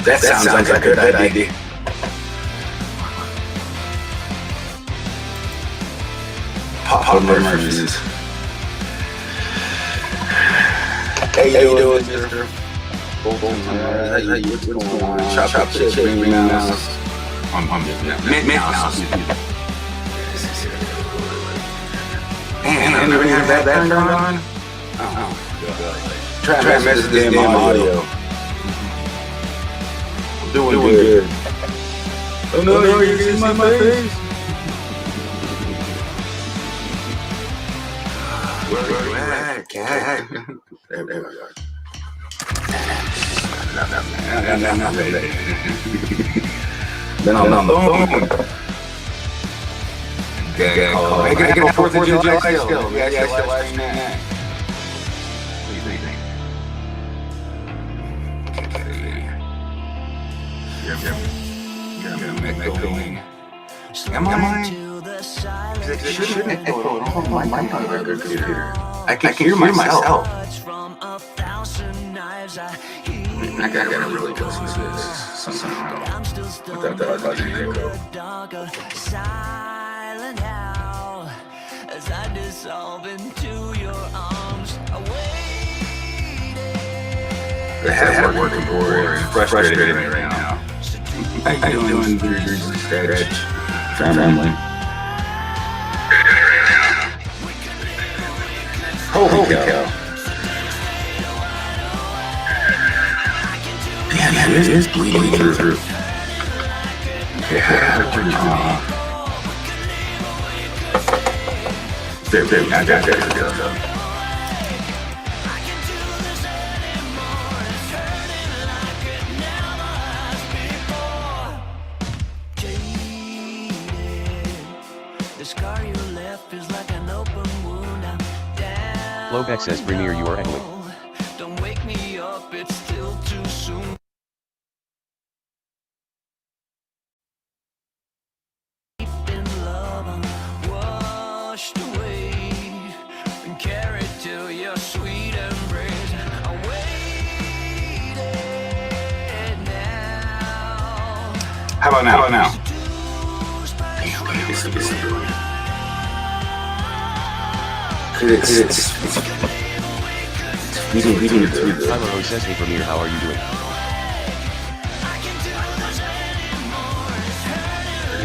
That sounds like a good idea. Papa Murphy's. Hey, you doing, mister? What's going on? Chop chip, Minnie Mouse. Minnie Mouse. Man, we have that turned on? Oh, try to mess with this damn audio. Doing good. Oh no, you can see my face. Where you at, cat? There we go. Then I'm on the phone. I gotta go 4th of July still. Yeah, still last night. What do you think? Am I? It shouldn't echo on my computer. I can hear myself. I gotta really go through this somehow without that buzzing echo. As I dissolve into your arms, I have working for it. Frustrated right now. How you doing? Stretch. Family. Holy cow. Damn, it is bleeding through. Yeah. There we go. Lobeck says, Premier, you are echoing. Don't wake me up, it's still too soon. Deep in love, I'm washed away and carried to your sweet embrace. I waited now. How about now? It's beating the two. Tyler O says, hey Premier, how are you doing?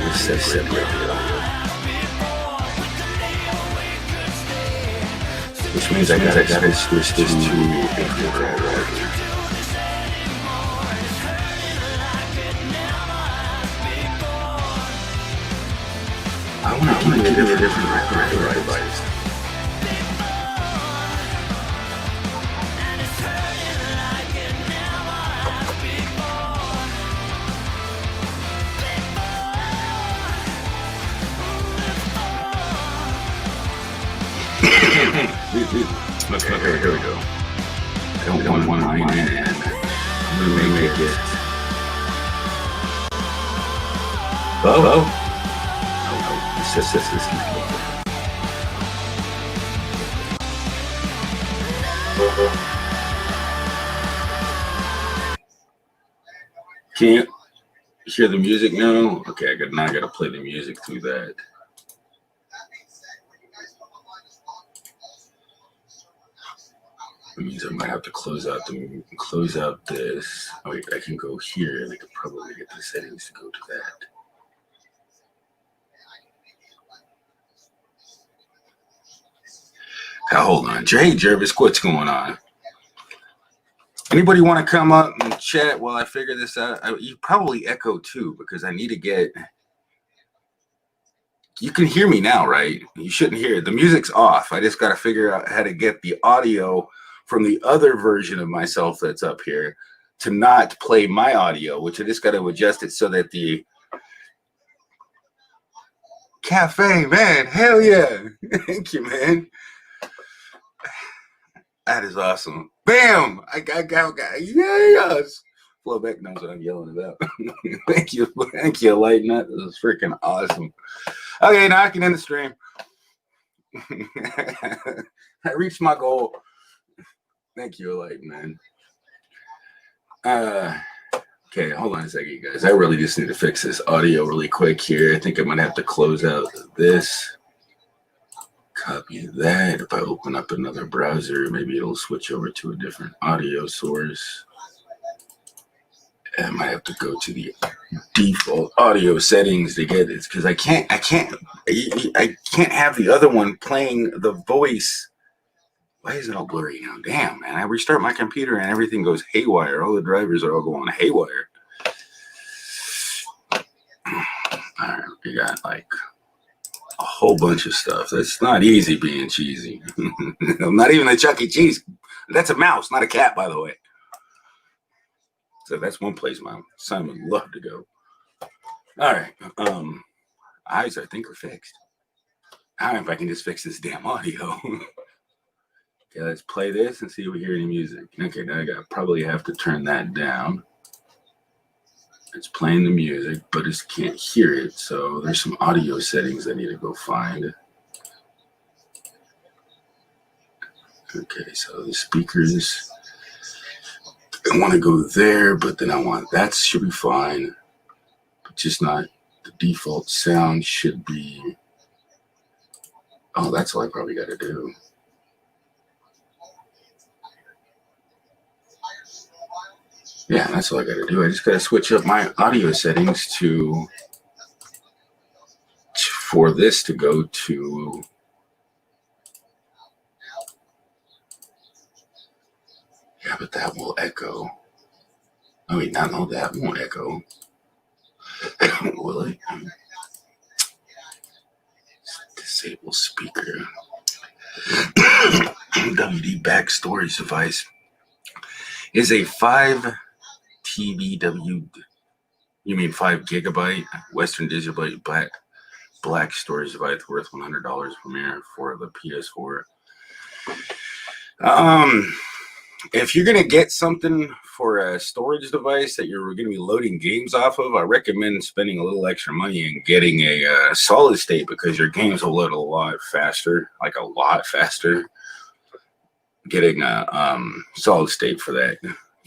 It's so separate. Which means I gotta switch this to infrared, right? I want to keep it a different right. Okay, here we go. I don't want mine in. I'm gonna make it. Hello? Oh, this is Can you hear the music now? Okay, I gotta play the music through that. That means I might have to close out this. Oh, wait, I can go here and I could probably get the settings to go to that. Now, hold on. Hey, Jervis, what's going on? Anybody want to come up and chat while I figure this out? You probably echo too, because I need to get... You can hear me now, right? You shouldn't hear it. The music's off. I just got to figure out how to get the audio from the other version of myself that's up here to not play my audio, which I just got to adjust it so that the cafe, man, hell yeah. Thank you, man. That is awesome. Bam! I got yes. Flowback knows what I'm yelling about. Thank you, Lighten. That was freaking awesome. Okay, now I can end the stream. I reached my goal. Thank you, Lighten, man. Okay, hold on a second, you guys. I really just need to fix this audio really quick here. I think I'm gonna have to close out this. Copy that. If I open up another browser, maybe it'll switch over to a different audio source. I might have to go to the default audio settings to get it, because I can't have the other one playing the voice. Why is it all blurry now? Damn, man. I restart my computer and everything goes haywire. All the drivers are all going haywire. All right, we got like a whole bunch of stuff. That's not easy being cheesy. I'm not even a Chuck E. Cheese. That's a mouse, not a cat, by the way. So that's one place my son would love to go. All right. Eyes, I think, are fixed. I don't know if I can just fix this damn audio. Okay, let's play this and see if we hear any music. Okay, now I probably have to turn that down. It's playing the music, but it can't hear it. So there's some audio settings I need to go find. Okay, so the speakers, I want to go there, but then I want, that should be fine. But just not, the default sound should be, oh, that's all I probably got to do. Yeah, that's all I got to do. I just got to switch up my audio settings for this to go to. Yeah, but that will echo. Oh, wait, no, that won't echo. Will it? Disable speaker. WD back storage device is a 5 TBW. You mean 5 gigabyte Western Digital black storage device worth $100 Premier for the PS4. If you're gonna get something for a storage device that you're gonna be loading games off of, I recommend spending a little extra money and getting a solid state, because your games will load a lot faster, like a lot faster. Getting a solid state for that.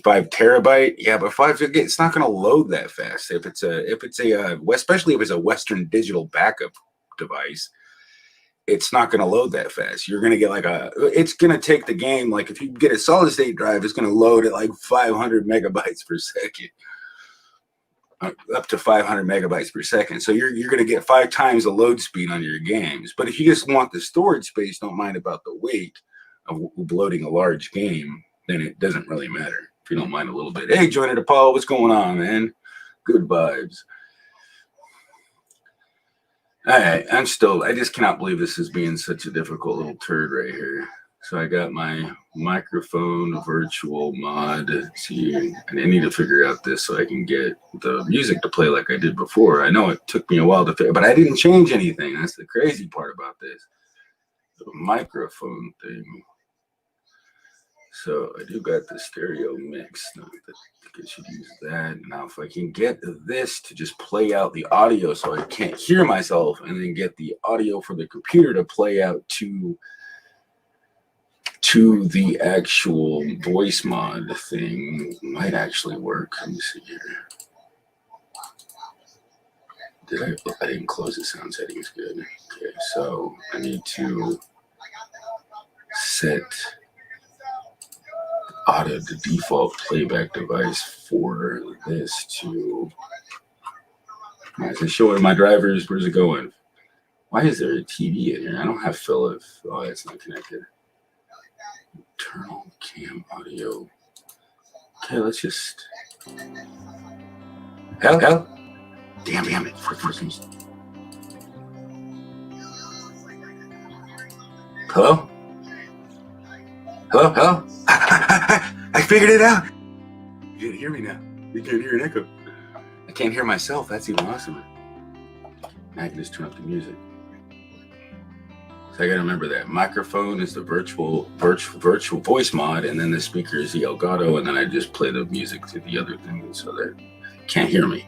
5 terabyte, yeah, but it's not going to load that fast. If it's especially if it's a Western Digital backup device, it's not going to load that fast. You're going to get it's going to take the game, like if you get a solid state drive, it's going to load at like 500 megabytes per second, up to 500 megabytes per second. So you're going to get 5 times the load speed on your games. But if you just want the storage space, don't mind about the weight of loading a large game, then it doesn't really matter. If you don't mind a little bit. Hey, Joiner Paul, what's going on, man? Good vibes. All right, I just cannot believe this is being such a difficult little turd right here. So I got my microphone virtual mod. See, and I need to figure out this so I can get the music to play like I did before. I know it took me a while to figure, but I didn't change anything. That's the crazy part about this. The microphone thing. So I do got the stereo mix. I should use that. Now, if I can get this to just play out the audio so I can't hear myself, and then get the audio for the computer to play out to the actual voice mod thing, might actually work. Let me see here. I didn't close the sound settings good. Okay, so I need to set added the default playback device for this to. Is it showing my drivers? Where's it going? Why is there a TV in here? I don't have Philip. Oh, it's not connected. Internal cam audio. Okay, let's just. Hell. Damn it. Hello? I figured it out. You can hear me now. You can't hear an echo. I can't hear myself. That's even awesomer. Now I can just turn up the music. So I gotta remember that microphone is the virtual voice mod, and then the speaker is the Elgato, and then I just play the music to the other thing so that you can't hear me.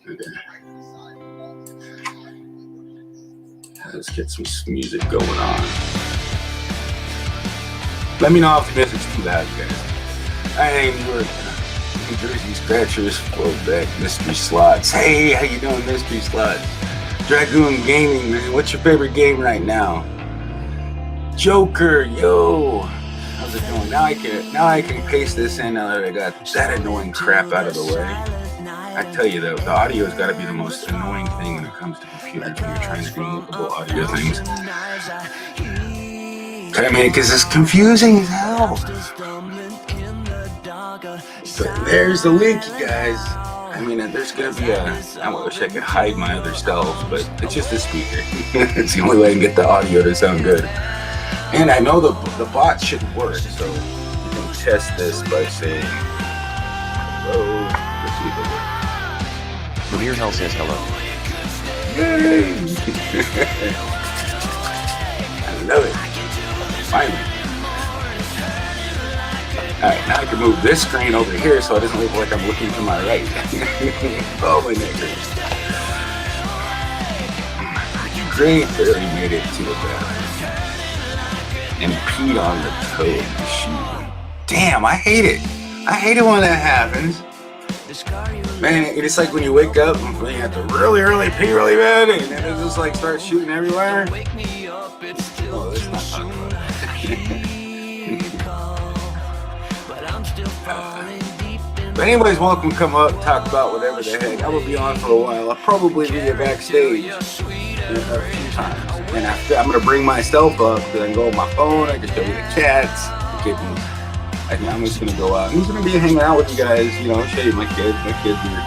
Okay. Let's get some music going on. Let me know if the music's too loud, you guys. Hey, New Jersey Scratchers, Flowback Mystery Slots. Hey, how you doing, Mystery Slots? Dragoon Gaming, man. What's your favorite game right now? Joker, yo. How's it going? Now I can paste this in now that I got that annoying crap out of the way. I tell you though, the audio's got to be the most annoying thing when it comes to computers when you're trying to do multiple audio things. I mean, because it's confusing as hell. But there's the link, you guys. I mean, there's gonna be I wish I could hide my other self, but it's just a speaker. It's the only way I can get the audio to sound good. And I know the bot should work, so you can test this by saying hello. Let's see if it works. Munir Hell says hello. Yay! I love it. Finally. Alright, now I can move this screen over here so it doesn't look like I'm looking to my right. Oh, my neck hurts. Great, barely made it to the back. And peed on the toe of the shoe. Damn, I hate it. I hate it when that happens. Man, it's like when you wake up and you have to really pee really bad, and then it just like starts shooting everywhere. Oh, let's not talk about that. But anyways, welcome, come up, talk about whatever the heck. I will be on for a while. I'll probably be backstage a few times. And after, I'm going to bring myself up, because I can go on my phone, I can show you the cats, the kittens. I'm just going to go out. I'm just going to be hanging out with you guys, you know, show you my kids. My kids are...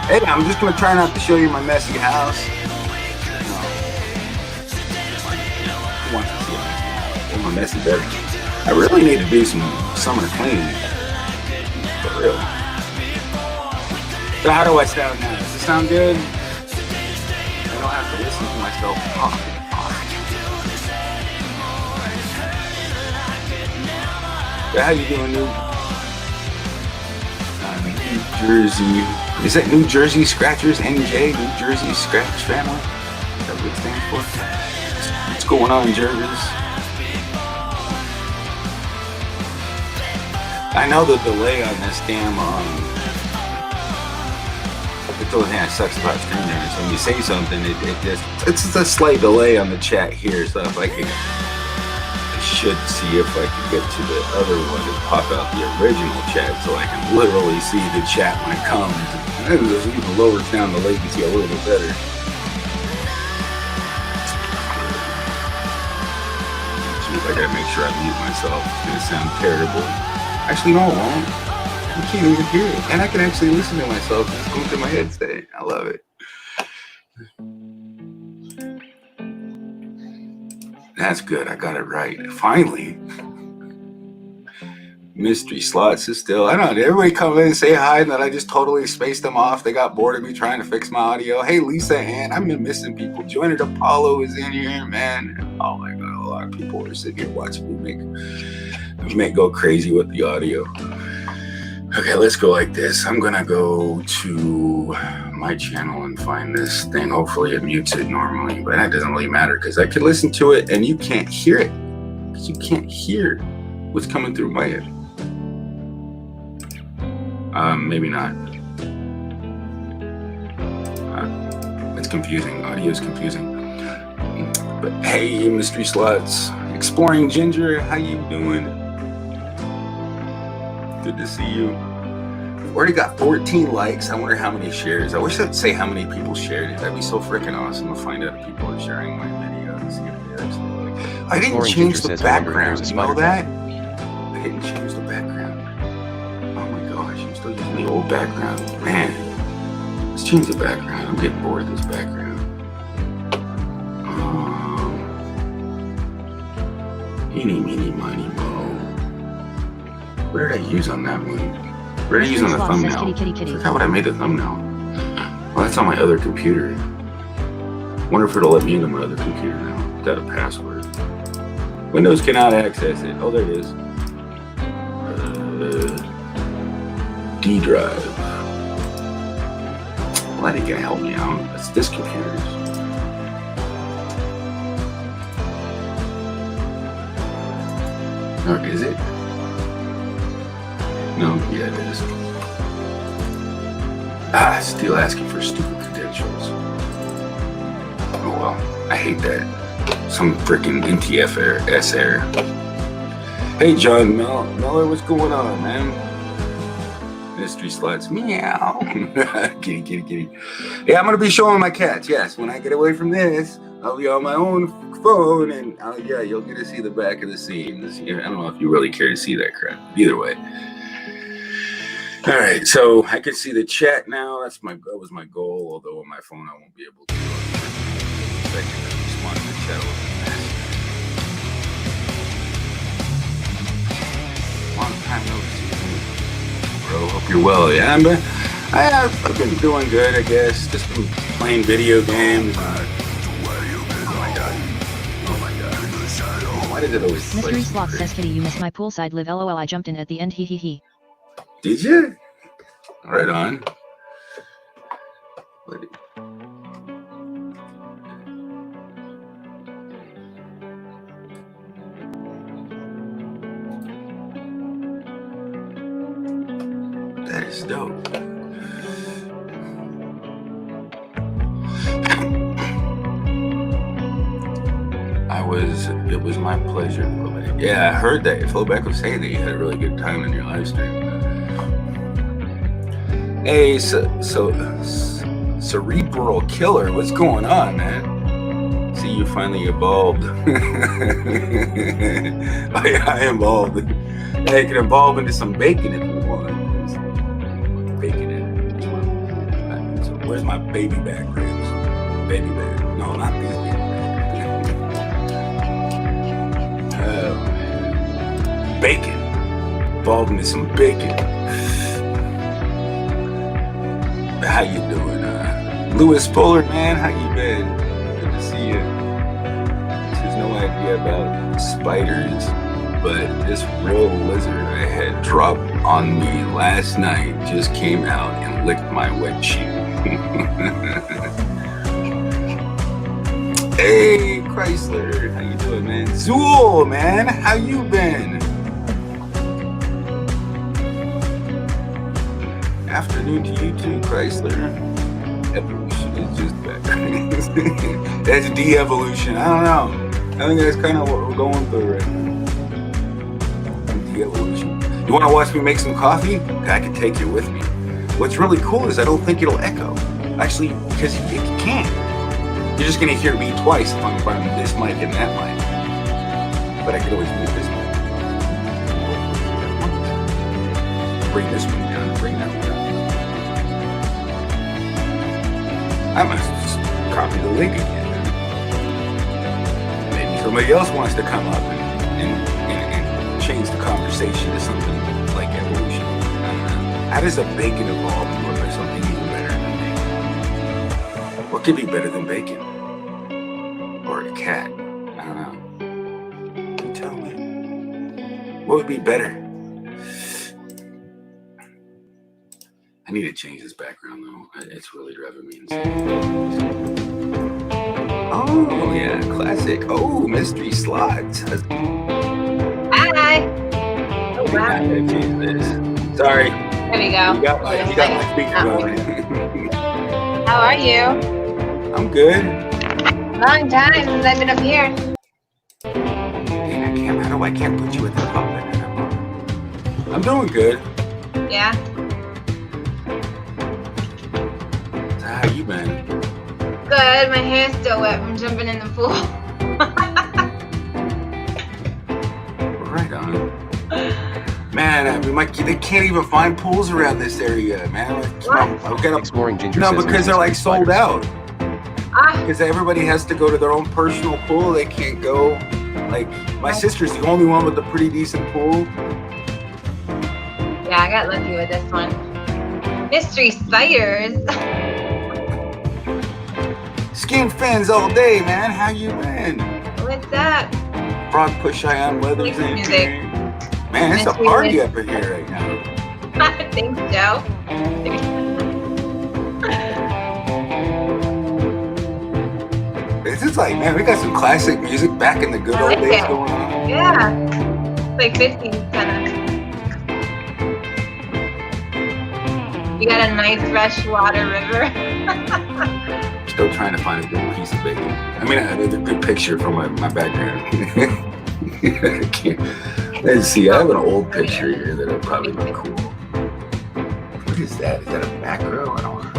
Hey, I'm just going to try not to show you my messy house. Who wants to see my messy bedroom? I really need to do some summer cleaning. For real. So how do I sound now? Does it sound good? I don't have to listen to myself talk. So how you doing, New Jersey? Is that New Jersey Scratchers? NJ? New Jersey Scratch Family? Is that what it stands for? What's going on, Jervis? I know the delay on this damn it's the only thing that sucks about streaming is when you say something, it's a slight delay on the chat here, so if I should see if I can get to the other one and pop out the original chat so I can literally see the chat when it comes. And it even lowers down the latency a little bit better. I gotta make sure I mute myself. It's gonna sound terrible. Actually, no, it won't. I can't even hear it. And I can actually listen to myself just going through my headset. I love it. That's good. I got it right. Finally. Mystery Slots is still... I don't know. Did everybody come in and say hi and then I just totally spaced them off? They got bored of me trying to fix my audio. Hey, Lisa Ann. I've been missing people. Joiner Apollo is in here, man. Oh, my God. A lot of people are sitting here watching me make go crazy with the audio. Okay, let's go like this. I'm gonna go to my channel and find this thing. Hopefully it mutes it normally, but that doesn't really matter because I could listen to it and you can't hear it because you can't hear what's coming through my head. Maybe not. It's confusing. Audio is confusing. But hey, Mystery Slots, Exploring Ginger, how you doing? Good to see you. Already got 14 likes. I wonder how many shares. I wish I'd say how many people shared it. That'd be so freaking awesome to find out if people are sharing my video and see if they actually like it. I didn't Orange change Ginger the says, "I wonder if background. there's a You know spider that? I didn't change the background. Oh my gosh, I'm still using the old background. Man, let's change the background. I'm getting bored of this background. Eeny, meeny, miny, mo. What did I use on that one? What did I use on the thumbnail? I forgot what I made the thumbnail. Well, that's on my other computer. Wonder if it'll let me into my other computer now without a password. Windows cannot access it. Oh, there it is. D drive. Well, that ain't gonna help me out. That's this computer's. Or is it? No, yeah, it is. Still asking for stupid credentials. Oh well, I hate that. Some freaking NTFS error. Hey, John Miller, what's going on, man? Mystery sluts, meow. Kitty. Yeah, I'm gonna be showing my cats. Yes, when I get away from this, I'll be on my own phone, and yeah, you'll get to see the back of the scenes. Yeah, I don't know if you really care to see that crap. Either way. All right, so I can see the chat now. That was my goal. Although on my phone I won't be able to. I can respond to the chat a little bit faster. Long time no see, bro. Hope you're well. Yeah, I've been doing good, I guess. Just been playing video games. Oh my god. Why did it always play? Mystery Sloth says, Kitty, you missed my poolside live. LOL, I jumped in at the end. Hee hee hee. Did you? Right on. That is dope. It was my pleasure, Flowback. Yeah, I heard that. Flowback was saying that you had a really good time in your live stream. Hey, Cerebral Killer, what's going on, man? See, you finally evolved. Oh, yeah, I evolved. Yeah, you can evolve into some bacon if you want. Bacon in it. So where's my baby back ribs? Baby back. No, not these baby back. Oh, man. Bacon. Evolved into some bacon. How you doing, Lewis Polar, man? How you been? Good to see you. She has no idea about spiders, but this real lizard I had dropped on me last night just came out and licked my wet cheek. Hey, Chrysler, how you doing, man? Zool, man, how you been? Afternoon to you too, Chrysler. Evolution is just better. That's de-evolution. I don't know. I think that's kind of what we're going through right now. De-evolution. You want to watch me make some coffee? I can take you with me. What's really cool is I don't think it'll echo. Actually, because it can't. You're just going to hear me twice if I'm running this mic and that mic. But I could always move this mic. Bring this one down, bring that one down. I must just copy the link again. Maybe somebody else wants to come up and change the conversation to something like evolution. I don't know. How does a bacon evolve into something even better than bacon? What could be better than bacon? Or a cat? I don't know. You tell me. What would be better? I need to change this background though. It's really driving me insane. Oh yeah, classic. Oh, Mystery Slots. Hi. Oh wow. I gotta change this. Sorry. There we go. You got my speaker going. How are you? I'm good. Long time since I've been up here. Hey, I can't put you at the top. I'm doing good. Yeah. So how you been? Good. My hair's still wet from jumping in the pool. Right on. Man, I mean, they can't even find pools around this area, man. I've got Exploring Ginger no, says because they're like sold out. Ah, Because everybody has to go to their own personal pool. They can't go. Like, my sister's the only one with a pretty decent pool. yeah, I got lucky with this one. Mystery spiders. Skin fins all day, man. How you been? What's that? Frog push eye on weathers Music. and man, it's a Mystery party music. up in here right now. Thanks, Joe. This is like, man, we got some classic music back in the good I old like days it. going on. Yeah. It's like 50s kind of. You got a nice freshwater river. Still trying to find a good piece of bacon. I mean, a good picture from my background. I can't. Let's see, I have an old picture here that'll probably look cool. What is that? Is that a macro? I don't know.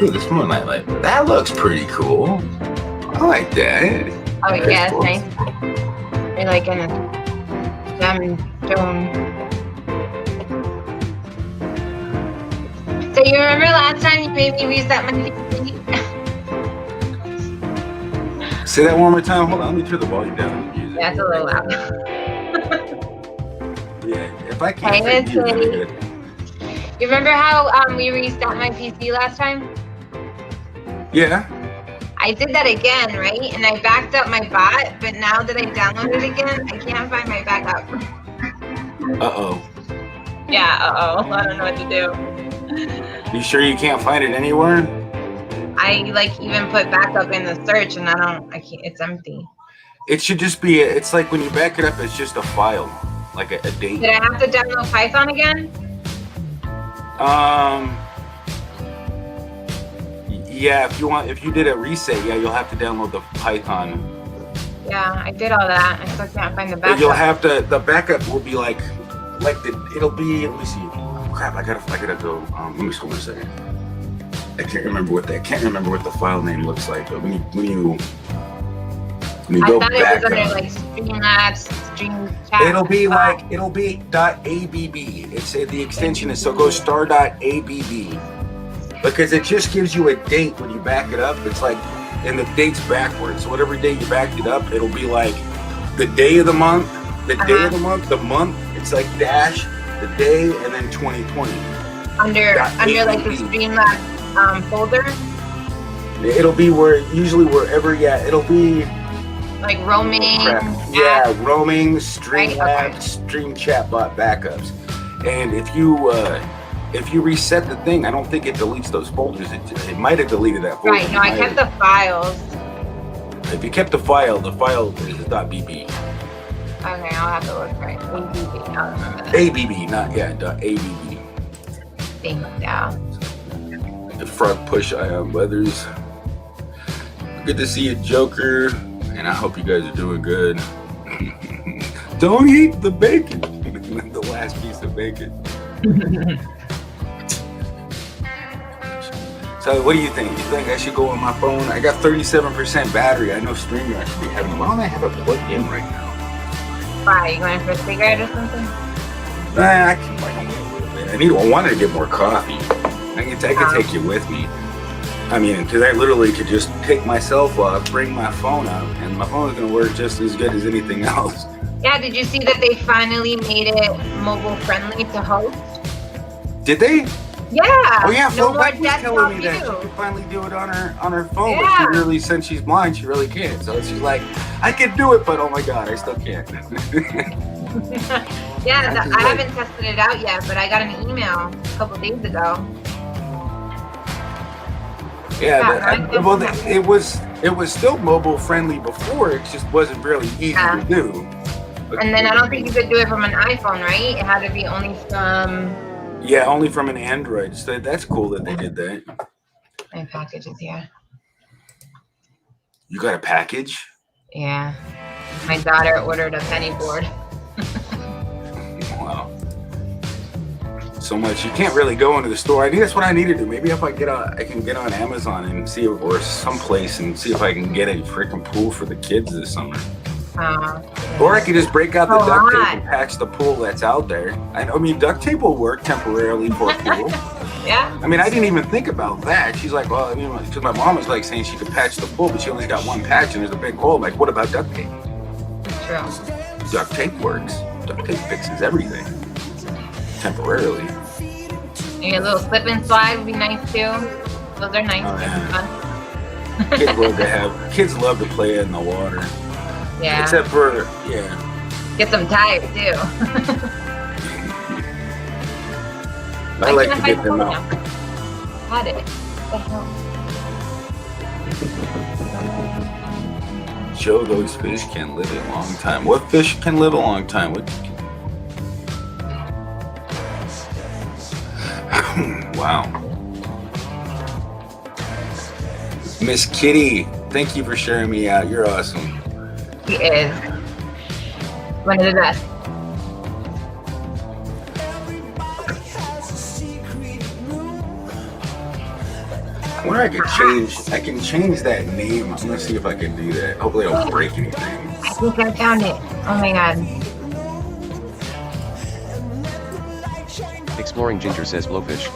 Ooh, this moonlight light. That looks pretty cool. I like that. Oh, yeah, it's cool. nice. You're like in a dome. So you remember last time you made me reset my PC? Say that one more time. Hold on, let me turn the volume down on the music. Yeah, it's a little loud. Yeah, if I can't Hey, hear you, Missy. I'm good. You remember how we reset my PC last time? Yeah. I did that again, right? And I backed up my bot, but now that I downloaded it again, I can't find my backup. Uh-oh. Yeah, uh-oh. I don't know what to do. You sure you can't find it anywhere? I like even put backup in the search and I can't, it's empty. It should just be, it's like when you back it up, it's just a file, like a date. Did I have to download Python again? Yeah, if you did a reset, yeah, you'll have to download the Python. Yeah, I did all that. I still can't find the But backup. you'll have to, the backup will be it'll be, let me see. Oh, crap, I gotta go, let me scroll a second. I can't remember what the file name looks like, but when you I go thought it back was under up, like Streamlabs, Stream Chat. it'll be .abb. It's the extension is, so go star.abb, because it just gives you a date when you back it up. It's like, and the date's backwards. So whatever day you backed it up, it'll be like the day of the month, the month. It's like dash, the day, and then 2020. under like the Streamlabs folder, It'll be wherever. Yeah, it'll be. like roaming. Yeah, roaming, Streamlabs, Right, okay. Stream Chatbot backups. And if you reset the thing, I don't think it deletes those folders. It might have deleted that folder. Right, no, I kept the files. If you kept the file is .bb. Okay, I'll have to look right. I'll remember that. ABB, not .abb. Thank you. The frog push eye on weathers. Good to see you, Joker. And I hope you guys are doing good. Don't eat the bacon. The last piece of bacon. So what do you think? You think I should go on my phone? I got 37% battery. I know StreamYard should be having. Why don't I have it plugged in right now? Why, you going for a cigarette or something? I can wait a little bit. I wanted to get more coffee. I can take you with me. I mean, because I literally could just take myself up, bring my phone up, and my phone is going to work just as good as anything else. Yeah, did you see that they finally made it mobile friendly to host? Did they? Yeah. Oh yeah, no Flo more Beck was telling me that she desktop could view. finally do it on her phone, but Yeah. she really, since she's blind, she really can't. So she's like, I can do it, but oh my god, I still can't. Yeah, That's I right. haven't tested it out yet, but I got an email a couple days ago. It was still mobile friendly before. It just wasn't really easy to do. And then I don't think you could do it from an iPhone, right? It had to be only from. Yeah, only from an Android. So that's cool that they did that. My package is here. You got a package? Yeah. My daughter ordered a penny board. Wow. So much. You can't really go into the store. I think that's what I need to do. Maybe if I can get on Amazon and see if, or someplace and see if I can get a freaking pool for the kids this summer. Or I could just break out the duct tape and patch the pool that's out there. I mean, duct tape will work temporarily for a pool. Yeah. I mean, I didn't even think about that. She's like, well, because my mom was like saying she could patch the pool, but she only got one patch and there's a big hole. I'm like, what about duct tape? True. Duct tape works. Duct tape fixes everything. Temporarily. Maybe a little slip and slide would be nice too. Those are nice. Oh, yeah. Fun. Kids love to play in the water. Yeah. Except for, yeah. Get them tired too. I like to get them out. Had it. What the hell? Show those fish can live a long time. What fish can live a long time? Wow. Miss Kitty, thank you for sharing me out. You're awesome. He is one of the best. I wonder I can change that name. I'm gonna see if I can do that. Hopefully I don't break anything. I think I found it. Oh my god. Exploring Ginger says Blowfish.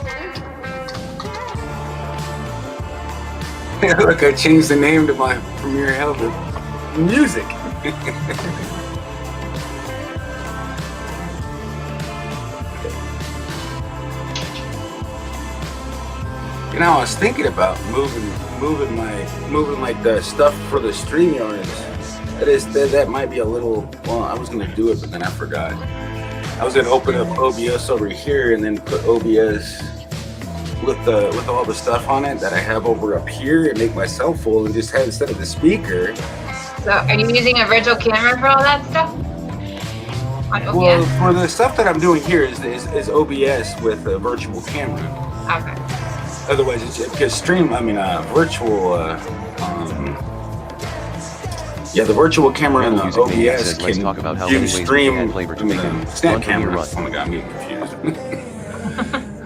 Look, I changed the name to my Premier Health music. You know, I was thinking about moving like the stuff for the StreamYards. That might be a little. Well, I was gonna do it, but then I forgot. I was gonna open up OBS over here and then put OBS with all the stuff on it that I have over up here and make myself full and just have instead of the speaker. So, are you using a virtual camera for all that stuff? On OBS? Well, for the stuff that I'm doing here is OBS with a virtual camera. Okay. Otherwise, it's because virtual. Yeah, the virtual camera and the Music Mania OBS says, let's can talk about how do many ways we stream. can add flavor to make a Snap fun camera. run. Oh my god, I'm getting confused.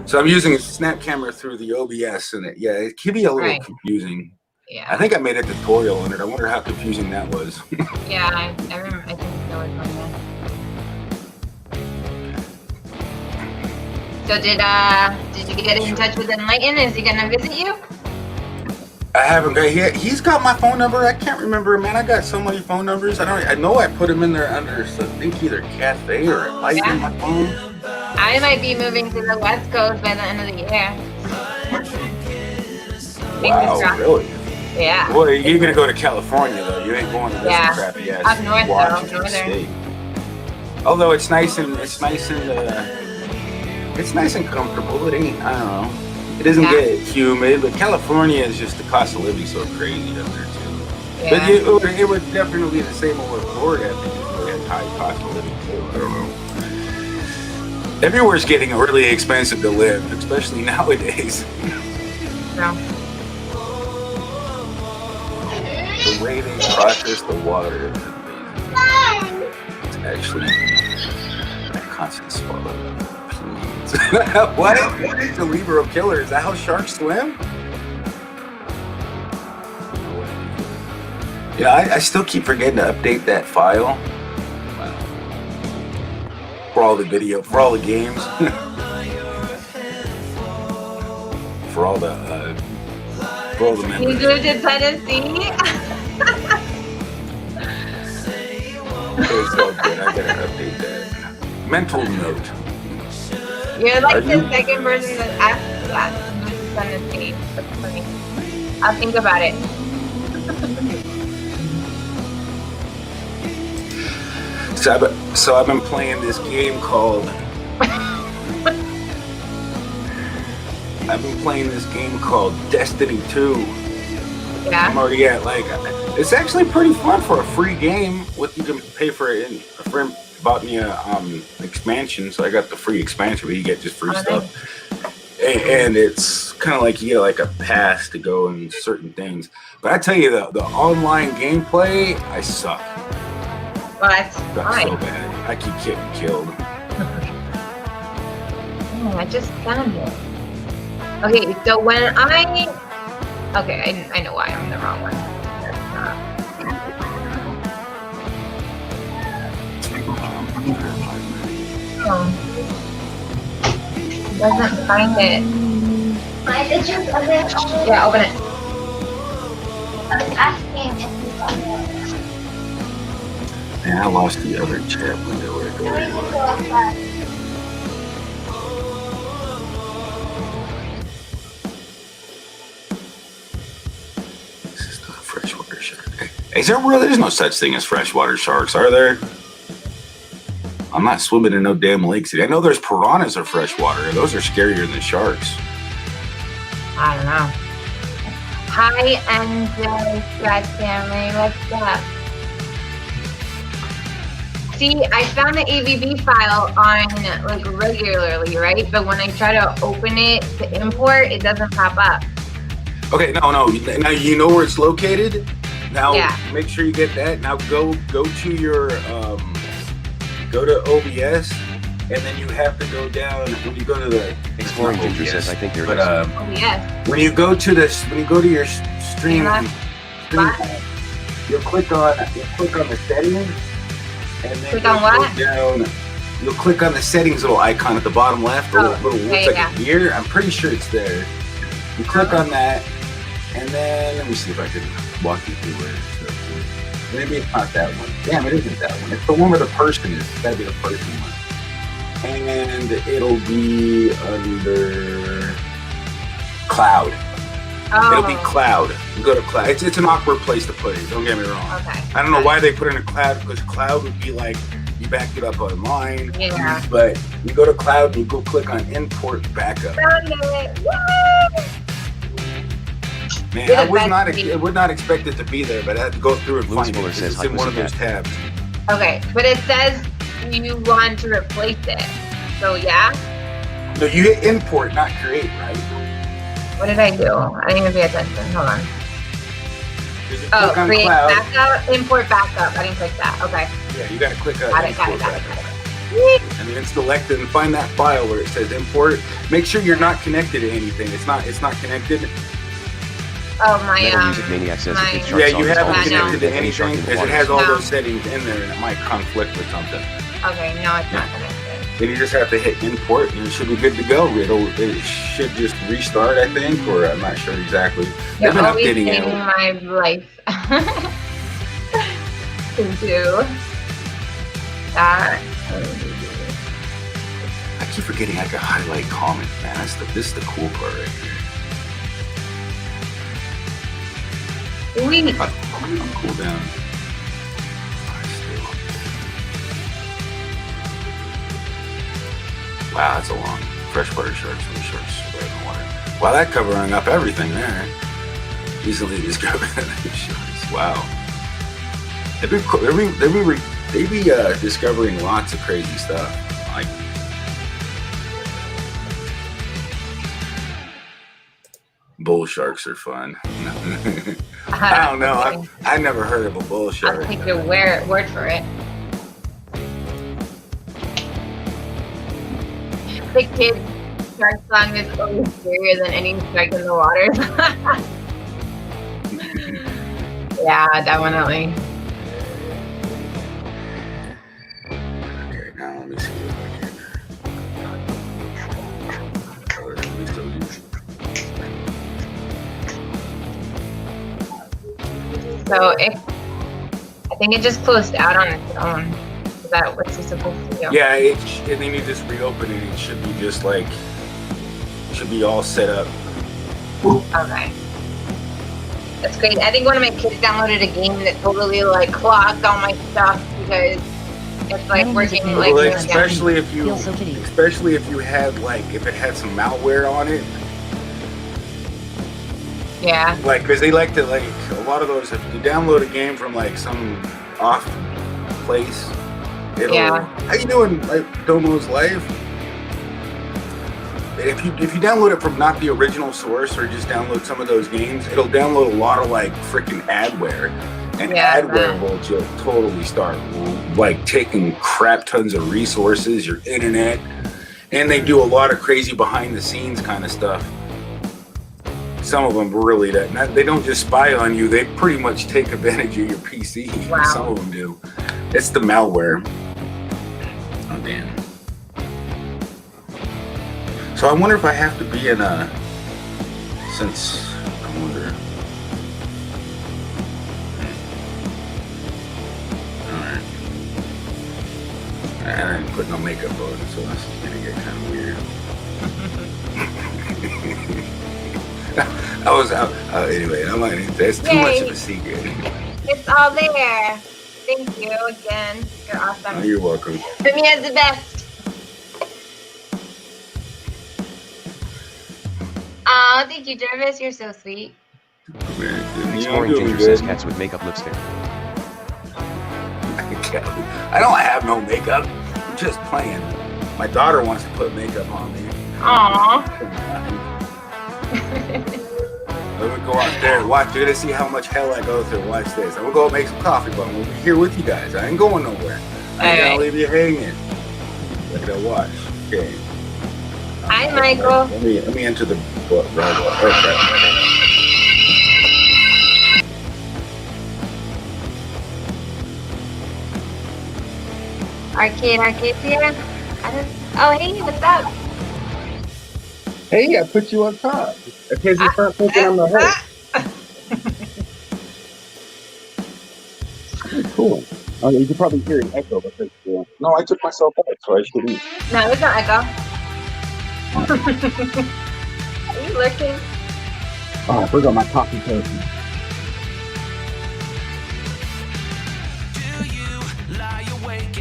So I'm using a Snap camera through the OBS, and it can be a little confusing. Yeah. I think I made a tutorial on it. I wonder how confusing that was. Yeah, I remember. I think that was on there. So did you get in touch with Enlighten? Is he gonna visit you? I haven't got. He's got my phone number. I can't remember, man. I got so many phone numbers. I know I put him in there under. So I think either Cafe or Enlighten in my phone. I might be moving to the West Coast by the end of the year. Wow, really? Yeah. Well, you're gonna go to California though. You ain't going to this crappy ass up north Washington though, northern. State. Although it's nice and comfortable. It ain't. I don't know. It doesn't get humid, but California is just the cost of living so crazy up there too. Yeah. But it would definitely be the same over Florida because they have high cost of living too. I don't know. Everywhere's getting really expensive to live, especially nowadays. No. The way they process the water is amazing. It's actually a constant swallow. What? The Libero killer. Is that how sharks swim? Yeah, I still keep forgetting to update that file. Wow. For all the video, for all the games, for all the memories. You moved to Tennessee? It's so good. I gotta update that. Mental note. You're like the second person that asked that. Moved to Tennessee. That's funny. I'll think about it. So I've been playing this game called. Destiny 2. Yeah. I'm already at it's actually pretty fun for a free game. You can pay for it. A friend bought me a expansion, so I got the free expansion where you get just free stuff. and it's kind of like you get like a pass to go in certain things. But I tell you, the online gameplay, I suck. Well, that's Got so fine. bad. I keep getting killed. Oh, I just found it. Okay, so when I know why I'm the wrong one. That's not. Doesn't find it. Yeah, open it. I was asking if you saw it. Man, I lost the other chat window where it No, we goes. can go outside. This is the freshwater shark. Hey, is there really? There's no such thing as freshwater sharks, are there? I'm not swimming in no damn lakes. I know there's piranhas are freshwater. Those are scarier than sharks. I don't know. Hi, Angel Scratch Family. What's up? See, I found the AVB file on like regularly, right? But when I try to open it to import, it doesn't pop up. Okay, no. Now you know where it's located. Now Yeah. make sure you get that. Now go to your go to OBS, and then you have to go down when you go to the Exploring not Ginger OBS, says, I think there but is. Oh, yes. when you go to this, when you go to your stream, Yeah. you'll click on the settings, and then Click you'll on what? go down. You'll click on the settings little icon at the bottom left, the Oh, little yeah, looks like yeah. a gear. I'm pretty sure it's there. You click on that, and then let me see if I can walk you through where it's. Maybe it's not that one. Damn, it isn't that one. It's the one where the person is. It's gotta be the person one. And it'll be under cloud. Oh, It'll be cloud. You go to cloud. It's an awkward place to put it. Don't get me wrong. okay. I don't know why they put it in a cloud, because cloud would be like you backed it up online. Yeah. But you go to cloud and you go click on import backup. Found it. Yay! Man, You're I the was best, not. Pete. I would not expect it to be there, but I had to go through and Louis find it. Muller 'Cause says, it's in "Hi, one of those Pussycat." tabs. Okay, but it says you want to replace it. So yeah. No, you hit import, not create, right? What did I do? I didn't even pay attention. Hold on. Because you Oh, click on create cloud. backup, import backup. I didn't click that. Okay. Yeah, you got to click on Got it, import got it, got it, backup. got it. And then select it and find that file where it says import. Make sure you're not connected to anything. It's not connected. Oh, my, Metal Music Maniac says, my- if it's shark Yeah, song, you it's haven't always I know. connected to any anything shark in the because it water. has all No. those settings in there and it might conflict with something. Okay, no, it's not connected. Then you just have to hit import and it should be good to go. It should just restart, I think, or I'm not sure exactly. You're They've been always updating saving it. my life. To do that. I keep forgetting I can highlight comments, man. This is the cool part right here. Sweet. I'm cool down. Wow, that's a long freshwater sharks and sharks right in the water. Wow, that covering up everything there. Easily discovered sharks. Wow. They be discovering lots of crazy stuff. Like bull sharks are fun. I don't know. I never heard of a bull I'll shark. take your word for it. The kid shark song is always scarier than any shark in the water. Yeah, definitely. Okay, now let me see if I can. Let me still use. So I think it just closed out on its own. Is that what it's supposed to do? Yeah, and then you just reopen it. It should be just like, it should be all set up. Okay. That's great. I think one of my kids downloaded a game that totally like clogged all my stuff because it's like Metal working Music like Well, Maniac. especially if you, Feels so kitty. especially if you had like, if it had some malware on it, yeah. like, because they like to like a lot of those. If you download a game from like some off place, it'll. Yeah. How you doing, like Domo's life? if you download it from not the original source or just download some of those games, it'll download a lot of like freaking adware, and Yeah, adware will just totally start like taking crap tons of resources, your internet, and they do a lot of crazy behind the scenes kind of stuff. Some of them really they don't just spy on you; they pretty much take advantage of your PC. Wow. Some of them do. It's the malware. Oh damn. So I wonder if I have to be in a. Since I wonder. All right. I didn't put no makeup on, so this is gonna get kind of weird. I was out. Anyway, I'm not. That's too much of a secret. It's all there. Thank you again. You're Oh, awesome. you're welcome. Premier's the best. Oh, thank you, Jervis. You're so sweet. Exploring Ginger says cats with makeup lipstick. I don't have no makeup. I'm just playing. My daughter wants to put makeup on me. Aww. Let me go out there and watch. You're gonna see how much hell I go through. Watch this. I'm gonna go make some coffee, but I'm gonna be here with you guys. I ain't going nowhere. I ain't gonna leave you hanging. Look at that watch. Okay. Hi, Michael. Let me enter the book. Okay. Arcade's here. Oh, hey, what's up? Hey, I put you on top. Because you start thinking I'm the host. Cool. You can probably hear an echo because no, I took myself out, so I should eat. No, there's no echo. Are you looking? Oh, I forgot my coffee toast.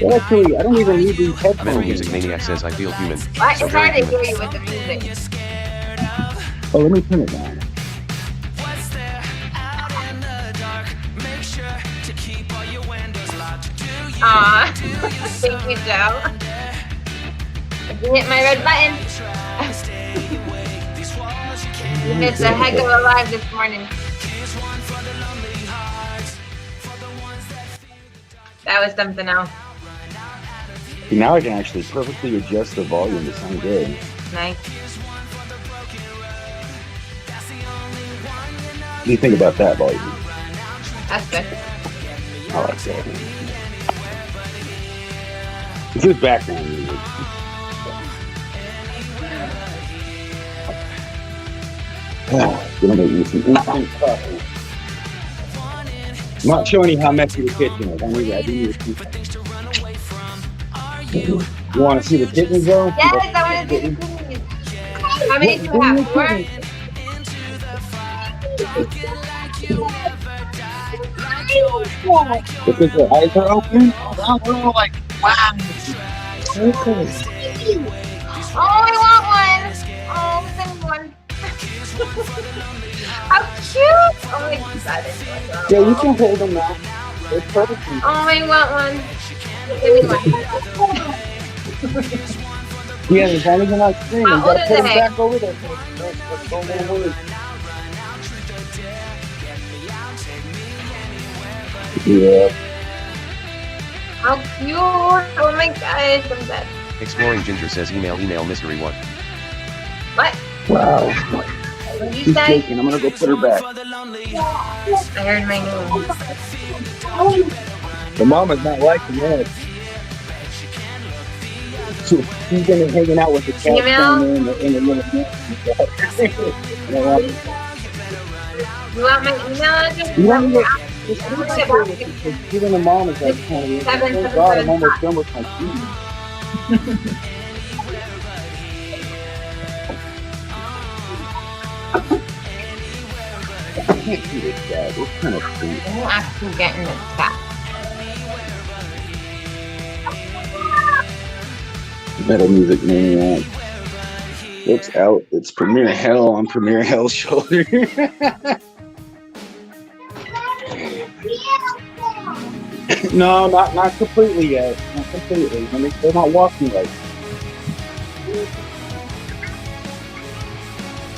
Well, actually, I don't even need these Metal headphones. Music Maniac says I feel human. What? So It's very hard to human. hear you with the music. Oh, let me turn it down. Aw. Thank you, Joe. You hit my red button. You missed a heck of a live this morning. That was something else. Now I can actually perfectly adjust the volume to sound good. Nice. What do you think about that volume? That's good. I like that. It's just background music. Gonna make me some instant coffee. I'm not showing you how messy the kitchen is. I do need to see. You want to see the kittens though? Yes, I want to see the cookies. How many do you have? 4? Because their eyes are open. We're like, wow. Oh, I want one. Oh, send me one. How cute. Oh my god. Yeah, you can hold them now. They're perfect. Oh, I want one. Give me one. Yeah, as long as they're not screaming, How you old gotta are put them they? back over there. Let's go over. Yeah. How cute. Oh my gosh, I'm dead. Exploring Ginger says email mystery what? What? Wow. What did you She's say? shaking. I'm gonna go put her back. I heard my name. The mama's not liking that. She's gonna be hanging out with the cat Email? in the little You want my email address? You want me to- Seven, Even the mom is like, oh seven, God, I'm seven, almost done with my food. I can't do this, Dad. It's kind of sweet. I'm actually getting this back. Metal Music Maniac. It's out. It's Premiere Hell on Premiere Hell's shoulder. No, not completely yet. Not completely. They're not walking right.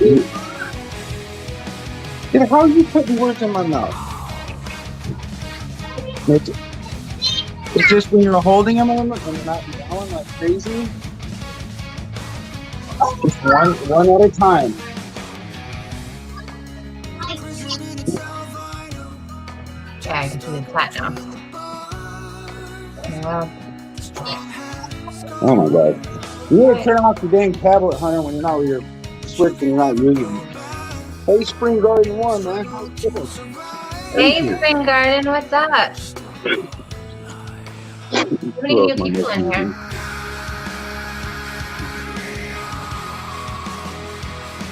Yeah, how are you putting words in my mouth? It's just when you're holding them and you're not yelling like crazy. Just one at a time. Yeah, I can see the flat now. Yeah. Oh my god. You gotta turn off the dang tablet, Hunter, when you're not with your Switch and you're not using it. Hey, Spring Garden 1, man. How's it going? Hey, Spring Garden, what's up? What are you people in here?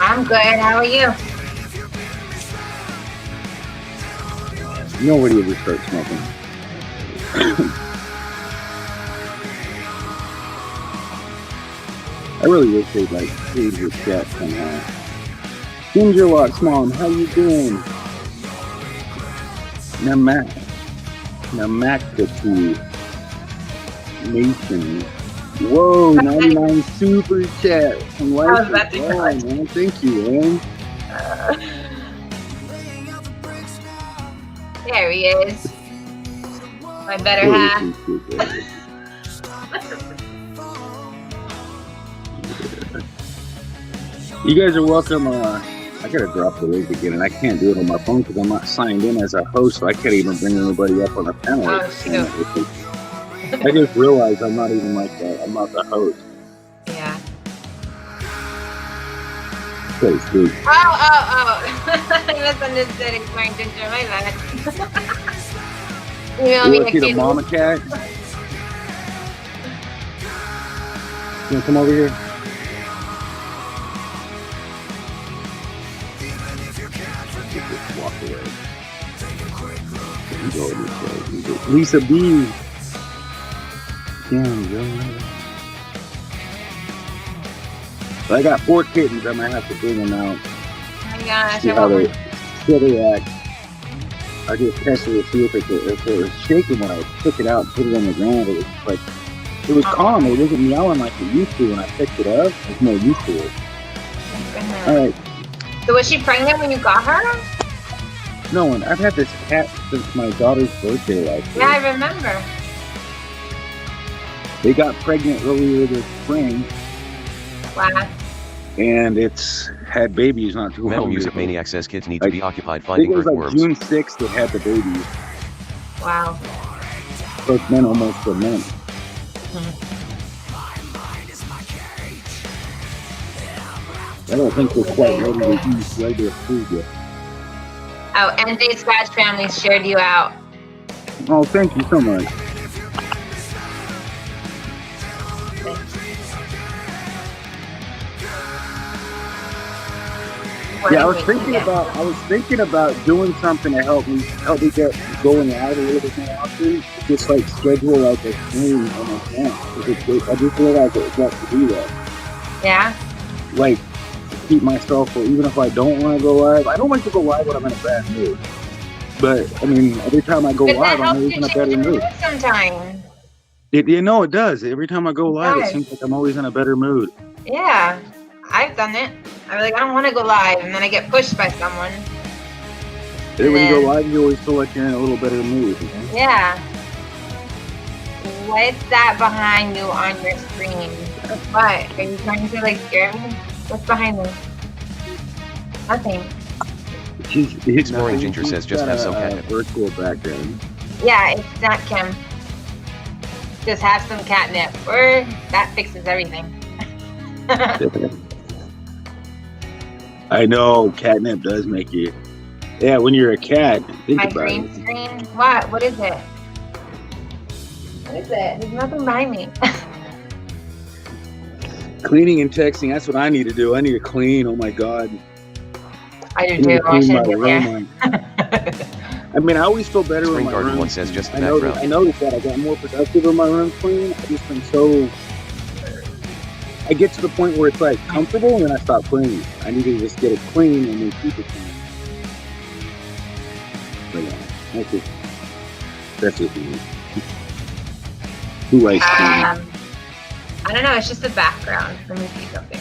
I'm good. How are you? Nobody ever starts smoking. I really wish they'd like change your chat somehow. Gingerlocks, Mom, how you doing? Namakati Nation. Whoa, 99 super chat from Life. Man. Thank you, man. There he is. My better half. You guys are welcome. I gotta drop the link again, and I can't do it on my phone because I'm not signed in as a host, so I can't even bring anybody up on the panel. Oh, shoot. I just realized I'm not even like that. I'm not the host. Yeah. So sweet. Oh. I misunderstood. It's my ginger. My bad. You want me You to see the kid- mama cat? You wanna come over here? Just walk away. Lisa B. Damn, I got 4 kittens. I might have to bring them out. Oh my gosh. See I how want they react. I just tested to see if it was shaking when I took it out and put it on the ground. It was like, it was calm. It wasn't meowing like it used to when I picked it up. It's more used to it. one. All right. So was she pregnant when you got her? No one. I've had this cat since my daughter's birthday last year. Yeah, I remember. They got pregnant earlier this spring, Wow. and it's had babies not too Metal long Music ago. Maniac says kids need to be occupied I think finding it was like earthworms. June 6th that had the babies. Wow. So it's been almost a month. I don't think they're quite ready to eat regular food yet. Oh, NJ Scratch Family shared you out. Oh, thank you so much. Yeah, I was thinking about doing something to help me get going out a little bit more often. Just like schedule like a stream on my phone. I just realized it's got to do that. Yeah? Like keep myself, or even if I don't want to go live, I don't like to go live when I'm in a bad mood. But I mean, every time I go But live, that I'm helps always you in a change better your mood. mood sometimes. You know, it does. Every time I go live, it does. seems like I'm always in a better mood. Yeah. I've done it. I'm like, I don't want to go live, and then I get pushed by someone. And when you go Yeah. live, you always feel like you're in a little better mood. You know? Yeah. What's that behind you on your screen? What? Are you trying to like scare me? What's behind me? Nothing. Exploring Ginger says just have some catnip. virtual background. Yeah, it's not Kim. Just have some catnip, or that fixes everything. I know catnip does make you. Yeah, when you're a cat, think My about green it. screen? What? What is it? What is it? There's nothing behind me. Cleaning and texting, that's what I need to do. I need to clean. Oh my god. I do I need too. to I clean my shouldn't do room. I mean, I always feel better Spring when my Garden room. 1 says just the I noticed background. that I got more productive when my room's clean. I just been so. I get to the point where it's like comfortable, and then I stop cleaning. I need to just get it clean and then keep it clean. But yeah, that's just me. Who likes cleaning? I don't know. It's just the background. Let me see something.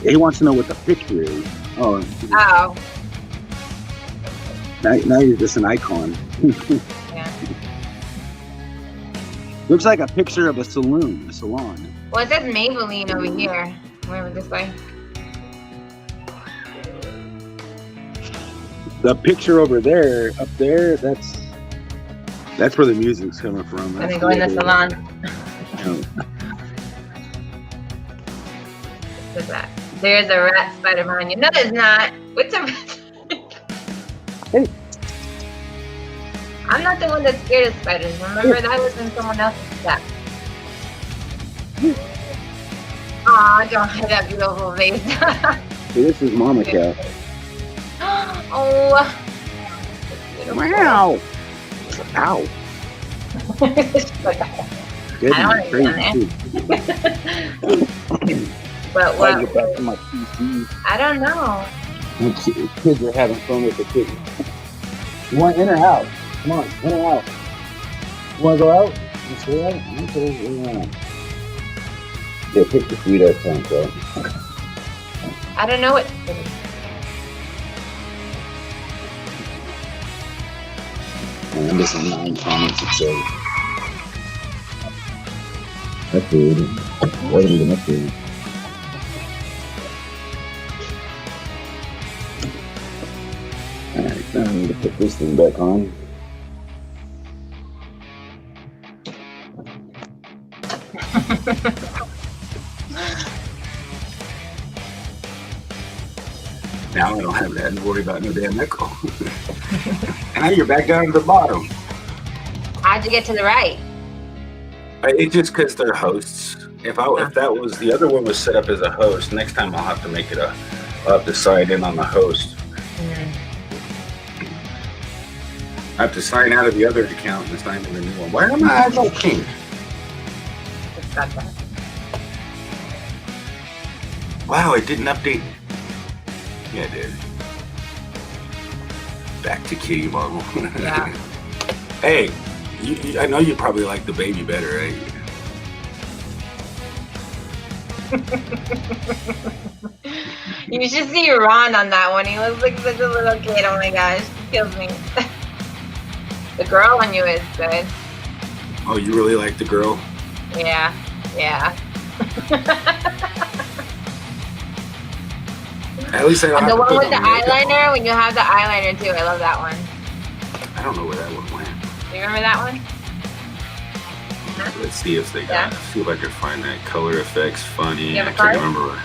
He wants to know what the picture is. Oh, Oh, now you're just an icon. yeah. Looks like a picture of a salon. Well, it says Maybelline over here. Where this way? The picture over there, up there, that's where the music's coming from. Let me go in the salon. What's that? There's a rat spider behind you. No, there's not. What's a rat? Hey. I'm not the one that's scared of spiders. Remember, that was in someone else's stuff. Aw, don't hide that beautiful face. So this is Mama Cat. Oh. Wow. Ow. Good. I don't understand But Why what? get back to my PC? I don't know. Kids are having fun with the kids. You want in or out? Come on, in or out? You want to go out? You stay out? Okay, yeah, pick the sweet ass time, bro. I don't know what. I'm missing 9 comments it says. Updated. Wasn't even updated. Alright, now I need to put this thing back on. Now I don't have that to worry about no damn nickel. And now you're back down to the bottom. How'd you get to the right? It's just because they're hosts. If that was the other one was set up as a host, next time I'll have to make it I'll have to sign in on the host. I have to sign out of the other account and sign in the new one. Why am I looking? Just got that. Wow, it didn't update. Yeah, it did. Back to Kitty Marvel. Yeah. Hey, I know you probably like the baby better, right? You should see Ron on that one. He looks like such a little kid. Oh my gosh, kills me. The girl on you is good. Oh, you really like the girl? Yeah, yeah. At least I don't And have the to one put with the no makeup eyeliner, on. when you have the eyeliner too, I love that one. I don't know where that one went. Do you remember that one? Let's see if they got. Yeah. See if I can find that color effects funny. You have a I can't card? remember.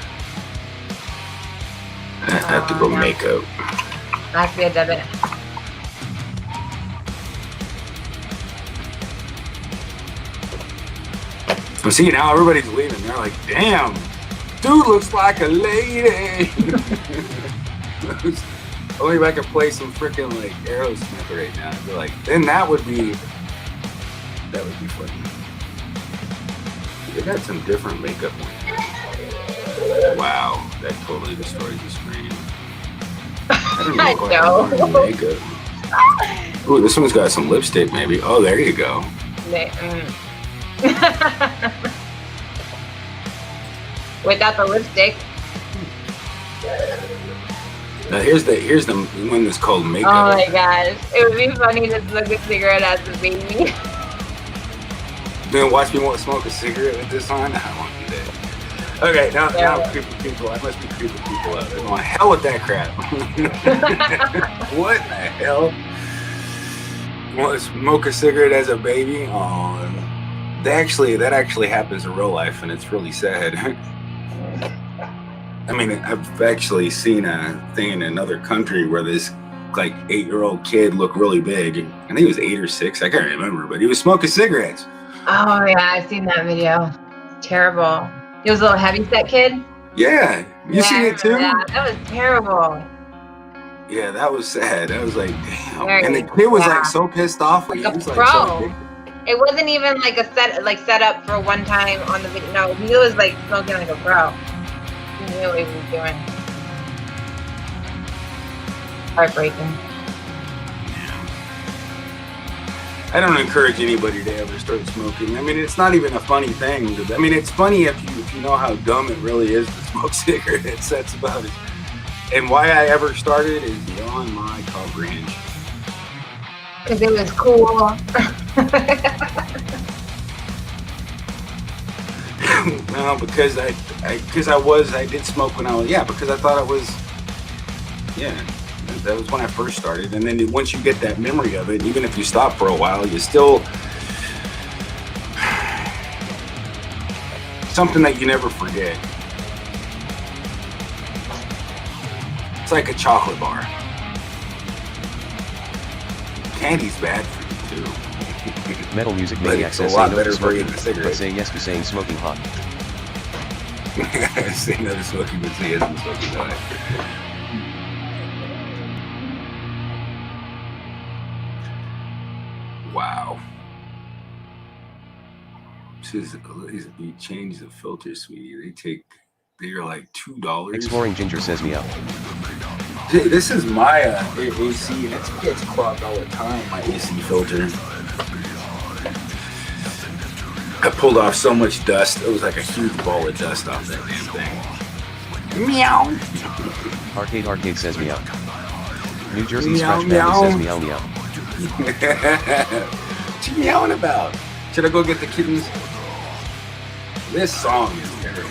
I have to go no. makeup. That could be a debit. But see, now everybody's leaving. They're like, damn, dude looks like a lady. Only if I could play some freaking like Aerosmith right now. I'd be like, then that would be funny. They got some different makeup ones. Wow, that totally destroys the screen. I don't know if I have more makeup. Ooh, this one's got some lipstick maybe. Oh, there you go. Without the lipstick. Now here's the one that's called makeup. Oh my gosh. It would be funny to smoke a cigarette as a baby. Then watch me want to smoke a cigarette with this on. I don't want to do that. Okay, now I'm creeping people. I must be creeping people out. They're going, hell with that crap. What the hell? You want to smoke a cigarette as a baby? Oh, that actually happens in real life, and it's really sad. I mean, I've actually seen a thing in another country where this like 8-year-old kid looked really big. I think he was 8 or 6. I can't remember, but he was smoking cigarettes. Oh yeah, I've seen that video. Terrible. He was a little heavyset kid. Yeah, you seen it too? That was terrible. Yeah, that was sad. I was like, damn. Very, And the kid was yeah. like so pissed off. Like He a was, pro. so addicted. It wasn't even like a set up for one time on the video. No, he was like smoking like a pro. He knew what he was doing. Heartbreaking. I don't encourage anybody to ever start smoking. I mean, it's not even a funny thing. I mean, it's funny if you know how dumb it really is to smoke cigarettes. That's about it. And why I ever started is beyond my comprehension. Because it was cool. No, because I did smoke when I was, because I thought it was, that was when I first started. And then once you get that memory of it, even if you stop for a while, you still, something that you never forget. It's like a chocolate bar. Candy's bad for you too. Metal Music But Maniac it's a says lot say no better to for you smoking, than a cigarette. but say yes to saying smoking hot. Say no to smoking, but say yes to smoking hot. Wow. Says you change the filter, sweetie. They're like $2. Exploring Ginger says meow. Hey, this is my AC, and it gets clogged all the time, my AC filter. I pulled off so much dust. It was like a huge ball of dust off that damn thing. Meow. Arcade says meow. New Jersey Meow, Scratch meow. Valley says meow meow. What you meowing about? Should I go get the kittens? This song is terrible.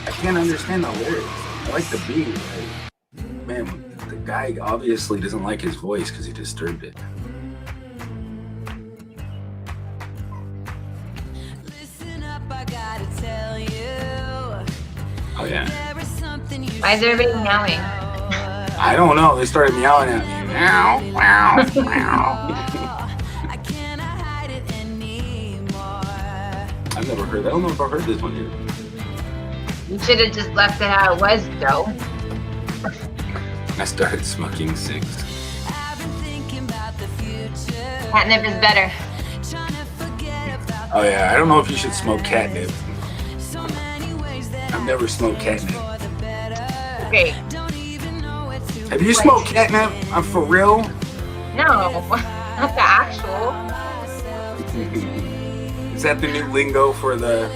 I can't understand the lyrics. I like the beat. Like, man, the guy obviously doesn't like his voice because he disturbed it. Oh yeah. Why is everybody meowing? I don't know. They started meowing at me. Meow, meow, meow. I've never heard that. I don't know if I've heard this one yet. You should have just left it how it was, though. I started smoking cigs. Catnip is better. Oh yeah, I don't know if you should smoke catnip. I've never smoked catnip. Great. Have you smoked catnip? I'm for real. No, not the actual. Is that the new lingo for the?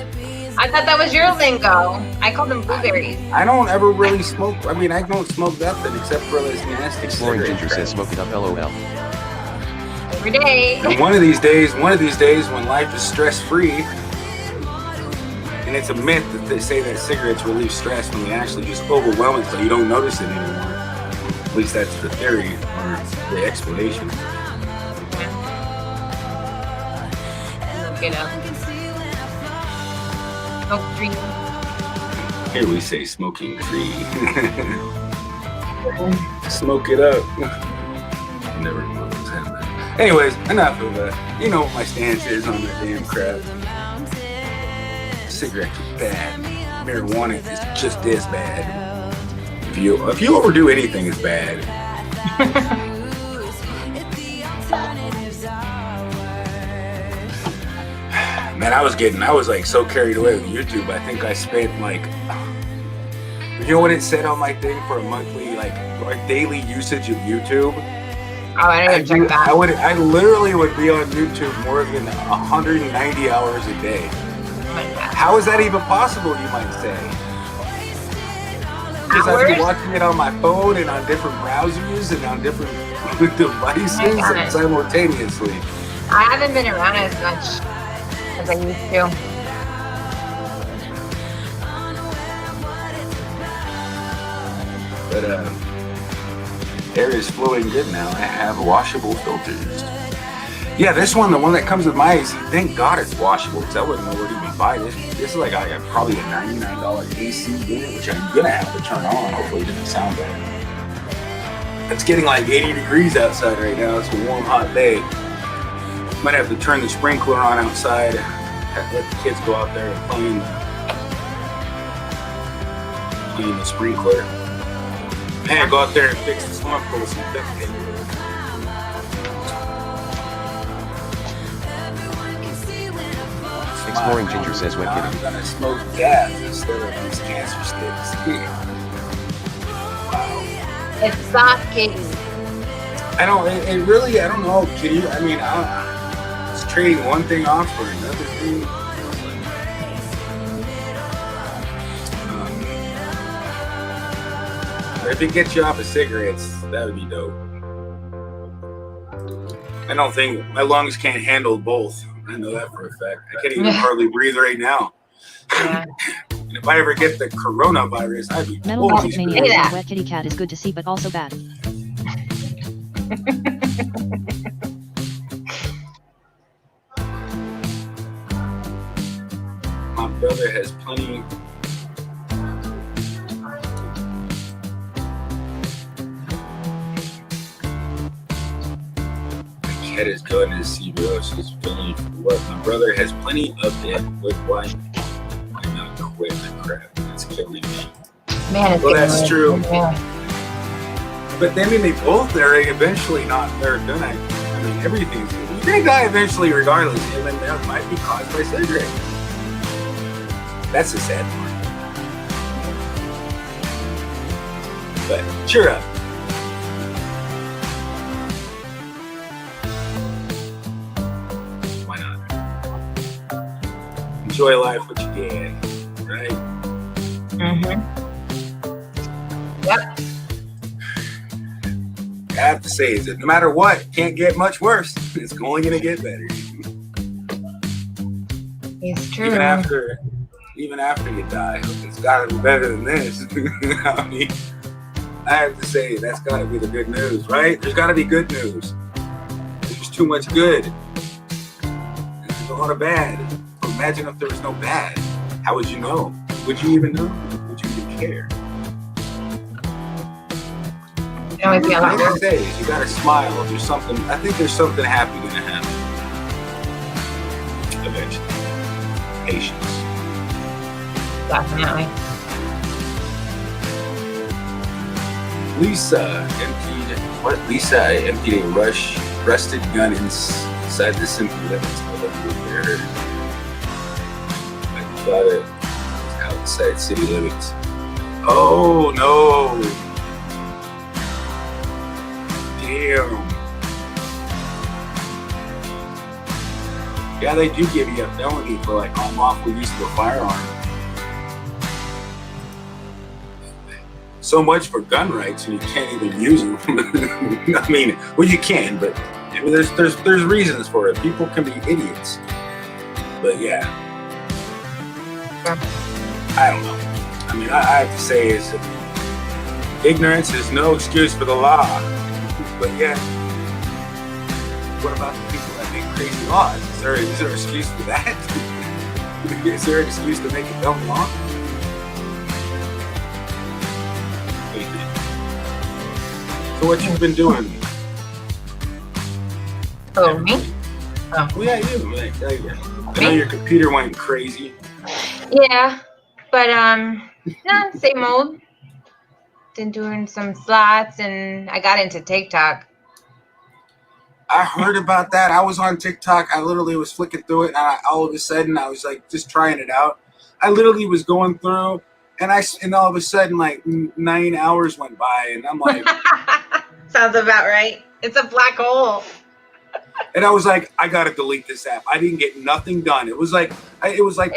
I thought that was your lingo. I called them blueberries. I don't ever really smoke. I mean, I don't smoke nothing except for this nasty Exploring cigarette Ginger crap. says smoke it up LOL. Every day. And one of these days, when life is stress-free, and it's a myth that they say that cigarettes relieve stress when they actually just overwhelm it so you don't notice it anymore. At least that's the theory or the explanation. Look it up. Smoke free. Here we say smoking free. Smoke it up. Never know what's happening. Anyways, enough of that. You know what my stance is on that damn crap. Cigarettes are bad. Marijuana is just as bad. If you overdo anything, it's bad. Man, I was like so carried away with YouTube. I think I spent like, you know what it said on my thing for a monthly, like daily usage of YouTube? Oh, I didn't check that. I literally would be on YouTube more than 190 hours a day. Oh my God. How is that even possible, you might say? Because I'd be Hours? watching it on my phone and on different browsers and on different devices God. simultaneously. I haven't been around as much as I used to. But air is flowing good now. I have washable filters. Yeah, this one, the one that comes with my AC, thank God it's washable because I wouldn't know where to even buy this. This is like I got probably a $99 AC unit, which I'm gonna have to turn on. Hopefully it doesn't sound bad. It's getting like 80 degrees outside right now. It's a warm, hot day. Might have to turn the sprinkler on outside. Let the kids go out there and play in the sprinkler. Man, go out there and fix the swamp with some duct tape. Exploring Ginger says wet I'm kitty. gonna smoke gas instead of these cancer sticks. Wow. It's soft kitty. I don't. It really. I don't know. Can you? I mean, it's trading one thing off for another thing. If it gets you off of cigarettes, that would be dope. I don't think my lungs can't handle both. I know that for a fact. I can't even hardly breathe right now. Yeah. And if I ever get the coronavirus, I'd be Metal holy Magic screw. Mania, wet kitty cat is good to see but also bad. My brother has plenty. My cat is going to see bro. She's feeling for what? My brother has plenty of it. With why not quit the crap? It's killing me. Man, it's Well, getting that's late. true. Yeah. But then they both are eventually not. They're gonna. I mean, everything's. You're gonna die eventually, regardless. And then that might be caused by cigarettes. That's the sad part. But cheer up. Why not? Enjoy life what you can, right? Mm-hmm. Yep. I have to say is that no matter what, can't get much worse. It's only gonna get better. It's true. Even after you die, it's gotta be better than this. I mean, I have to say that's gotta be the good news, right? There's gotta be good news. There's too much good. There's a lot of bad. Imagine if there was no bad. How would you know? Would you even know? Would you even care? You always get Like I longer. say, is you gotta smile. There's something. I think there's something happy gonna happen eventually. Patience. Definitely. Lisa emptied a rusted gun inside the Simply Limits. I thought it was outside city limits. Oh no! Damn. Yeah, they do give you a felony for like unlawful use of a firearm. So much for gun rights, and you can't even use them. I mean, well, you can, but I mean, there's reasons for it. People can be idiots, but yeah, I don't know. I mean, I have to say is ignorance is no excuse for the law. But yeah, what about the people that make crazy laws? Is there an excuse for that? Is there an excuse to make a dumb law? So what you've been doing? Oh, me? Well, yeah, you. I know your computer went crazy. Yeah, but no, same old. Been doing some slots, and I got into TikTok. I heard about that. I was on TikTok. I literally was flicking through it, and all of a sudden, I was like just trying it out. I literally was going through, and all of a sudden, like 9 hours went by, and I'm like, Sounds about right. It's a black hole. and I was like, I gotta delete this app. I didn't get nothing done. It was like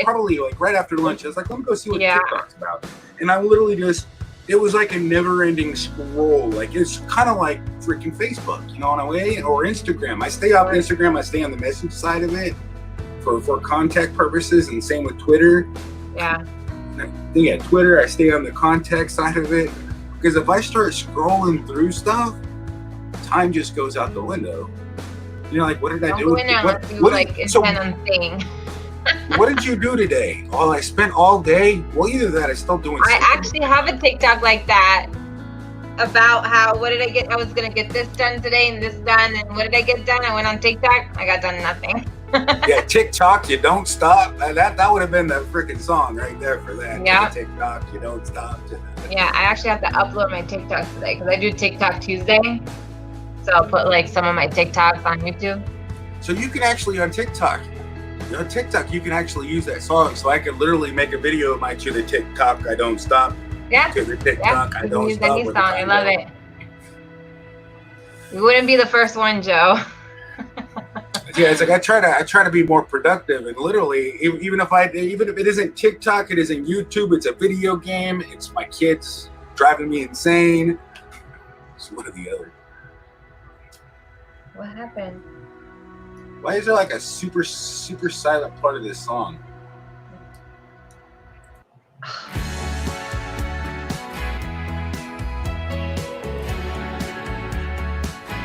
probably like right after lunch. I was like, let me go see what TikTok's about, and I literally just. It was like a never-ending scroll. Like it's kind of like freaking Facebook, you know, in a way, or Instagram. I stay off Instagram. I stay on the message side of it for contact purposes, and same with Twitter. Yeah. Yeah, Twitter. I stay on the contact side of it because if I start scrolling through stuff, time just goes out the window. You know, like what did I do? Go in there unless you like intend on staying. What did you do today? Oh, I spent all day. Well, either that, I'm still doing. I actually have a TikTok like that about how what did I get? I was gonna get this done today and this done, and what did I get done? I went on TikTok. I got done nothing. Yeah, TikTok, you don't stop. That would have been the freaking song right there for that. Yeah. TikTok, you don't stop. Yeah, I actually have to upload my TikToks today because I do TikTok Tuesday. So I'll put like some of my TikToks on YouTube. So you can actually on TikTok, you can actually use that song. So I could literally make a video of my to the TikTok, I don't stop. Yeah. To the Yeah. TikTok, I You can don't use stop. any song. I love it. You wouldn't be the first one, Joe. Yeah, it's like I try to be more productive, and literally, even if it isn't TikTok, it isn't YouTube, it's a video game, it's my kids driving me insane. It's one or the other. What happened? Why is there like a super silent part of this song?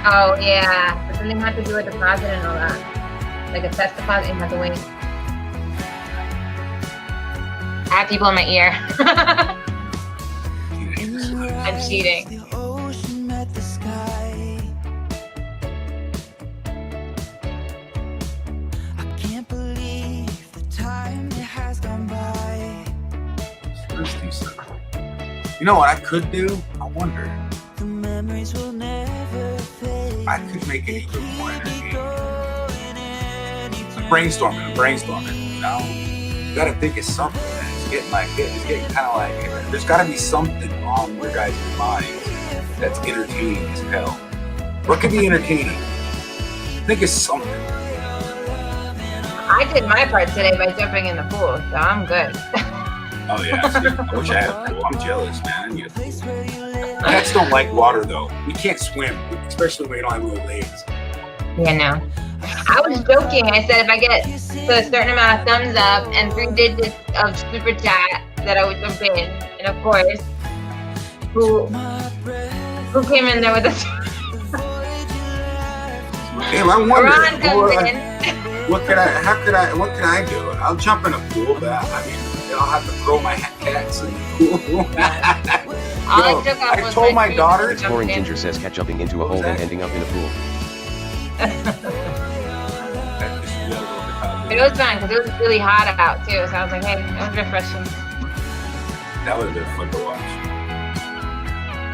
Oh yeah, but then they have to do a deposit and all that, like a test deposit. You have to wait. I have people in my ear. I'm cheating. Let's do something. You know what I could do? I wonder. I could make it even more entertaining. I'm brainstorming. You know, you gotta think of something. It's getting kind of like there's gotta be something on your guys' minds that's entertaining as hell. What could be entertaining? Think of something. I did my part today by jumping in the pool, so I'm good. Oh yeah, see, I wish I had a pool. I'm jealous, man. I need a pool. Cats don't like water though. We can't swim, especially when you don't have little legs. Yeah, no. I was joking. I said if I get to a certain amount of thumbs up and 3 digits of super chat, that I would jump in. And of course, who came in there with us? Damn, I wonder. Ron comes in. What could I do? I'll jump in a pool, but I mean, I'll have to throw my cats in the pool. I told my daughter. Exploring Ginger says cat jumping into a hole and ending up in a pool. It was fun because it was really hot out too, so I was like, hey, it was refreshing. That would have been fun to watch.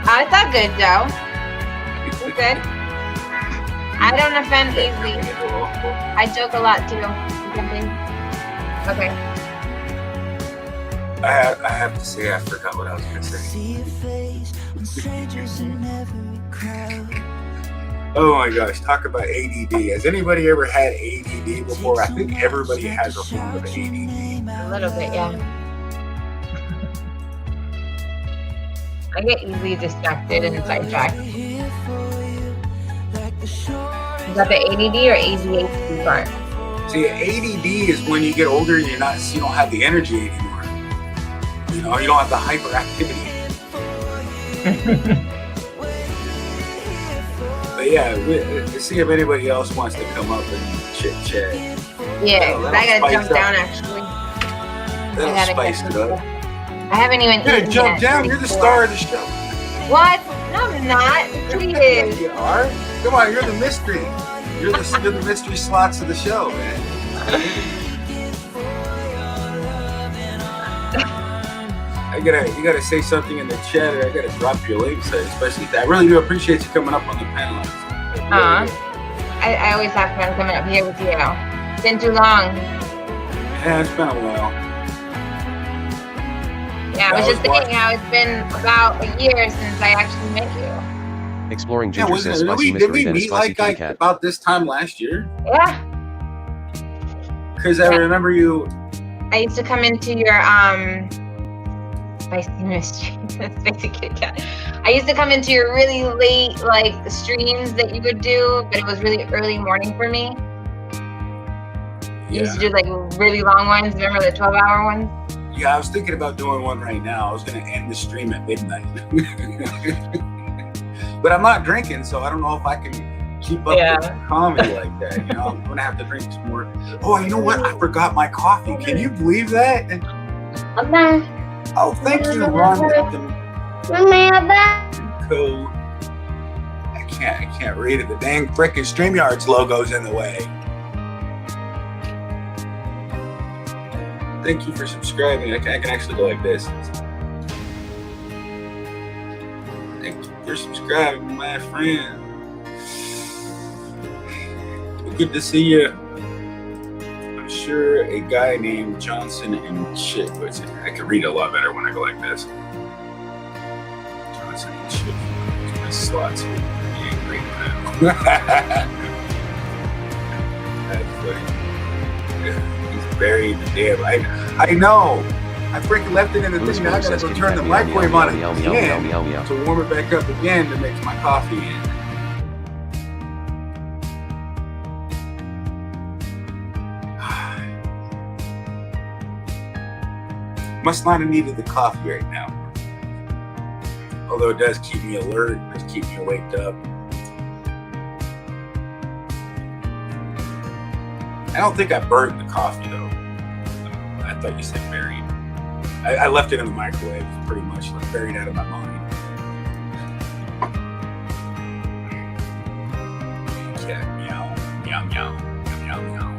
It's not good, Joe. It's good. I don't offend easily. I joke a lot too. Okay. I have to say, I forgot what I was going to say. Oh my gosh, talk about ADD. Has anybody ever had ADD before? I think everybody has a form of ADD. A little bit, yeah. I get easily distracted and sidetracked. Is that the ADD or ADHD part? See, ADD is when you get older and you don't have the energy anymore. You know, you don't have the hyperactivity. But yeah, let's see if anybody else wants to come up and chit chat. Yeah, I gotta jump down actually. That'll spice it up. I haven't even eaten Jump yet down. You're the star of the show. What? No, I'm not. Please. You are. Come on, you're the mystery. You're the mystery slots of the show, man. You gotta say something in the chat, or I gotta drop your links. Especially, I really do appreciate you coming up on the panel. I always have fun coming up here with you. It's been too long. Yeah, it's been a while. Yeah, I was just thinking how it's been about a year since I actually met you. Exploring Ginger says spicy did mystery we then a meet spicy like kitty cat. about this time last year? Yeah. Because I remember you. I used to come into your spicy mystery. Spicy kitty cat. I used to come into your really late like streams that you would do, but it was really early morning for me. You used to do like really long ones. Remember the 12-hour ones? Yeah, I was thinking about doing one right now. I was going to end the stream at midnight. But I'm not drinking, so I don't know if I can keep up with comedy like that. You know, I'm going to have to drink some more. Oh, you know what? I forgot my coffee. Can you believe that? Okay. Oh, thank you, Ron. Cool. I can't read it. The dang frickin' StreamYard's logo's in the way. Thank you for subscribing. I can actually go like this. Thank you for subscribing, my friend. Good to see you. I'm sure a guy named Johnson and Chick. I can read a lot better when I go like this. Johnson and Chick. Miss Slots would be angry now. That's funny. He's buried the damn. I know. I freaking left it in the thing. Now I gotta go turn the microwave on again to warm it back up again to mix my coffee in. Must not have needed the coffee right now. Although it does keep me alert, it does keep me waked up. I don't think I burned the coffee though. I thought you said buried. I left it in the microwave, pretty much like buried out of my mind. Yeah, meow, meow, meow, meow, meow.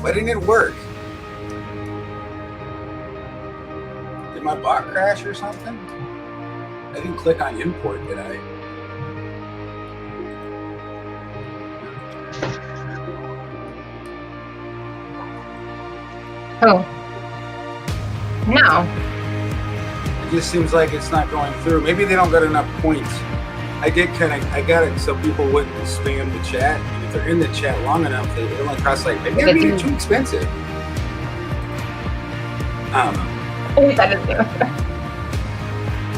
Why didn't it work? Did my bot crash or something? I didn't click on import, did I? Oh. No. It just seems like it's not going through. Maybe they don't got enough points. I got it so people wouldn't spam the chat. And if they're in the chat long enough, it only costs like, maybe it'd be too expensive. I don't know.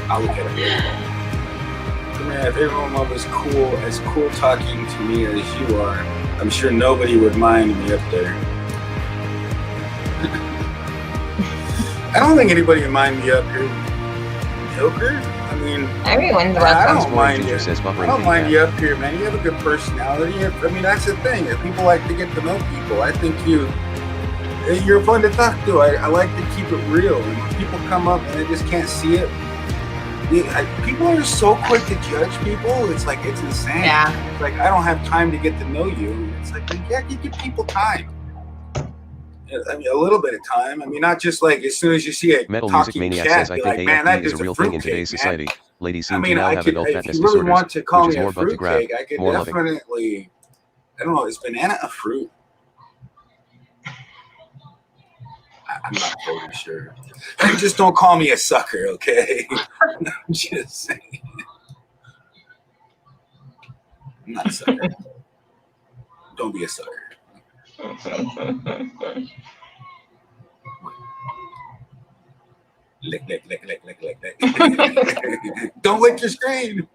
I'll look at it. Man, if everyone was as cool talking to me as you are, I'm sure nobody would mind me up there. I don't think anybody would mind me up here. Joker? I mean, everyone's I welcome. don't mind you. I don't mind you up here, man. You have a good personality. I mean, that's the thing. If people like to get to know people, I think you're fun to talk to. I like to keep it real. And when people come up and they just can't see it, people are so quick to judge people. It's like, it's insane. Yeah. It's like, I don't have time to get to know you. It's like, yeah, you give people time. I mean, a little bit of time. I mean, not just like as soon as you see a Metal Music Maniac cat, says, I think like, man, AFP that is a real thing in today's society. Ladies seem to now have adult fatness if you really want disorders, to call which is me a more bug to grab, fruitcake, I could more loving. definitely, I don't know, is banana a fruit? I'm not totally sure. Just don't call me a sucker, okay? I'm just saying. I'm not a sucker. Don't be a sucker. Lick. Don't lick your screen.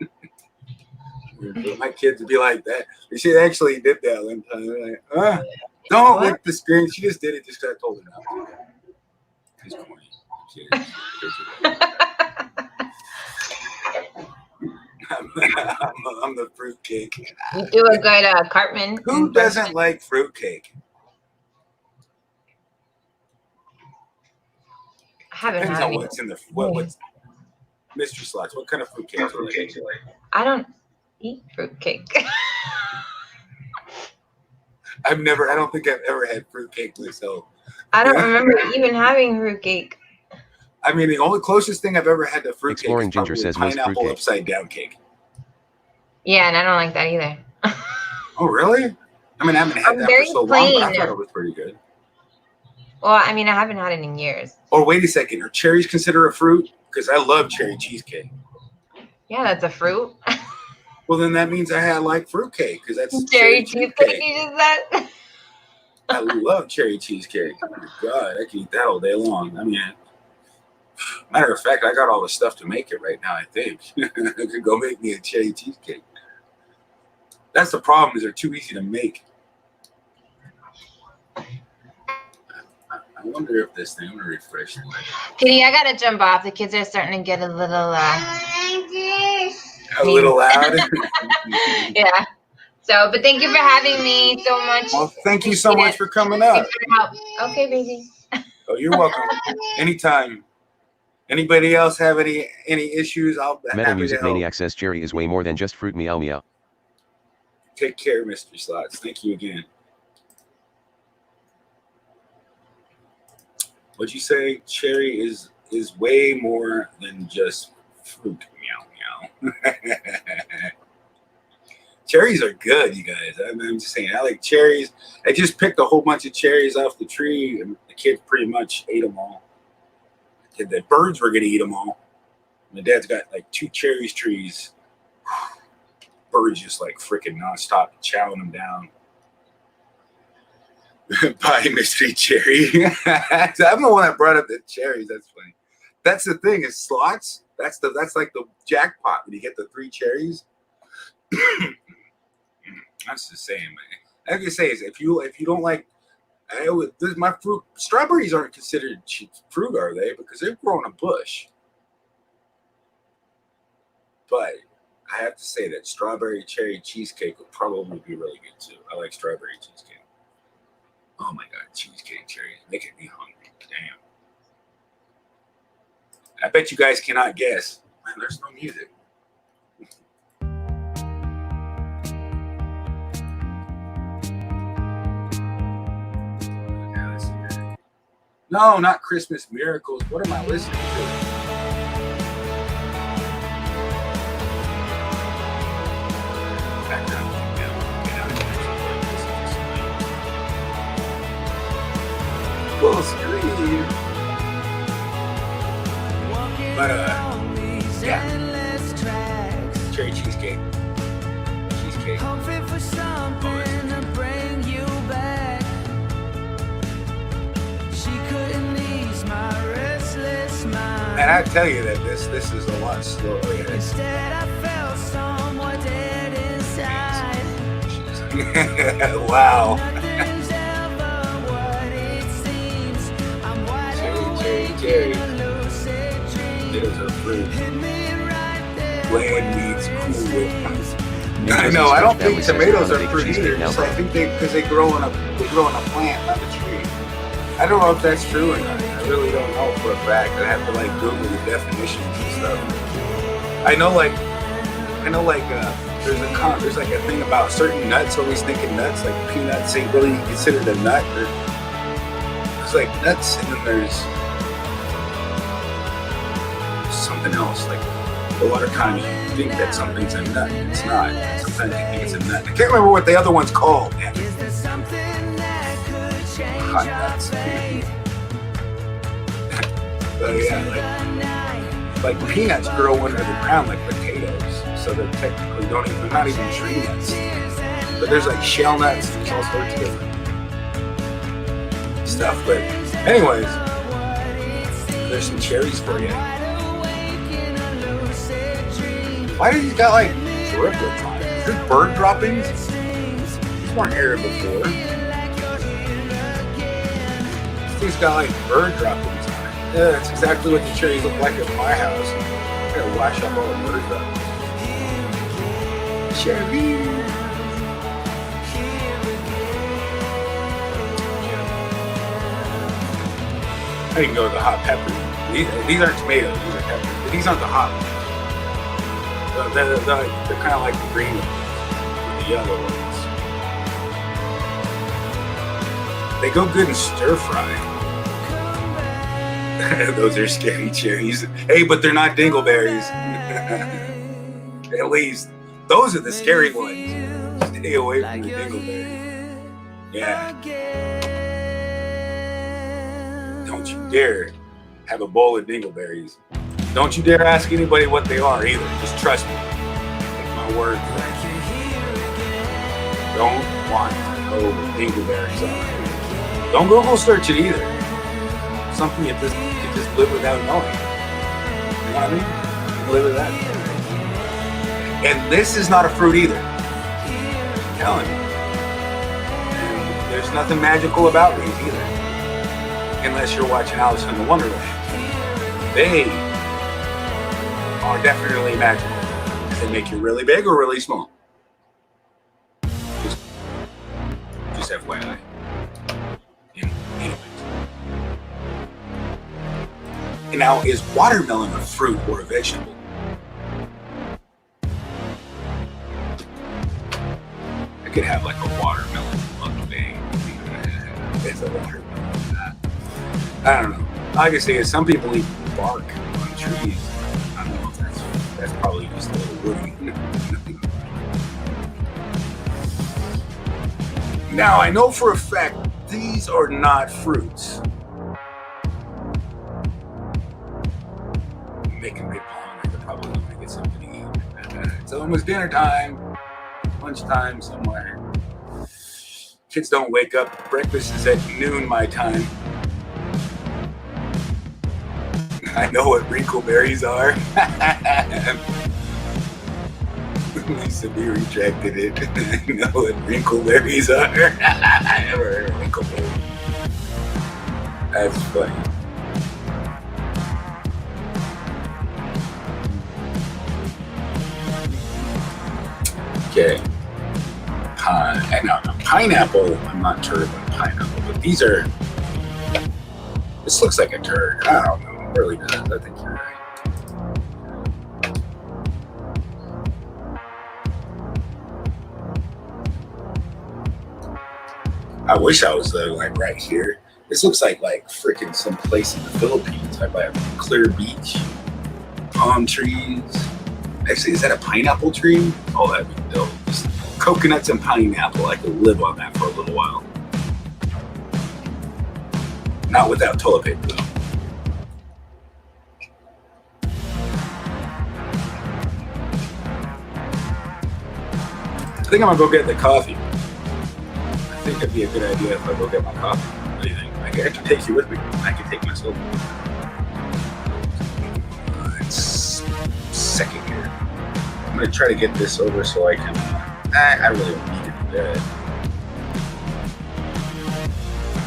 My kids would be like that. She actually did that one time. Like, don't lick the screen. She just did it just because I told her not to. She's corny. I'm the fruitcake. You do a good Cartman. Who doesn't like fruitcake? I haven't Depends had on any. what's in the what's Mystery Slots. What kind of fruitcake do you like? I don't eat fruitcake. I don't think I've ever had fruitcake myself. I don't remember even having fruitcake. I mean, the only closest thing I've ever had to fruitcake Exploring is Ginger probably says most pineapple fruitcake. upside down cake. Yeah, and I don't like that either. Oh, really? I mean, I haven't had I'm that for very so long, but I plain. thought it was pretty good. Well, I mean, I haven't had it in years. Or wait a second, are cherries considered a fruit? Because I love cherry cheesecake. Yeah, that's a fruit. Well, then that means I like fruitcake because that's Cherry cheesecake, you just said? I love cherry cheesecake. Oh my God, I can eat that all day long. I mean, matter of fact, I got all the stuff to make it right now, I think. I could go make me a cherry cheesecake. That's the problem, is they're too easy to make. I wonder if this thing, I'm gonna refresh it. Kitty, I gotta jump off. The kids are starting to get a little A little loud. yeah. So, but thank you for having me so much. Well, thank you so much for coming up. Thanks for your help. Okay, baby. Oh, you're welcome. Anytime. Anybody else have any issues? I'll be Metal happy Music to help. Maniac says cherry is way more than just fruit. Meow meow. Take care, Mr. Slots. Thank you again. What'd you say? Cherry is way more than just fruit. Meow meow. Cherries are good, you guys. I'm just saying, I like cherries. I just picked a whole bunch of cherries off the tree, and the kids pretty much ate them all. The birds were gonna eat them all. My dad's got like 2 cherries trees. birds just like freaking nonstop chowing them down. Bye, mystery cherry. I'm the one that brought up the cherries. That's funny. That's the thing is slots. That's like the jackpot when you get the 3 cherries. That's the same, man. I can say is if you don't like, my fruit, strawberries aren't considered fruit, are they? Because they grow on a bush. But I have to say that strawberry cherry cheesecake would probably be really good too. I like strawberry cheesecake. Oh my god, cheesecake cherries making me hungry. Damn. I bet you guys cannot guess. Man, there's no music. No, not Christmas Miracles. What am I listening to? Full screen. But yeah. Cherry cheesecake. Cheesecake. And I tell you that this is a lot slower. Instead, I felt somewhat dead inside. Wow. Nothing's ever what it seems. I'm wide awake Cherry. in a lucid dream. There's a fruit. Hit me right there Bland meets where cool. it seems. I know. I don't think Family says tomatoes they're are gonna fruit make either. cheesecake now, So I think because they grow in a plant, not a tree. I don't know if that's true or not. I really don't know for a fact. I have to like Google the definitions and stuff. I know like there's like a thing about certain nuts. Always thinking nuts, like peanuts ain't really considered a nut. There's like nuts, and then there's something else. Like a lot of times you think that something's a nut, it's not. Sometimes you think it's a nut. I can't remember what the other one's called. Man. Is there something that could change Hot our nuts. fate? But yeah, like peanuts grow under the ground like potatoes, so they're technically they're not even tree nuts. But there's like shell nuts, there's all sorts of different stuff. But anyways, there's some cherries for you. Why do these got like driplets on it? Is this bird droppings? These weren't here before. These got like bird droppings on it. Yeah, that's exactly what the cherries look like at my house. I gotta wash up all the bird droppings. Cherry. I can go to the hot peppers. These aren't tomatoes, these are peppers. But these aren't the hot ones. They're kind of like the green ones, or the yellow ones. They go good in stir fry. Those are scary cherries. Hey, but they're not dingleberries. At least those are the scary ones. Stay away from the dingleberries. Yeah. Don't you dare have a bowl of dingleberries. Don't you dare ask anybody what they are either. Just trust me. Take my word for it. Don't want to know what dingleberries are. Don't Google search it either. Something you just live without knowing. You know what I mean? You live without knowing. And this is not a fruit either. I'm telling you. And there's nothing magical about these either. Unless you're watching Alice in the Wonderland. They are definitely magical. They make you really big or really small. Just FYI. Anyways. And now, is watermelon a fruit or a vegetable? I could have like a watermelon mukbang. It's a watermelon. I don't know. Like I say, some people eat bark on trees. I don't know if that's probably just a little woody. Now, I know for a fact these are not fruits. Making me hungry. They're probably going to get something to eat. It's almost dinner time. lunchtime somewhere. Kids don't wake up. Breakfast is at noon my time. I know what wrinkleberries are. Lisa B rejected it. I know what wrinkleberries are. I never heard of wrinkleberries. That's funny. Okay. Pineapple. I'm not turd on pineapple, but these are. This looks like a turd. I don't know. It really does. I think you're right. I wish I was like right here. This looks like freaking some place in the Philippines. I have clear beach, palm trees. Actually, is that a pineapple tree? Oh, that'd be dope. Just coconuts and pineapple. I could live on that for a little while. Not without toilet paper, though. I think I'm gonna go get the coffee. I think it'd be a good idea if I go get my coffee. What do you think? I can take you with me. I can take myself. It's second here. I'm gonna try to get this over so I can. I really don't need to do that.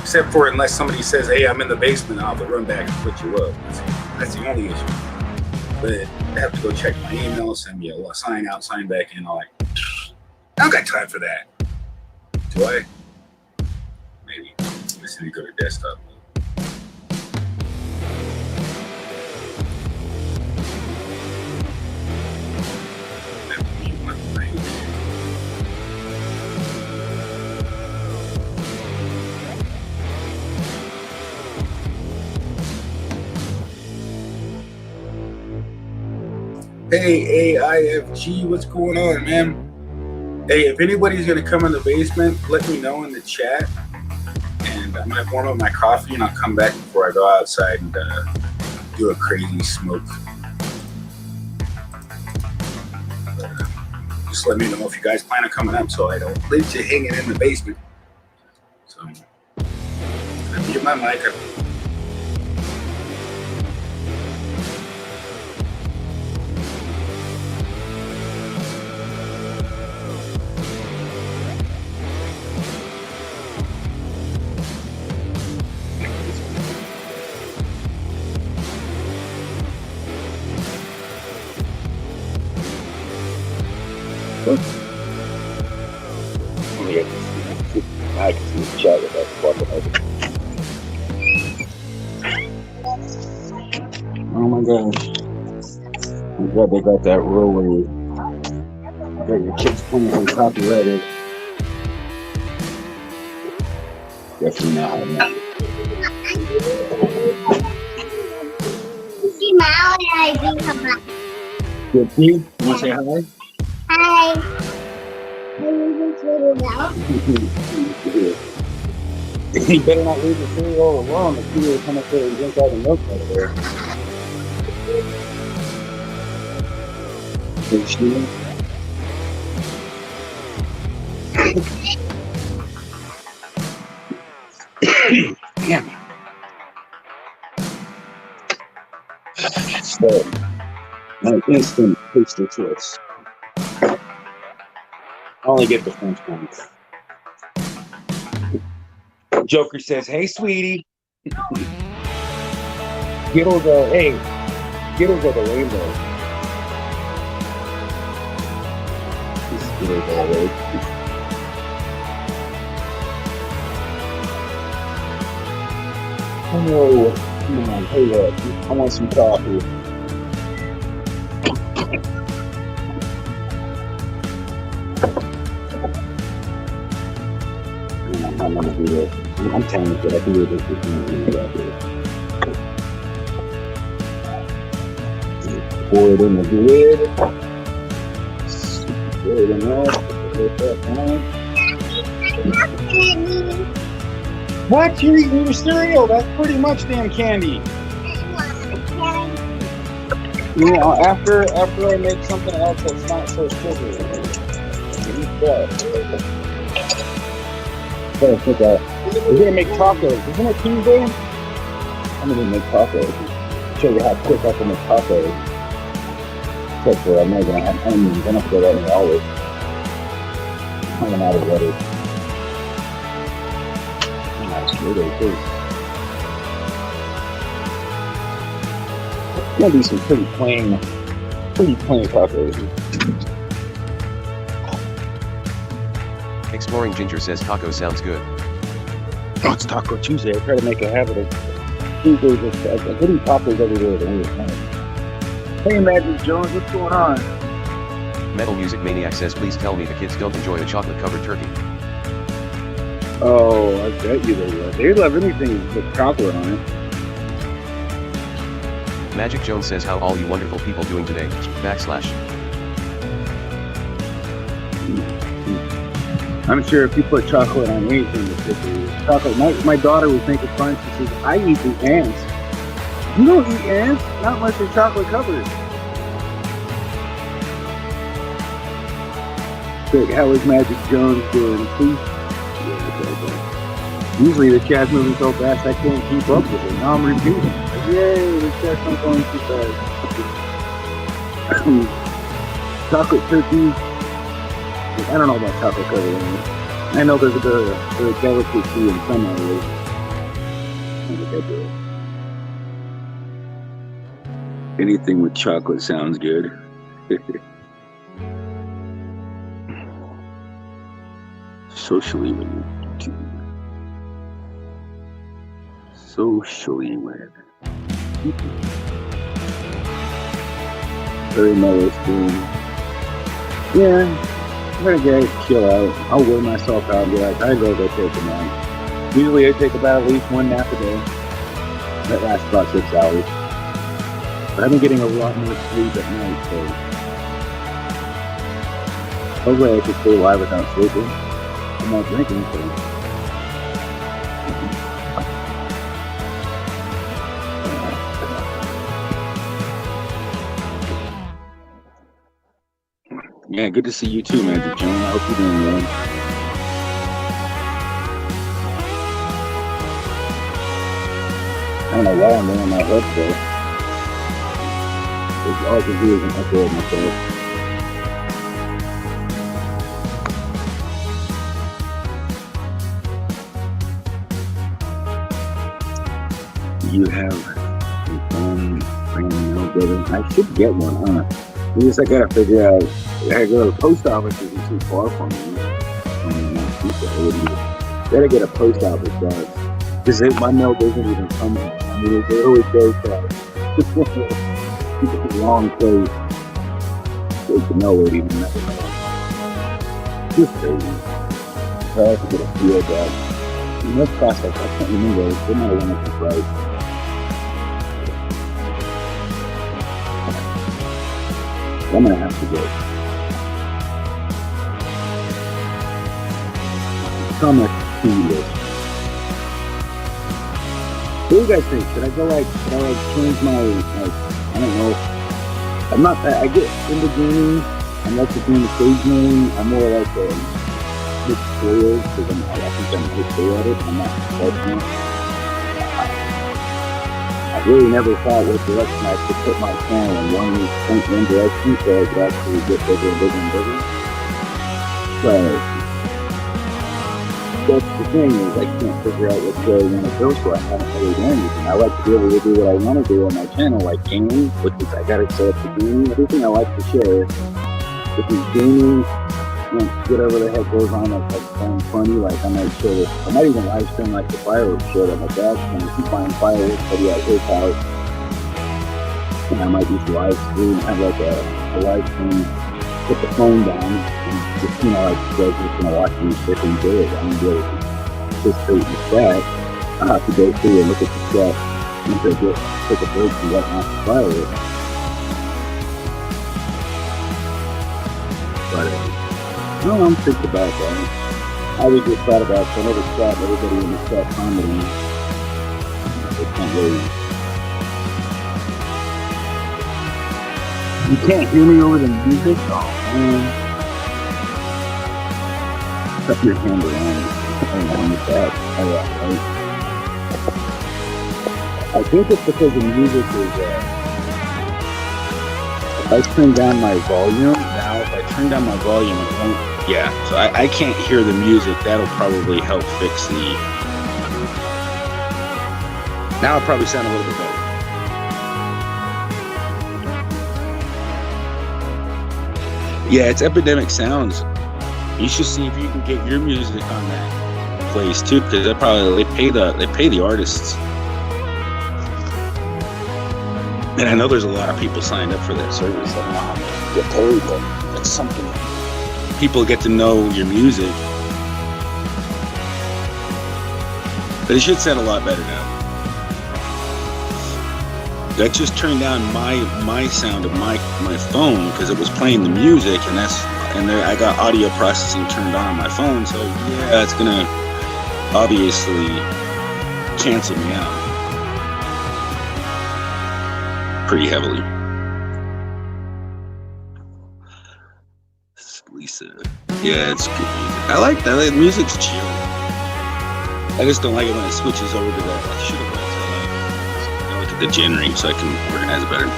Except for unless somebody says, "Hey, I'm in the basement," I'll have to run back and put you up. That's the only issue. But I have to go check my email, send me a sign out, sign back in. All that. I don't got time for that. Do I? Maybe. Let's need to go to desktop. Hey, AIFG, what's going on, man? Hey, if anybody's gonna come in the basement, let me know in the chat. And I might warm up my coffee and I'll come back before I go outside and do a crazy smoke. Just let me know if you guys plan on coming up so I don't leave you hanging in the basement. So, I mute my mic. I can see the chat with that fucking open. Oh my gosh. I'm glad they got that rule where you got your kids playing some copyrighted. Definitely not how to make it. See Mal and I think about. Good to you. You want to say hi? Hi. You better not leave the cereal alone. The cereal will come up there and drink all the milk out of there. Big Steven. Damn. So, my instant pastry choice. I only get the French ones. Joker says, "Hey, sweetie." Skittles are, hey, Skittles are the rainbow. Skittles are the Oh, come on, hey, look, I want some coffee. I'm gonna do it. I'm telling you that I can do this. Pour it in the lid. Pour it in there. What? You're eating your cereal? That's pretty much damn candy. You know, after I make something else that's not so sugary. We're gonna make tacos. Isn't it Tuesday? I'm gonna make tacos. Show you how quick I can make tacos. Except for I'm not gonna have onions. I'm not gonna go that many olives. I'm out of lettuce. Nice tomato too. Gonna be some pretty plain tacos. Exploring Ginger says taco sounds good. Oh, it's Taco Tuesday. I try to make a habit of Tuesdays. I'm putting tacos everywhere. Hey, Magic Jones, what's going on? Metal Music Maniac says please tell me the kids don't enjoy a chocolate-covered turkey. Oh, I bet you they love. They love anything with chocolate on it. Magic Jones says how all you wonderful people doing today, /. I'm sure if you put chocolate on anything, it's good for you. Chocolate. My daughter was making fun. She says, I eat the ants. You don't eat ants, not unless they're chocolate covered. So how is Magic Jones doing? Please. Usually the chat's moving so fast I can't keep up with it. Now I'm repeating. Like, yay, the chat's not going too fast. Chocolate turkey. I don't know about chocolate covered. I know there's a delicacy in some areas. Anything with chocolate sounds good. Socially with you. Socially with. Very mellow spoon. Yeah. I'm gonna get chill out. I'll wear myself out and be like, I'd go take a nap. Usually I take about at least one nap a day. That lasts about 6 hours. But I've been getting a lot more sleep at night, so hopefully I can stay alive without sleeping. I'm not drinking, so yeah, good to see you too, Magic John. I hope you're doing well. I don't know why I'm wearing my headset. All I can do is an echo of myself. You have a phone brand new, brother. I should get one, huh? I gotta figure out. I gotta go to the post office. Isn't too far from me. Gotta get a post office box because my mail doesn't even come. I mean, it always goes fast. It's a long place. Take the mail waiting and never know. Just crazy. So I have to get a field bag. And that's cost like I can't remember. They might have went up the price. I'm gonna have to go. How much tea list? What do you guys think? Should I change my, I don't know. I'm not, I get into gaming. I'm like to game occasionally. I'm more like a mixed players because I think I'm good at it. I'm not professional. I really never thought what direction I could put my channel in one direction so I could actually get bigger and bigger and bigger. But that's the thing is I can't figure out which way I want to go, so I haven't really done anything. I like to be able to do what I want to do on my channel, like gaming, which is I got it set up for gaming. Everything I like to share, if it's gaming, whatever the heck goes on that's like fun, funny, like I might show this. I might even live stream like the fireworks show that my dad's trying to keep buying fireworks but at his house. And I might just live stream, have like a live stream, put the phone down and just, like you guys just gonna watch me sit and do it. I'm gonna be able to participate in the chat. I have to go through and look at the chat and take a break and whatnot for fireworks. But no, I'm thinking about that. I was just thought about some other chat, everybody in the chat commenting. They can't really. You can't hear me over the music? Oh man. Cut your hand around on the back. I think it's because the music is. If I turn down my volume now, if I turn down my volume, it won't. Yeah, so I can't hear the music. That'll probably help fix the. Now it probably sound a little bit better. Yeah, it's Epidemic Sounds. You should see if you can get your music on that place too, because they pay the artists. And I know there's a lot of people signed up for that service. I don't know how much get paid, but that's something. People get to know your music. But it should sound a lot better now. I just turned down my sound of my phone because it was playing the music, and there I got audio processing turned on my phone, so yeah, it's gonna obviously cancel me out pretty heavily. Lisa, yeah, it's good music. I like that. The music's chill. I just don't like it when it switches over to that. I should have went to look at the gen range so I can organize it better.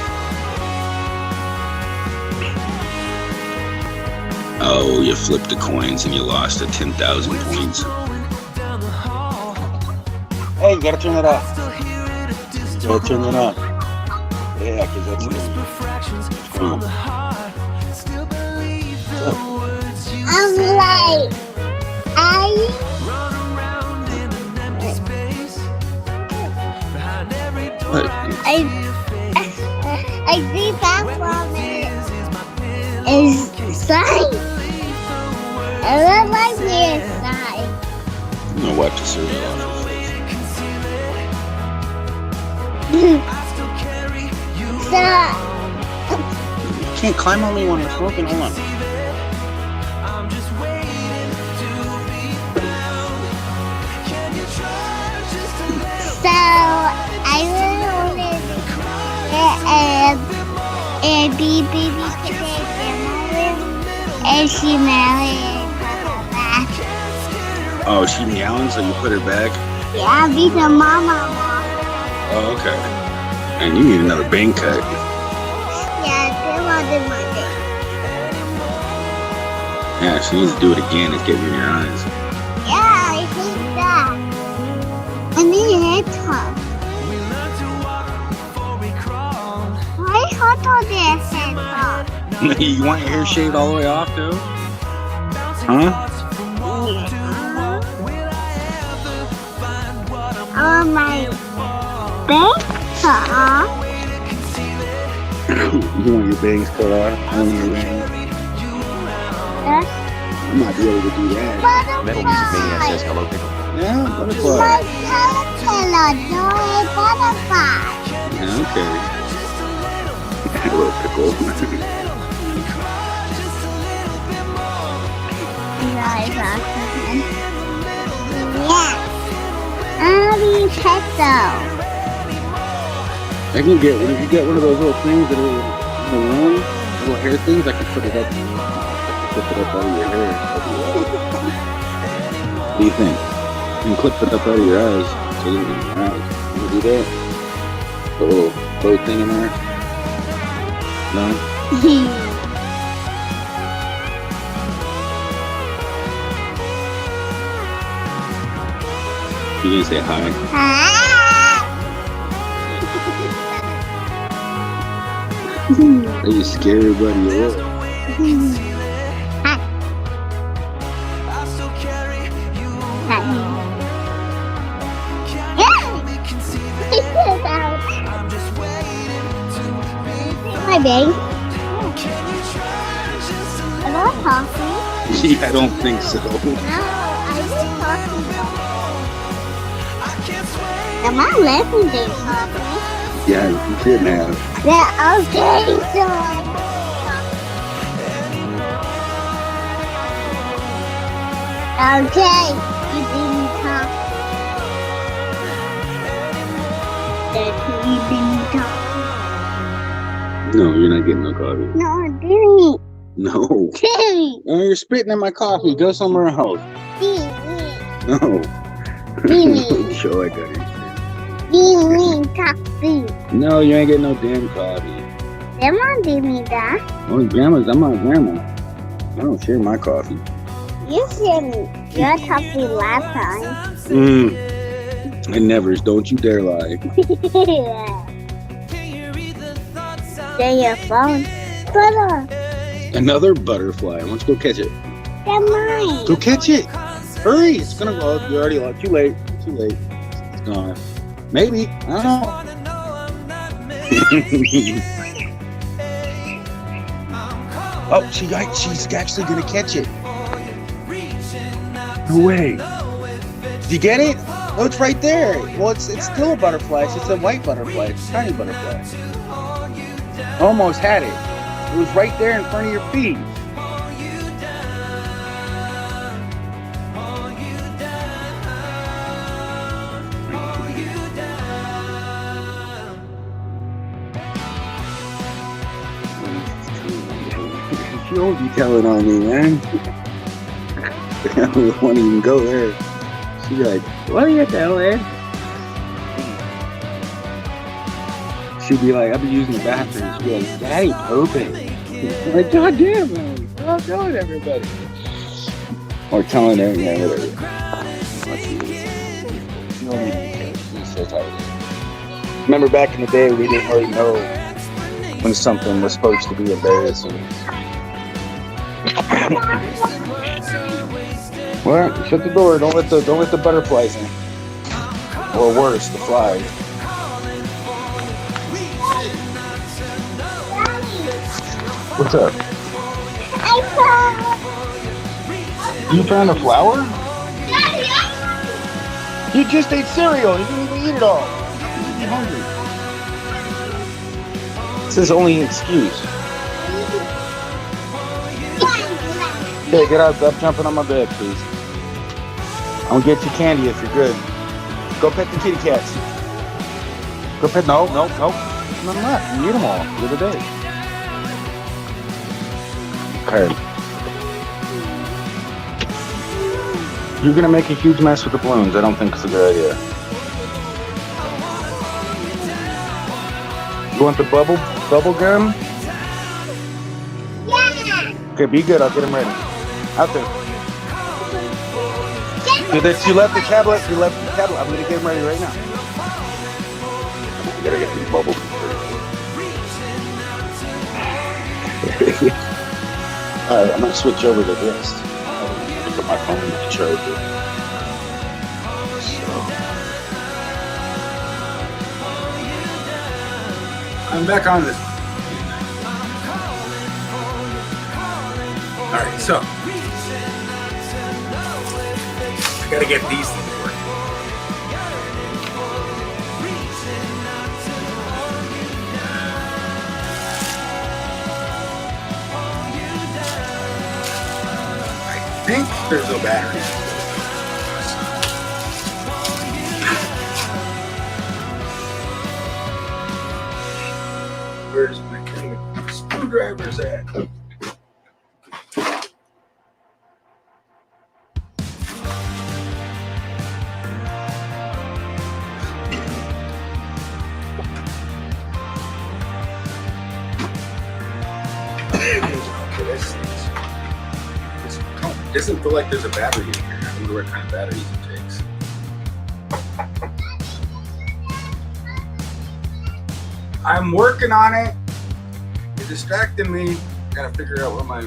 Oh, you flipped the coins and you lost the 10,000 points. Hey, you gotta turn that off. You gotta turn that off. Yeah, because that's cool. I'm like, What? I see that from it is sign. I don't like the sign. I'm gonna wipe the cereal off your face. So, You can't climb on me when I'm smoking. Hold on. I really wanted to get a baby today, and she married back. Oh, she meowing, so you put her back? Yeah, because mama. Oh, okay. And you need another bang cut. Yeah, they wanted my day. Yeah, she needs to do it again. It's getting in your eyes. Yeah, I hate that. I need a head top. Why hot on this head top? You want your hair shaved all the way off, too? Huh? Oh, my big top. You want your bangs cut off? Only your bangs? I might be able to do that. Metal Music Maniac says hello pickle. Yeah, My butterfly. caterpillar, no butterfly. Yeah, okay. A little pickle. Yeah. I'll be petal. I can get, if you get one of those little things that are in the room, little hair things, I can put it up. I can clip it up out of your hair. What do you think? You can clip it up out of your eyes. So you can do that? The little bow thing in there? No? You didn't say hi. Are you scared everybody away? My babe. Am I talking? Yeah, I don't think so. No, I was talking. Am I laughing they talking? Yeah, you shouldn't have. Yeah, okay, so. Okay, you didn't talk. That you didn't talk. No, you're not getting no coffee. No, I didn't. No. Timmy. Oh, you're spitting in my coffee. Go somewhere else. Timmy. No. Timmy. Sure, I got it. Timmy. Coffee. No, you ain't getting no damn coffee. Grandma gave me that. Oh, grandma's. I'm not grandma. I don't share my coffee. You said your coffee last time. I never. Don't you dare lie. Get your phone. Brother. Another butterfly. Why don't you go catch it? They're mine. Go catch it. Hurry. It's gonna go. You already lost. Too late. Too late. It's gone. Maybe. I don't know. Oh, she's actually gonna catch it. No way. Did you get it? Oh, it's right there. Well, it's still a butterfly. It's just a white butterfly. It's a tiny butterfly. Almost had it. It was right there in front of your feet. She always be telling on me, man. I don't want to even go there. She's like, what are you doing? She'd be like, I'll be using the bathroom. She'd be like, Daddy, open. I'm like, God damn, man. I'm telling everybody. Or telling everyone, yeah, whatever. She don't even care. She's so tired. Remember back in the day, we didn't really know when something was supposed to be embarrassing. Well, shut the door. Don't let the butterflies in. Or worse, the flies. What's up? You found a flower? You just ate cereal. You didn't even eat it all. You're hungry. This is only an excuse. Okay, get out. Stop jumping on my bed, please. I'm gonna get you candy if you're good. Go pet the kitty cats. Go pet. No. None left. You eat them all the other day. Okay. You're gonna make a huge mess with the balloons. I don't think it's a good idea. You want the bubble gum? Yeah. Okay, be good. I'll get them ready. Out there. You left the tablet. I'm gonna get them ready right now. You gotta get these bubbles. Alright, I'm gonna switch over to this. Put my phone in the charger. So. I'm back on this. All right, so I gotta get these things working. I think there's no batteries. Where's my screwdrivers at? It doesn't feel like there's a battery in here. I wonder what kind of batteries it takes. I'm working on it. You're distracting me. Gotta figure out what my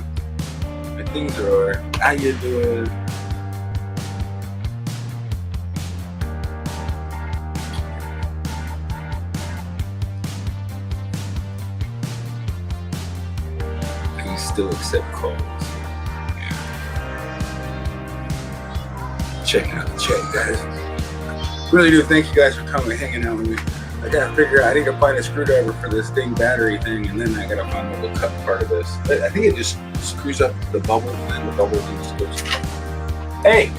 things are. How you doing? Can you still accept calls? Checking out the chat, guys. Really do thank you guys for coming, hanging out with me. I gotta figure out. I need to find a screwdriver for this thing battery thing, and then I gotta find a little cut part of this. I think it just screws up the bubble, and then the bubble just goes. Hey,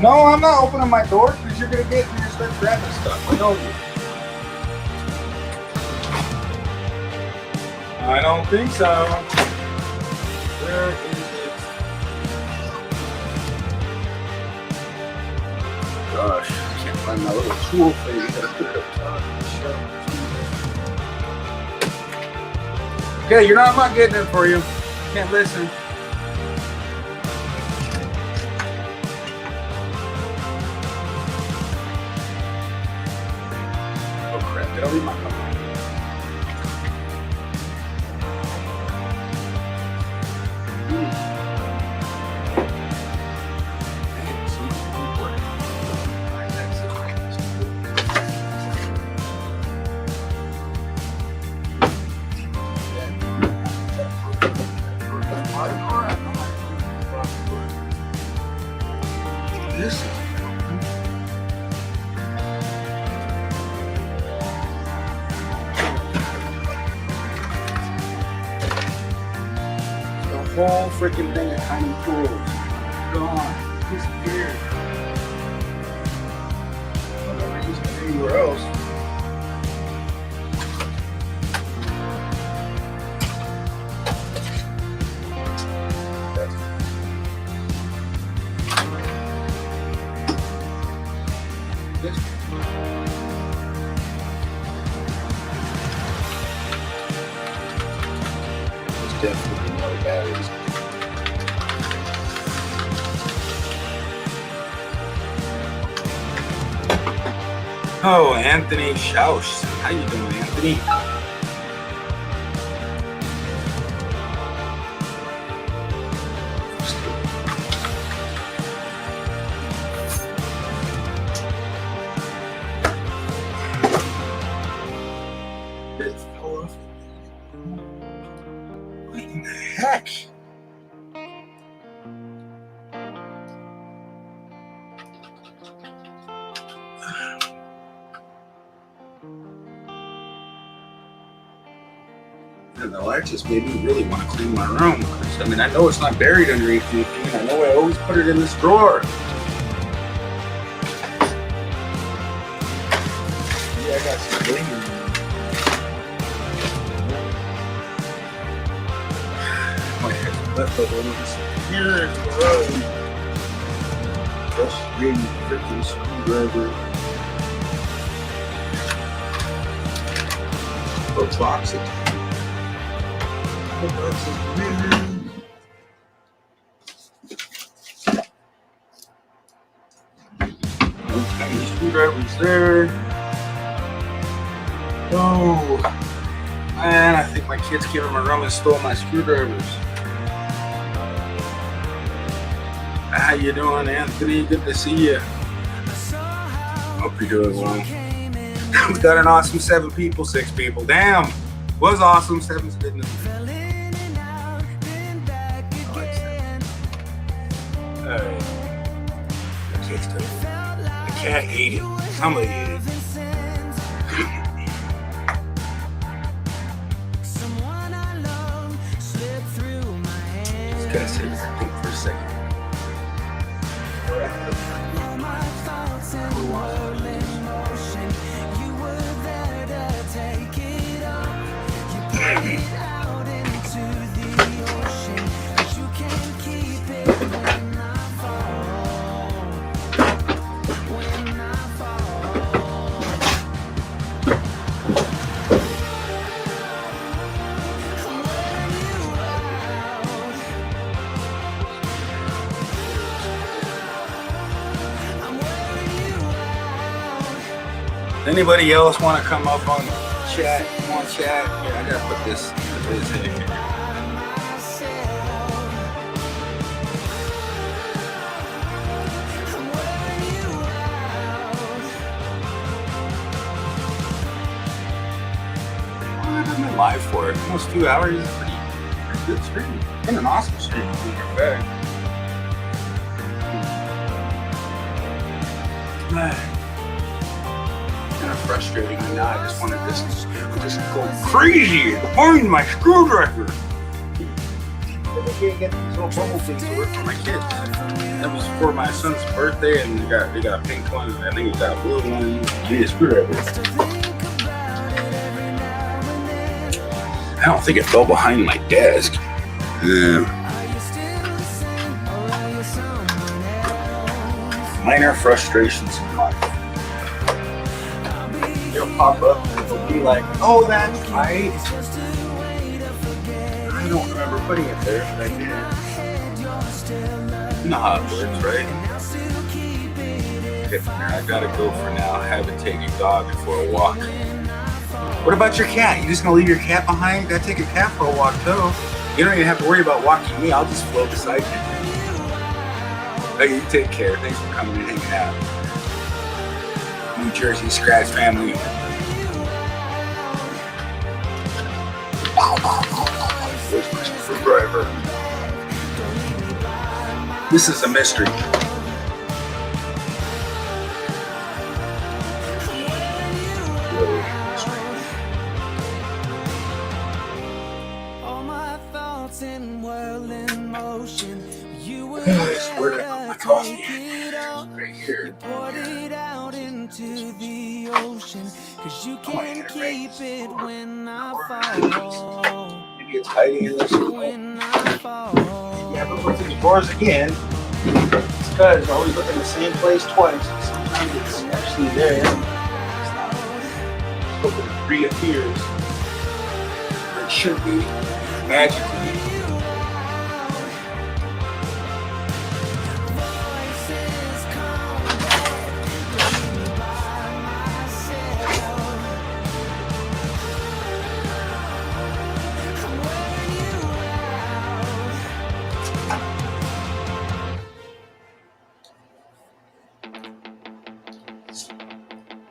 no, I'm not opening my door because you're gonna start grabbing stuff. I know you. I don't think so. Where is it? Gosh, I can't find my little tool thing. I gotta put it up top of the shelf. Okay, I'm not getting it for you. Can't listen. Oh crap, did I leave my phone? This is the whole freaking thing of tiny tools gone, disappeared. I'll never use it anywhere else. There's definitely no batteries. Oh, Anthony Schausch. How you doing, Anthony? What in the heck? I don't know, that just made me really want to clean my room. I mean, I know it's not buried underneath anything. I know I always put it in this drawer. Yeah, I got some bling. My head's leftover ones here in the road. Just really freaking screwdriver. A box of tiny screwdrivers there. Oh man, I think my kids came in my room and stole my screwdrivers. How you doing, Anthony? Good to see you. Hope you're doing well. We got an awesome 7 people, 6 people. Damn, was awesome. 7's good enough. Alright. The kids took it. The cat ate it. Somebody ate it. Just gotta sit there and think for a second. Anybody else want to come up on chat? Come on, chat. Yeah, I gotta put this in here. I've been live for it. Almost 2 hours. It's pretty good stream. It's been an awesome stream. Kind of frustrating. I know. I just wanted this to just go crazy and find my screwdriver. But I can't get these little bubble things to work for my kids. That was for my son's birthday, and they got a pink one, and I think he got a blue one. I need a screwdriver. I don't think it fell behind my desk. Minor frustrations in life. It'll pop up and it'll be like, oh, that's right. I don't remember putting it there, but I did. You know how it works, right? Okay, I gotta go for now. Have it take a dog for a walk. What about your cat? You just gonna leave your cat behind? Gotta take a cat for a walk, though. You don't even have to worry about walking me. I'll just float beside you. Hey, you take care. Thanks for coming and hanging out. New Jersey Scratch family. Where's my screwdriver? This is a mystery. All my thoughts in whirl in motion. You were Where did I put my coffee? Right here. poured it out into the ocean. Cause you can't keep it when I fall. Maybe it's hiding in this. When I fall. Yeah, but look at the doors again. It's because I always look in the same place twice. Sometimes it's actually there. It's not. Hope it reappears. Where it should be magically.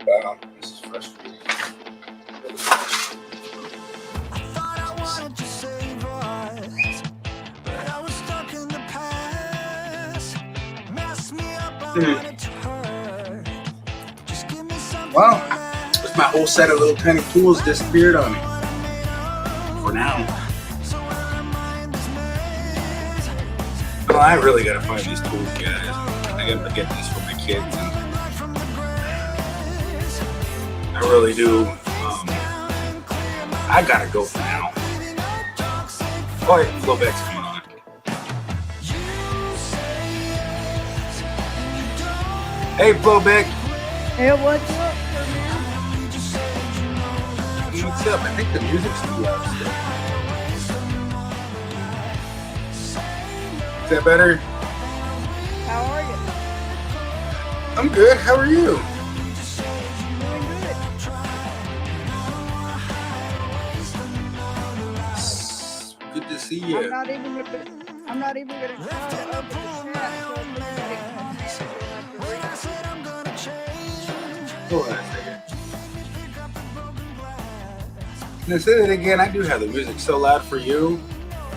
Wow, this is frustrating. Thought I wanted to save us, but I was stuck in the past. Messed me up, I wanted to hurt. Just give me something. Well, just my whole set of little tiny tools disappeared on me. For now. Well, I really gotta find these tools, guys. I gotta get these for my kids. And I really do. I gotta go for now. Oh, yeah, Flowback's coming on. Hey, Flowback. Hey, what's up, man? What's up? I think the music's too loud still. Is that better? How are you? I'm good. How are you? Doing good. Good to see I'm you. not even gonna try to open the chat so everybody can see it. Hold on a second. Now say that again. I do have the music so loud for you.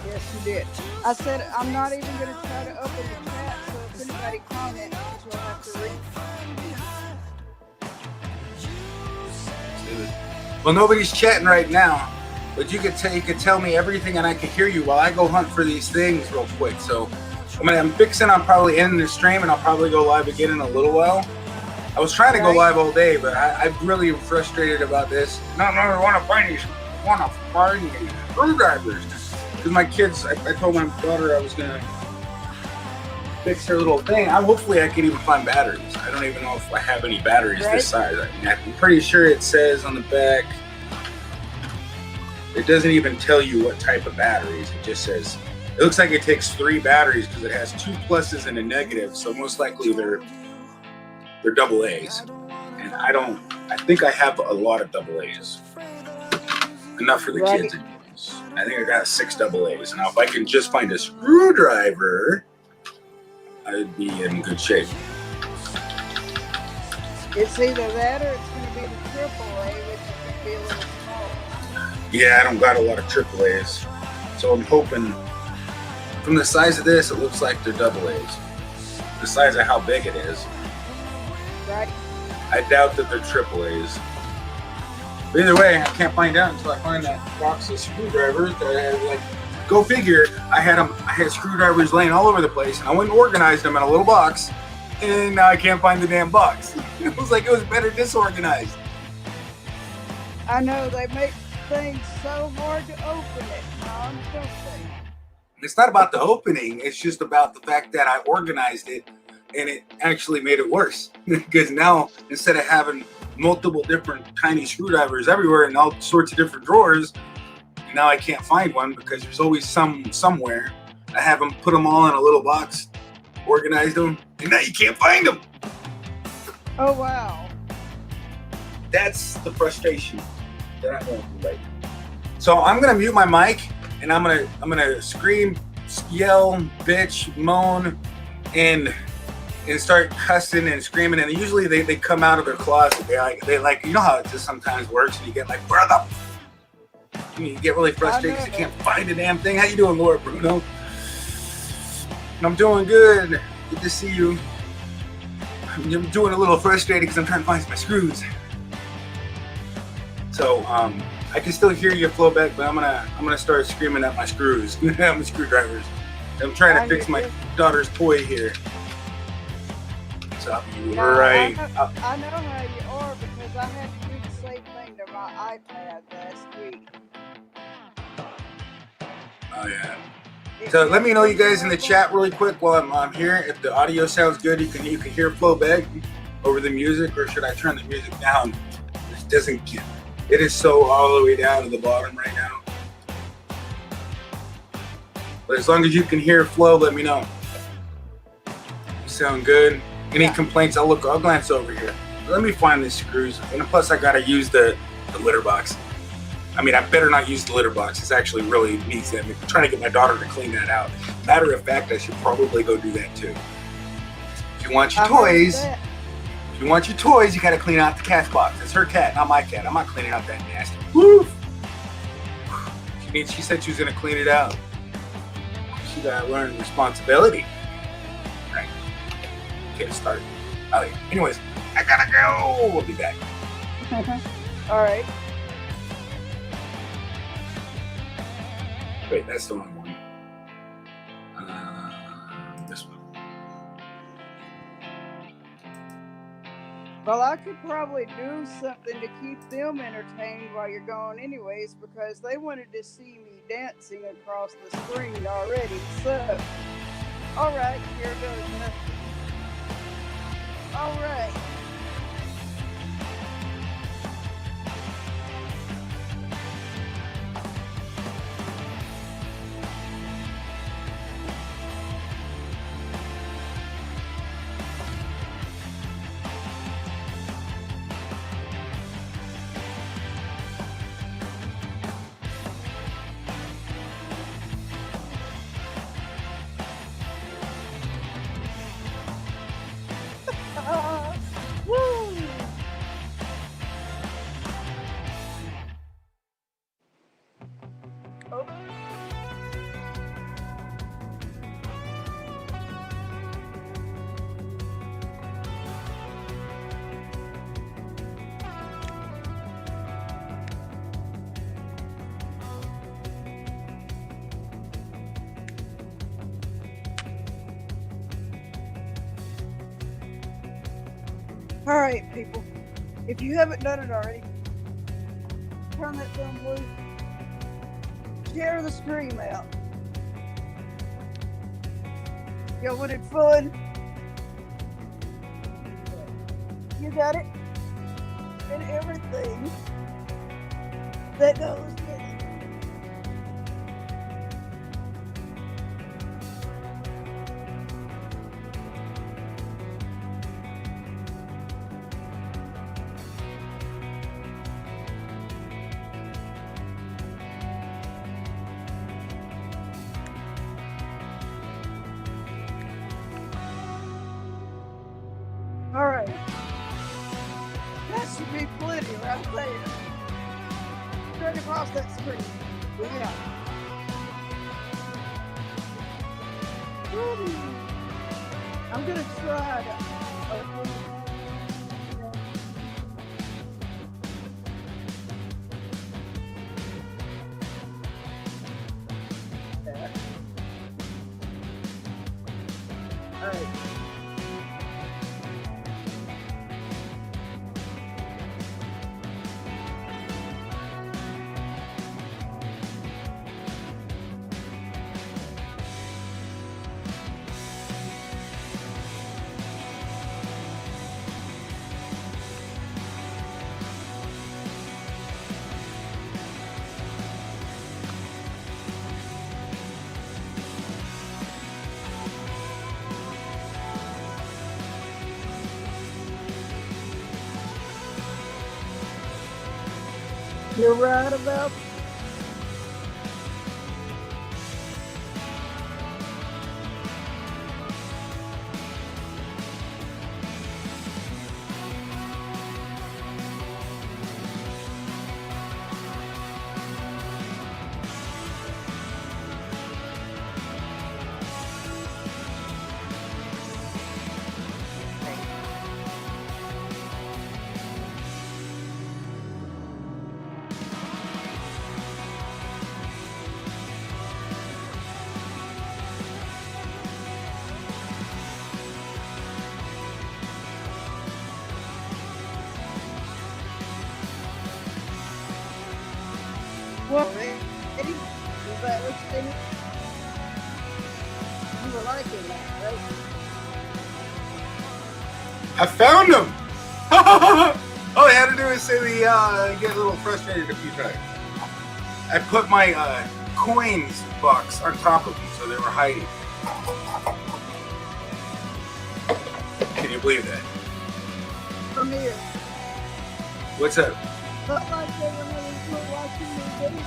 Yes, you did. I said I'm not even gonna try to open the chat so if anybody comments, you'll have to read. Well, nobody's chatting right now, but you could tell me everything, and I can hear you while I go hunt for these things real quick. So, I'm fixing. I'm probably ending the stream, and I'll probably go live again in a little while. I was trying to go live all day, but I'm really frustrated about this. I want to find these screwdrivers because my kids. I told my daughter I was gonna fix her little thing. Hopefully, I can even find batteries. I don't even know if I have any batteries this size. I'm pretty sure it says on the back. It doesn't even tell you what type of batteries. It just says. It looks like it takes 3 batteries because it has 2 pluses and a negative. So most likely they're double A's. And I think I have a lot of double A's. Enough for the kids anyways. I think I got 6 double A's. Now if I can just find a screwdriver, I'd be in good shape. It's either that or it's gonna be the AAA, which is gonna be a little small. Yeah, I don't got a lot of triple A's. So I'm hoping from the size of this, it looks like they're double A's. The size of how big it is. Right? I doubt that they're triple A's. But either way, I can't find out until I find that box of screwdrivers. Go figure. I had screwdrivers laying all over the place, and I went and organized them in a little box, and now I can't find the damn box. It was like it was better disorganized. I know they make thing's so hard to open it. No, I'm joking. It's not about the opening. It's just about the fact that I organized it and it actually made it worse. Because now, instead of having multiple different tiny screwdrivers everywhere in all sorts of different drawers, now I can't find one because there's always some somewhere. I have them, put them all in a little box, organized them, and now you can't find them. Oh, wow. That's the frustration that I'm going through right now. So I'm gonna mute my mic and I'm gonna scream, yell, bitch, moan, and start cussing and screaming. And usually they come out of their closet. They like you know how it just sometimes works, and you get like, where the you get really frustrated because you can't find a damn thing. How you doing, Laura Bruno? I'm doing good. Good to see you. I'm doing a little frustrated because I'm trying to find my screws. So I can still hear you flow back, but I'm gonna start screaming at my screws. My screwdrivers. I'm trying to fix my daughter's toy here. So right. I know how you are because I had to do the same thing to my iPad last week. Oh yeah. So let me know, you guys, in the chat really quick while I'm here. If the audio sounds good, you can hear flow back over the music, or should I turn the music down? It doesn't get. It is so all the way down to the bottom right now. But as long as you can hear flow, let me know. You sound good. Any complaints? I'll glance over here. Let me find the screws. And plus, I gotta use the litter box. I mean, I better not use the litter box. It's actually really needs that. I'm trying to get my daughter to clean that out. Matter of fact, I should probably go do that too. If you want your toys, you gotta clean out the cat's box. It's her cat, not my cat. I'm not cleaning out that nasty. Woo! She said she was gonna clean it out. She gotta learn responsibility. Right. Get started. Oh, yeah. Anyways, I gotta go. We'll be back. All right. Wait, that's the wrong one. This one. Well, I could probably do something to keep them entertained while you're gone anyways, because they wanted to see me dancing across the screen already. So, all right, here goes nothing. All right. Woo! Oh. All right, people. If you haven't done it already, turn that thumb blue. Share the stream out. Y'all wanted fun? You got it? And everything that goes with it. All right. That should be plenty right there. Turn across that screen. Yeah. Woo. I'm going to try to open. There. All right. You're right about what? Eddie? Is that what you think? You were liking that, right? I found them. All I had to do is say get a little frustrated a few times. I put my coins box on top of them so they were hiding. Can you believe that? From here. What's up? Felt like they were watching me.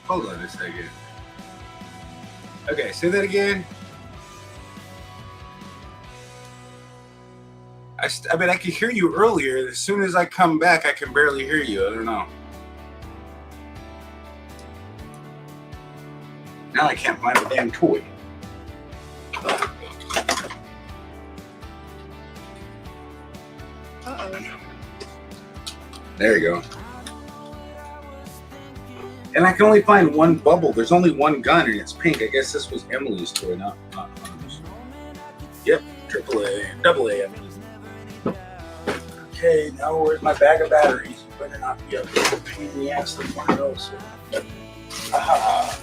Hold on a second. Okay, say that again. I mean, I could hear you earlier. As soon as I come back, I can barely hear you. I don't know. Now I can't find the damn toy. Uh-oh. There you go. And I can only find one bubble. There's only one gun, and it's pink. I guess this was Emily's toy, not ours. Yep, AAA, AA. I mean. Okay, now where's my bag of batteries? Better not be up here. Pain in the ass like one of those. Ah.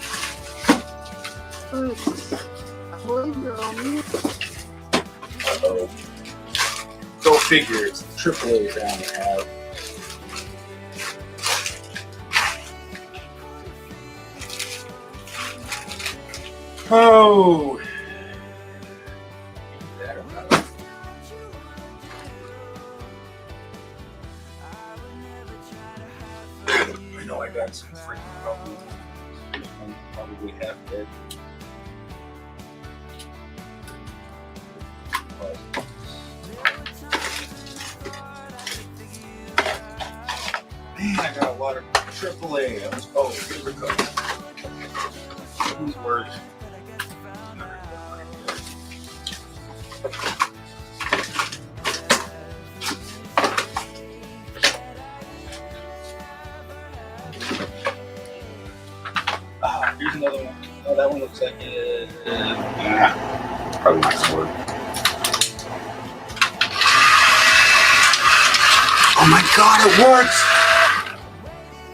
Oops. I believe you're on mute. Uh-oh. Go figure, it's AAA down to have. Oh. I know I got some freaking problems. I'm probably half dead. Man, I got a lot of AAA. Here we go. These words. Here's another one. Oh, that one looks like it. Probably not sword. Oh my god, it works!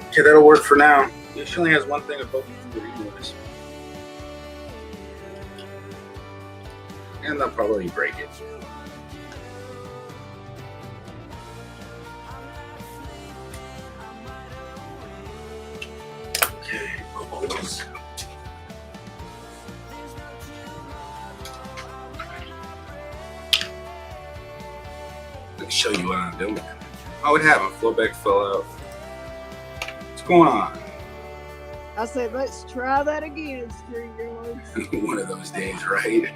Okay, that'll work for now. She only has one thing of broken food anyways. And they'll probably break it. Okay, bubbles. Let me show you what I'm doing. Oh, what happened? Flowback fell out. What's going on? I said, let's try that again, Street One of those days, right?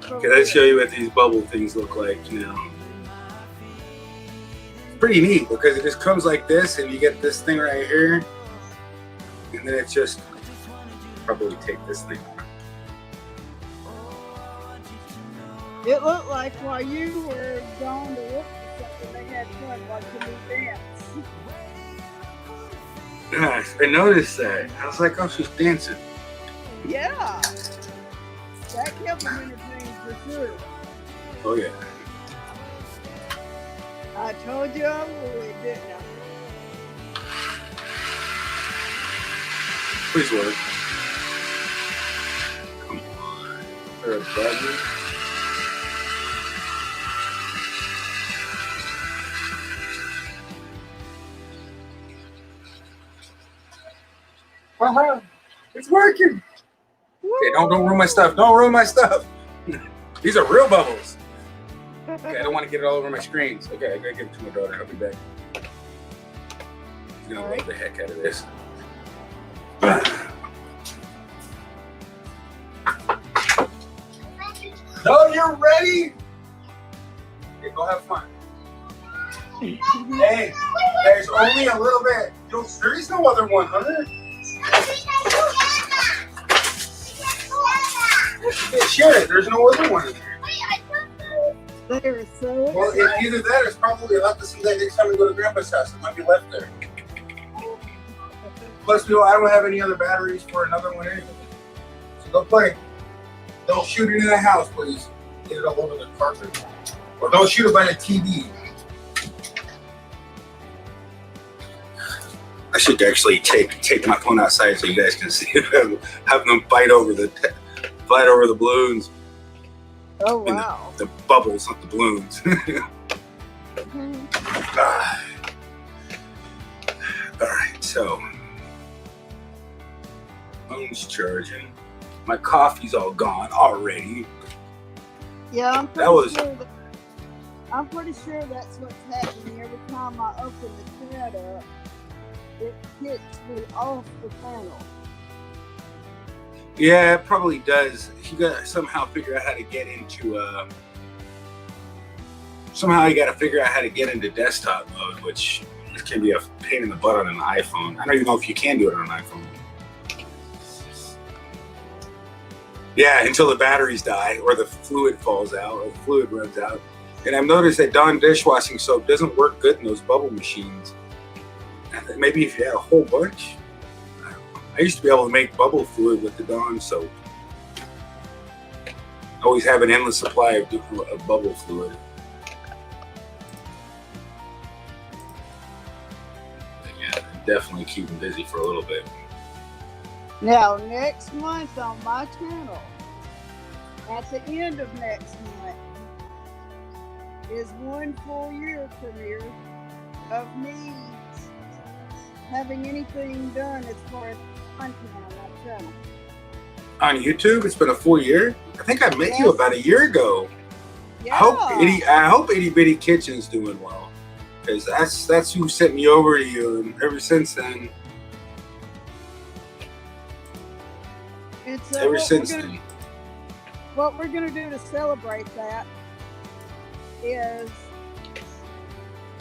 Okay, let's show you what these bubble things look like now. Pretty neat because it just comes like this and you get this thing right here. And then it's just probably take this thing off. It looked like while you were gone to look for something, they had fun watching me dance. Gosh, I noticed that. I was like, oh, she's dancing. Yeah. That kept them entertained for sure. Oh, yeah. I told you I would, didn't I? Please work. Come on. They're a bugger. Uh-huh. It's working. Okay, don't ruin my stuff. Don't ruin my stuff. These are real bubbles. Okay, I don't want to get it all over my screens. Okay, I gotta give it to my daughter. I'll be back. He's gonna love the heck out of this. So you're ready? Okay, go have fun. Hey, there's only a little bit. There is no other one, Hunter. Share. There's no other one in there. They're so Well, if either that or it's probably left us someday next time we go to Grandpa's house. It might be left there. Plus, I don't have any other batteries for another one anyway. So go play. Don't shoot it in the house, please. Get it all over the carpet. Or don't shoot it by the TV. I should actually take my phone outside so you guys can see it. Have them fight over the balloons. Oh wow. The bubbles, not the balloons. All right, so phone's charging. My coffee's all gone already. Yeah, I'm pretty sure that's what's happening. Every time I open the chat up, it kicks me off the panel. Yeah, it probably does. You gotta somehow figure out how to get into desktop mode, which can be a pain in the butt on an iPhone. I don't even know if you can do it on an iPhone. Yeah, until the batteries die or the fluid falls out or the fluid runs out. And I've noticed that Dawn dishwashing soap doesn't work good in those bubble machines. Maybe if you had a whole bunch. I used to be able to make bubble fluid with the Dawn soap. I always have an endless supply of bubble fluid. But yeah, definitely keep them busy for a little bit. Now, next month on my channel, at the end of next month, is 1 full year premiere of me having anything done as far as content on my channel. On YouTube, it's been a full year. I think I met you about a year ago. Yeah. I hope Itty Bitty Kitchen's doing well, because that's who sent me over to you, and ever since then. What we're gonna do to celebrate that is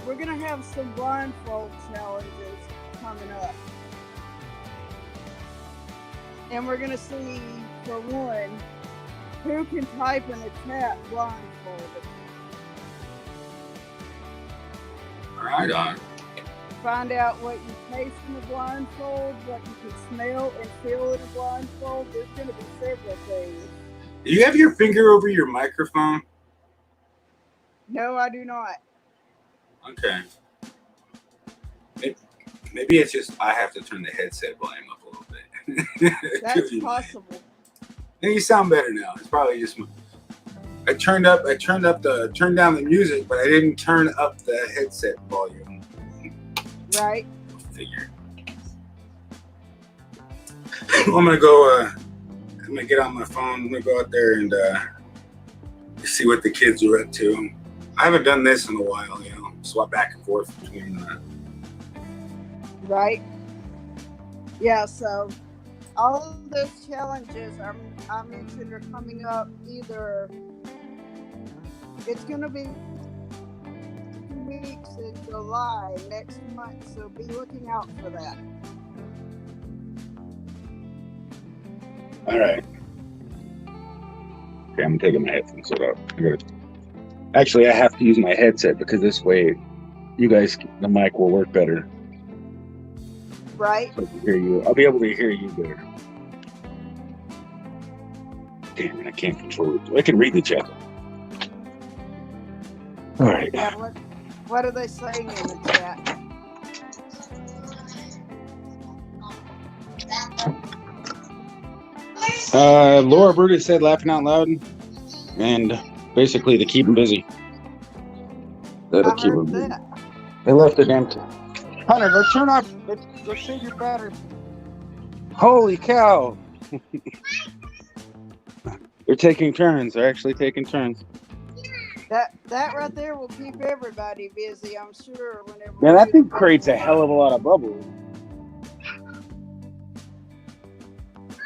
we're gonna have some blindfold challenges coming up, and we're gonna see, for one, who can type in the chat blindfolded. Right on. Find out what you taste in a blindfold, what you can smell and feel in a blindfold. There's going to be several things. Do you have your finger over your microphone? No, I do not. Okay. Maybe it's just I have to turn the headset volume up a little bit. That's possible. And you sound better now. It's probably just I turned down the music, but I didn't turn up the headset volume. Right. Figure. I'm gonna go. I'm gonna get on my phone. I'm gonna go out there and see what the kids are up to. I haven't done this in a while. Swap back and forth between. Right. Yeah. So all of those challenges I mentioned are coming up. Either it's gonna be weeks in July next month, so be looking out for that. All right. Okay, I'm taking my headphones out. Actually, I have to use my headset because this way, the mic will work better. Right. So I can hear you. I'll be able to hear you better. Damn it! I can't control it. I can read the chat. All right. Yeah, what are they saying in the chat? Laura Brutus said laughing out loud, and basically to keep them busy. That'll keep them busy. They left it empty. Hunter, let's turn off. Let's save your battery. Holy cow! They're taking turns. They're actually taking turns. That right there will keep everybody busy, I'm sure. Whenever Man, we that do thing the creates a bubble. hell of a lot of bubbles.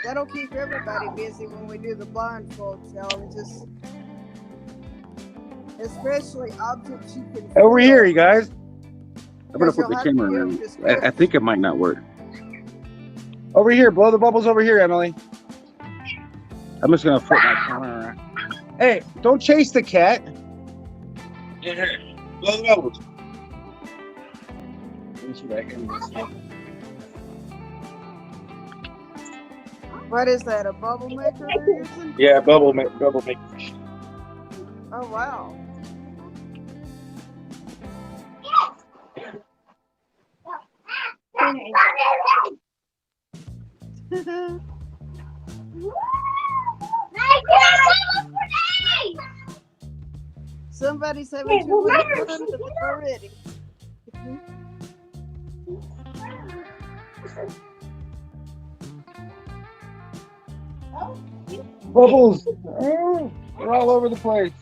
That'll keep everybody busy when we do the blindfold challenges. Especially objects you can Over feel, here, you guys. I'm gonna because put you'll the have to camera be able around. to I describe. think it might not work. Over here, blow the bubbles over here, Emily. I'm just gonna flip my camera around. Hey, don't chase the cat. Here, blow the bubbles. Let me see if I can do this. What is that, a bubble maker they're using? Yeah, bubble make. Oh, wow. Somebody's having too much fun with it already. Bubbles. Oh, they're all over the place.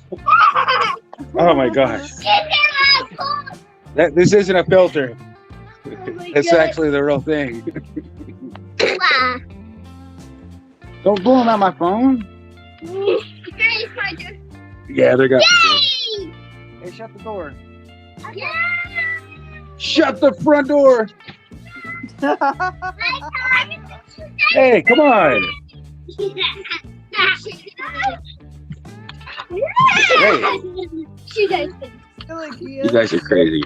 Oh my gosh. This isn't a filter. It's actually the real thing. Don't blow them out my phone. Yeah, they're got. Hey, shut the door. Shut the front door. Hey, come on. Hey, Silly you kid. guys are crazy.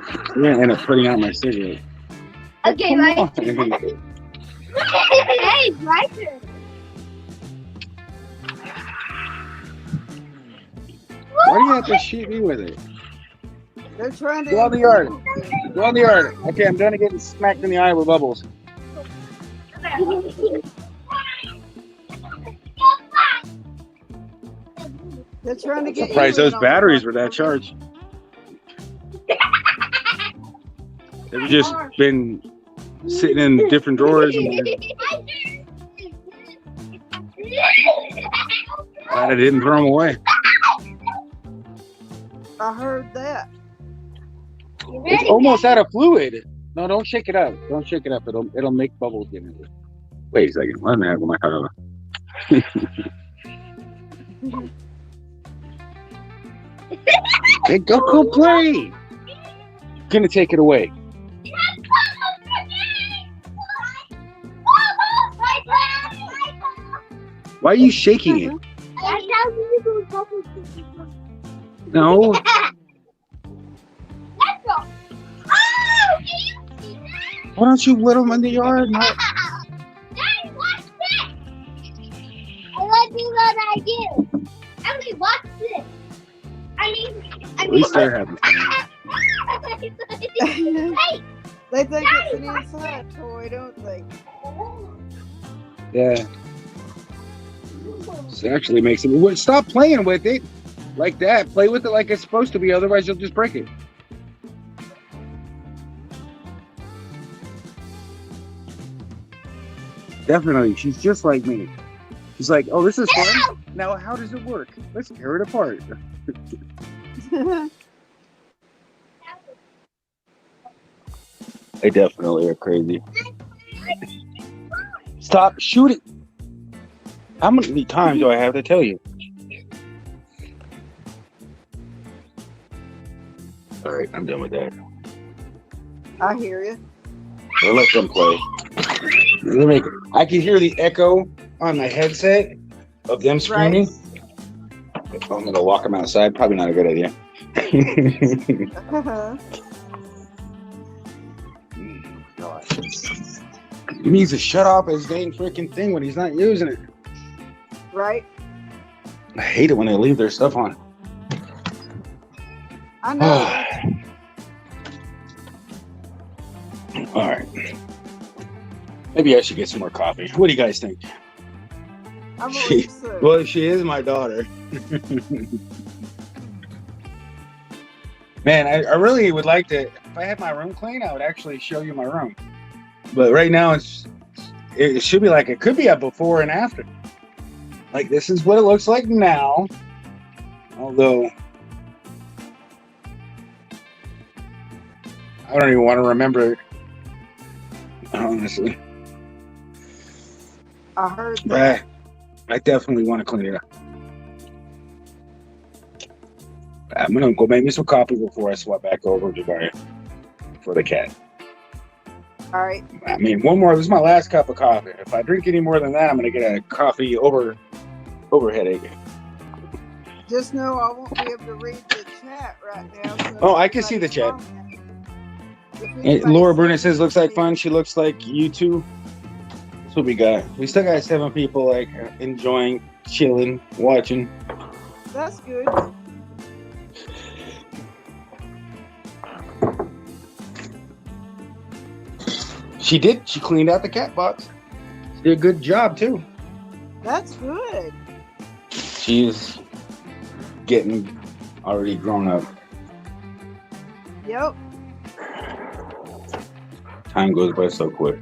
I'm gonna end up putting out my cigarette. Okay, Come right. on. Hey, right there. Why do you have to shoot me with it? They're trying to. Go on the yard. Go on the yard. Okay, I'm done getting smacked in the eye with bubbles. They're trying to get. Surprised you in those on batteries the were that charged. They've just been sitting in different drawers. And glad I didn't throw them away. I heard that. It's almost out of fluid. No, don't shake it up. Don't shake it up. It'll make bubbles get into it. Wait a second. What the heck am I talking about? Hey, go play. Gonna take it away. Why are you shaking it? No. Why don't you let them in the yard? No. Daddy, watch this! I like you what I do. Emily, watch this. At least they're having fun. Hey! They think it's an inside toy, don't they? Yeah. This actually makes it. Well, stop playing with it like that. Play with it like it's supposed to be. Otherwise, you'll just break it. Definitely. She's just like me. She's like, oh, this is fun. Now, how does it work? Let's tear it apart. They definitely are crazy. Stop shooting. How many times do I have to tell you? All right, I'm done with that. I hear you. We'll let them play. I can hear the echo on my headset of them screaming. I'm going to walk them outside. Probably not a good idea. He needs to shut off his dang freaking thing when he's not using it. Right? I hate it when they leave their stuff on. I know. All right. Maybe I should get some more coffee. What do you guys think? I believe so. Well, she is my daughter. Man, I really would like to. If I had my room clean, I would actually show you my room. But right now, it should be like it could be a before and after. Like, this is what it looks like now. Although, I don't even want to remember it. Honestly. I heard that. But I definitely want to clean it up. I'm going to go make me some coffee before I swap back over to Jabari for the cat. All right. I mean, one more. This is my last cup of coffee. If I drink any more than that, I'm going to get a coffee over headache. Just know I won't be able to read the chat right now. So Oh, I can see the chat. If Laura anybody Burnett says, looks like sees- fun. She looks like you too. That's what we got. We still got 7 people like enjoying, chilling, watching. That's good. She did. She cleaned out the cat box. She did a good job too. That's good. She's getting already grown up. Yep. Time goes by so quick.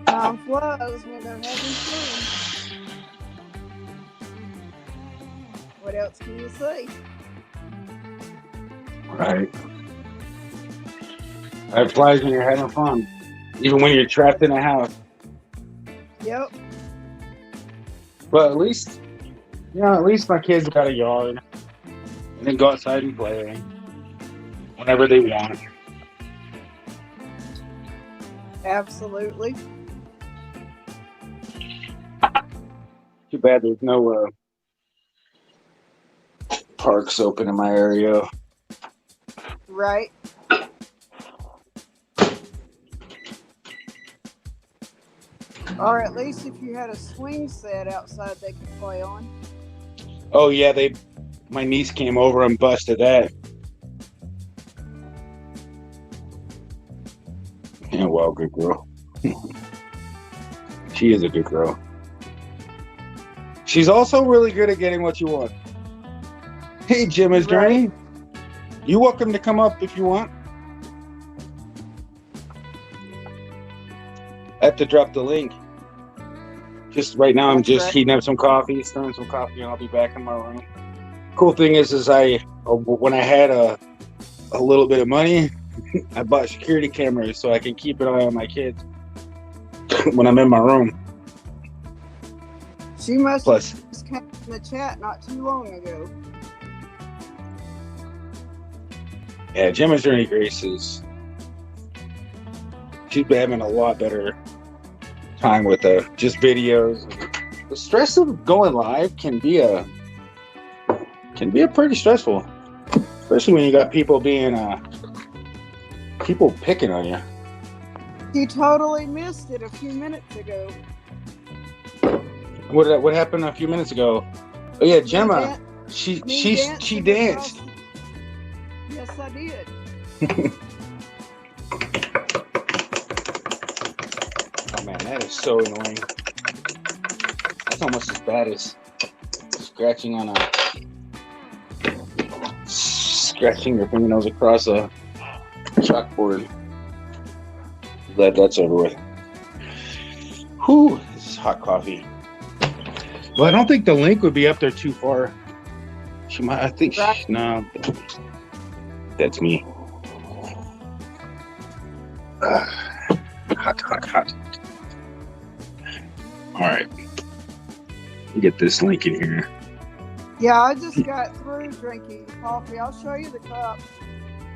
Time flies when they're having fun. What else can you say? Right. It flies when you're having fun. Even when you're trapped in a house. Yep. But at least, at least my kids got a yard. And they go outside and play whenever they want. Absolutely. Too bad there's no parks open in my area. Right. Or at least if you had a swing set outside they could play on. Oh yeah, my niece came over and busted that. Yeah, well, good girl. She is a good girl. She's also really good at getting what you want. Hey, Jim is Journey. You're welcome to come up if you want. I have to drop the link. Just right now, I'm just heating up some coffee, stirring some coffee, and I'll be back in my room. Cool thing is when I had a little bit of money, I bought security cameras so I can keep an eye on my kids when I'm in my room. She must Plus, have just came in the chat not too long ago. yeah, Gemma's Journey Grace she's been having a lot better time with just videos. The stress of going live can be pretty stressful, especially when you got people picking on you. You totally missed it a few minutes ago. What happened a few minutes ago? Oh yeah, Gemma. Me She dancing danced. across- Yes, I did. Oh man, that is so annoying. That's almost as bad as scratching your fingernails across a chalkboard. Glad that's over with. Whew, this is hot coffee. Well, I don't think the link would be up there too far. She might. I think. Right. No, that's me. Hot. All right. Get this link in here. Yeah, I just got through drinking coffee. I'll show you the cup.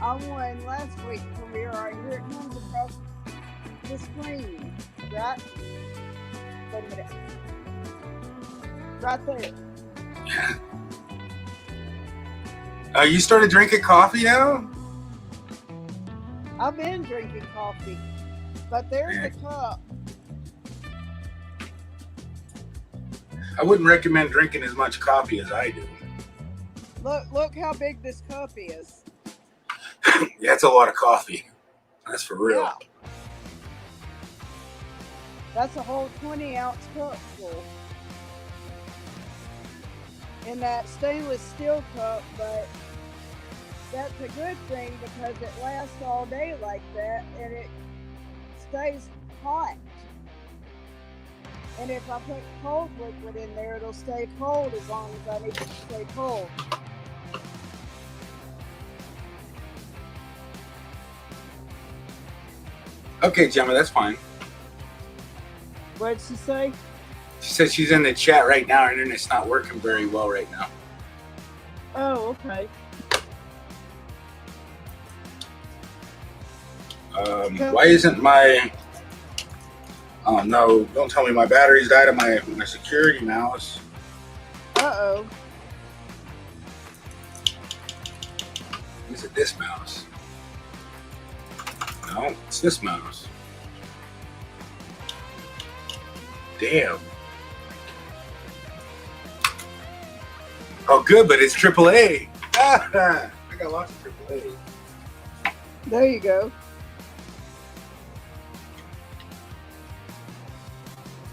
I won last week from here. Right here it comes across the screen. Right? Wait a minute. Right there. You started drinking coffee now? I've been drinking coffee. But there's the cup. I wouldn't recommend drinking as much coffee as I do. Look how big this cup is. Yeah, it's a lot of coffee. That's for real. Yeah. That's a whole 20-ounce cup full. In that stainless steel cup, but that's a good thing because it lasts all day like that and it stays hot. And if I put cold liquid in there, it'll stay cold as long as I need it to stay cold. Okay, Gemma, that's fine. What'd she say? She says she's in the chat right now. Her internet's not working very well right now. Oh, okay. Why isn't my... Oh, no. Don't tell me my battery's died on my security mouse. Uh-oh. Is it this mouse? No, it's this mouse. Damn. Oh, good, but it's AAA. I got lots of AAA. There you go.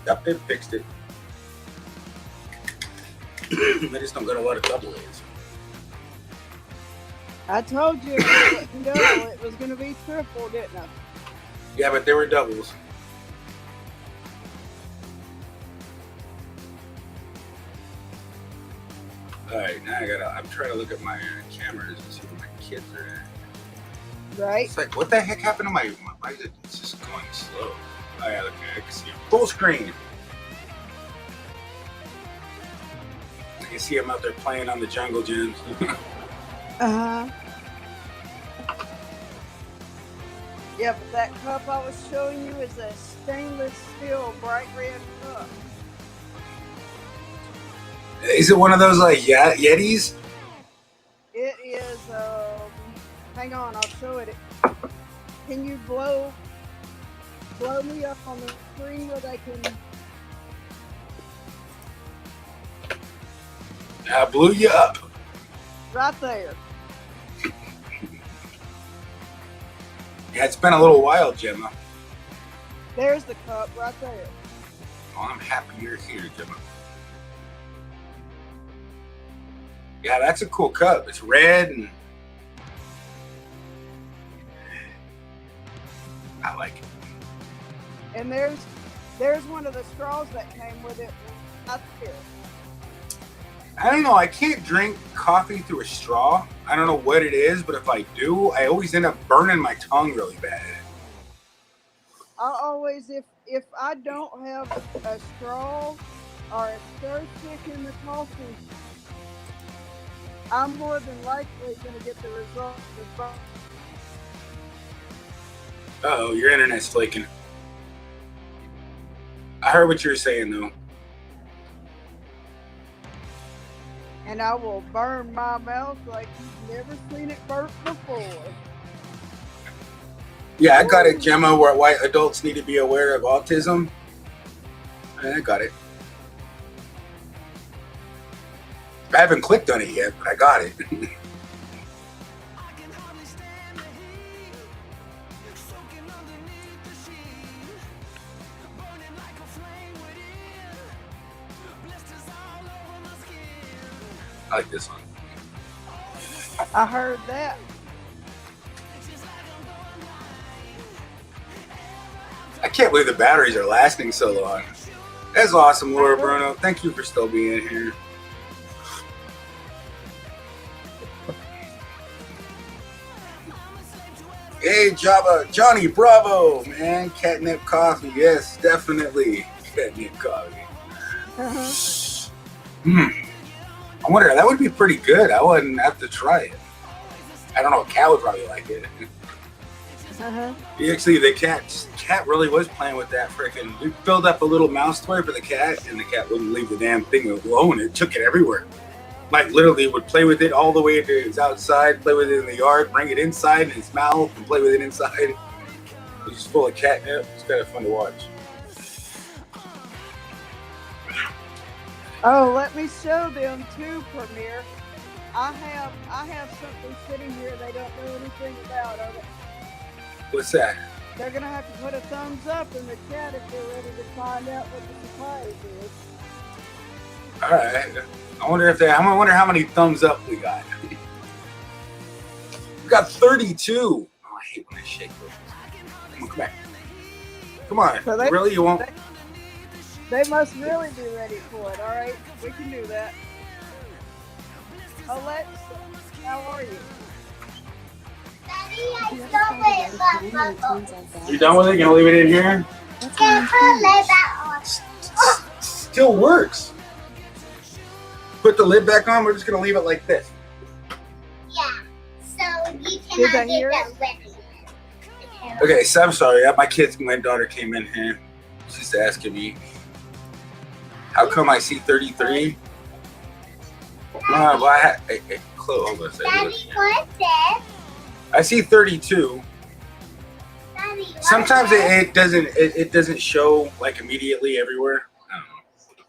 Yep, they fixed it. I just don't got a lot of double A's. I told you it wasn't double. It was going to be triple, didn't I? Yeah, but they were doubles. All right, now I'm trying to look at my cameras and see where my kids are at. Right? It's like, what the heck happened to my why is it just going slow? Oh yeah, okay, I can see it. Full screen. I can see them out there playing on the jungle gyms. Uh-huh. Yeah, but that cup I was showing you is a stainless steel bright red cup. Is it one of those like Yetis? It is, hang on, I'll show it. Can you blow me up on the screen where they can... I blew you up. Right there. Yeah, it's been a little while, Gemma. There's the cup right there. Oh, I'm happy you're here, Gemma. Yeah, that's a cool cup. It's red and I like it. And there's one of the straws that came with it right there. I don't know. I can't drink coffee through a straw. I don't know what it is, but if I do, I always end up burning my tongue really bad. I always, if I don't have a straw or a stir stick in the coffee, I'm more than likely going to get the result of burn. Uh-oh, your internet's flaking. I heard what you were saying, though. And I will burn my mouth like you've never seen it burnt before. Yeah, I got it, Gemma, why adults need to be aware of autism. I got it. I haven't clicked on it yet, but I got it. I like this one. I heard that. I can't believe the batteries are lasting so long. That's awesome, Laura Bruno. Thank you for still being here. Hey, Johnny Bravo, man. Catnip coffee. Yes, definitely. Catnip coffee. I wonder, that would be pretty good. I wouldn't have to try it. I don't know, a cat would probably like it. Actually, the cat really was playing with that frickin'. We filled up a little mouse toy for the cat, and the cat wouldn't leave the damn thing alone. It took it everywhere. Like, literally would play with it all the way to its outside, play with it in the yard, bring it inside in its mouth, and play with it inside. It was just full of catnip. It's kind of fun to watch. Oh, let me show them too, Premier. I have something sitting here they don't know anything about. What's that? They're gonna have to put a thumbs up in the chat if they're ready to find out what the surprise is. All right. I wonder how many thumbs up we got. We got 32. Oh, I hate when I shake those. Come on, come back. Come on. So Really? You won't? They must really be ready for it. All right, we can do that. Alexa, how are you? Daddy, I stole it, but You done with it? Gonna leave it in here? can't put that on. Still works. Put the lid back on. We're just gonna leave it like this. Yeah, so you Did cannot they hear get it? them ready. Okay, so I'm sorry. My daughter came in here. She's asking me, how come I see 33? Well, I had, hey, Chloe, hold on a second. Daddy, what's this? I see 32. Daddy, what's Sometimes this? it doesn't show like immediately everywhere. I don't know.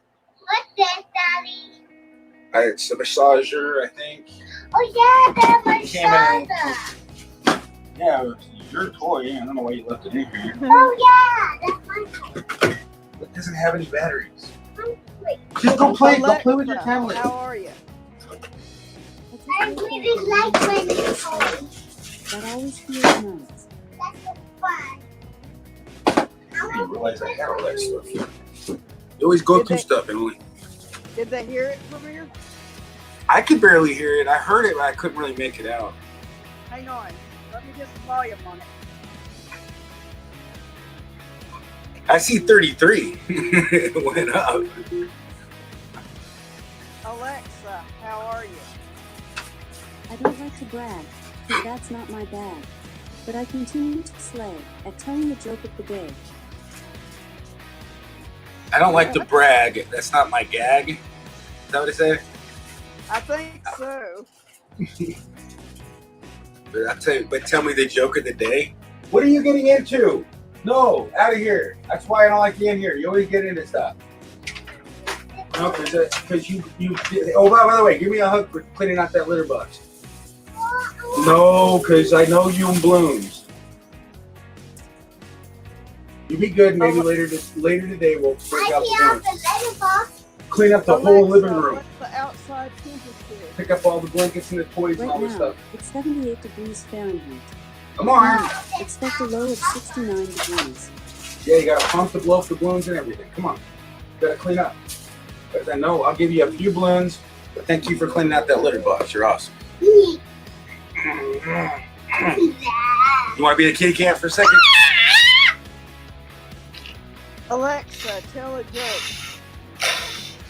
What's this, Daddy? It's a massager, I think. Oh yeah, that was Came in. Shonda. Yeah, it's your toy. Yeah, I don't know why you left it in here. Oh yeah, that's my It doesn't have any batteries. Wait, Just go play with your Alexa, tablet. how are you? I really like when you toys. That always feels nice. That's so fun. I didn't realize I had all that stuff. You always go Did through they- stuff, Emily. Did they hear it from here? I could barely hear it. I heard it, but I couldn't really make it out. Hang on. Let me get the volume on it. I see 33. It went up. Alexa, how are you? I don't like to brag, but that's not my bag. But I continue to slay at telling the joke of the day. I don't like to brag. That's not my gag. Is that what it said? I think so. But tell me the joke of the day. What are you getting into? No, out of here. That's why I don't like you in here. You always get into stuff. No, because you. Oh, by the way, give me a hug for cleaning out that litter box. No, because I know you and blooms. You be good. Maybe later today we'll break out I the see out blooms. the letterbox. Clean up the whole living room. What's the outside temperature? Pick up all the blankets and the toys and all Right this now, stuff. it's 78 degrees Fahrenheit. Come on. Expect a low of 69 degrees. Yeah, you gotta pump the blow for balloons and everything. Come on. You gotta clean up. Because I know I'll give you a few balloons, but thank you for cleaning out that litter box. You're awesome. You want to be the kitty cat for a second? Alexa, tell a joke.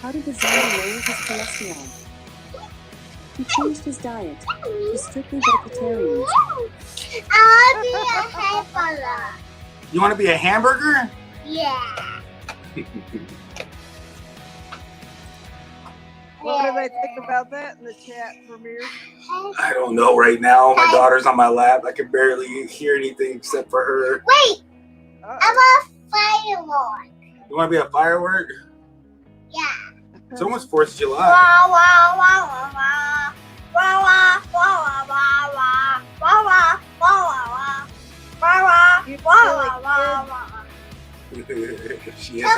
How did the zombie lower his cholesterol? He changed his diet to strictly vegetarian. I'll be a hamburger. You want to be a hamburger? Yeah. What do they think about that in the chat, Premier? I don't know right now. My daughter's on my lap. I can barely hear anything except for her. Wait, Uh-oh. I'm a firework. You want to be a firework? Yeah. It's almost 4th of July. Wah, wah, wah, wah, wah. Wah, wah, wah, wah, wah, wah. Wah, wah, wah, wah, wah. Wah, wah, You wah, silly wah, wah, wah. She has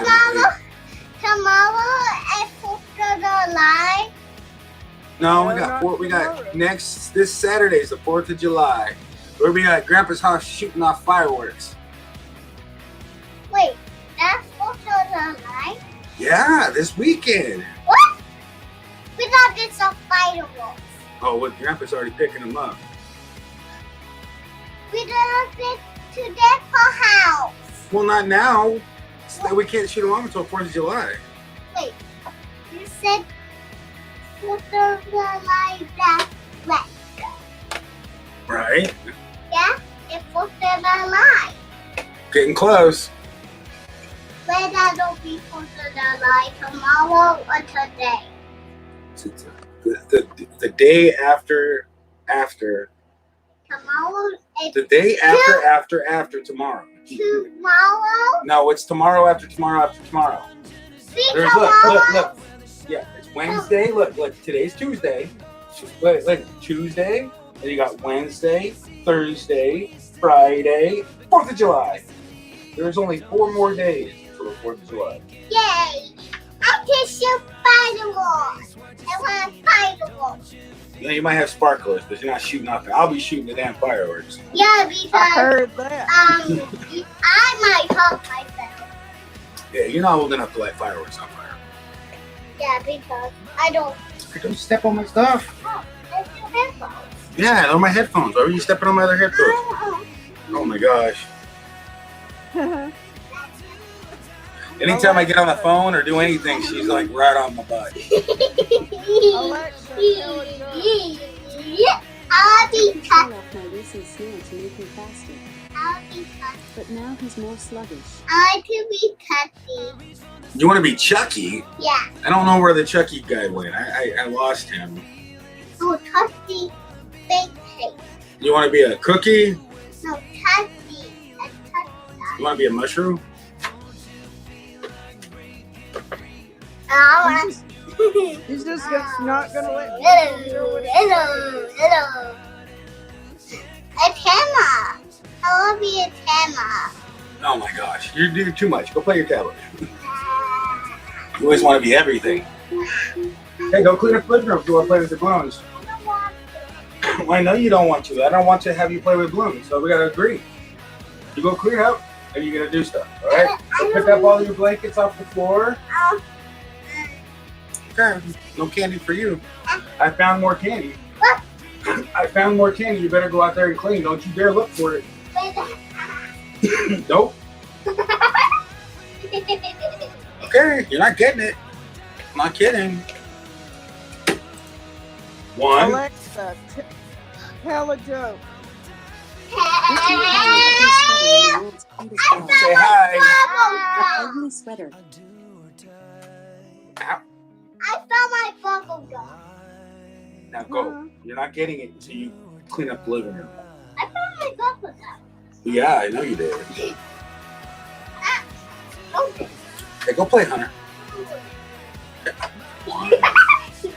Tomorrow at 4th of July. No, No, we not got tomorrow. this Saturday is the 4th of July. We'll be at Grandpa's house shooting off fireworks. Wait, that's 4th of July? Yeah, this weekend. What? We thought it's a fireworks. Oh, well, Grandpa's already picking them up. We didn't get to their house. Well, not now. We can't shoot them off until 4th of July. Wait, you said 4th of July, that's right. Right? Yeah, it's 4th of July. Getting close. But that'll be 4th of July tomorrow or today. The day after Tomorrow is the day after tomorrow. tomorrow. No, it's tomorrow after tomorrow after tomorrow. See There's tomorrow. look. Yeah, it's Wednesday. Look, today's Tuesday. Look, Tuesday. Then you got Wednesday, Thursday, Friday, 4th of July. There's only 4 more days until the 4th of July. Yay! I can shoot fireworks. I want fireworks. You know, you might have sparklers, but you're not shooting off. I'll be shooting the damn fireworks. Yeah, I because heard that. I might hurt myself. Yeah, you're not old enough to light fireworks on fire. Yeah, because I don't. Don't step on my stuff. Oh, that's your headphones. Yeah, they're my headphones. Why are you stepping on my other headphones? Oh my gosh. Anytime I get on the phone or do anything, she's like right on my butt. Alexa, tell it go. I'll be He cut. fell off my racing snail to make him faster, I'll be cut. but now he's more sluggish. I could be cutty. You want to be Chucky? Yeah. I don't know where the Chucky guy went. I lost him. No, cutty. Fake cake. You want to be a cookie? No, cutty. A cutty. You want to be a mushroom? He's just not gonna let you Hello. A Tama. I want to be a Tama. Oh my gosh, you're doing too much. Go play your tablet. You always want to be everything. Hey, go clean up the living room if you want to play with the balloons. I don't want to. Well, I know you don't want to. I don't want to have you play with balloons, so we gotta agree. You go clean up, and you're gonna do stuff. All right? So pick up all your blankets off the floor. Okay, no candy for you. I found more candy. I found more candy. You better go out there and clean. Don't you dare look for it. Nope. Okay, you're not getting it. I'm not kidding. One. Alexa, tell a joke. Say hi. Ugly sweater. Ow. I found my bubble gum. Now go. You're not getting it until you clean up the living room. I found my bubble gum. Yeah, I know you did. Okay. Okay, go play, Hunter. Play it.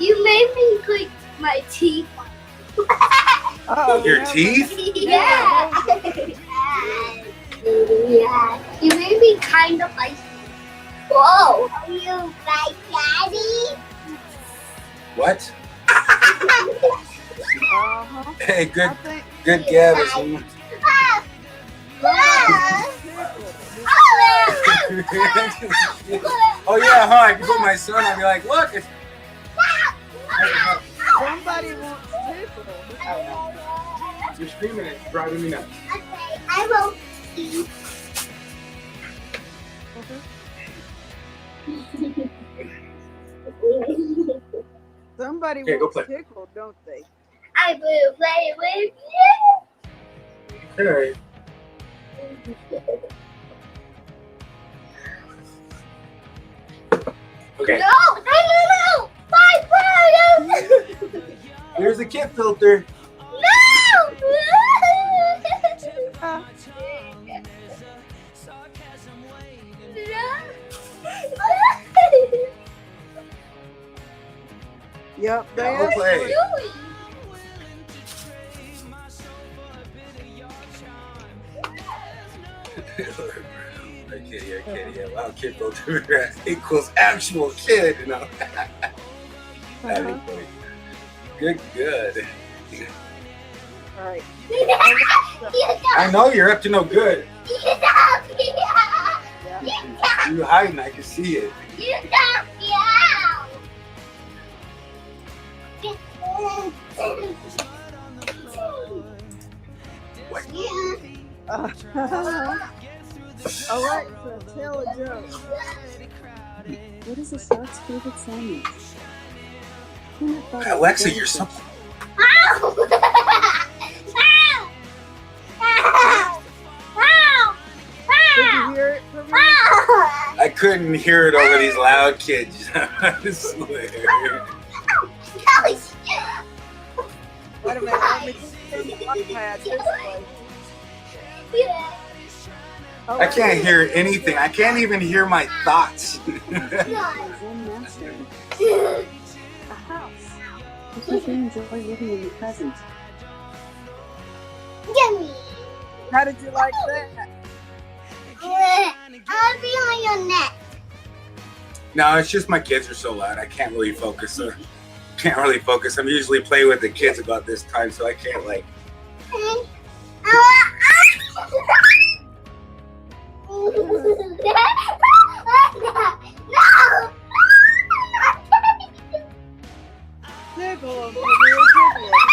You made me click my teeth. Uh-oh, Your now- teeth? Yeah. Yeah. You made me kind of like. Whoa. Are you my daddy? What? Uh-huh. Hey, I good think good Gavin. Oh yeah, huh? I can put my son. I'll be like, look, it's somebody wants tickle. you're screaming. It's driving me nuts. Okay, I will see. Somebody Okay, go wants play. tickle, don't they? I will play with you. Okay. Okay. No! My brother! Here's the kit filter. No! Uh, yep, they Go asked play. for it. Yeah. Wow, kid filter equals actual kid, you know. That'd be funny. Good. All right. I know you're up to no good. Yeah. You hiding, I can see it. What? Alexa, tell a joke. What is a shark's favorite sandwich? Peanut butter. Alexa, you're so. Did you hear it from me? I couldn't hear it over these loud kids. I swear. Wait a minute, let me turn the iPad this way. I can't hear anything. I can't even hear my thoughts. Zen master. A house. Because you enjoy living in the present. Yummy. How did you like that? I'll be on your neck. No, it's just my kids are so loud. I can't really focus. Can't really focus. I'm usually playing with the kids about this time, so I can't like. Tickle him, Premier, tickle him.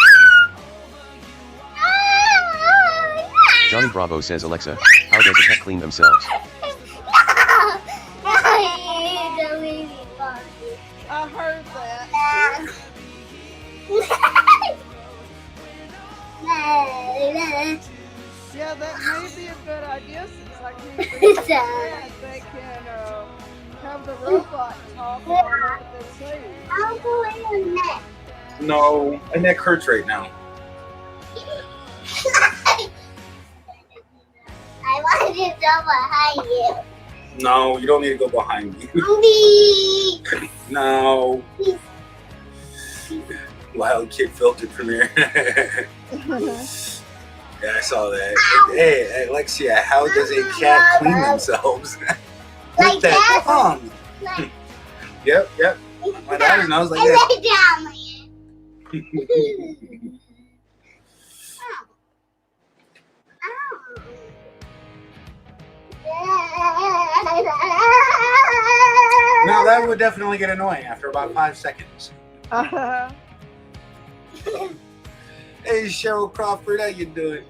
Johnny Bravo says, Alexa, how does a cat clean themselves? I heard that. Yeah, that may be a good idea since I can't read the chat. They can have the robot talk and I know what they're saying. No, my neck hurts right now. I want to go behind you. No, you don't need to go behind me. No. Wild kid filter premiere. Yeah, I saw that. Hey, Alexia, how does a cat clean themselves? With that tongue. Yep. My daughter knows like that. Now that would definitely get annoying after about 5 seconds. Hey, Cheryl Crawford, how you doing?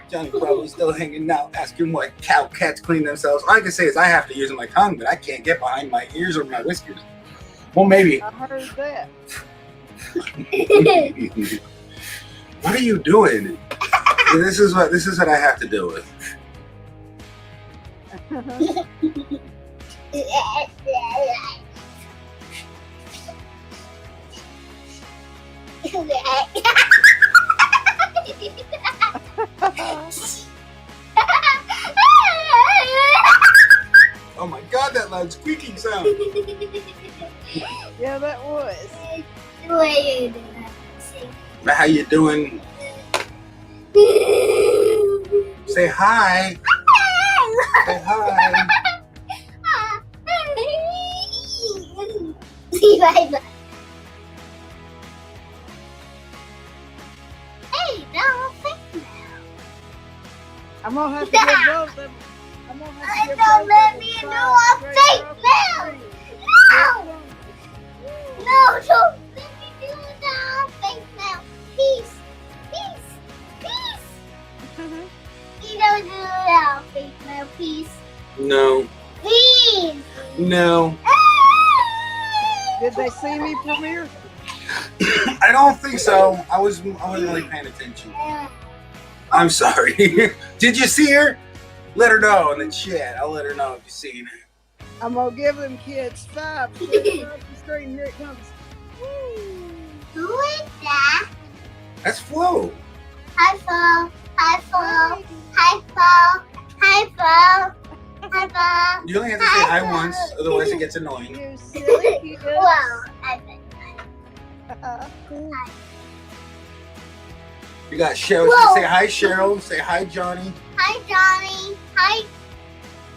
Johnny Bravo's still hanging out, asking what cats clean themselves. All I can say is I have to use my tongue, but I can't get behind my ears or my whiskers. Well, maybe. I heard that. What are you doing? This is what I have to deal with. Oh my God, that loud squeaking sound. Yeah, that was. How you doing? Say hi. Say hi. I'm gonna have to give both of them. I'm gonna have to give Don't both let of me them do five a straight fake off the now. screen. No, don't let me do that fake now. Peace. You don't do that fake now, please. No. Please. No. Did they see me, Premier? I don't think so. I wasn't really paying attention. I'm sorry. Did you see her? Let her know in the chat. I'll let her know if you seen her. I'm gonna give them kids 5 straight off the screen. Here it comes. Who is that? That's Flo. Hi, Flo. You only have to say hi once, otherwise it gets annoying. You silly kids. Well, I bet. You got Cheryl. Whoa. Say hi, Cheryl. Say hi, Johnny. Hi, Johnny. Hi,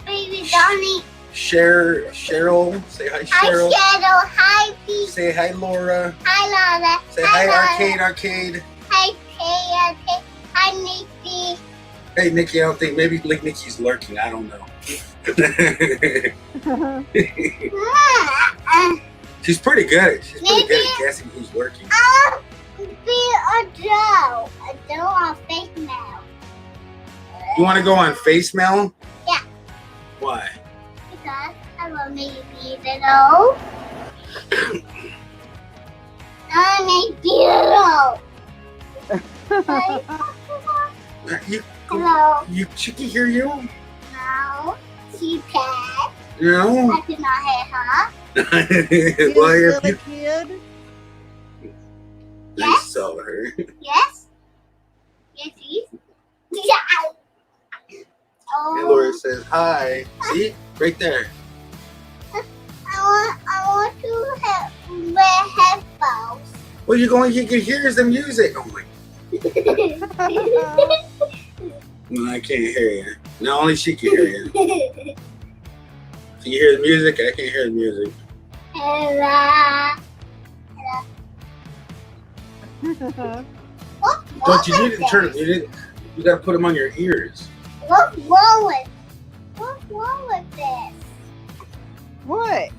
baby Johnny. Cheryl. Say hi, Hi, Cheryl. Shadow. Hi, Pete. Say hi, Laura. Hi, Lana. Say hi, Lana. Arcade. Hi, Kay. Hi, Nikki. Hey, Nikki, I don't think, maybe like Nikki's lurking. I don't know. She's pretty good. She's pretty good at guessing who's lurking. I want to be a Joe. A Joe on fake now. You want to go on face mail? Yeah. Why? Because I want me to be little. I want to be little. You she can hear you? No. She can. No. I cannot hear her. You Well, if silly you kid. Yes. saw her. Yes. Yes, she's. Yeah. And Laura says hi. See? Right there. I want to wear headphones. Well, you can hear the music. Oh my. No, I can't hear you. No, only she can hear you. Can you hear the music? I can't hear the music. Hello. What's wrong Don't you need with to turn this? you gotta put them on your ears. What's wrong with this? What?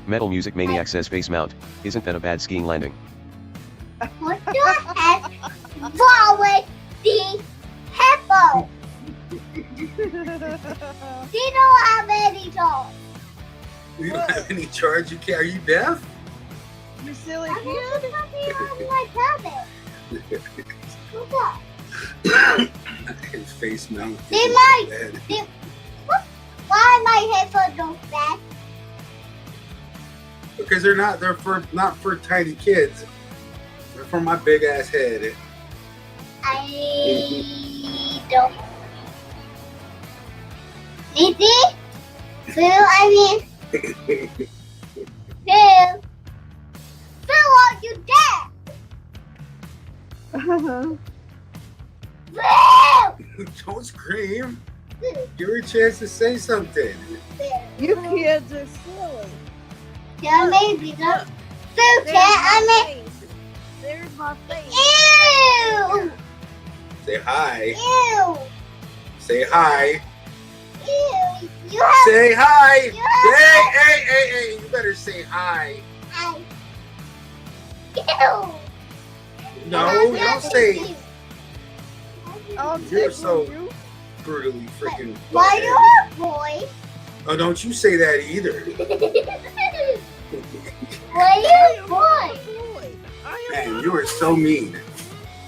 Metal Music Maniac says face mount. Isn't that a bad skiing landing? What the heck wrong with the hippo? He don't have any toes. You don't have any charge. You can't. Are you deaf? You silly I kid. think something on my tablet. Look up. His face mount. They might. Why my headphones don't bad? Because they're not. They're not for tiny kids. They're for my big ass head. I don't. Maybe? Phil, I mean. Phil. Phil, are you there? Phil! Don't scream. Give her a chance to say something. You kids are silly. Yeah, maybe not. Phil, can I mean. There's my face. Ew! Say hi. Ew! Say hi. Ew! You have. Say hi. Yeah. Hey. You better say hi. Ew! No, you don't say. I'll You're tickle so you. brutally freaking. Why you're a boy? Oh, don't you say that either. Why you a boy? Boy, I am Man, not you are so mean.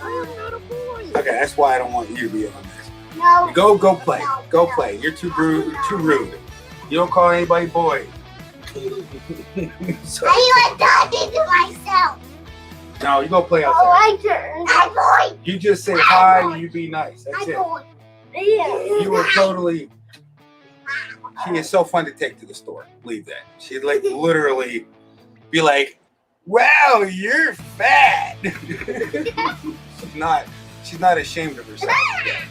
I am not a boy. Okay, that's why I don't want you to be on this. No. Go play. Go play. You're too rude. You're too rude. You don't call anybody boy. So- I was talking to myself. no, you go play Oh, outside. I turn. I'm boy. You just say hi and you be nice. That's I'm it. boy. You were totally. She is so fun to take to the store. Believe that. She'd like literally be like, "Wow, you're fat." She's not ashamed of herself. yet.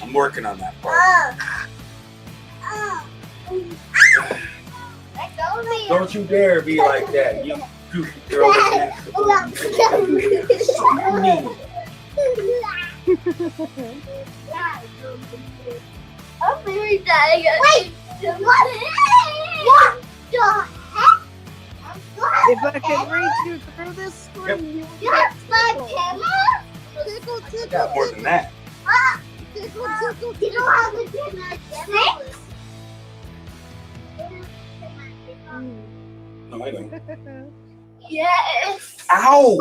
I'm working on that part. Don't you dare be like that, you goofy girl. So mean. I'm very tired. Wait! What the heck? If I could reach you through this screen, you would You get have my tickled. camera? Tickle, I tickle, got more than that. tickle, tickle, You don't have a camera. Six? No, I don't. Yes. Ow!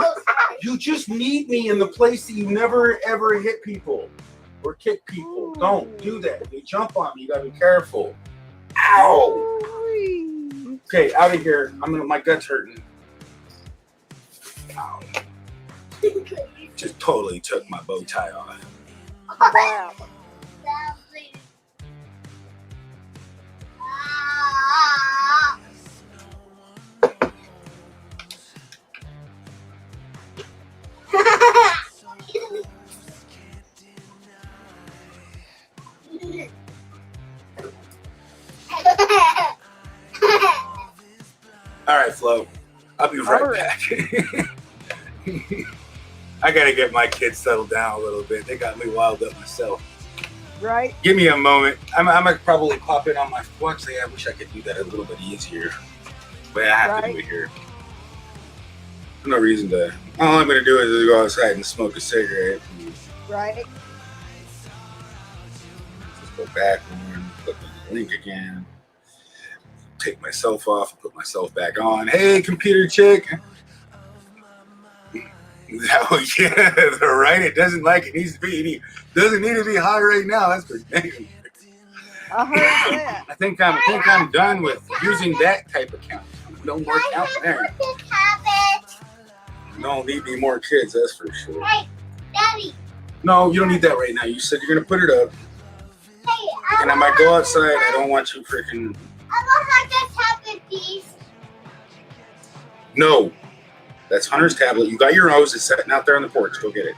You just need me in the place that you never ever hit people or kick people. Don't do that. If you jump on me, you gotta be careful. Ow! Ooh-wee. Okay, out of here. My gut's hurting. Ow. Just totally took my bow tie off. Wow. All right, Flo. I'll be right All right. back. I gotta get my kids settled down a little bit. They got me wild up myself. Right? Give me a moment. I might probably pop in on my watch. I wish I could do that a little bit easier, but I have to do it here. No reason to. All I'm gonna do is go outside and smoke a cigarette. And Right? just go back and click on the link again. Take myself off and put myself back on. Hey, computer chick. Oh yeah, right. It doesn't like it needs to be. It doesn't need to be high right now. That's for dang. I heard that. I think I'm done with using that type of count. No more count there. No need any more kids. That's for sure. Hey, Daddy. No, you don't need that right now. You said you're gonna put it up, Hey, and I might go outside. I don't want you freaking. I want my tablet, please. No, that's Hunter's tablet. You got your nose. It's sitting out there on the porch. Go get it.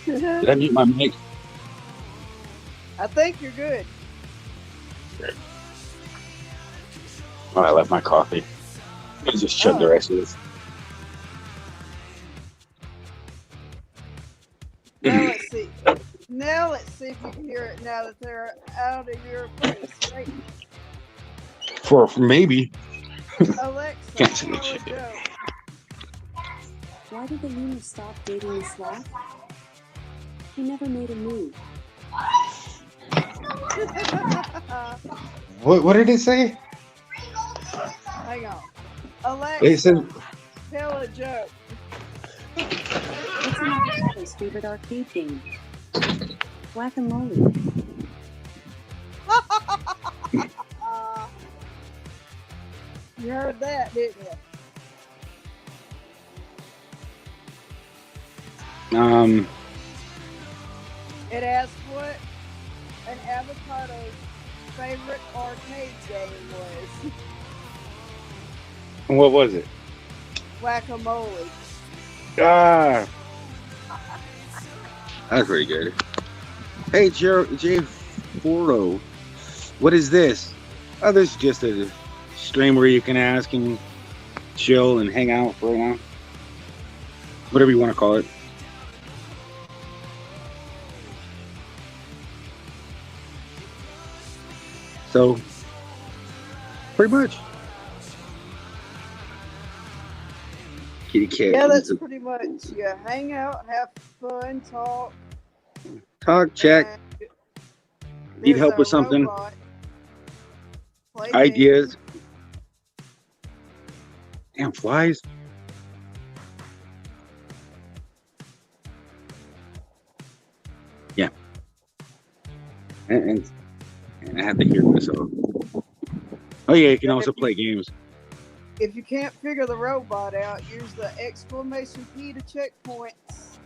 Did I mute my mic? I think you're good. Oh, I left my coffee. I just chug the rest of this. Now let's see. Now let's see if you can hear it now that they're out of your place. Right? For maybe. Alexa, Can't see tell the a shit. joke. Why did the loon stop dating the sloth? He never made a move. What did it say? Hang on. Alexa, It said tell a joke. What's an avocado's favorite arcade game? Whack-a-mole. You heard that, didn't you? It asked what an avocado's favorite arcade game was. what was it? Whack-a-mole. Ah, that's pretty good. Hey, Jay Foro, what is this? Oh, this is just a stream where you can ask and chill and hang out for now. Whatever you want to call it. So, pretty much. Kitty cat. Yeah, that's pretty much. You hang out, have fun, talk. Talk, check, and need there's help a with something, robot. Play ideas. Damn flies. Yeah. And I have to hear myself. Oh yeah, you can also play games. If you can't figure the robot out, use the exclamation key to checkpoints.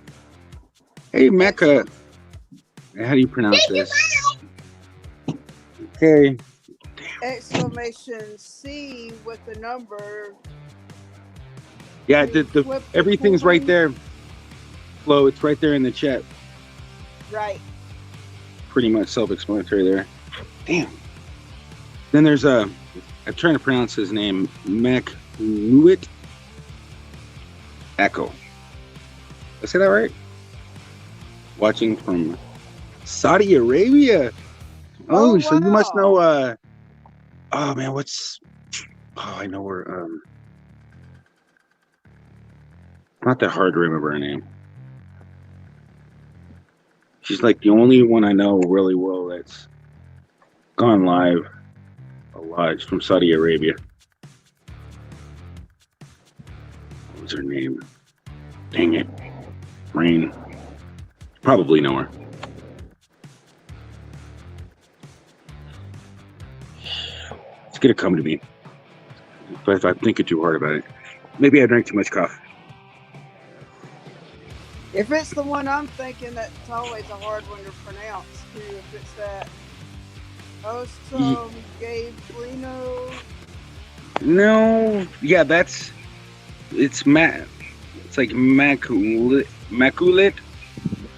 Hey Mecca. How do you pronounce this? Okay. Exclamation C with the number. Yeah, Flip the everything's right coin. there. Flo, it's right there in the chat. Right. Pretty much self-explanatory there. Damn. Then there's I'm trying to pronounce his name, McNuit Echo. Did I say that right? Watching from Saudi Arabia. Oh, Oh, so you must wow. know. Oh man, I know where. Not that hard to remember her name. She's like the only one I know really well that's gone live a lot. She's from Saudi Arabia. What was her name? Dang it. Rain. Probably know her. It's gonna come to me. But if I'm thinking too hard about it. Maybe I drank too much coffee. If it's the one I'm thinking, that's always a hard one to pronounce too. If it's that Ostom Gablino. No, yeah, it's like Maculit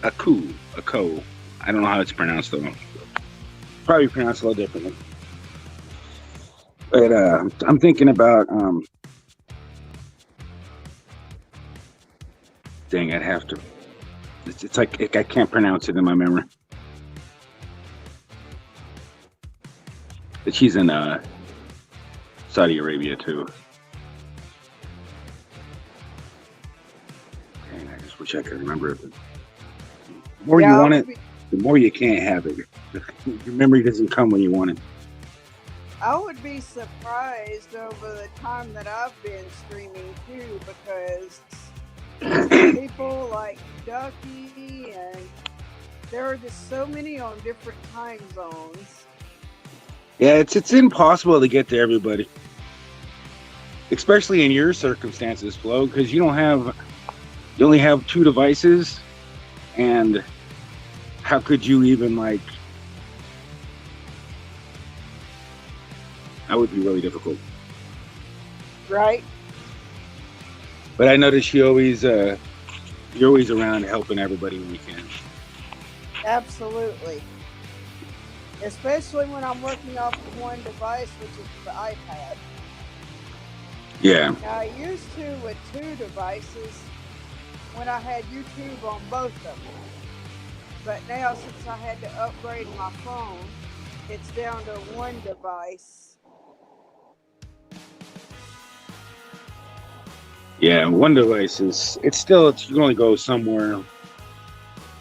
Ako. I don't know how it's pronounced though. Probably pronounced a little differently. But I'm thinking about dang, I'd have to. It's like I can't pronounce it in my memory. But she's in Saudi Arabia too. Dang, I just wish I could remember it. The more you want it, the more you can't have it. Your memory doesn't come when you want it. I would be surprised over the time that I've been streaming too, because people like Ducky and there are just so many on different time zones. Yeah, it's impossible to get to everybody, especially in your circumstances, Flo, because you only have 2 devices, and how could you even that would be really difficult. Right? But I notice you're always around helping everybody when you can. Absolutely. especially when I'm working off of one device, which is the iPad. Yeah. Now, I used to with 2 devices when I had YouTube on both of them. But now, since I had to upgrade my phone, it's down to 1 device. Yeah, one device is you can only go somewhere.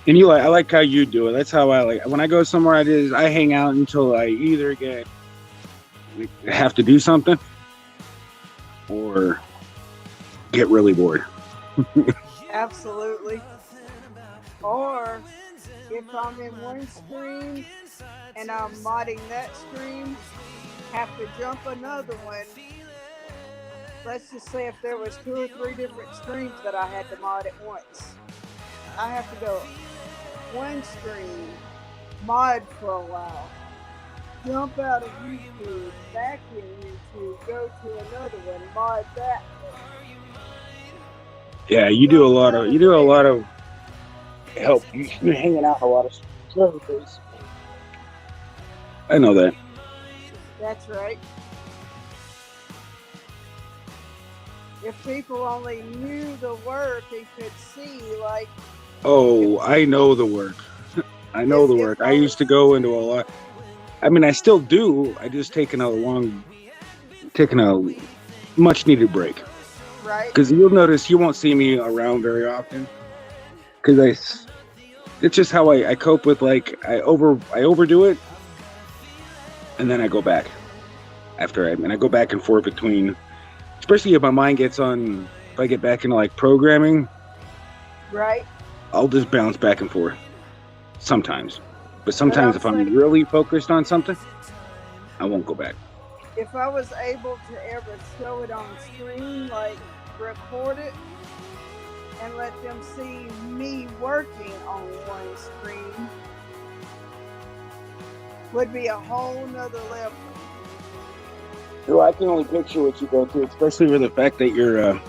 And I like how you do it. That's how I like when I go somewhere. I hang out until I either have to do something or get really bored. Absolutely. Or if I'm in one stream and I'm modding that stream, have to jump another one. Let's just say if there was 2 or 3 different streams that I had to mod at once, I have to go one stream, mod for a while, jump out of YouTube, back in YouTube, go to another one, mod that one. Yeah, you do a lot of help. You're hanging out a lot of servers. I know that. That's right. If people only knew the work and could see, like, Oh, I know the work. I know the work. I used to go into a lot. I mean, I still do. I just taking a much needed break. right? Because you'll notice you won't see me around very often. Because it's just how I cope with, like, I overdo it, and then I go back after I go back and forth between, especially if my mind gets on, if I get back into like programming, Right? I'll just bounce back and forth sometimes. But sometimes if I'm really focused on something, I won't go back. If I was able to ever show it on screen, like record it and let them see me working on one screen, would be a whole nother level. So I can only picture what you go through, especially with the fact that you're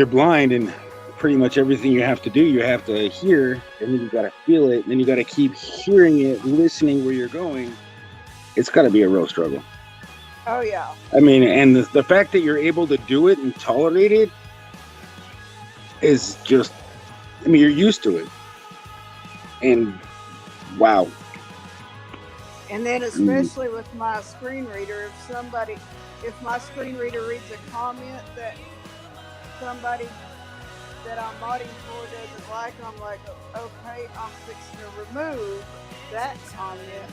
blind, and pretty much everything you have to do, you have to hear, and then you got to feel it, and then you got to keep hearing it, listening where you're going. It's got to be a real struggle. Oh yeah. I mean, and the fact that you're able to do it and tolerate it is just, I mean, you're used to it. And wow. And then especially with my screen reader, if my screen reader reads a comment that somebody that I'm modding for doesn't like, I'm like, okay, I'm fixing to remove that comment.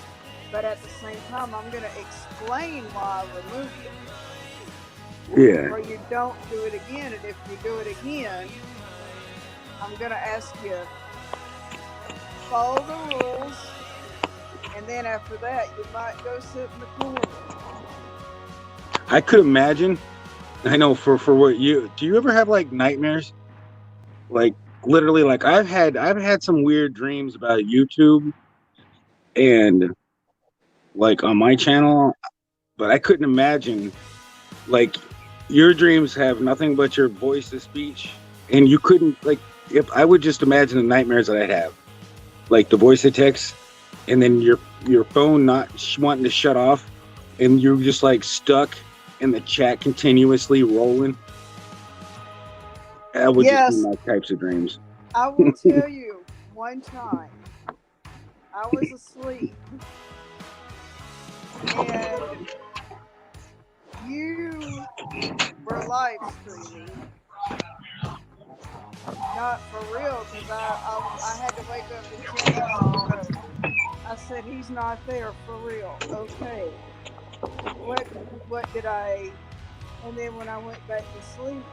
But at the same time, I'm going to explain why I removed it. Yeah. Or you don't do it again. And if you do it again, I'm going to ask you, follow the rules. And then after that, you might go sit in the corner. I could imagine. I know for what do you ever have like nightmares? Like literally, like I've had some weird dreams about YouTube and like on my channel, but I couldn't imagine, like, your dreams have nothing but your voice to speech, and you couldn't, like, if I would just imagine the nightmares that I'd have, like the voice to text, and then your phone not wanting to shut off, and you're just like stuck in the chat continuously rolling. That would just be my types of dreams. I will tell you, one time, I was asleep, and you were live streaming. Not for real, because I had to wake up and check. I said, he's not there for real. Okay. What did I... And then when I went back to sleep,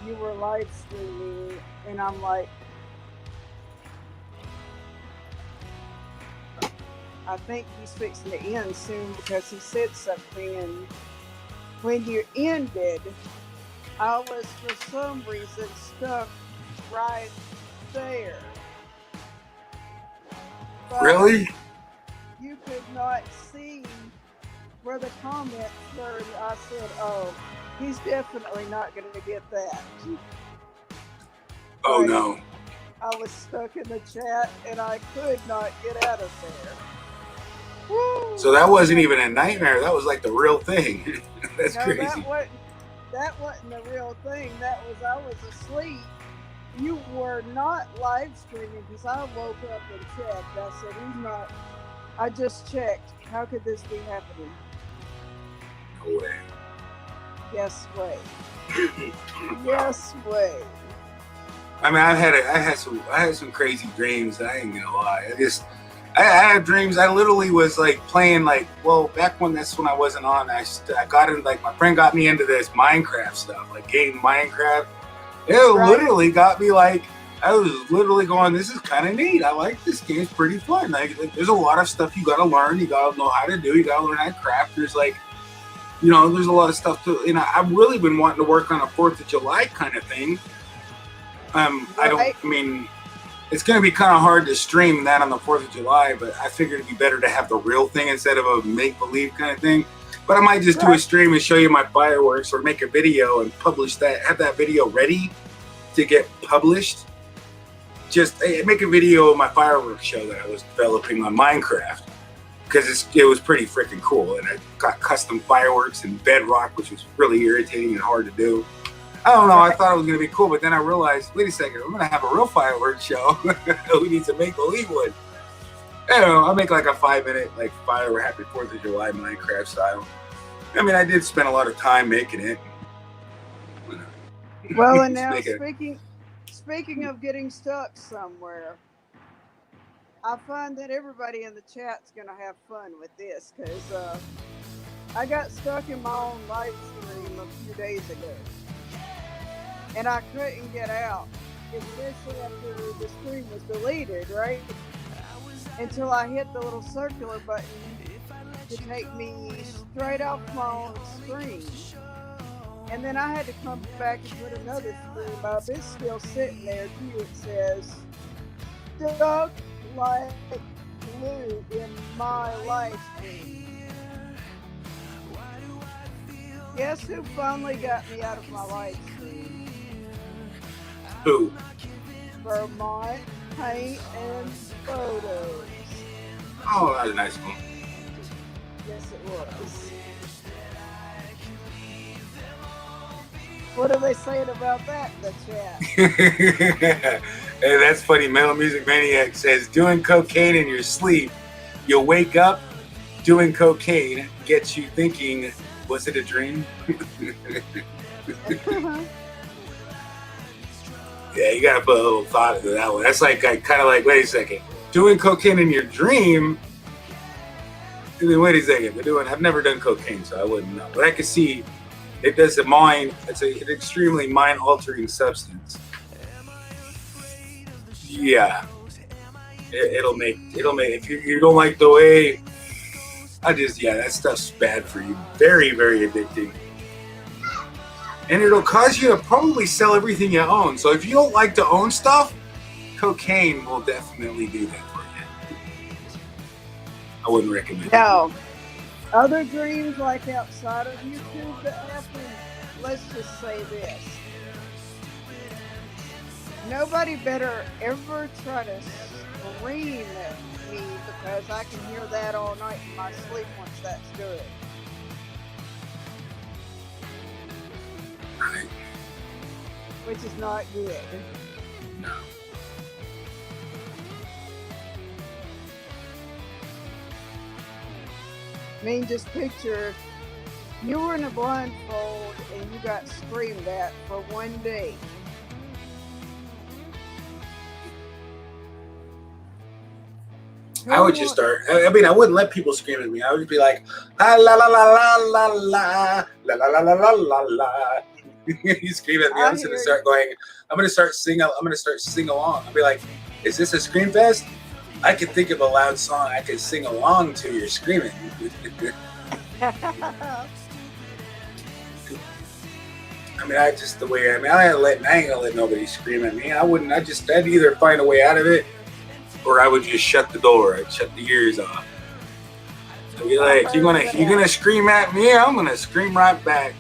you were live streaming, and I'm like, I think he's fixing to end soon, because he said something, and when you ended, I was for some reason stuck right there. But Really? you could not see where the comments were, and I said, oh, he's definitely not going to get that. Oh But no. I was stuck in the chat and I could not get out of there. Woo. So that wasn't even a nightmare. That was like the real thing. That's No, crazy. that wasn't the real thing. That was I was asleep. You were not live streaming because I woke up and checked. I said, he's not. I just checked. How could this be happening? No way. Yes, way. Yes, way. I mean, I had some crazy dreams. I ain't gonna lie. I had dreams. I literally was like playing back when I wasn't on. I got in, like, my friend got me into this Minecraft stuff, like game Minecraft. It literally got me, like, I was literally going, this is kind of neat. I like this game. It's pretty fun. Like, there's a lot of stuff you got to learn. You got to know how to do. You got to learn how to craft. There's like, there's a lot of stuff to, I've really been wanting to work on a 4th of July kind of thing. It's going to be kind of hard to stream that on the 4th of July, but I figured it'd be better to have the real thing instead of a make-believe kind of thing. But I might just do a stream and show you my fireworks, or make a video and publish that, have that video ready to get published. Just make a video of my fireworks show that I was developing on Minecraft, because it was pretty freaking cool. And I got custom fireworks in Bedrock, which was really irritating and hard to do. I don't know. I thought it was going to be cool, but then I realized, wait a second, I'm going to have a real fireworks show. We need to make-believe one. I don't know. I'll make like a 5-minute firework Happy 4th of July Minecraft style. I mean, I did spend a lot of time making it. Well, and now speaking of getting stuck somewhere, I find that everybody in the chat's going to have fun with this, because I got stuck in my own live stream a few days ago. And I couldn't get out, especially after the stream was deleted, right? Until I hit the little circular button to take me straight off my own screen. And then I had to come back and put another stream up. It's still sitting there too. It says, stuck like glue in my live stream. Guess who finally got me out of my live stream? Who? Vermont Paint and Photos. Oh, that was a nice one. Yes, it was. What are they saying about that in the chat? Hey, that's funny. Metal Music Maniac says, doing cocaine in your sleep, you'll wake up, doing cocaine gets you thinking, was it a dream? Yeah, you gotta put a little thought into that one. That's like kind of like, wait a second, doing cocaine in your dream. I mean, wait a second, I've never done cocaine, so I wouldn't know. But I can see it does it's an extremely mind-altering substance. Yeah, it'll make if you don't like the way. That stuff's bad for you. Very, very addicting. And it'll cause you to probably sell everything you own. So if you don't like to own stuff, cocaine will definitely do that for you. I wouldn't recommend it. No. Other dreams like outside of YouTube that happen, let's just say this. Nobody better ever try to scream at me, because I can hear that all night in my sleep once that's good. Right. Which is not good. No. I mean, just picture you were in a blindfold and you got screamed at for one day. I would just start. I mean, I wouldn't let people scream at me. I would be like, la la la la la la la la la la la la la. You scream at me, I'm just gonna start going. I'm gonna start sing along. I'll be like, "Is this a scream fest?" I can think of a loud song I can sing along to. You're screaming. I mean, I ain't gonna let nobody scream at me. I'd either find a way out of it, or I would just shut the door. I'd shut the ears off. I'd be like, you're gonna scream at me, I'm gonna scream right back.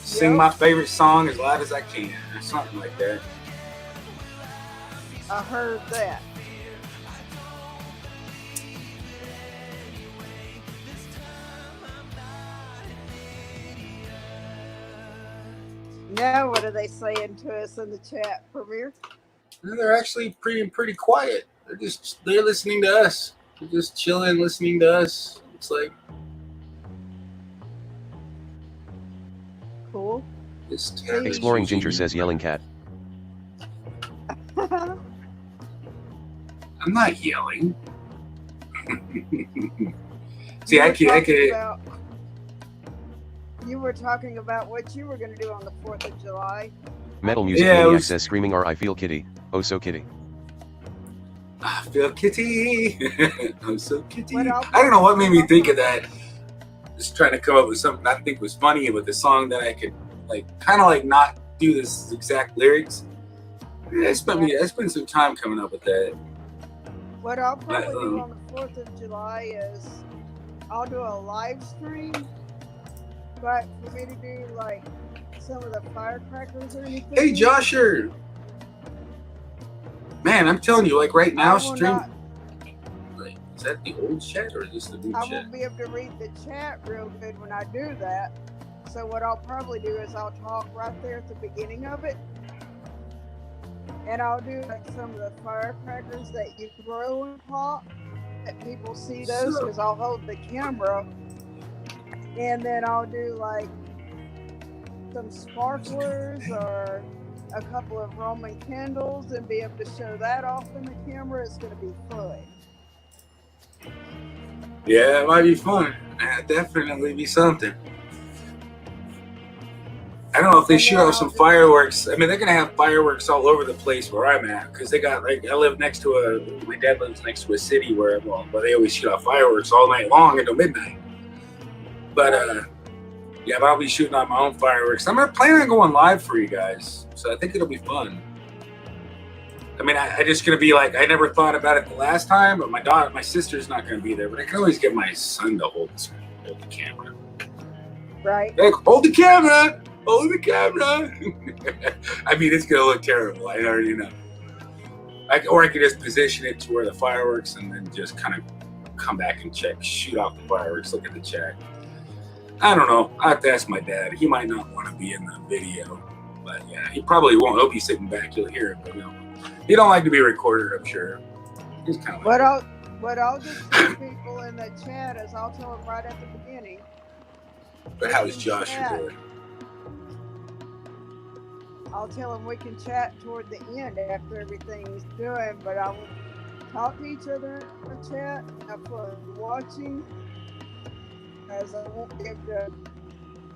Sing my favorite song as loud as I can, or something like that. I heard that. Now, what are they saying to us in the chat, Premier? They're actually pretty quiet. They're listening to us. They're just chilling, listening to us. It's like Cool. just Exploring Ginger says yelling cat. I'm not yelling. See, I could. You were talking about what you were going to do on the 4th of July. Metal Music Yeah, it Maniac was- says screaming or I feel kitty. Oh so kitty. I feel kitty. I'm so kitty. What I else? don't know what made me think of that. Just trying to come up with something I think was funny with the song that I could kind of not do this exact lyrics. Yeah, I spent some time coming up with that. What I'll probably do on the 4th of July is I'll do a live stream, but for me to do some of the firecrackers or anything. Hey, Josher. Man, I'm telling you, right now, I will stream. not- Is that the old chat or is this the new I chat? won't be able to read the chat real good when I do that. So what I'll probably do is I'll talk right there at the beginning of it. And I'll do some of the firecrackers that you throw and pop. That people see those because I'll hold the camera. And then I'll do some sparklers or a couple of Roman candles and be able to show that off in the camera. It's going to be fun. Yeah, it might be fun. That'd definitely be something. I don't know if they shoot off some fireworks. I mean, they're gonna have fireworks all over the place where I'm at because they got I live next to my dad lives next to a city where they always shoot off fireworks all night long until midnight. But yeah, but I'll be shooting off my own fireworks. I'm planning on going live for you guys, so I think it'll be fun. I mean, I just gonna be I never thought about it the last time, but my sister's not gonna be there. But I can always get my son to hold the camera. Right? Hold the camera. Hold the camera. I mean, it's gonna look terrible. I already know. Or I could just position it to where the fireworks, and then just kind of come back and shoot off the fireworks. Look at the chat. I don't know. I have to ask my dad. He might not want to be in the video, but yeah, he probably won't. He'll be sitting back. You'll hear it, but he don't like to be recorded. I'm sure. He's kind of. What I'll just tell people in the chat is I'll tell them right at the beginning. But how is Josh doing? I'll tell them we can chat toward the end after everything's done, but I will talk to each other in the chat. Have fun watching, as I won't be able to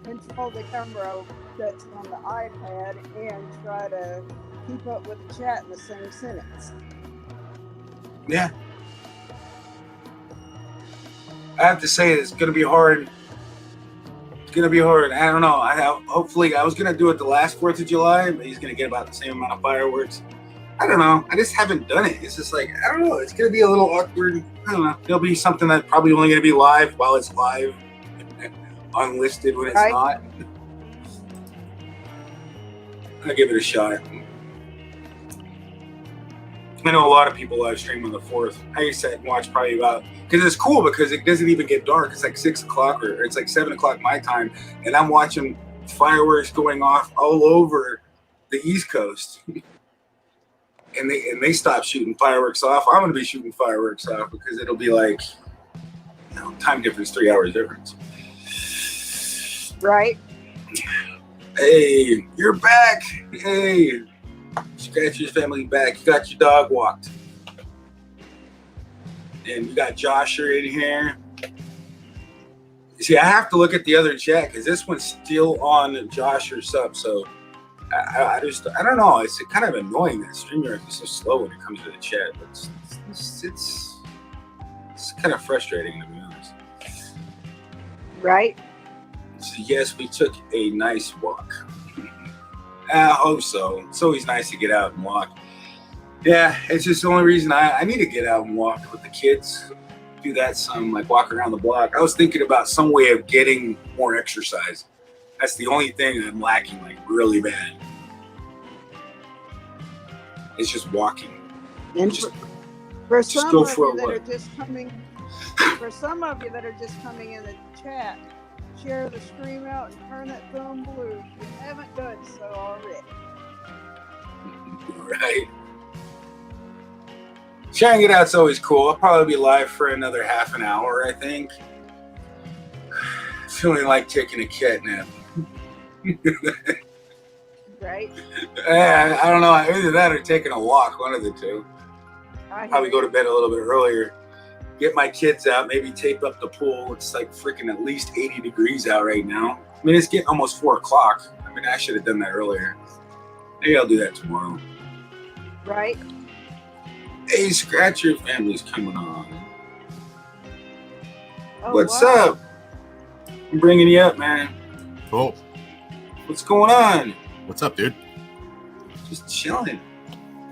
control the camera that's on the iPad and try to keep up with the chat in the same sentence. Yeah. I have to say it's going to be hard. It's going to be hard. I don't know. Hopefully, I was going to do it the last 4th of July, but he's going to get about the same amount of fireworks. I don't know. I just haven't done it. It's just I don't know. It's going to be a little awkward. I don't know. It'll be something that's probably only going to be live while it's live, unlisted when it's not. I'll give it a shot. I know a lot of people live stream on the 4th. I used to watch probably because it's cool because it doesn't even get dark. It's 6 o'clock or it's 7 o'clock my time, and I'm watching fireworks going off all over the East Coast. and they stop shooting fireworks off. I'm gonna be shooting fireworks off because it'll be time difference, 3 hours difference. Right. Hey, you're back. Hey. Scratcher's family back. You got your dog walked. And you got Josher in here. See, I have to look at the other chat because this one's still on Josher's sub. So I don't know. It's kind of annoying that StreamYard is so slow when it comes to the chat. It's kind of frustrating, to be honest. Right. So yes, we took a nice walk. I hope so. It's always nice to get out and walk. Yeah, it's just the only reason I need to get out and walk with the kids. Do that some, walk around the block. I was thinking about some way of getting more exercise. That's the only thing I'm lacking, really bad. It's just walking. And Just- for just some go of for you a that walk. are just coming, for some of you that are just coming in the chat, share the stream out and turn that thumb blue if you haven't done so already. Right. Sharing it out's always cool. I'll probably be live for another half an hour, I think. Feeling like taking a cat nap. Right? I don't know. Either that or taking a walk, one of the two. I Probably hear go to bed a little bit earlier. Get my kids out, maybe tape up the pool. It's like freaking at least 80 degrees out right now. I mean, it's getting almost 4 o'clock. I mean, I should have done that earlier. Maybe I'll do that tomorrow. you. Right? Hey, Scratcher family's coming on. Oh, What's wow. up? I'm bringing you up, man. Cool. What's going on? What's up, dude? Just chilling.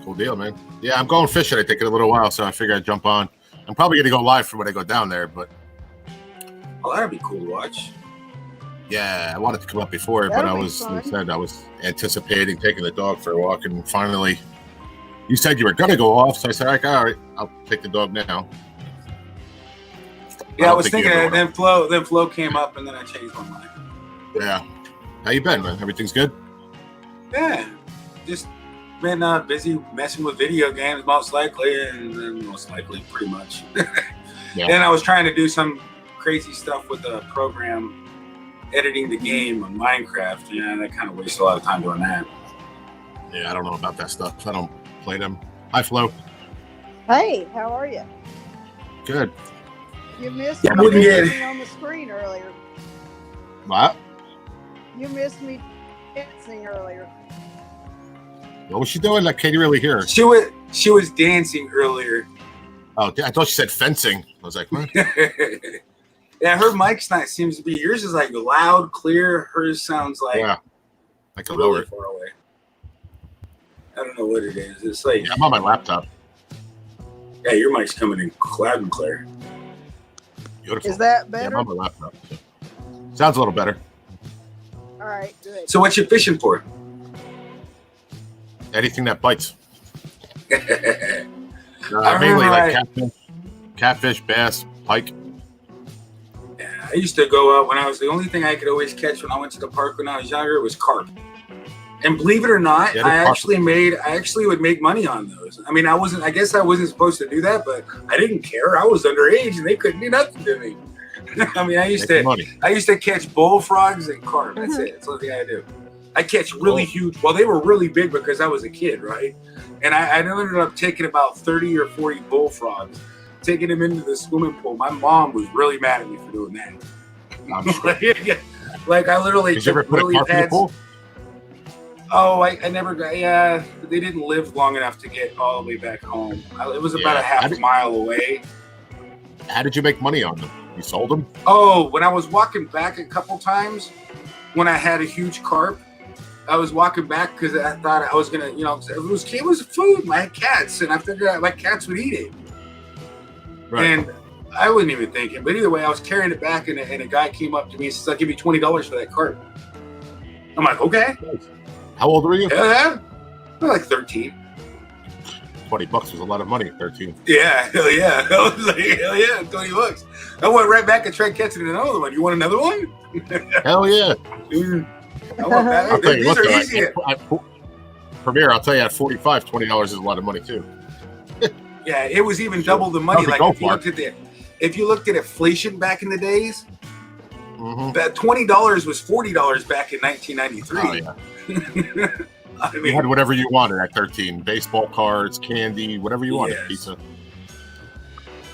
Cool deal, man. Yeah, I'm going fishing. I think in a little while, so I figure I'd jump on. I'm probably going to go live for when I go down there, but Oh, that'd be cool to watch. yeah, I wanted to come up before, but That'll I be was fun. instead I was anticipating taking the dog for a walk, and finally, you said you were going to go off, so I said, all right, I'll take the dog now. Yeah, I don't was think thinking you're that. Then Flo came up, and then I changed my mind. Yeah. How you been, man? Everything's good? Yeah, just been busy messing with video games, most likely, pretty much. Yeah. Then I was trying to do some crazy stuff with the program, editing the game on Minecraft. Yeah, that kind of wasted a lot of time doing that. Yeah, I don't know about that stuff. I don't play them. Hi, Flo. Hey, how are you? Good. You missed Yeah, me we can get- dancing on the screen earlier. What? You missed me dancing earlier. What was she doing? Like, can you really hear her? She was dancing earlier. Oh, I thought she said fencing. I was like, what? Yeah, her mic's not seems to be. Yours is like loud, clear. Hers sounds like Yeah. I can lower really it. far away. I don't know what it is. It's like Yeah, I'm on my laptop. yeah, your mic's coming in loud and clear. Beautiful. Is that Yeah, better? I'm on my laptop. Sounds a little better. All right, good. So what you fishing for? Anything that bites. I Mainly remember like catfish, bass, pike. Yeah, I used to go out when I was the only thing I could always catch when I went to the park when I was younger was carp. And believe it or not, Yeah, the I carp- actually would make money on those. I mean, I guess I wasn't supposed to do that, but I didn't care. I was underage and they couldn't do nothing to me. I mean, I used Making to money. catch bullfrogs and carp. That's it. That's the only thing I do. I catch really Cool. huge. Well, they were really big because I was a kid, right? And I ended up taking about 30 or 40 bullfrogs, taking them into the swimming pool. My mom was really mad at me for doing that. I'm sure. Like I literally Did you ever took put a lily carp in the pads. pool? Oh, I never got. Yeah, they didn't live long enough to get all the way back home. It was about Yeah, a half I a did- mile away. How did you make money on them? You sold them? Oh, when I was walking back a couple times, when I had a huge carp, I was walking back because I thought I was gonna, it was food. I had cats, and I figured out my cats would eat it. Right. And I wasn't even thinking. But either way, I was carrying it back, and a guy came up to me and says, "I'll give you $20 for that carp." I'm like, "Okay." How old were you? Yeah, I'm like 13. $20 was a lot of money at 13. Yeah, hell yeah. I was like, hell yeah, $20. I went right back and tried catching another one. You want another one? Hell yeah. I want that. I'll tell you These what, are though, easy. Premier, I'll tell you at 45, $20 is a lot of money too. Yeah, it was even double the money. Okay, Like go if you for looked at if you looked at inflation back in the days, Mm-hmm. that $20 was $40 back in 1993. Oh, yeah. I You mean, had whatever you wanted at 13. Baseball cards, candy, whatever you wanted. Yes. Pizza.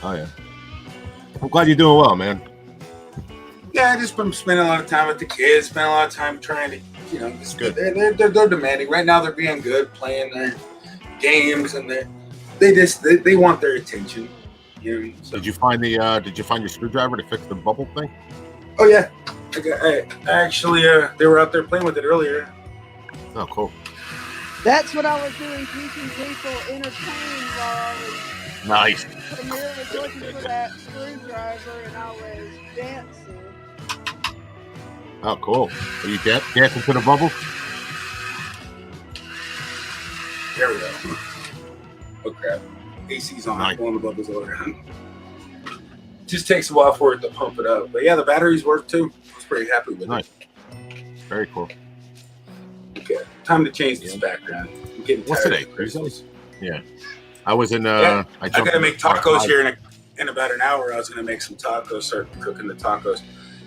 Oh, yeah. I'm glad you're doing well, man. yeah, I just been spending a lot of time with the kids, spending a lot of time trying to, just, Good. They're demanding. Right now they're being good, playing their games, and they want their attention. So. Did you find your screwdriver to fix the bubble thing? Oh yeah, I actually they were out there playing with it earlier. Oh, cool. That's what I was doing, keeping people entertained while I was. Nice. Amir was looking for that screwdriver, and I was dancing. Oh, cool. Are you dancing to the bubble? There we go. Oh crap! AC's on, Nice. blowing the bubbles all around. Just takes a while for it to pump it up. But yeah, the batteries work too. I was pretty happy with Nice. Very cool. it. Okay, time to change this background. I'm getting What's tired today? of Christmas. Yeah. I was in. Yeah, I I jumped gotta in make the car. tacos here in about an hour. I was gonna make some tacos, start cooking the tacos.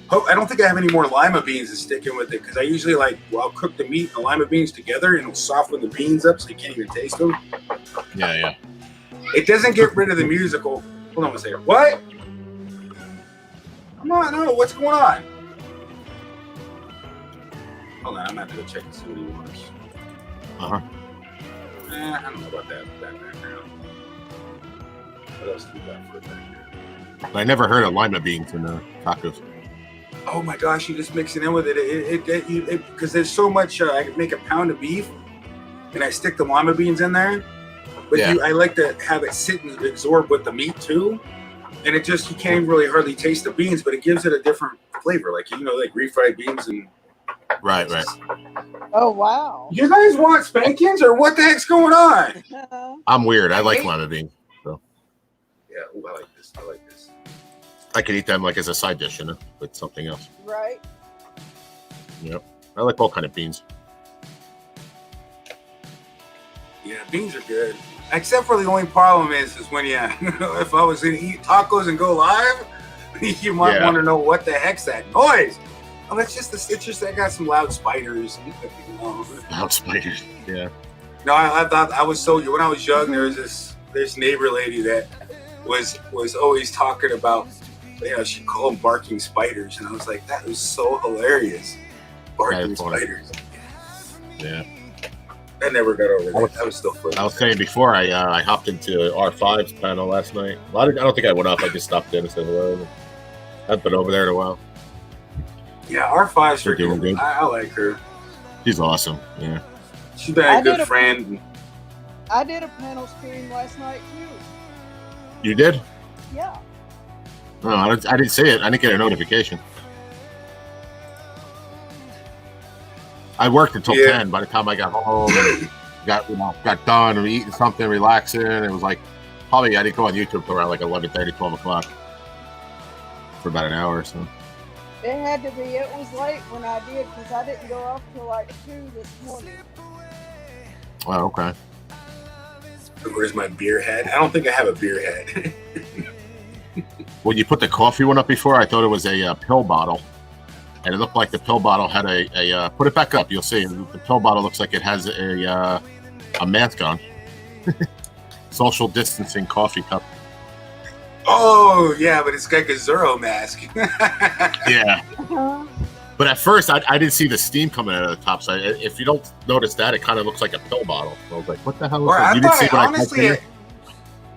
Hope I don't think I have any more lima beans to stick in with it because I usually I'll cook the meat and the lima beans together and it'll soften the beans up so you can't even taste them. Yeah. It doesn't get rid of the musical. Hold on a second. What? Come on, no, what's going on? Hold on, I'm gonna have to go check and see what he wants. Uh-huh. I don't know about that background. What else do we got for that here? I never heard of lima beans in tacos. Oh my gosh, you just mix it in with it. Because there's so much. I make a pound of beef, and I stick the lima beans in there. But Yeah. I like to have it sit and absorb with the meat too. And it just you can't even really hardly taste the beans, but it gives it a different flavor, like refried beans and. Right. Oh wow. You guys want spankings or what the heck's going on? I'm weird. I like lima beans. So Yeah, ooh, I like this. I could eat them like as a side dish, with something else. Right. Yep. I like all kind of beans. Yeah, beans are good. Except for the only problem is when if I was gonna eat tacos and go live, you might Yeah. want to know what the heck's that noise. Oh, it's just I got some loud spiders. Loud spiders. Yeah. No, I thought I was so when I was young. There was this neighbor lady that was always talking about. She called them barking spiders, and I was like, that was so hilarious. Barking funny. spiders. Yeah. I never got over that. I was- That was still funny. I was saying before I hopped into R5's panel last night. Well, I don't think I went up. I just stopped in and said hello. I've been over there in a while. Yeah, R5's She's doing freaking. good. I like her. She's awesome. Yeah. She's been I a good did a- friend. I did a panel stream last night too. You did? Yeah. No, I didn't see it. I didn't get a notification. I worked until Yeah. 10. By the time I got home, and got done and eating something, relaxing, it was like probably I didn't go on YouTube till around like 11:30, 12 o'clock for about an hour or so. It had to be. It was late when I did because I didn't go off till like 2 this morning. Oh, okay. Where's my beer head? I don't think I have a beer head. When you put the coffee one up before, I thought it was a pill bottle, and it looked like the pill bottle had a put it back up. You'll see the pill bottle looks like it has a mask on. Social distancing coffee cup. Oh yeah, but it's like a Zorro mask. Yeah. But at first, I didn't see the steam coming out of the top. So if you don't notice that, it kind of looks like a pill bottle. So I was like, "What the hell?" Is Or that? I You didn't see thought what I honestly, typed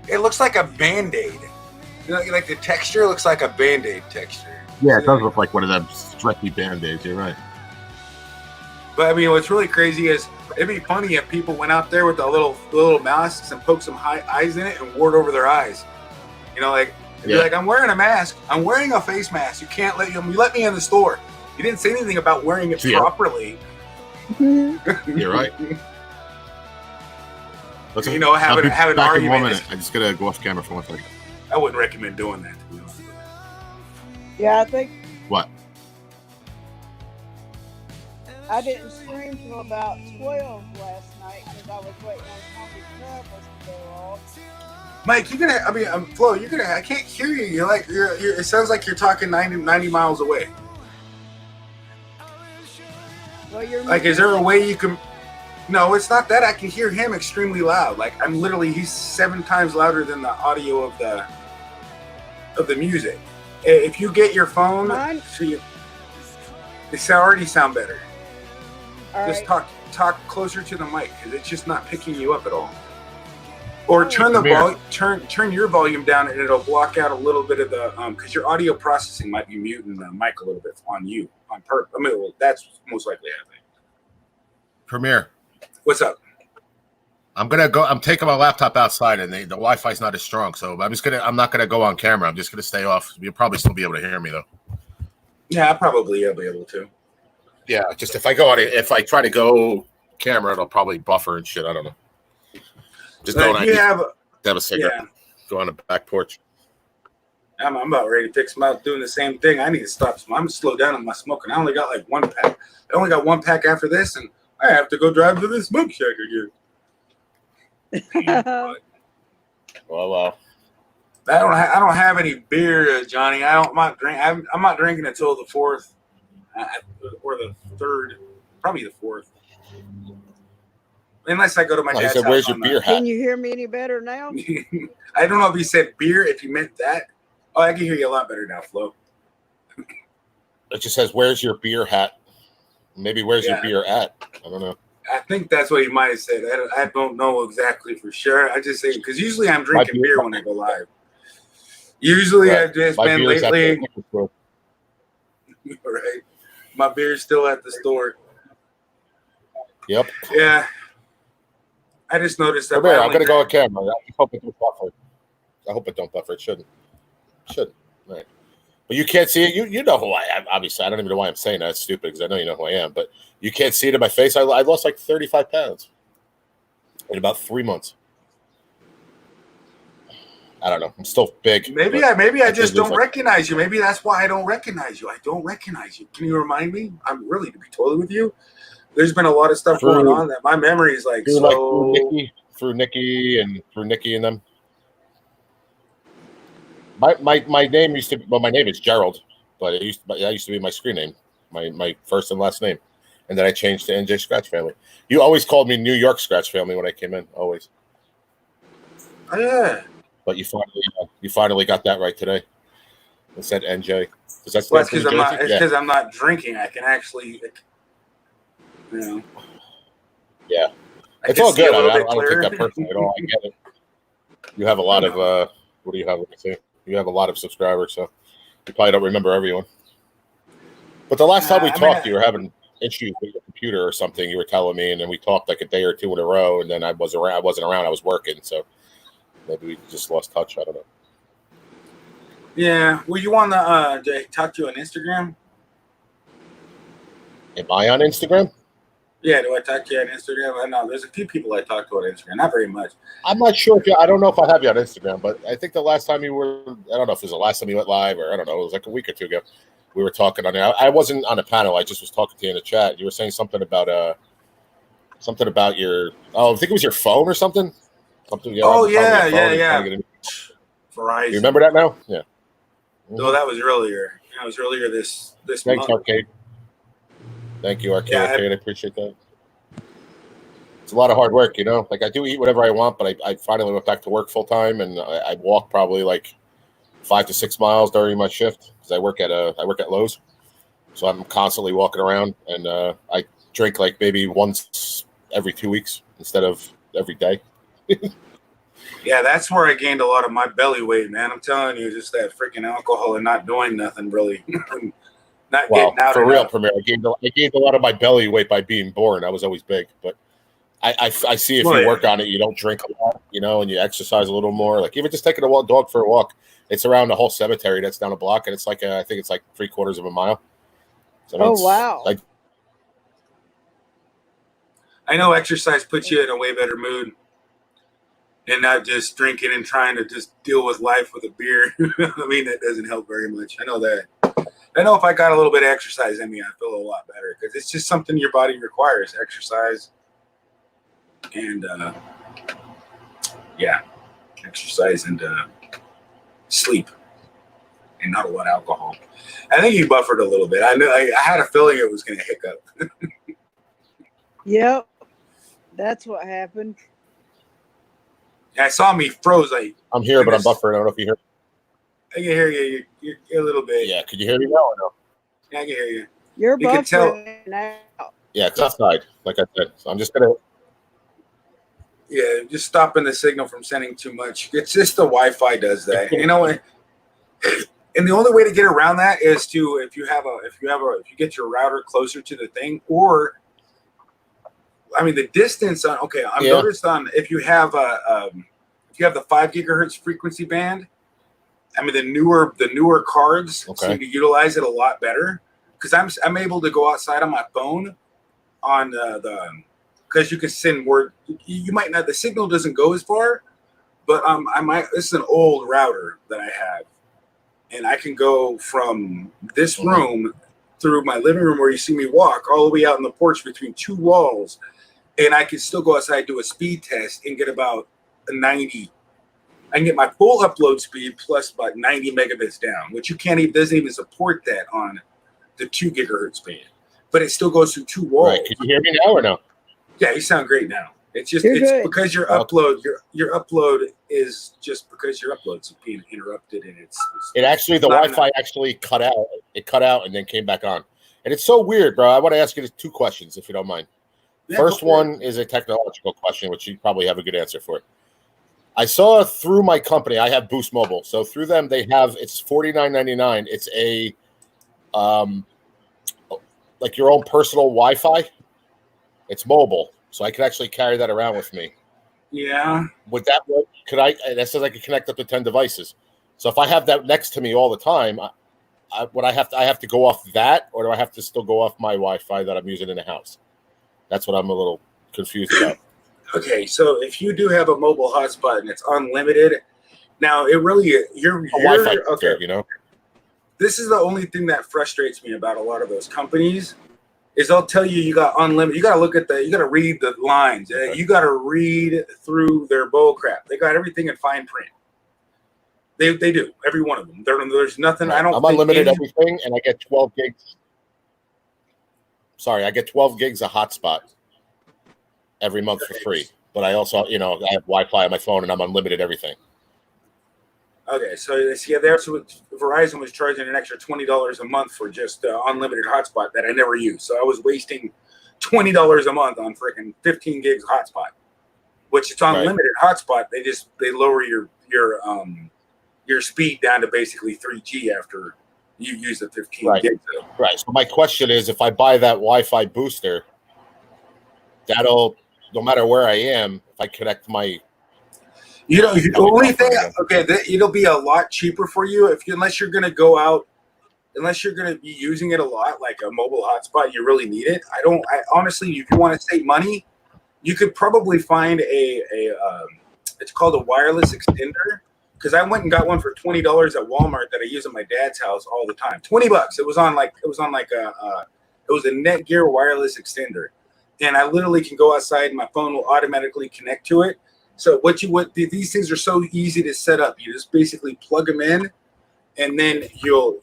in? it looks like a Band-Aid. Like the texture looks like a Band-Aid texture. Yeah, it does look like one of them stretchy band-aids. You're right. But I mean, what's really crazy is it'd be funny if people went out there with the little masks and poked some eyes in it and wore it over their eyes. It'd be Yeah. like, I'm wearing a mask. I'm wearing a face mask. You can't you let me in the store. You didn't say anything about wearing it Yeah. properly. You're right. Let's, You know, have I'll be an back in argument 1 minute. is- I just gotta go off camera for 1 second. I wouldn't recommend doing that. To be honest with you. Yeah, I think What? I didn't stream till about 12 last night because I was waiting on Tommy Travels to go off. Mike, Flo, I can't hear you. You're it sounds like you're talking 90 miles away. Well, you're Like, is there a way you can? No, it's not that. I can hear him extremely loud. Like, he's 7 times louder than the audio of the music. If you get your phone, Mine? they already sound better. all Just right. talk closer to the mic because it's just not picking you up at all. Or turn the Amir. turn your volume down and it'll block out a little bit of the because your audio processing might be muting the mic a little bit on you on purpose. Well, that's most likely happening. Premiere. What's up? I'm gonna go. I'm taking my laptop outside, and the Wi-Fi's not as strong. So I'm not gonna go on camera. I'm just gonna stay off. You'll probably still be able to hear me though. Yeah, I'll be able to. Yeah, just if I try to go camera, it'll probably buffer and shit. I don't know. Just But don't. if you have Have a cigarette. Yeah. Go on the back porch. I'm about ready to fix them out doing the same thing. I need to stop. I'm gonna slow down on my smoking. I only got like 1 pack. I only got 1 pack after this, and I have to go drive to the smoke shack again. Well, I don't have any beer, Johnny. I'm not drinking until the 4th, or the 3rd, probably the 4th. Unless I go to my he dad's said, house. "Where's your beer hat?" Can you hear me any better now? I don't know if he said beer. If he meant that. Oh, I can hear you a lot better now, Flo. It just says, "Where's your beer hat?" Maybe where's your beer at? I don't know. I think that's what he might have said. I don't know exactly for sure. I just say because usually I'm drinking beer when I go live. Usually I've just been lately. Right. My beer's still at the store. Yep. Yeah. I just noticed that. I'm gonna go on camera. I hope it don't buffer. I hope it don't buffer. It shouldn't. Shouldn't. Right. But you can't see it. You know who I am. Obviously, I don't even know why I'm saying that. It's stupid because I know you know who I am. But you can't see it in my face. I lost like 35 pounds in about 3 months. I don't know. I'm still big. Maybe I just don't recognize you. Maybe that's why I don't recognize you. I don't recognize you. Can you remind me? I'm really, to be totally with you, there's been a lot of stuff going on that my memory is like so. Through Nikki and them. My name used to be, well, my name is Gerald, but that used to be my screen name, my first and last name, and then I changed to NJ Scratch Family. You always called me New York Scratch Family when I came in, always. Oh, yeah. But you finally got that right today. It said NJ. That's because I'm not drinking. I can actually, you know. Yeah, it's all good. I don't take that personally at all. I get it. You have a lot of what do you have? Let me see. You have a lot of subscribers, so you probably don't remember everyone. But the last time we talked, you were having issues with your computer or something. You were telling me, and then we talked like a day or two in a row, and then I wasn't around. I was working, so maybe we just lost touch. I don't know. Yeah. Well, you want to talk to you on Instagram? Am I on Instagram? Yeah, do I talk to you on Instagram? I know there's a few people I talk to on Instagram, not very much. I'm not sure I don't know if I have you on Instagram, but I think the last time you were, I don't know if it was the last time you went live or I don't know, it was like a week or two ago. We were talking on there. I wasn't on a panel. I just was talking to you in the chat. You were saying something about your, I think it was your phone or something. Yeah. Verizon. You remember that now? Yeah. No, that was earlier. That was earlier this Thanks, month. Arcade. Thank you, Arcade. I appreciate that. It's a lot of hard work, you know. Like I do eat whatever I want, but I finally went back to work full time, and I walk probably like 5 to 6 miles during my shift because I work at Lowe's, so I'm constantly walking around, and I drink like maybe once every 2 weeks instead of every day. Yeah, that's where I gained a lot of my belly weight, man. I'm telling you, just that freaking alcohol and not doing nothing really. Not getting out for real, enough. Premier. I gained a lot of my belly weight by being born. I was always big, but I see if you work on it, you don't drink a lot, you know, and you exercise a little more. Like even just taking a dog for a walk, it's around the whole cemetery that's down a block, and it's like I think it's like 3/4 of a mile. So wow! I know exercise puts you in a way better mood, and not just drinking and trying to just deal with life with a beer. I mean, that doesn't help very much. I know that. I know if I got a little bit of exercise in me, I feel a lot better because it's just something your body requires: exercise and exercise and sleep, and not a lot of alcohol. I think you buffered a little bit. I knew I had a feeling it was going to hiccup. Yep, that's what happened. I saw me froze. I'm here, but I'm buffering. I don't know if you hear. I can hear you. You're a little bit. Yeah, could you hear me now or no? Yeah, I can hear you. You're You can tell. buffering now. Yeah, it's outside, like I said. So I'm just gonna. Yeah, just stopping the signal from sending too much. It's just the Wi-Fi does that. You know, and the only way to get around that is to if you get your router closer to the thing, or I mean the distance on. Okay, I've noticed on if you have the 5 gigahertz frequency band. I mean the newer cards seem to utilize it a lot better because I'm able to go outside on my phone on because you can send word. You might not. The signal doesn't go as far, But I might. This is an old router that I have, and I can go from this room through my living room where you see me walk all the way out on the porch between two walls, and I can still go outside, do a speed test, and get about a 90. I can get my full upload speed plus about 90 megabits down, which you can't even doesn't even support that on the 2 gigahertz band. But it still goes through two walls. Right. Can you hear me now or no? Yeah, you sound great now. It's just You're it's good. because your upload your upload is just because your upload's being interrupted and it's It actually, the not Wi-Fi enough. actually cut out. It cut out and then came back on. And it's so weird, bro. I want to ask you 2 questions, if you don't mind. Yeah, First go for it. one is a technological question, which you probably have a good answer for. I saw through my company, I have Boost Mobile. So through them, they have, it's $49.99. It's a, like your own personal Wi-Fi. It's mobile. So I could actually carry that around with me. Yeah. Would that work? Could I, that says I could connect up to 10 devices. So if I have that next to me all the time, I have to go off that, or do I have to still go off my Wi-Fi that I'm using in the house? That's what I'm a little confused about. Okay, so if you do have a mobile hotspot and it's unlimited, now it really you're Wi-Fi, okay. you know. This is the only thing that frustrates me about a lot of those companies is they'll tell you got unlimited. You got to look at you got to read the lines. You got to read through their bull crap. They got everything in fine print. They do, every one of them. There's nothing. Right. I don't. I'm think unlimited any- everything, and I get 12 gigs. Sorry, I get 12 gigs of hotspot every month for free. But I also, I have Wi-Fi on my phone, and I'm unlimited everything. Okay, so there's Verizon was charging an extra $20 a month for just unlimited hotspot that I never used. So I was wasting $20 a month on freaking 15 gigs hotspot, which it's unlimited hotspot. They lower your speed down to basically 3G after you use the 15 gigs. Right. So my question is, if I buy that Wi-Fi booster, that'll, no matter where I am, if I connect my, the only thing, it'll be a lot cheaper for you unless you're going to go out, unless you're going to be using it a lot, like a mobile hotspot, you really need it. I honestly, if you want to save money, you could probably find it's called a wireless extender. Because I went and got one for $20 at Walmart that I use at my dad's house all the time. $20. It was on a Netgear wireless extender, and I literally can go outside and my phone will automatically connect to it. So these things are so easy to set up. You just basically plug them in, and then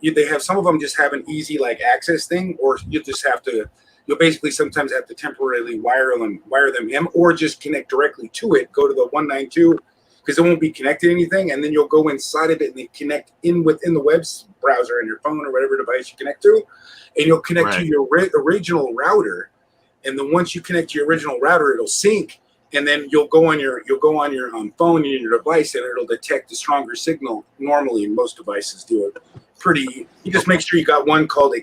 they have some of them just have an easy access thing, or you'll basically sometimes have to temporarily wire them in, or just connect directly to it. Go to the 192. Because it won't be connected to anything, and then you'll go inside of it and then connect within the web browser and your phone or whatever device you connect to, and you'll connect to your original router. And then once you connect to your original router, it'll sync, and then you'll go on your phone and your device, and it'll detect the stronger signal. Normally, most devices do it pretty. You just make sure you got one called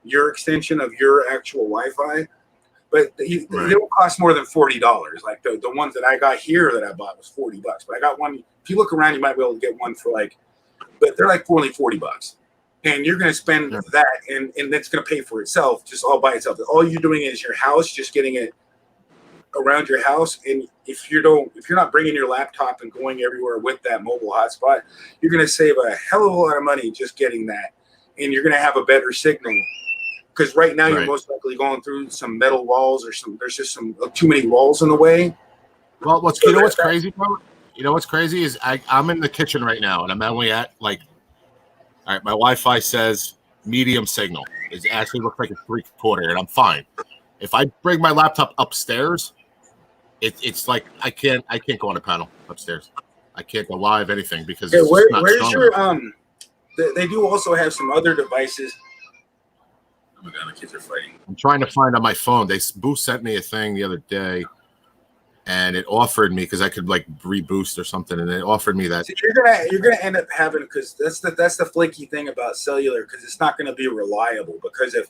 your extension of your actual Wi-Fi. But they don't cost more than $40. Like the ones that I got here that I bought was $40. But I got one. If you look around, you might be able to get one for but they're only $40. And you're going to spend that, and that's going to pay for itself, just all by itself. All you're doing is your house, just getting it around your house. And if you're not bringing your laptop and going everywhere with that mobile hotspot, you're going to save a hell of a lot of money just getting that, and you're going to have a better signal. Because right now you're most likely going through some metal walls or there's just some too many walls in the way. Well, what's crazy, bro? You know what's crazy is I'm in the kitchen right now, and I'm only at all right, my Wi-Fi says medium signal. It actually looks like a 3/4, and I'm fine. If I bring my laptop upstairs, it's like I can't go on a panel upstairs. I can't go live anything because it's not where's strong your they do also have some other devices. Oh my God, the kids are fighting. I'm trying to find on my phone. Boost sent me a thing the other day, and it offered me because I could reboost or something, and it offered me that. So you're gonna end up having, because that's the flaky thing about cellular, because it's not going to be reliable. Because it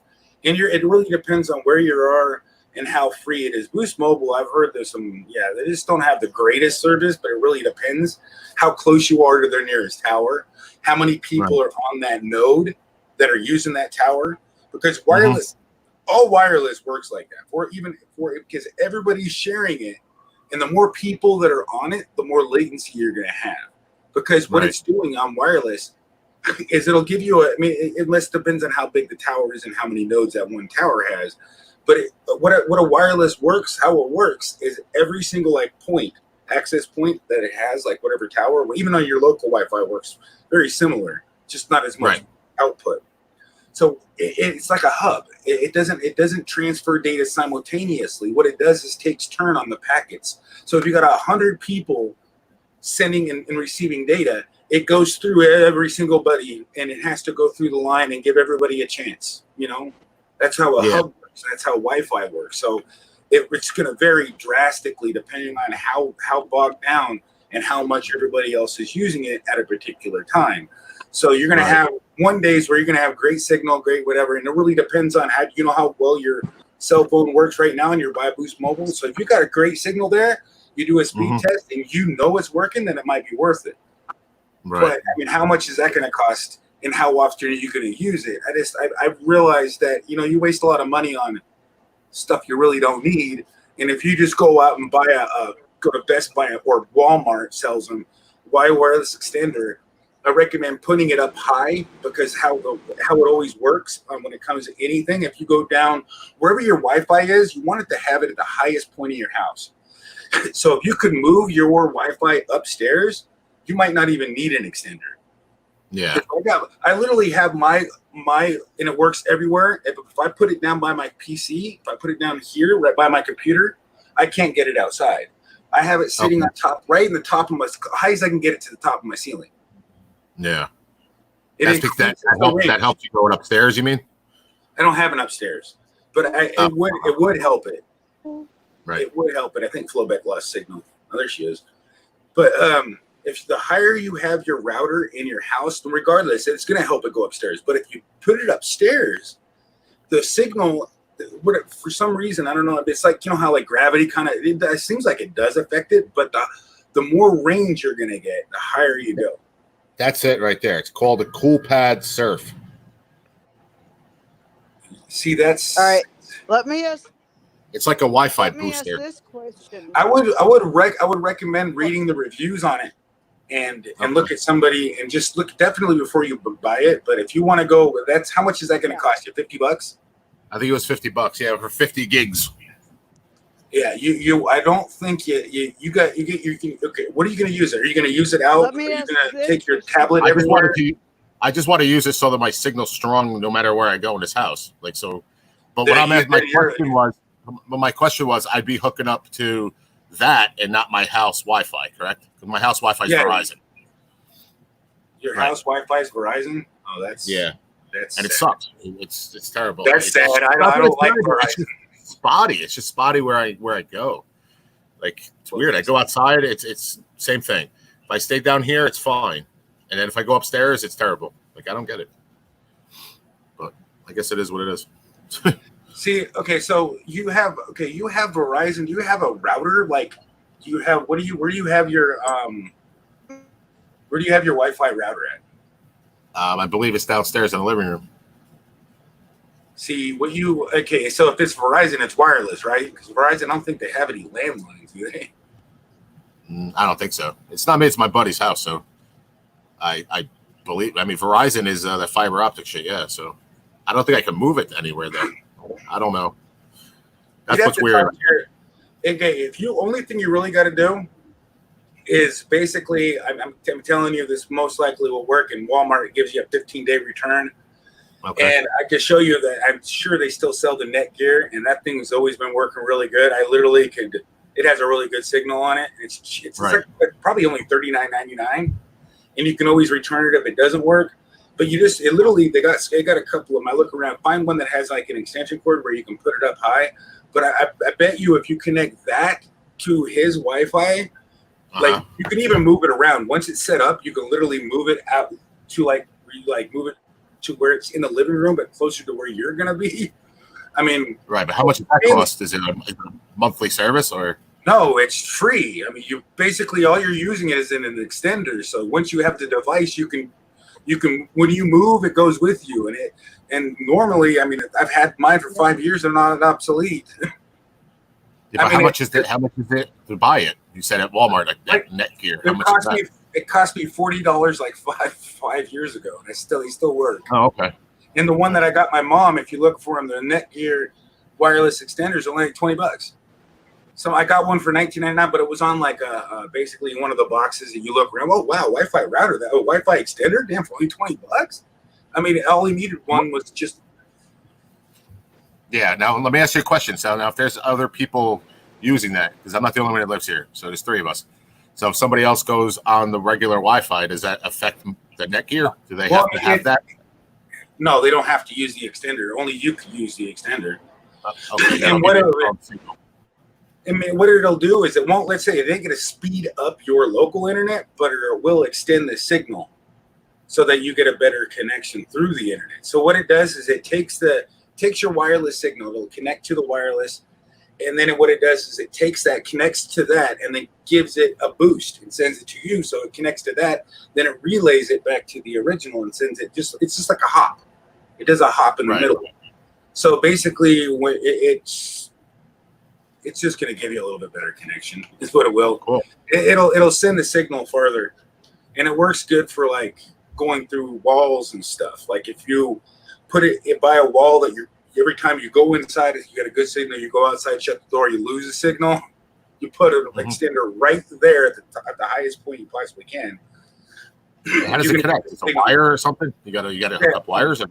really depends on where you are and how free it is. Boost Mobile, I've heard there's some they just don't have the greatest service, but it really depends how close you are to their nearest tower, how many people are on that node that are using that tower. Because wireless, all wireless works like that. Because everybody's sharing it, And the more people that are on it, the more latency you're going to have. Because what it's doing on wireless is it'll give you it less depends on how big the tower is and how many nodes that one tower has. But what a wireless works, how it works is every single access point that it has, like whatever tower, even on your local Wi-Fi works very similar, just not as much output. So it's like a hub. It doesn't transfer data simultaneously. What it does is takes turn on the packets. So if you got 100 people sending and receiving data, it goes through every single buddy, and it has to go through the line and give everybody a chance. That's how a hub works. That's how Wi-Fi works. So it's going to vary drastically depending on how bogged down and how much everybody else is using it at a particular time. So you're going to have one days where you're going to have great signal, great whatever, and it really depends on how well your cell phone works right now and your BuyBoost mobile. So if you got a great signal there, you do a speed test and it's working, then it might be worth it. But how much is that going to cost, and how often are you going to use it? I've realized that you waste a lot of money on stuff you really don't need, and if you just go out and buy go to Best Buy or Walmart sells them wireless extender, I recommend putting it up high, because how it always works when it comes to anything. If you go down wherever your Wi-Fi is, you want it to have it at the highest point of your house. So if you could move your Wi-Fi upstairs, you might not even need an extender. Yeah. I literally have my and it works everywhere. If I put it down by my PC, if I put it down here right by my computer, I can't get it outside. I have it sitting on top, right in the top of high as I can get it to the top of my ceiling. Yeah. That helps you going upstairs, you mean? I don't have an upstairs, but it would help it. Right. It would help it. I think Flowback lost signal. Oh, there she is. But if the higher you have your router in your house, then regardless, it's going to help it go upstairs. But if you put it upstairs, the signal, for some reason, I don't know, it's like, how like gravity it seems like it does affect it, but the more range you're going to get, the higher you go. That's it right there. It's called a CoolPad Surf. See, that's all right. Let me ask. It's like a Wi-Fi Let me booster. ask this question. I would recommend reading the reviews on it and look at somebody and just look definitely before you buy it. But if you want to go, how much is that going to cost you? $50? I think it was $50. Yeah, for 50 gigs. Yeah, I don't think okay. What are you going to use it? Are you going to use it out? Are you going to take your tablet everywhere? I just want to use it so that my signal's strong no matter where I go in this house. Like so. But what I'm asking, my question was, I'd be hooking up to that and not my house Wi-Fi, correct? Because my house Wi-Fi is Verizon. Your house Wi-Fi is Verizon? Oh, that's and it sucks. It's terrible. That's sad. I don't like Verizon. Spotty. It's just spotty where I go. Like it's weird. I go outside, it's same thing. If I stay down here, it's fine. And then if I go upstairs, it's terrible. Like I don't get it. But I guess it is what it is. See, okay, so you have Verizon. Do you have a router? Like where do you have your Wi-Fi router at? I believe it's downstairs in the living room. See, so if it's Verizon, it's wireless, right? Because Verizon, I don't think they have any landlines, do they? I don't think so. It's not me, it's my buddy's house, so I believe, Verizon is the fiber optic shit, yeah, so I don't think I can move it anywhere, though. I don't know. That's what's weird. Okay, only thing you really got to do is basically, I'm telling you, this most likely will work, and Walmart gives you a 15-day return. Okay. And I can show you that I'm sure they still sell the Netgear, and that thing has always been working really good. I literally it has a really good signal on it. It's right. Like probably only $39.99, and you can always return it if it doesn't work. But they got a couple of them. I look around, find one that has like an extension cord where you can put it up high. But I bet you if you connect that to his Wi-Fi, like you can even move it around. Once it's set up, you can literally move it out to move it to where it's in the living room, but closer to where you're gonna be. Right, but how much does that cost? Is it a monthly service or? No, it's free. You basically all you're using it is in an extender. So once you have the device, you can when you move, it goes with you. And normally, I've had mine for 5 years. They're not obsolete. Yeah, but how much is it? How much is it to buy it? You said at Walmart, like Netgear. How much is that? It cost me $40 like five years ago. And they still work. Oh, okay. And the one that I got my mom, if you look for them, the Netgear wireless extenders only like $20. So I got one for $19.99, but it was on like basically one of the boxes that you look around. Oh wow, Wi-Fi router, that Wi-Fi extender, damn, for only $20. I mean, all he needed one was just. Yeah. Now let me ask you a question. So now, if there's other people using that, because I'm not the only one that lives here, so there's 3 of us. So if somebody else goes on the regular Wi-Fi, does that affect the Netgear? Do they have to have that? No, they don't have to use the extender. Only you can use the extender. Okay. And what it'll do is it won't. Let's say it ain't going to speed up your local internet, but it will extend the signal so that you get a better connection through the internet. So what it does is it takes your wireless signal, it'll connect to the wireless, and then what it does is it takes that, connects to that, and then gives it a boost and sends it to you. So it connects to that, then it relays it back to the original and sends it. It's just like a hop. It does a hop in the middle. So basically, when it's just going to give you a little bit better connection. Is what it will. Cool. It'll send the signal farther, and it works good for like going through walls and stuff. Like if you put it by a wall that every time you go inside, if you get a good signal, you go outside, shut the door, you lose a signal. You put an extender right there at the highest point you possibly can. How does it connect? It's a wire or something? You gotta hook up wires.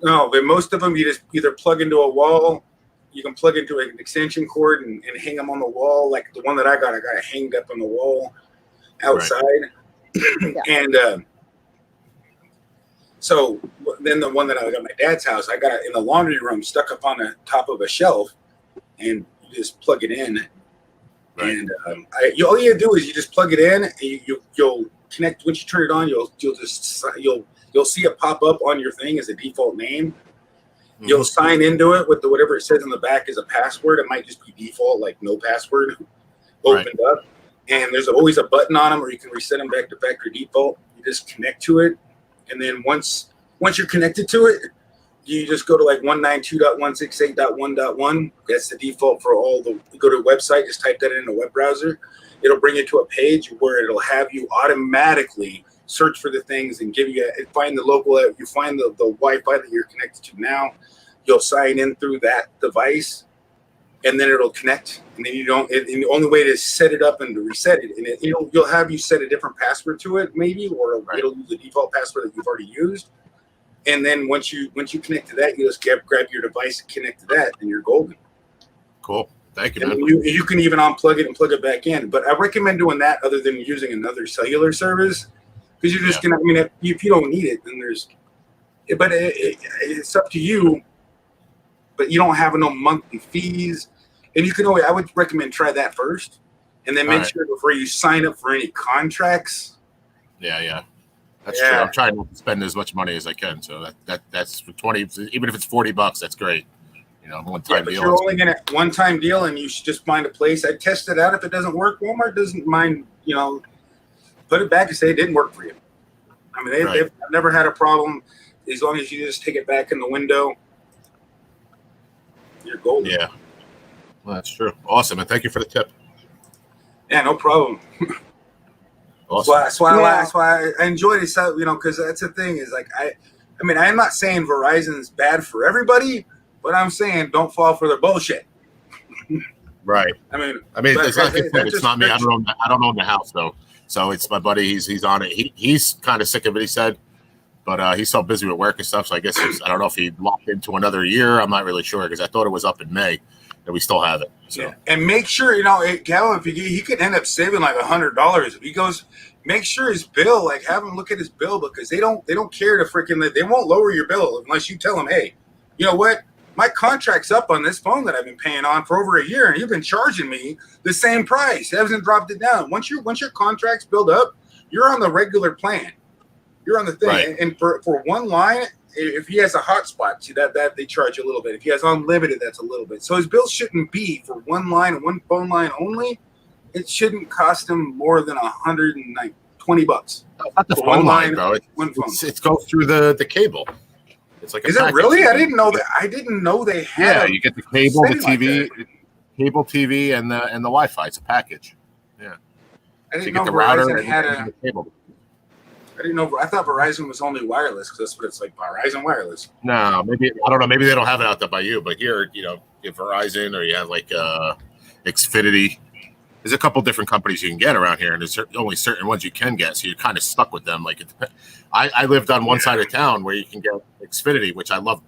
No, but most of them you just either plug into a wall. You can plug into an extension cord and hang them on the wall. Like the one that I got it hanged up on the wall outside. Right. And so then the one that I got at my dad's house, I got it in the laundry room, stuck up on the top of a shelf, and you just plug it in. Right. And all you do is you just plug it in, and you'll connect. Once you turn it on, you'll see it pop up on your thing as a default name. You'll sign into it with whatever it says on the back is a password. It might just be default, like no password opened up. And there's always a button on them, or you can reset them back to factory default. You just connect to it. And then once you're connected to it, you just go to like 192.168.1.1. That's the default for all the, you go to a website, just type that in a web browser. It'll bring you to a page where it'll have you automatically search for the things and give you find the local, you find the Wi-Fi that you're connected to now. You'll sign in through that device, and then it'll connect. And then and the only way to set it up and to reset it, and you'll have you set a different password to it, maybe, or it'll use the default password that you've already used. And then once you connect to that, you just grab your device and connect to that, and you're golden. Cool. Thank you, and man. You can even unplug it and plug it back in. But I recommend doing that other than using another cellular service, because you're just gonna. I mean, if you don't need it, then there's. But it's up to you. But you don't have no monthly fees, and you can always. I would recommend try that first, and then make sure before you sign up for any contracts. Yeah. That's true. I'm trying to spend as much money as I can, so that's for 20. Even if it's $40, that's great. One time deal. You're only gonna one-time deal, and you should just find a place. I test it out. If it doesn't work, Walmart doesn't mind. Put it back and say it didn't work for you. I mean, they've never had a problem as long as you just take it back in the window. You're golden. Yeah, well, that's true. Awesome, and thank you for the tip. Yeah, no problem. Awesome. That's why I enjoy this, because that's the thing is like I mean, I'm not saying Verizon's bad for everybody, but I'm saying don't fall for their bullshit. Right. I mean, it's like it's not me. I don't own the house though, so it's my buddy. He's on it. He's kind of sick of it. He said, but he's so busy with work and stuff. So I guess I don't know if he locked into another year. I'm not really sure because I thought it was up in May, and we still have it. So. Yeah. And make sure Cal, if he could end up saving like $100 if he goes. Make sure his bill, like have him look at his bill, because they don't care to they won't lower your bill unless you tell them, hey, you know what? My contract's up on this phone that I've been paying on for over a year, and you've been charging me the same price. It hasn't dropped it down. Once your contracts build up, you're on the regular plan. You're on the thing. Right. And for one line, if he has a hotspot, see that they charge a little bit. If he has unlimited, that's a little bit. So his bill shouldn't be for one line, one phone line only. It shouldn't cost him more than $120. Not the phone line, bro. It goes through the cable. It's like is it really? I didn't know that. I didn't know they had. Yeah, you get the cable, the TV. cable TV and the Wi-Fi. It's a package. Yeah. I So you didn't get know the router Verizon and had and a. the cable. I didn't know. I thought Verizon was only wireless because that's what it's like. Verizon wireless. No, maybe I don't know. Maybe they don't have it out there by you, but here, you have Verizon or you have like Xfinity. There's a couple different companies you can get around here, and there's only certain ones you can get, so you're kind of stuck with them. Like, I lived on one side of town where you can get Xfinity, which I love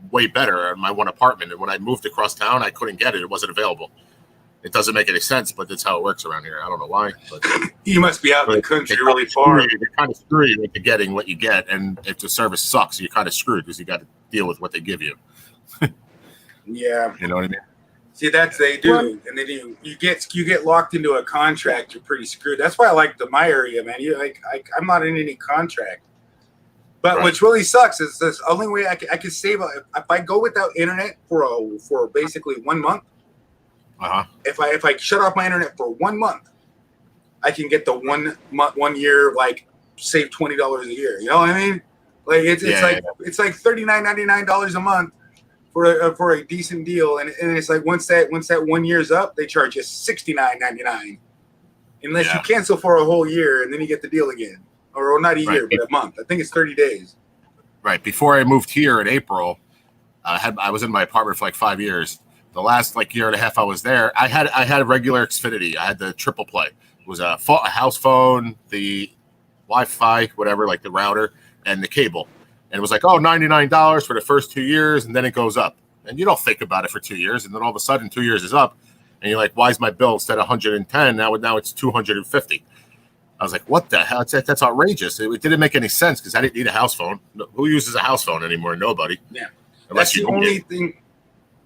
way better in my one apartment. And when I moved across town, I couldn't get it; it wasn't available. It doesn't make any sense, but that's how it works around here. I don't know why. But You must be out in the country really far. You're kind of screwed with getting what you get, and if the service sucks, you're kind of screwed because you got to deal with what they give you. Yeah. You know what I mean? See, that's they do, and then you get locked into a contract. You're pretty screwed. That's why I like my area, man. I'm not in any contract, but Right. which really sucks is this only way I can save. If I go without internet for basically 1 month, if I shut off my internet for 1 month, I can get the 1 year like save $20 a year. You know what I mean? Like it's like $39.99 a month for a decent deal, and it's like once that 1 year's up, they charge you $69.99 unless you cancel for a whole year, and then you get the deal again, or not a year, but a month. I think it's 30 days. Right. Before I moved here in April, I was in my apartment for like 5 years. The last like year and a half I was there, I had a regular Xfinity. I had the triple play. It was a house phone, the Wi-Fi, whatever, like the router, and the cable. And it was like, $99 for the first 2 years, and then it goes up. And you don't think about it for 2 years, and then all of a sudden 2 years is up, and you're like, why is my bill instead of 110 now it's 250? I was like, what the hell? That's outrageous. It didn't make any sense because I didn't need a house phone. Who uses a house phone anymore? Nobody. Yeah, Unless that's the only thing.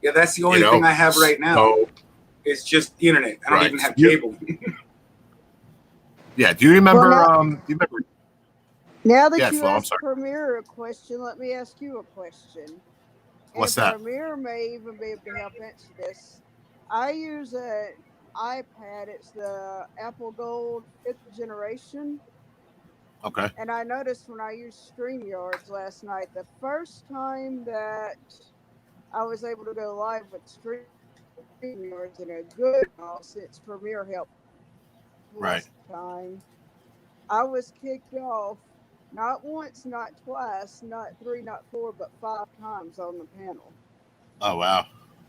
Yeah, that's the only thing I have right now. So, it's just the internet. I don't even have cable. Yeah. Do you remember? Well, Do you remember? Now that Yeah, you Flo, I'm asked sorry. Premier a question, let me ask you a question. What's And that? Premier may even be able to help answer this. I use an iPad. It's the Apple Gold 5th generation. Okay. And I noticed when I used StreamYards last night, the first time that I was able to go live with StreamYards in a good while since Premiere helped last time, I was kicked off not once, not twice, not 3, not 4, but 5 times on the panel. Oh wow.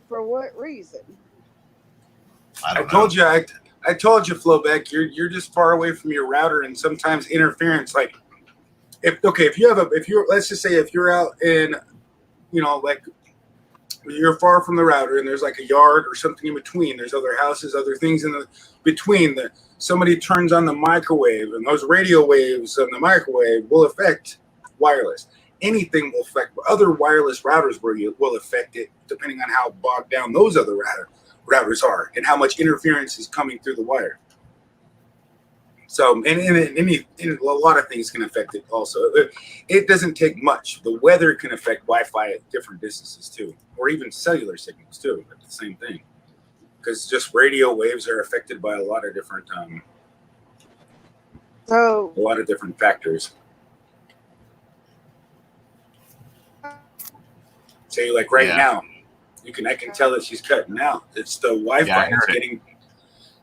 For what reason? I told you, Flobeck, you're just far away from your router, and sometimes interference. Like, if you're let's just say if you're out in, like you're far from the router, and there's like a yard or something in between. There's other houses, other things in the between. Somebody turns on the microwave, and those radio waves on the microwave will affect wireless. Anything will affect other wireless routers will affect it, depending on how bogged down those other routers are and how much interference is coming through the wire. So, and a lot of things can affect it also. It doesn't take much. The weather can affect Wi-Fi at different distances too, or even cellular signals too, but the same thing. Because just radio waves are affected by a lot of different factors. Say like now, I can tell that she's cutting out. It's the Wi-Fi. Yeah,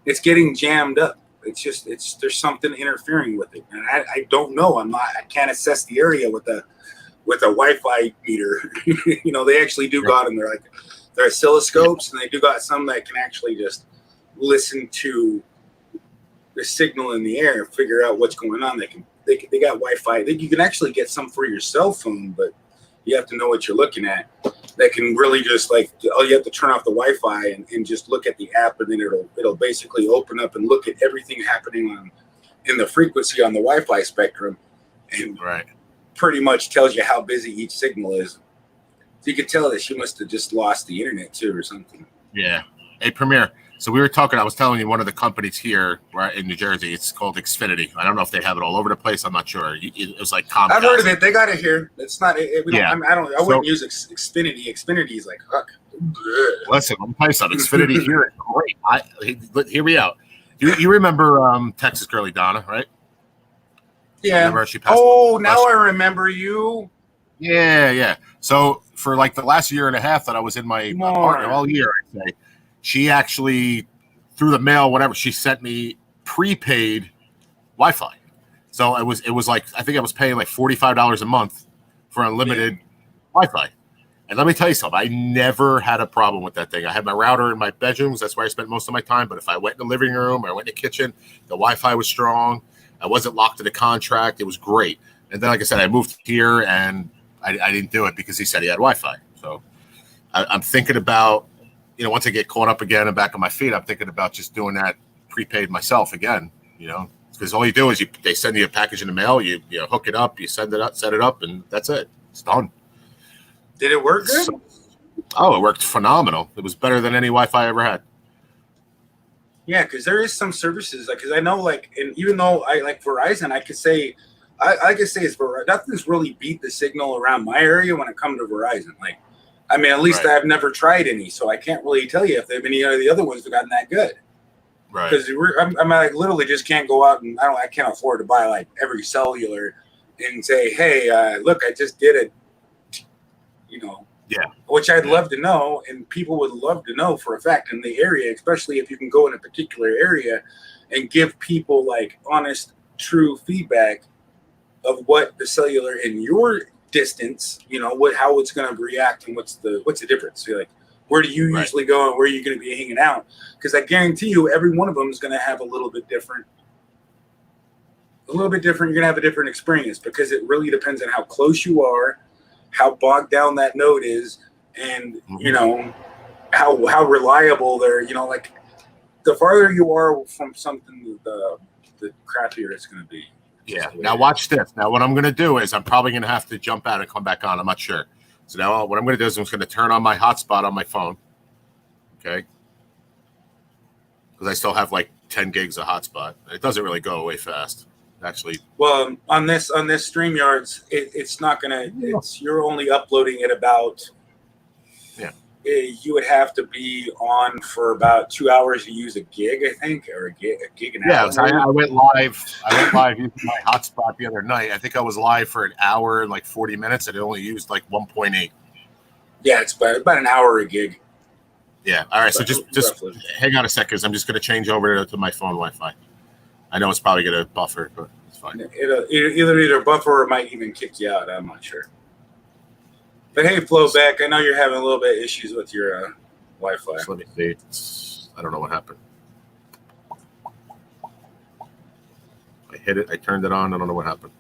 it's getting jammed up. There's something interfering with it, and I don't know. I can't assess the area with a Wi-Fi meter. They actually do got them. They're oscilloscopes, and they do got some that can actually just listen to the signal in the air, figure out what's going on. They got Wi-Fi. You can actually get some for your cell phone, but you have to know what you're looking at. That can really just you have to turn off the Wi-Fi and just look at the app, and then it'll basically open up and look at everything happening in the frequency on the Wi-Fi spectrum, and pretty much tells you how busy each signal is. So you could tell that she must have just lost the internet too, or something. Yeah. Hey, Premier. So we were talking. I was telling you one of the companies here, right in New Jersey. It's called Xfinity. I don't know if they have it all over the place. I'm not sure. It was like Comcast. I've heard of it. They got it here. It's not. I wouldn't use Xfinity. Xfinity is like, fuck. Listen, let me tell you something. Xfinity here is great. Hear me out. You remember Texas girlie Donna, right? Yeah. Remember she passed now I remember you. Yeah. So for like the last year and a half that I was in my apartment all year, I'd say, she actually, through the mail, whatever, she sent me prepaid Wi-Fi. So it was like, I think I was paying like $45 a month for unlimited Wi-Fi. And let me tell you something, I never had a problem with that thing. I had my router in my bedrooms. That's where I spent most of my time. But if I went in the living room or I went in the kitchen, the Wi-Fi was strong. I wasn't locked to the contract. It was great. And then, like I said, I moved here and I didn't do it because he said he had Wi-Fi. So I'm thinking about, once I get caught up again and back on my feet, I'm thinking about just doing that prepaid myself again, because all you do is they send you a package in the mail, you hook it up, you set it up, and that's it. It's done. Did it work good? It worked phenomenal. It was better than any Wi-Fi I ever had. Yeah, because there is some services, because I know, and even though I like Verizon, I could say it's Verizon. Nothing's really beat the signal around my area when it comes to Verizon. At least Right. I've never tried any, so I can't really tell you if there have any of the other ones that gotten that good. Right. Because I'm literally just can't go out and I can't afford to buy every cellular and say, hey, look, I just did it. Yeah. Which I'd love to know, and people would love to know for a fact in the area, especially if you can go in a particular area and give people honest, true feedback of what the cellular in your distance, how it's going to react and what's the difference. So where do you usually go and where are you going to be hanging out? Because I guarantee you, every one of them is going to have a little bit different. You're going to have a different experience because it really depends on how close you are, how bogged down that node is, and how reliable they're. The farther you are from something, the crappier it's going to be. Yeah. Now watch this. Now what I'm going to do is I'm probably going to have to jump out and come back on. I'm not sure. So now what I'm going to do is I'm just going to turn on my hotspot on my phone. Okay. Because I still have 10 gigs of hotspot. It doesn't really go away fast, actually. Well, on this StreamYards, it's not gonna. You're only uploading at about. Yeah. You would have to be on for about 2 hours to use a gig, I think, or a gig and a half. Yeah, I went live. Using my hotspot the other night. I think I was live for an hour and 40 minutes, and it only used 1.8. Yeah, it's about an hour a gig. Yeah. All right. So just hang on a second. 'Cause I'm just going to change over to my phone Wi-Fi. I know it's probably going to buffer, but it's fine. It'll either buffer or it might even kick you out. I'm not sure. But hey, Flowback, I know you're having a little bit of issues with your Wi-Fi. So let me see. I don't know what happened. I hit it. I turned it on. I don't know what happened.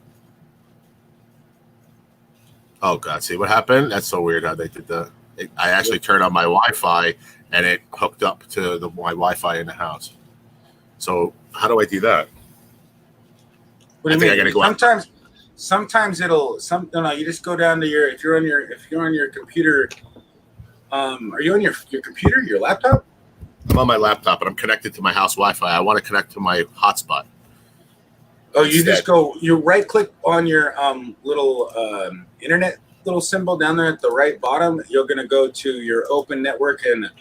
Oh, God. See what happened? That's so weird how they did that. I actually turned on my Wi-Fi, and it hooked up to my Wi-Fi in the house. So how do I do that? What do you I think mean? I gotta go out. Sometimes it'll. No. You just go down to if you're on your computer. Are you on your computer, your laptop? I'm on my laptop, but I'm connected to my house Wi-Fi. I want to connect to my hotspot. Oh, you just go. You right click on your little internet little symbol down there at the right bottom. You're gonna go to your open network and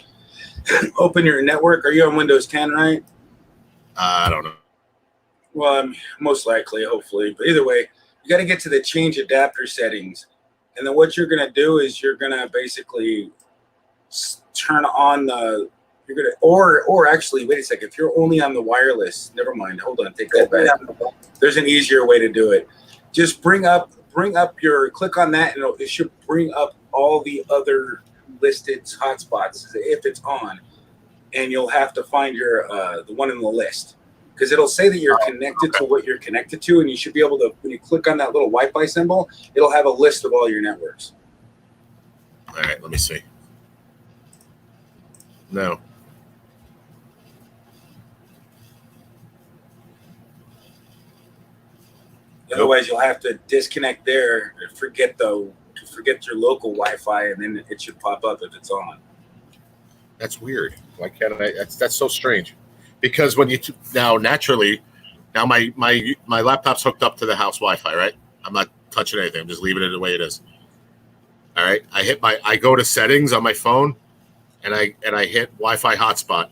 open your network. Are you on Windows 10, right? I don't know. Well, most likely, hopefully. But either way, you got to get to the change adapter settings. And then what you're going to do is you're going to basically turn on or actually, wait a second. If you're only on the wireless, never mind. Hold on. Take that back. There's an easier way to do it. Just click on that and it should bring up all the other listed hotspots if it's on. And you'll have to find the one in the list. Because it'll say that you're connected to what you're connected to, and you should be able to, when you click on that little Wi-Fi symbol, it'll have a list of all your networks. All right, let me see. No. Otherwise, you'll have to disconnect there and forget your local Wi-Fi, and then it should pop up if it's on. That's weird. Why can't I? That's so strange. Because when now my laptop's hooked up to the house Wi-Fi, right? I'm not touching anything. I'm just leaving it the way it is. All right. I go to settings on my phone, and I hit Wi-Fi hotspot.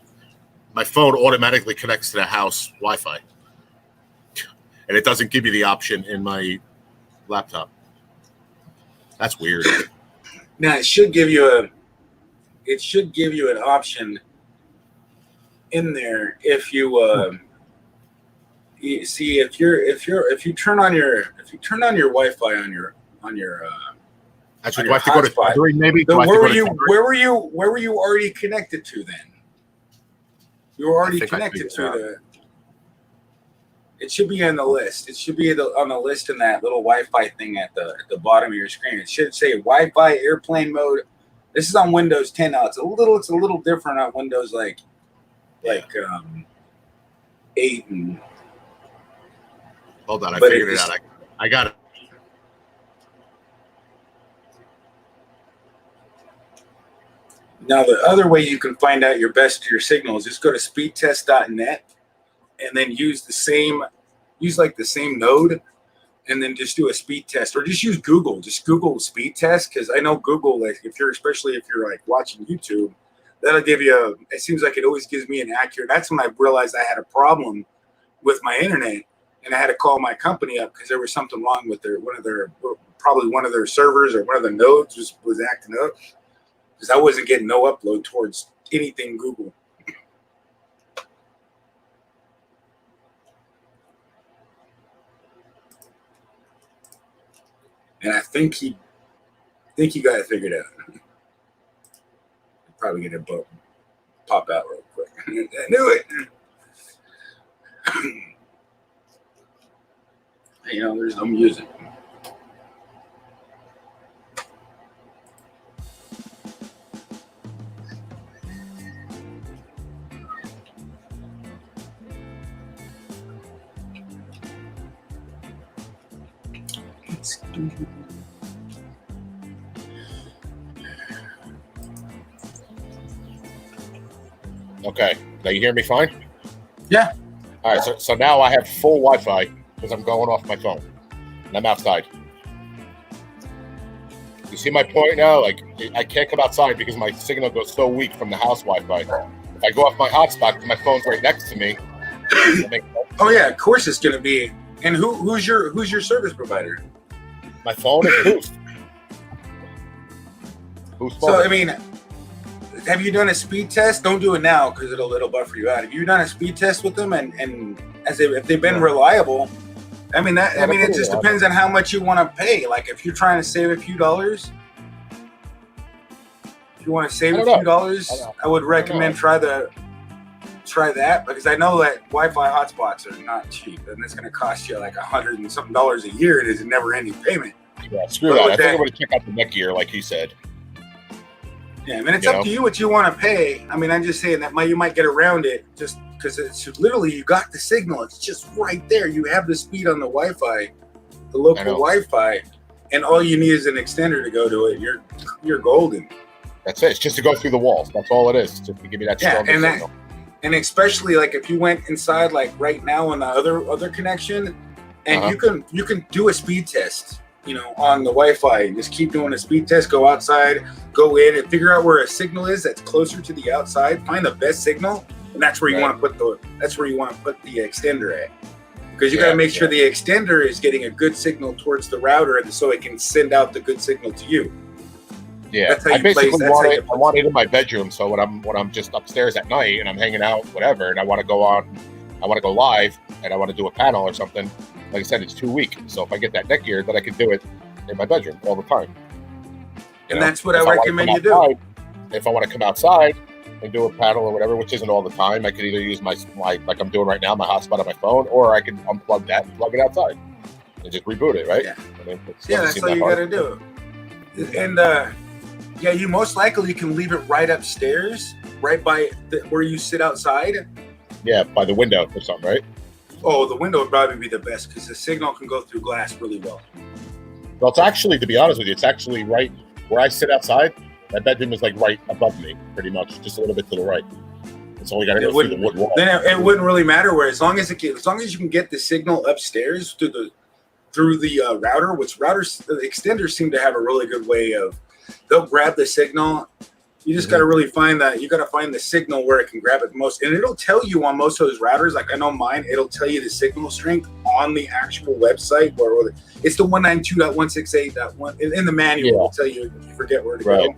My phone automatically connects to the house Wi-Fi, and it doesn't give you the option in my laptop. That's weird. Now it should give you an option in there, if you see if you turn on your Wi-Fi on your That's on what, do I your have to go to hotspot. Tethering, maybe? So Do I have to where go were to you? Tethering? Where were you already connected to then? You were already think I connected figured to it the. It should be on the list. It should be on the list in that little Wi-Fi thing at the bottom of your screen. It should say Wi-Fi airplane mode. This is on Windows 10 now. It's a little different on Windows like 8 and. Hold on, I But figured it it's- out. I got it. Now the other way you can find out your signal is just go to speedtest.net and then use the same node and then just do a speed test, or just use Google. Just Google speed test, because I know Google, like especially if you're like watching YouTube, that'll give you it seems like it always gives me an accurate. That's when I realized I had a problem with my internet and I had to call my company up because there was something wrong with one of their servers or one of the nodes was acting up, because I wasn't getting no upload towards anything Google. And I think he got it figured out. Probably gonna pop out real quick. I knew it. There's no music. Okay. Now you hear me fine? Yeah. All right. So now I have full Wi-Fi because I'm going off my phone and I'm outside. You see my point now? Like, I can't come outside because my signal goes so weak from the house Wi-Fi. If I go off my hotspot, because my phone's right next to me. Oh yeah, of course it's gonna be. And who's your service provider? My phone is Boost. Boost phone. So I mean, have you done a speed test? Don't do it now because it'll buffer you out. Have you done a speed test with them and if they've been reliable? It just depends on how much you want to pay. Like if you're trying to save a few dollars, if you want to save a few dollars, I would recommend try that, because I know that Wi-Fi hotspots are not cheap, and it's going to cost you like $100 and something a year. It is a never-ending payment. Yeah, screw that. I think I'm going to check out the Netgear, like he said. Yeah, I mean, it's up to you what you want to pay. I mean, I'm just saying that you might get around it just because it's literally you got the signal. It's just right there. You have the speed on the Wi-Fi, the local Wi-Fi, and all you need is an extender to go to it. You're golden. That's it. It's just to go through the walls. That's all it is. Just to give you that strong signal. And especially like if you went inside, like right now on the other connection, and you can do a speed test, on the Wi-Fi. Just keep doing a speed test. Go outside, go in, and figure out where a signal is that's closer to the outside. Find the best signal, and that's where you want to put the extender at. Because you got to make sure the extender is getting a good signal towards the router, so it can send out the good signle to you. Yeah, I basically want it in my bedroom. So when I'm just upstairs at night and I'm hanging out, whatever, and I want to go live and I want to do a panel or something. Like I said, it's 2 weeks. So if I get that Netgear, then I can do it in my bedroom all the time. And that's what I recommend you do. If I want to come outside and do a panel or whatever, which isn't all the time, I could either use my like I'm doing right now, my hotspot on my phone, or I can unplug that and plug it outside and just reboot it, right? Yeah, that's all you got to do. And you most likely can leave it right upstairs, right by where you sit outside. Yeah, by the window or something, right? Oh, the window would probably be the best because the signal can go through glass really well. Well, it's actually, to be honest with you, it's actually right where I sit outside. That bedroom is like right above me, pretty much, just a little bit to the right. It's only got to go through the wood wall. Then it wouldn't really matter where, as long as you can get the signal upstairs through the router, which the extenders seem to have a really good way of. They'll grab the signal. You just got to really find that. You got to find the signal where it can grab it most, and it'll tell you on most of those routers. Like I know mine, it'll tell you the signal strength on the actual website. Where it's the 192.168.1 in the manual. It'll tell you if you forget where to go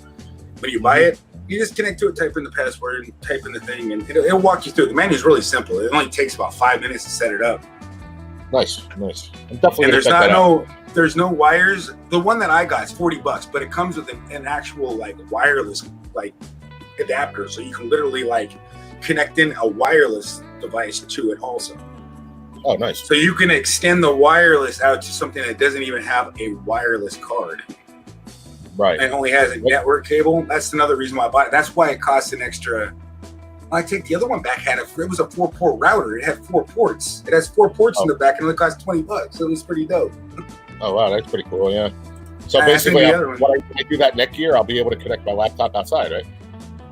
when you buy it. You just connect to it, type in the password, and type in the thing, and it'll walk you through. The menu's really simple. It only takes about 5 minutes to set it up. Nice. I'm definitely. And gonna check that out. there's no wires. The one that I got is $40, but it comes with an actual like wireless like adapter, so you can literally like connect in a wireless device to it also. Oh, nice. So you can extend the wireless out to something that doesn't even have a wireless card. Right. And only has a network cable. That's another reason why I bought it. That's why it costs an extra. I take the other one back. It was a 4-port router. It had 4 ports. It has 4 ports in the back, and it cost $20. So it was pretty dope. Oh wow, that's pretty cool. Yeah. So I basically, think the other one- when I do that Netgear, I'll be able to connect my laptop outside, right?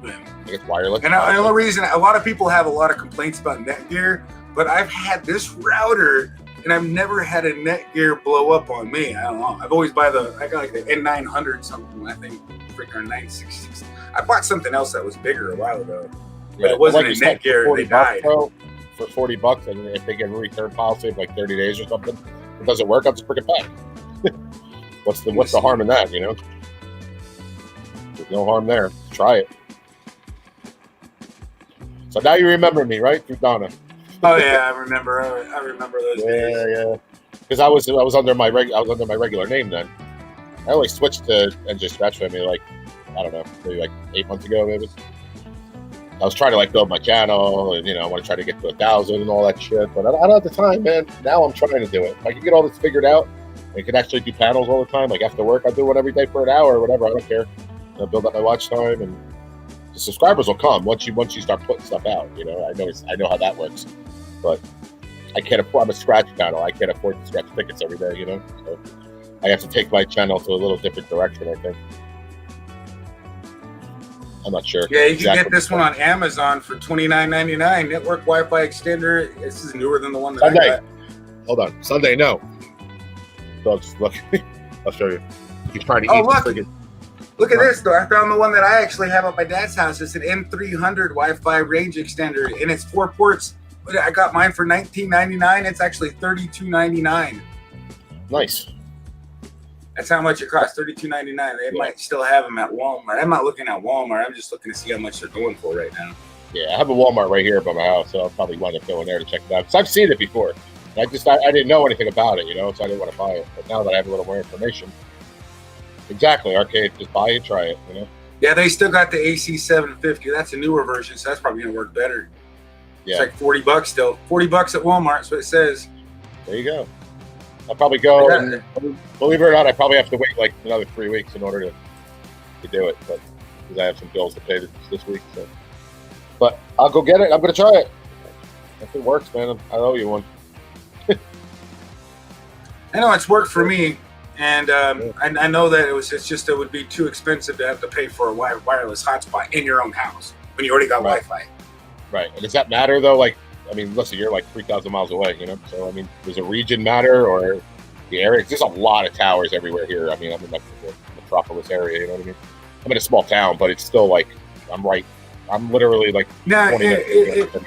Yeah. It's wireless. And the only reason a lot of people have a lot of complaints about Netgear, but I've had this router and I've never had a Netgear blow up on me. I don't know. I've always I got like the N900 something. I think freaking 966. I bought something else that was bigger a while ago, but it wasn't like a you said, Netgear. They died. Bro, for $40, and if they get a return policy of like 30 days or something, if it doesn't work, I'll just bring it back. What's the harm in that? You know, there's no harm there. Try it. So now you remember me, right? Through Donna. Oh yeah, I remember those days. Yeah. Because I was under my regular name then. I only switched to NJ Scratch Family like, I don't know, maybe like 8 months ago, maybe. I was trying to like build my channel, and I want to try to get to 1,000 and all that shit. But I don't have the time, man. Now I'm trying to do it. If I can get all this figured out, I can actually do panels all the time. Like after work, I do one every day for an hour or whatever. I don't care. I'll build up my watch time, and the subscribers will come once you start putting stuff out. I know how that works, but I can't afford. I'm a scratch channel. I can't afford to scratch tickets every day. So I have to take my channel to a little different direction, I think. I'm not sure. Yeah, you can get this one on Amazon for $29.99. Network Wi-Fi extender. This is newer than the one that Sunday. I got. Hold on. Sunday, no. So look, I'll show you. He's trying to Oh, eat look. the friggin'. Look at this, though. I found the one that I actually have at my dad's house. It's an M300 Wi-Fi range extender, and it's 4 ports. But I got mine for $19.99. It's actually $32.99. Nice. That's how much it costs, $32.99. They might still have them at Walmart. I'm not looking at Walmart. I'm just looking to see how much they're going for right now. Yeah, I have a Walmart right here by my house, so I'll probably wind up going there to check it out. Because I've seen it before. I didn't know anything about it, so I didn't want to buy it. But now that I have a little more information, exactly, Arcade, just buy it, try it, Yeah, they still got the AC750. That's a newer version, so that's probably going to work better. Yeah. It's like $40 still. $40 at Walmart, that's what it says. There you go. I'll probably go, and believe it or not, I probably have to wait like another 3 weeks in order to do it, but because I have some bills to pay this week. So, but I'll go get it. I'm going to try it. If it works, man, I owe you one. I know it's worked for me, and I know that it would be too expensive to have to pay for a wireless hotspot in your own house when you already got Wi-Fi. Right. And does that matter though? Like, I mean, listen, you're like 3,000 miles away, So I mean, does a region matter or the area? There's a lot of towers everywhere here. I mean, I'm in like the metropolis area. You know what I mean? I'm in a small town, but it's still like I'm literally like. No, 20 minutes.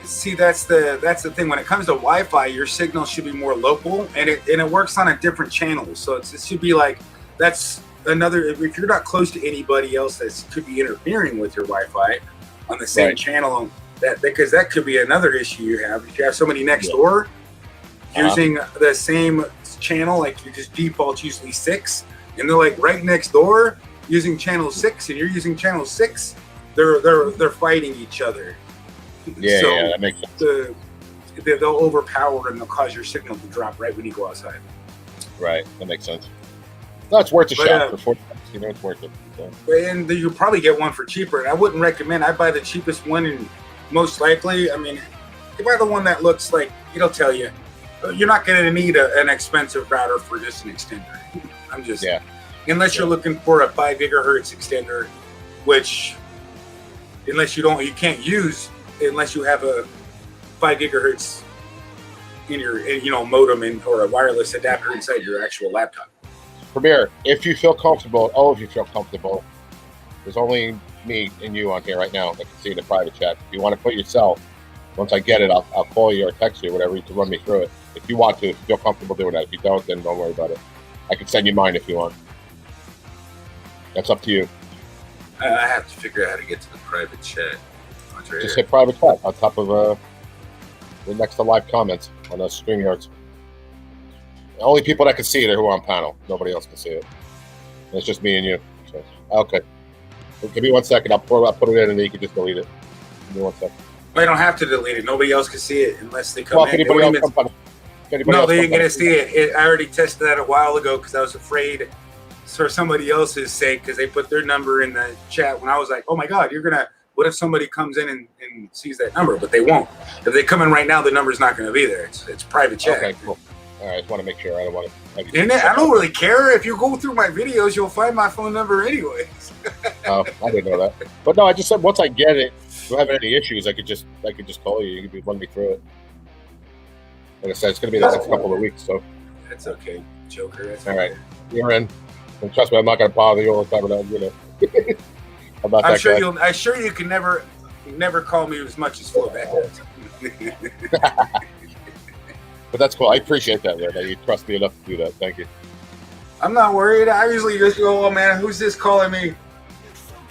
See, that's the thing. When it comes to Wi-Fi, your signal should be more local, and it works on a different channel. So it should be like that's another. If you're not close to anybody else that could be interfering with your Wi-Fi on the same channel, because that could be another issue you have. If you have somebody next door using the same channel, like you just default usually 6, and they're like right next door using channel 6, and you're using channel 6, they're fighting each other. Yeah, So that makes sense. They'll overpower and they'll cause your signal to drop right when you go outside. Right, that makes sense. No, it's worth a shot for 40 bucks. It's worth it. So. And you'll probably get one for cheaper. And I wouldn't recommend. I buy the cheapest one, and most likely, I mean, you buy the one that looks like it'll tell you you're not going to need an expensive router for just an extender. I'm just unless you're looking for a 5 gigahertz extender, which you can't use unless you have a 5 gigahertz in your modem or a wireless adapter inside your actual laptop. Premier, if you feel comfortable, there's only me and you on here right now. I can see in the private chat. If you want to put yourself, once I get it, I'll call you or text you or whatever to run me through it. If you want to, if you feel comfortable doing that. If you don't, then don't worry about it. I can send you mine if you want. That's up to you. I have to figure out how to get to the private chat. Right Just here. hit private chat on top of the next to live comments on those StreamYards. The only people that can see it are who are on panel. Nobody else can see it. And it's just me and you. So, okay. Give me 1 second. I'll put it in and then you can just delete it. Give me 1 second. I don't have to delete it. Nobody else can see it unless they come Well, if in. anybody They else won't comes on- if anybody No, else they comes ain't gonna on- see it. I already tested that a while ago because I was afraid for somebody else's sake because they put their number in the chat when I was like, oh my God, what if somebody comes in and sees that number? But they won't. If they come in right now, the number's not going to be there. It's private chat. Okay, cool. All right, I just want to make sure. I don't want to. And I don't really care. If you go through my videos, you'll find my phone number anyways. Oh, I didn't know that. But no, I just said once I get it, if you have any issues, I could just call you. You could run me through it. Like I said, it's going to be the next couple of weeks. So That's okay, Joker. That's all right, you're in. And trust me, I'm not going to bother you all the time. About, I'm not I'm that sure guy. I'm sure you can never call me as much as Flowback does. But that's cool. I appreciate that, that you trust me enough to do that. Thank you. I'm not worried. I usually just go, oh man, who's this calling me?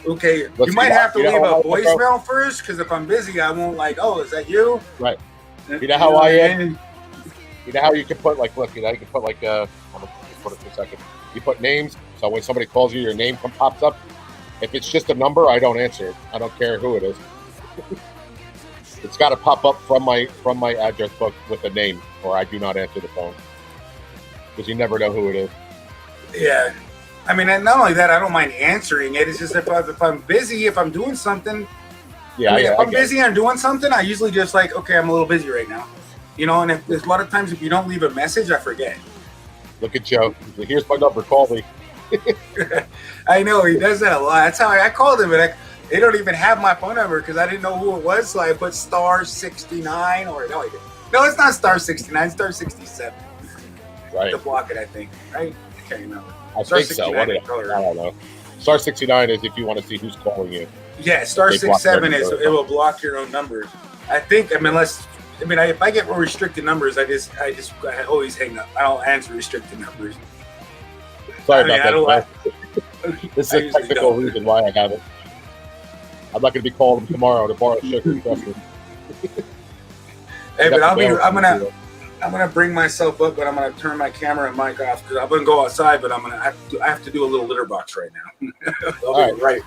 Okay, you might have to leave a voicemail first because if I'm busy, I won't is that you? Right. You know how I am? You know how you can put look, you can put I'm gonna put it for a second. You put names, so when somebody calls you, your name pops up. If it's just a number, I don't answer it. I don't care who it is. It's got to pop up from my address book with a name, or I do not answer the phone because you never know who it is. Yeah, I mean, and not only that, I don't mind answering it. It's just if I'm busy, if I'm doing something. Yeah, if I'm busy and doing something, I usually just okay, I'm a little busy right now. And if there's a lot of times if you don't leave a message, I forget. Look at Joe. Here's my number. Call me. I know he does that a lot. That's how I called him, and they don't even have my phone number because I didn't know who it was. So I put *69 or no, I didn't. No, it's not *69, *67. Right. To block it, I think. Right? I can't remember. I think so. I don't know. *69 is if you want to see who's calling you. Yeah, *67 is it will block your own numbers. I think. If I get more restricted numbers, I always hang up. I don't answer restricted numbers. Sorry about that. This is a technical reason why I have it. I'm not going to be calling them tomorrow to borrow sugar. Trust me. Hey, but I'm gonna bring myself up, but I'm gonna turn my camera and mic off because I'm gonna go outside. But I have to do a little litter box right now. Right.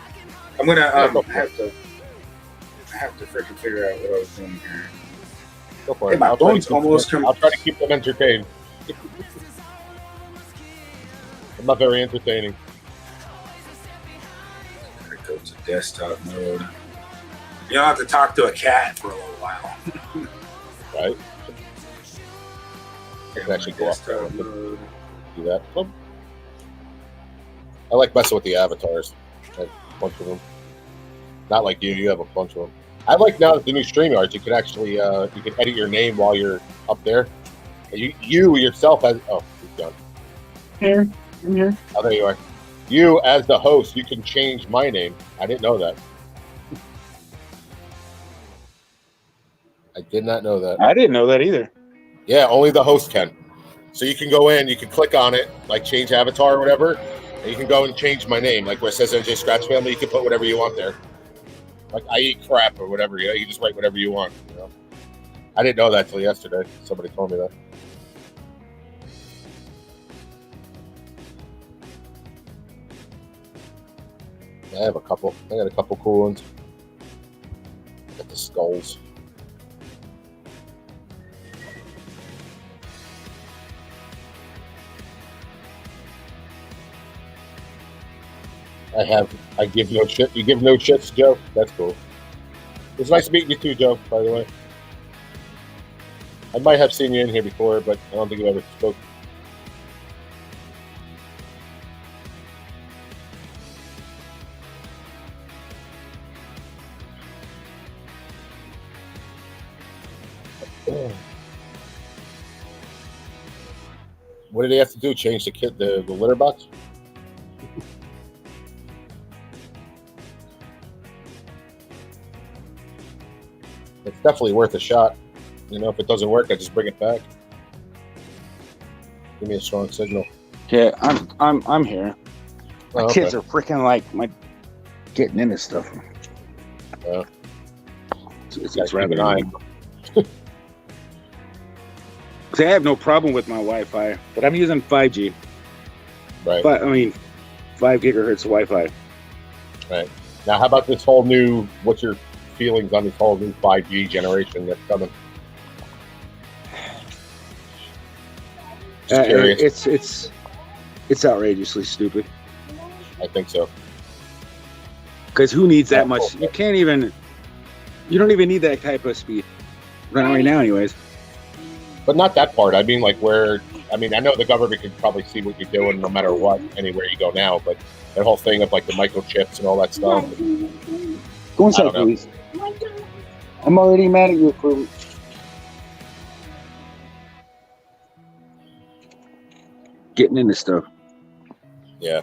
I'm gonna I have to freaking figure out what I was doing here. Go for Hey, it. my I'll phone's almost I'll try to keep them entertained. I'm not very entertaining. Go to desktop mode. You don't have to talk to a cat for a little while. Right? I can actually go up there and do that. I like messing with the avatars. I have a bunch of them. Not like you have a bunch of them. I like now the new StreamYards. You can actually you can edit your name while you're up there. You yourself as he's done. Here. Here. Oh, there you are. You as the host, you can change my name. I didn't know that. I did not know that. I didn't know that either. Yeah, only the host can. So you can go in, you can click on it, like change avatar or whatever, and you can go and change my name. Like where it says NJ Scratch Family, you can put whatever you want there. Like I eat crap or whatever, you can just write whatever you want. I didn't know that till yesterday. Somebody told me that. I have a couple. I got a couple cool ones. Got the skulls. I give no shit. You give no shits, Joe? That's cool. It's nice meeting you too, Joe, by the way. I might have seen you in here before, but I don't think you ever spoke. What did they have to do? Change the litter box? It's definitely worth a shot. If it doesn't work, I just bring it back. Give me a strong signal. Yeah, I'm here. My kids are freaking getting into stuff. Yeah. It's Keep an eye. Because I have no problem with my Wi-Fi, but I'm using 5G. Right. But I mean, 5 gigahertz Wi-Fi. Right. Now, how about this whole new? What's your feelings on this whole new 5G generation that's coming? Just curious. It's outrageously stupid. I think so. Because who needs that much? You can't even. You don't even need that type of speed. Right now, anyways. But not that part. I mean, like where. I mean, I know the government can probably see what you're doing no matter what, anywhere you go now. But that whole thing of like the microchips and all that stuff. Go inside, please. I'm already mad at you for. Getting into stuff. Yeah.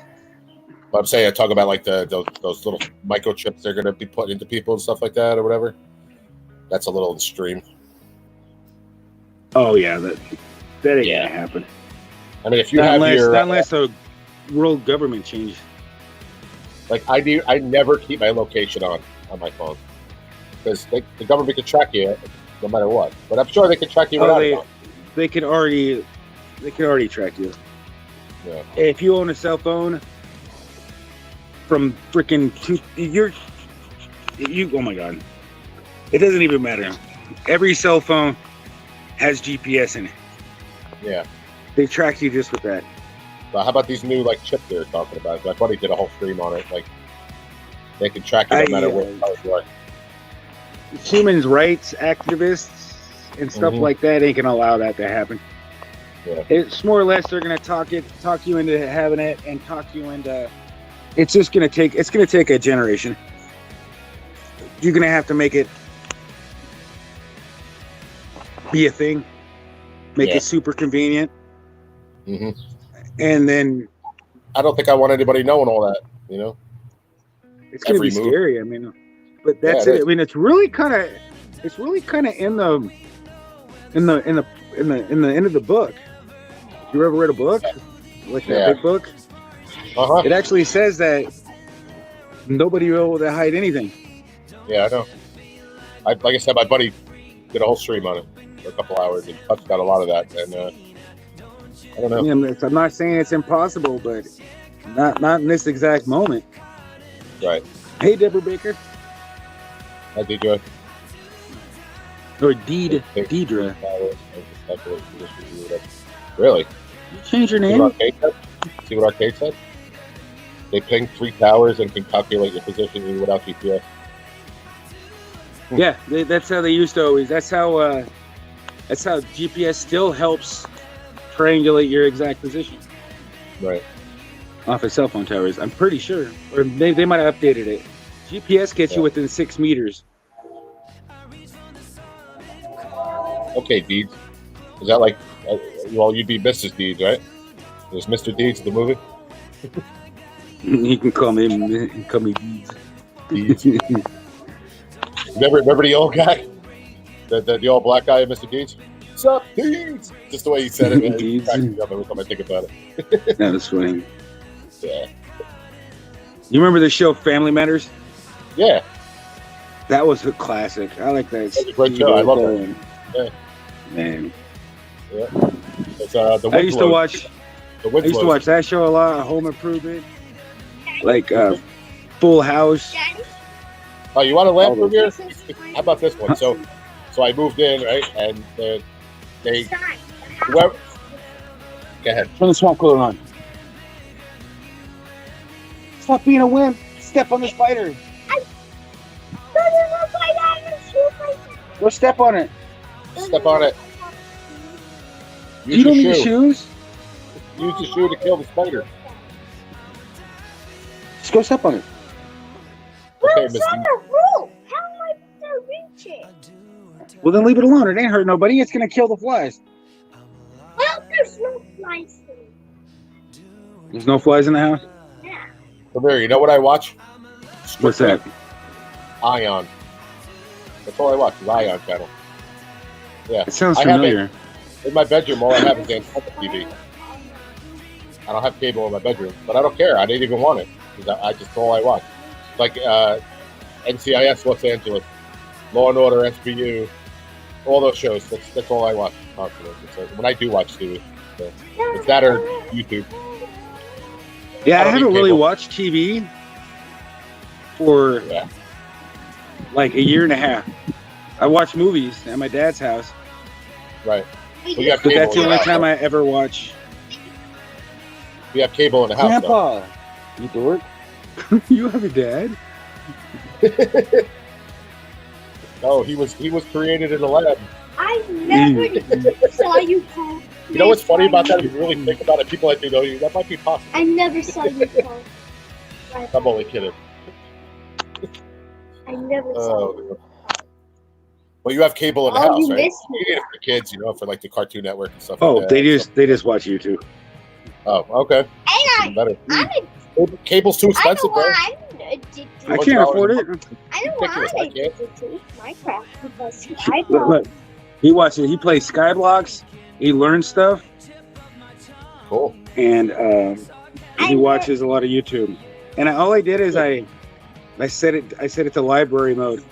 But I'm saying I talk about like those little microchips they're going to be put into people and stuff like that or whatever. That's a little extreme. Oh yeah, that ain't gonna happen. I mean, if you have your not unless the world government changes. Like I never keep my location on my phone because the government can track you no matter what. But I'm sure they can track you without it on. They could already track you. Yeah. If you own a cell phone from freaking oh my god, it doesn't even matter. Every cell phone has GPS in it. Yeah. They track you just with that. But how about these new like chips they're talking about? My buddy did a whole stream on it. Like they can track you no matter where you are. Human rights activists and stuff like that ain't gonna allow that to happen. Yeah. It's more or less they're gonna talk you into having it and talk you into. It's just gonna take a generation. You're gonna have to make it be a thing, make it super convenient, and then I don't think I want anybody knowing all that. You know, it's gonna be scary. I mean, but that's it. I mean, it's really kind of in the end of the book. You ever read a book like that big book? It actually says that nobody will be able to hide anything. Yeah, I know. Like I said, my buddy did a whole stream on it for a couple hours and touched on a lot of that. And I don't know. Yeah, I'm not saying it's impossible, but not in this exact moment. Right. Hey, Deborah Baker. Hi, DJ. Or Deidre. Really? You change your name? See what Arcade said? They ping 3 towers and can calculate your position even without GPS. Yeah, that's how they used to always. That's how GPS still helps triangulate your exact position. Right. Off of cell phone towers, I'm pretty sure, or they might have updated it. GPS gets you within 6 meters. Okay, Deeds. Is that like? Well, you'd be Mrs. Deeds, right? There's Mr. Deeds, the movie. You can call me Deeds. Remember the old guy, the old black guy, Mr. Deeds. What's up, Deeds? Just the way he said it. Deeds. Every time I think about it. That was funny. Yeah. You remember the show Family Matters? Yeah. That was a classic. I like that. That's a great show. I love that. Yeah. Man. Yeah. It's, I used to watch that show a lot. Home Improvement, like Full House. Oh, you want to laugh from here? How about this one? So I moved in, right, and they whoever. Go ahead. Turn the swamp cooler on. Stop being a wimp. Step on the spider. Go step on it. Step on it. You don't need shoes. Use the shoe to kill the spider. Just go step on it. Okay, It's on the roof. How am I going to reach it? Well, then leave it alone. It ain't hurt nobody. It's gonna kill the flies. Well, there's no flies there. There's no flies in the house? Yeah. Come here. You know what I watch? What's that? Ion. That's all I watch. The Ion channel. Yeah. It sounds familiar. In my bedroom, all I have is Antenna TV. I don't have cable in my bedroom, but I don't care. I didn't even want it because I just all I watch. like NCIS Los Angeles, Law and Order, SVU, all those shows. That's all I watch constantly. So when I do watch TV, so it's that or YouTube. Yeah, I don't need haven't really cable. watched TV for Yeah. like a year and a half. I watch movies at my dad's house, Right. Well, you have but cable that's the in only house, time though. I ever watch. You have cable in the house, though. Grandpa, you dork. You have a dad? No, he was created in a lab. I never saw you call. You know what's funny about that? If you really think about it, people that do know you, that might be possible. I never saw you call. I'm only kidding. I never saw you. Well, you have cable in the Oh, house, you right? missed me. You need it for the kids, for like the Cartoon Network and stuff. Oh, like that. they just watch YouTube. Oh, okay. And Even better. I'm Cable's too I know expensive, bro. why I'm addicted. I can't afford it. I know why Ridiculous, I'm I can't. addicted to Minecraft because I Look, he watches. He plays Skyblocks. He learns stuff, Cool. and he watches a lot of YouTube. And all I did is I set it to library mode.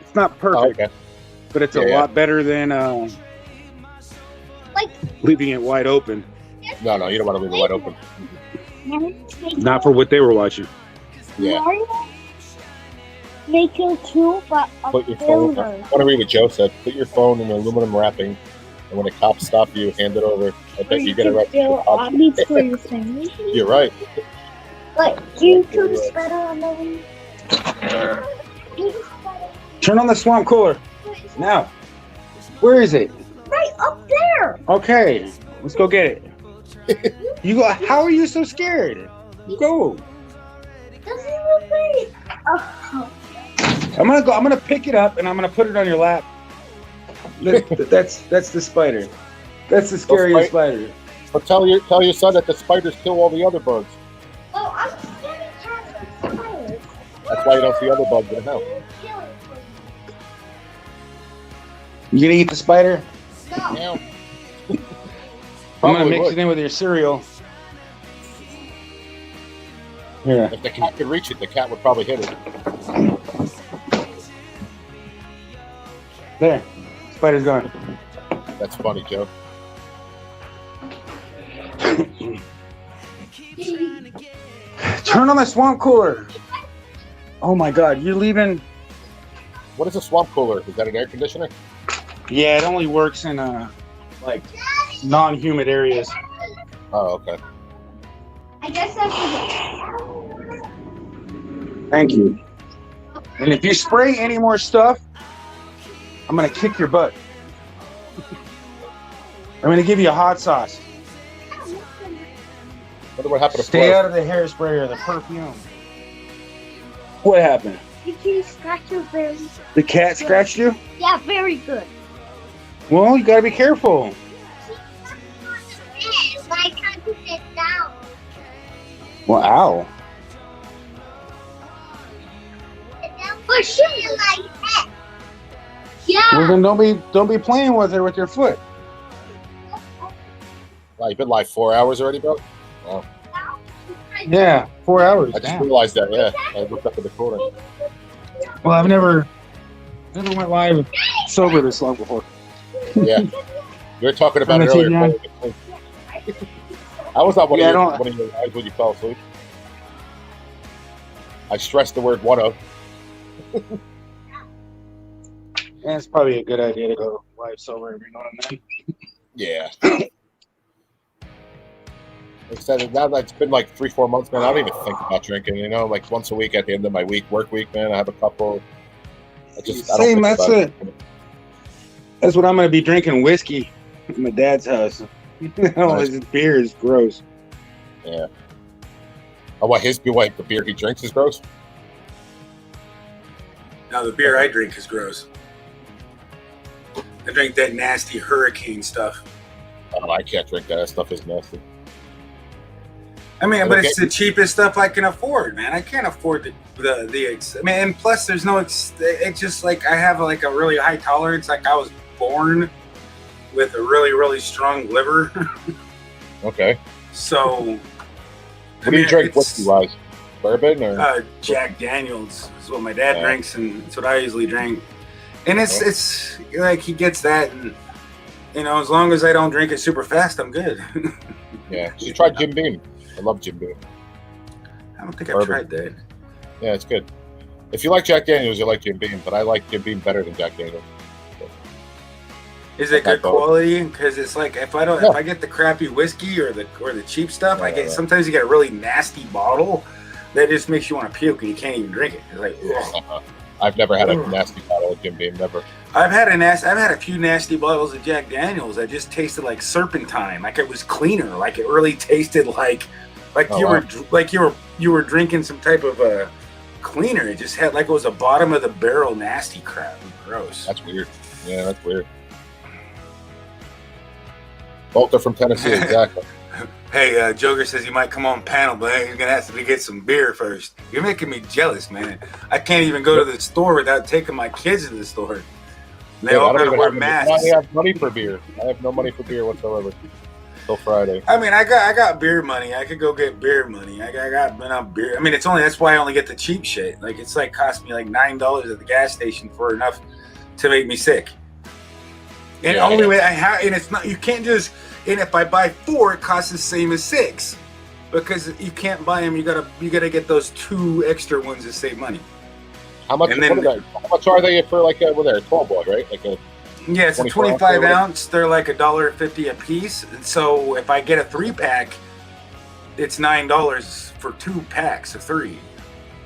It's not Oh, perfect, okay. but it's a Yeah. lot better than like leaving it wide open. No, you don't want to leave it wide open. Not for what they were watching. Yeah. Mario Maker 2, but a Put your phone. builder. I want to read what Joe said. Put your phone in aluminum wrapping, and when the cops stop you, hand it over. I bet you get arrested. Still obvious for your family. You're right. But YouTube's better on the way. Turn on the swamp cooler now. Where is it? Right up there. Okay, let's go get it. You go. How are you so scared? Go. Doesn't look right. Oh. I'm gonna pick it up and I'm gonna put it on your lap. That's the spider. That's the scariest spider. But tell your son that the spiders kill all the other bugs. Oh, I'm scared of cats and spiders. That's why you don't see other bugs in the house. You gonna eat the spider? No. Yeah. I'm gonna Probably mix would. it in with your cereal. Yeah. If the cat could reach it, the cat would probably hit it. There. Spider's gone. That's funny, Joe. Turn on the swamp cooler. Oh my God, you're leaving. What is a swamp cooler? Is that an air conditioner? Yeah, it only works in like non-humid areas. Oh, okay. I guess I Thank you. And if you spray any more stuff, I'm gonna kick your butt. I'm gonna give you a hot sauce. Wonder what happened to Stay Flo. out of the hairspray or the perfume. What happened? You can scratch your very. The cat scratched you? Yeah, very good. Well, you gotta be careful. Why can't you sit down? Well, ow. Push it like that. Yeah. Well, then don't be playing with her with your foot. Wow, you've been live 4 hours already, bro? Wow. Yeah, 4 hours. I just Damn. realized that, yeah. I looked up at the corner. Well, I've never went live sober this long before. Yeah. We were talking about On it the earlier. TV. I was not one Yeah, I of don't- your lives when you fell asleep. I stressed the word one of. Yeah, it's probably a good idea to go live sober every now and then. Yeah. Like I said, now that it's been like 3-4 months, man, I don't even think about drinking, like once a week at the end of my work week, man, I have a couple. I don't Same, think that's about it. That's what I'm going to be drinking, whiskey at my dad's house. Oh, Nice. this beer is gross. Yeah. Oh, what, the beer he drinks is gross? No, the beer I drink is gross. I drink that nasty hurricane stuff. Oh, I can't drink that. That stuff is nasty. I mean, but it's Okay. the cheapest stuff I can afford, man. I can't afford I mean, and plus there's no, it's just like I have like a really high tolerance. Like I was born with a really, really strong liver. Okay. So, What do you drink whiskey-wise? Bourbon or Jack Daniels is what my dad Yeah. drinks, and it's what I usually drink. And it's like he gets that, and as long as I don't drink it super fast, I'm good. yeah. You tried Jim Beam. I love Jim Beam. I don't think I've Bourbon. tried that. Yeah, it's good. If you like Jack Daniels, you like Jim Beam, but I like Jim Beam better than Jack Daniels. Is it Not good both. quality? Because it's like if I get the crappy whiskey or the cheap stuff, I get sometimes you get a really nasty bottle that just makes you want to puke and you can't even drink it. It's like, ugh. I've never had a nasty bottle of Jim Beam. Never. I've had a few nasty bottles of Jack Daniels that just tasted like serpentine, like it was cleaner, like it really tasted like you were drinking some type of cleaner. It just had like it was a bottom of the barrel nasty crap. Gross. That's weird. Yeah, that's weird. Both are from Tennessee, exactly. Hey, Joker says he might come on panel, but he's gonna have to get some beer first. You're making me jealous, man. I can't even go to the store without taking my kids to the store. They all gotta wear masks. I have money for beer. I have no money for beer whatsoever until Friday. I mean, I got beer money. I could go get beer money. I got enough beer. I mean, that's why I only get the cheap shit. Like it's like cost me like $9 at the gas station for enough to make me sick. And Yeah, only way I have, and it's not. You can't just. And if I buy 4, it costs the same as 6, because you can't buy them. You gotta get those 2 extra ones to save money. How much? And then- How much are they for like a 12 boy, right? Like a Yeah, it's a 25 ounce. They're like $1.50 a piece. And so if I get a 3-pack, it's $9 for 2 packs of 3.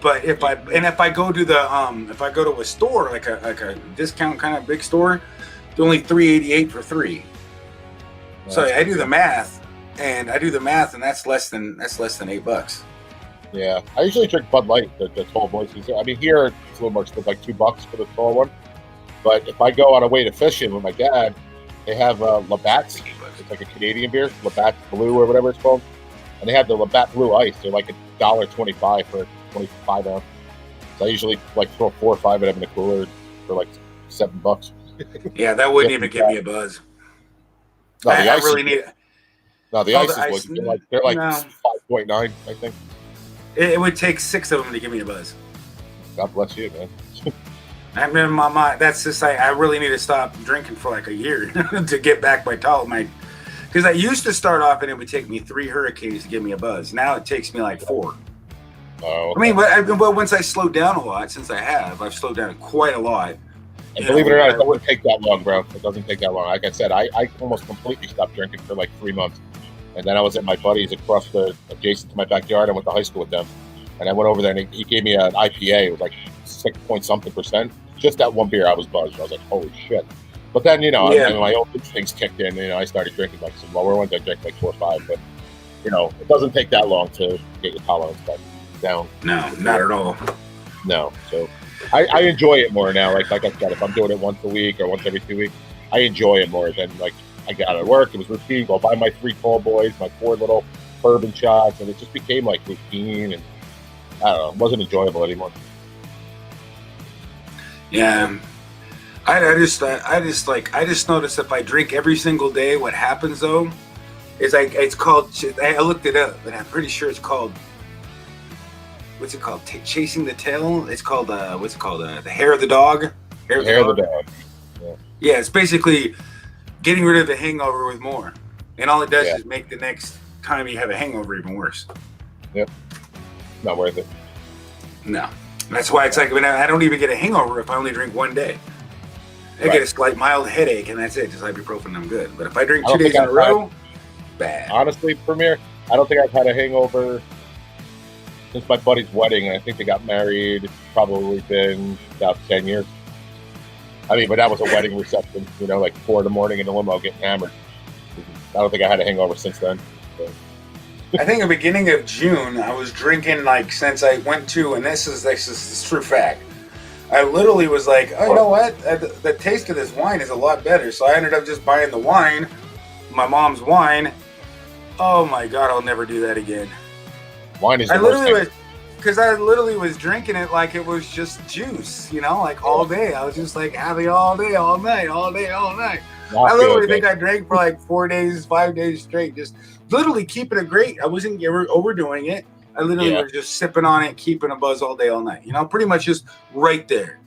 But if I go to a store like a discount kind of big store, it's only $3.88 for 3. So I do the math, and that's less than $8. Yeah, I usually drink Bud Light, the 12 boys. I mean, here it's a little more expensive, like $2 for the tall one. But if I go on a way to fishing with my dad, they have Labatt's. It's like a Canadian beer, Labatt Blue or whatever it's called, and they have the Labatt Blue Ice. They're like $1.25 for a 25 ounce. So I usually like throw 4 or 5 of them in the cooler for like $7. Yeah, that wouldn't even give me a buzz. No, the I ice really is- need. No, the Oh, ice the is ice- what they're like no. 5.9, I think. It would take 6 of them to give me a buzz. God bless you, man. I mean, that's just I really need to stop drinking for like a year to get back my because I used to start off and it would take me 3 hurricanes to give me a buzz. Now it takes me like 4. Oh, I mean, but once I slowed down a lot, since I've slowed down quite a lot. and believe it or not, it doesn't take that long, bro. It doesn't take that long. Like I said, I almost completely stopped drinking for like 3 months. And then I was at my buddies adjacent to my backyard. I went to high school with them. And I went over there and he gave me an IPA. It was like 6-point-something%. Just that one beer, I was buzzed. I was like, holy shit. But then, I mean, my own instincts kicked in. I started drinking like some lower ones. I drank like 4 or 5. But, it doesn't take that long to get your tolerance back down. No, not at all. No. So I enjoy it more now. Like I said, if I'm doing it once a week or once every 2 weeks, I enjoy it more than like I got out of work. It was routine. Go buy my 3 tall boys, my 4 little bourbon shots, and it just became like routine. And I don't know, it wasn't enjoyable anymore. Yeah. I just noticed if I drink every single day, what happens though is it's called. I looked it up, and I'm pretty sure it's called. What's it called? Chasing the tail. It's called. What's it called? The hair of the dog. Hair of the dog. Yeah, it's basically getting rid of the hangover with more, and all it does Yeah. is make the next time you have a hangover even worse. Yep. Not worth it. No, that's why it's like I don't even get a hangover if I only drink one day. I get a slight mild headache, and that's it. Just ibuprofen, I'm good. But if I drink I 2 don't days think in a I've row, bad. Honestly, Premier, I don't think I've had a hangover since my buddy's wedding. I think they got married. It's probably been about 10 years. I mean, but that was a wedding reception, like 4 in the morning in the limo getting hammered. I don't think I had a hangover since then. So. I think the beginning of June, I was drinking since I went to, and this is true fact. I literally was like, oh, you know what? The taste of this wine is a lot better. So I ended up just buying the wine, my mom's wine. Oh my God, I'll never do that again. Wine is the I worst literally thing. because I literally was drinking it like it was just juice, like all day. I was just like having all day, all night, all day, all night. Not I literally good, think man. I drank for like 4 days, 5 days straight, just literally keeping it great. I wasn't overdoing it. I literally Yeah. was just sipping on it, keeping a buzz all day, all night. You know, pretty much just right there.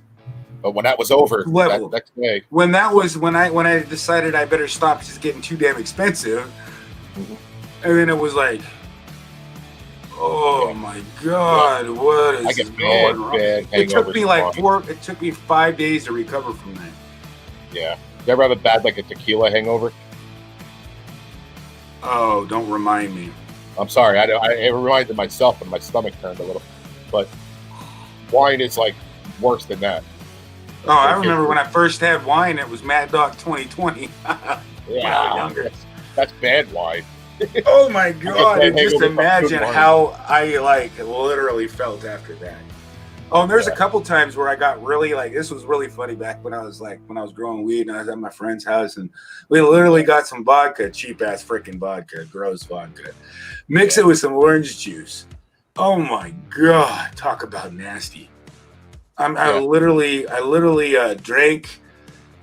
But when that was over, Level. that next day, When I decided I better stop, it's getting too damn expensive. Mhm. And then it was like, oh my god, what is I get going wrong? bad It took hangovers me from wine. it took me 5 days to recover from that. Yeah. You ever have a bad like a tequila hangover? Oh, don't remind me. I'm sorry. It reminded myself when my stomach turned a little, but wine is like worse than that. Oh, I remember when I first had wine, it was Mad Dog 2020. When I was younger. That's bad wine. Oh my god, bad and just hangover from imagine good wine. how I literally felt after that. Oh, and there's a couple times where I got really this was really funny back when I was growing weed and I was at my friend's house and we literally got some vodka, cheap ass freaking vodka, gross vodka. Mix it with some orange juice. Oh my god, talk about nasty. I literally drank.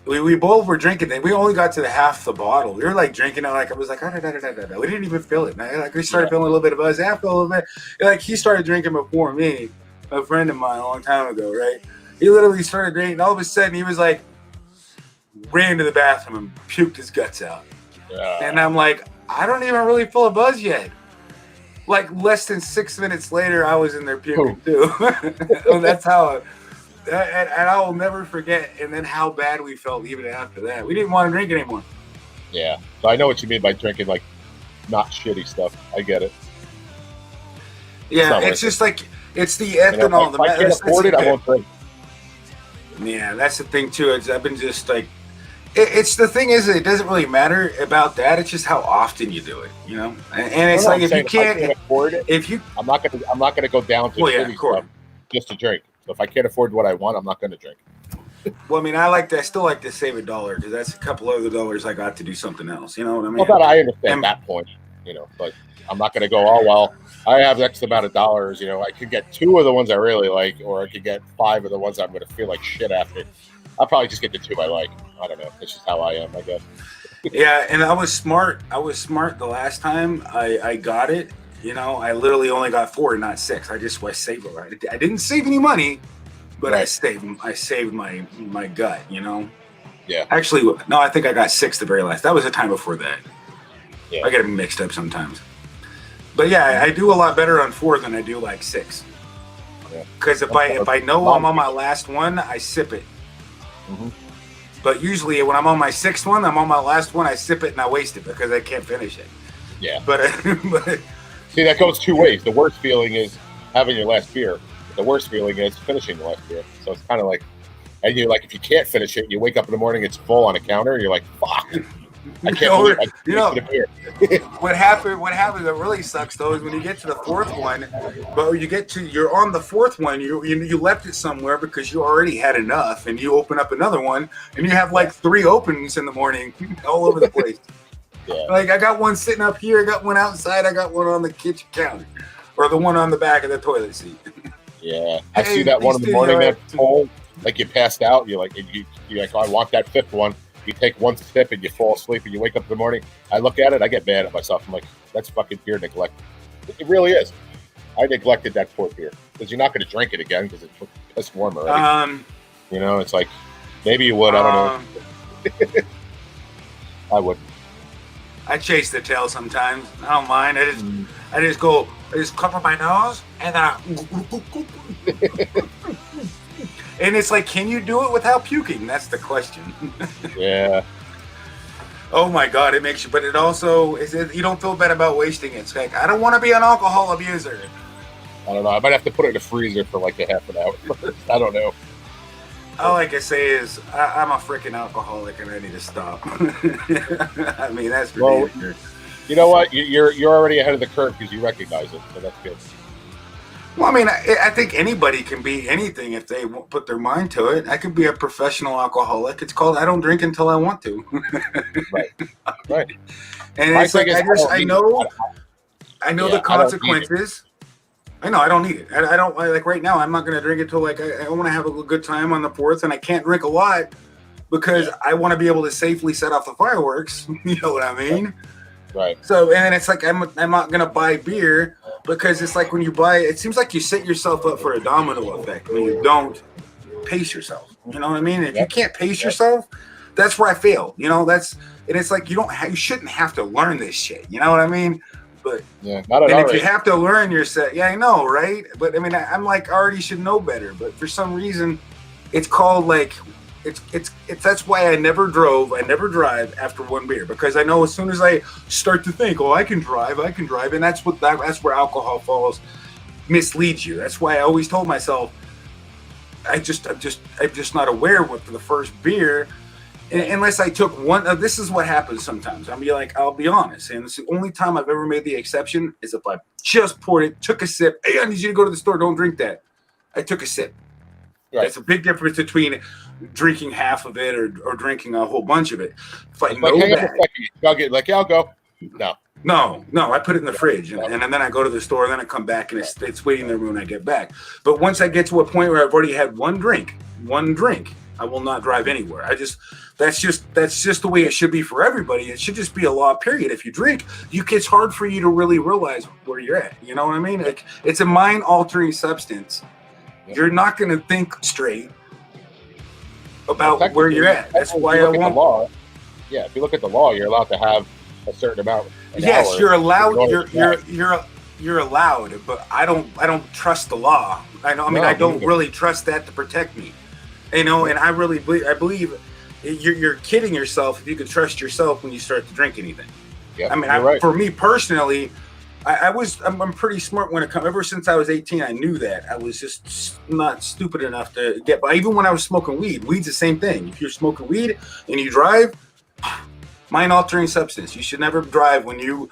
We both were drinking it. We only got to the half the bottle. We were like drinking it I was like, we didn't even feel it. And we started feeling a little bit of buzz after a little bit. Like he started drinking before me, a friend of mine a long time ago, right? He literally started drinking. And all of a sudden he was like, ran to the bathroom and puked his guts out. And I'm like, I don't even really feel a buzz yet. Like less than 6 minutes later, I was in there puking too. And that's how. And I will never forget. And then how bad we felt even after that. We didn't want to drink anymore. Yeah. So I know what you mean by drinking like not shitty stuff. I get it. Yeah, it's just like it's the ethanol. If I can't afford it, I won't drink. Yeah, that's the thing too. I've been just like, it's the thing is, it doesn't really matter about that. It's just how often you do it, you know. And it's like if you can't afford it, I'm not gonna go down to shitty stuff just to drink. So if I can't afford what I want, I'm not gonna drink. Well, I mean, I still like to save $1 because that's a couple other dollars I got to do something else. You know what I mean? Well, I understand that point, you know, but I'm not gonna go. Oh well, I have X amount of dollars. You know, I could get 2 of the ones I really like, or I could get 5 of the ones I'm gonna feel like shit after. I'll probably just get the 2 I like. I don't know. It's just how I am, I guess. Yeah, and I was smart. The last time I got it. You know, I literally only got 4, not 6. I saved it. I didn't save any money, but I saved my gut. You know. Yeah. Actually, no, I think I got 6 the very last. That was the time before that. Yeah. I get them mixed up sometimes. But yeah, I do a lot better on 4 than I do like 6. Because if I know I'm on my last one, I sip it. Mm-hmm. But usually when I'm on my 6th one, I'm on my last one, I sip it and I waste it because I can't finish it. Yeah. But see, that goes 2 ways. The worst feeling is having your last beer. The worst feeling is finishing the last beer. So it's kind of like, and you're like, if you can't finish it, you wake up in the morning, it's full on a counter, and you're like, fuck. I can't believe I wasted a beer. What happens that really sucks though is when you get to the 4th one, but you're on the 4th one, you left it somewhere because you already had enough, and you open up another one, and you have like 3 openings in the morning, all over the place. Yeah. Like I got one sitting up here, I got one outside, I got one on the kitchen counter, or the one on the back of the toilet seat. Yeah, I see that one in the morning that's full, like you passed out. You're like, you're like, oh, I want that 5th one. You take 1 sip and you fall asleep, and you wake up in the morning. I look at it, I get mad at myself. I'm like, that's fucking beer neglect. It really is. I neglected that 4th beer because you're not going to drink it again because it's warm already. You know, it's like maybe you would. I don't know. I would. I chase the tail sometimes. I don't mind. I just cover my nose and and it's like, can you do it without puking? That's the question. Yeah. Oh my God, it makes you, but it also you don't feel bad about wasting it. It's like, I don't want to be an alcohol abuser. I don't know. I might have to put it in the freezer for like a half an hour. I don't know. All I can say is I'm a freaking alcoholic and I need to stop. I mean, that's ridiculous. You know what? You're already ahead of the curve because you recognize it, so that's good. Well, I mean, I think anybody can be anything if they put their mind to it. I could be a professional alcoholic. It's called I don't drink until I want to. Right. Right. And it's like I know the consequences. I know I don't need it. I don't like right now. I'm not going to drink it till like I want to have a good time on the 4th, and I can't drink a lot because I want to be able to safely set off the fireworks. You know what I mean? Right. So, and then it's like I'm not gonna buy beer because it's like when you buy, it seems like you set yourself up for a domino effect when you don't pace yourself. You know what I mean? If you can't pace yourself, that's where I fail. You know, and it's like you shouldn't have to learn this shit. You know what I mean? But not at all. if you have to learn your set, I know, right? But I mean, I'm like already should know better. But for some reason, it's called like it's that's why I never drive after one beer, because I know as soon as I start to think, oh, I can drive, and that's where alcohol falls, misleads you. That's why I always told myself, I'm just not aware with the first beer. Unless I took one, this is what happens sometimes. I'll be honest, and it's the only time I've ever made the exception is if I just poured it, took a sip. Hey, I need you to go to the store. Don't drink that. I took a sip. Right. That's a big difference between drinking half of it or drinking a whole bunch of it. If I know that, I'll go. No, I put it in the fridge, and then I go to the store, and then I come back, and it's waiting there when I get back. But once I get to a point where I've already had one drink, I will not drive anywhere. That's just the way it should be for everybody. It should just be a law, period. If you drink, it's hard for you to really realize where you're at. You know what I mean? Like, it's a mind-altering substance. You're not going to think straight about where you're at. That's why I want. Law, if you look at the law, you're allowed to have a certain amount. Yes, you're allowed. You're allowed, but I don't trust the law. I don't really trust that to protect me. You know, and I believe you're kidding yourself if you could trust yourself when you start to drink anything. Yeah, right. For me personally, I'm pretty smart when it comes. Ever since I was 18, I knew that. I was just not stupid enough to get by. Even when I was smoking weed's the same thing. If you're smoking weed and you drive, mind-altering substance. You should never drive when your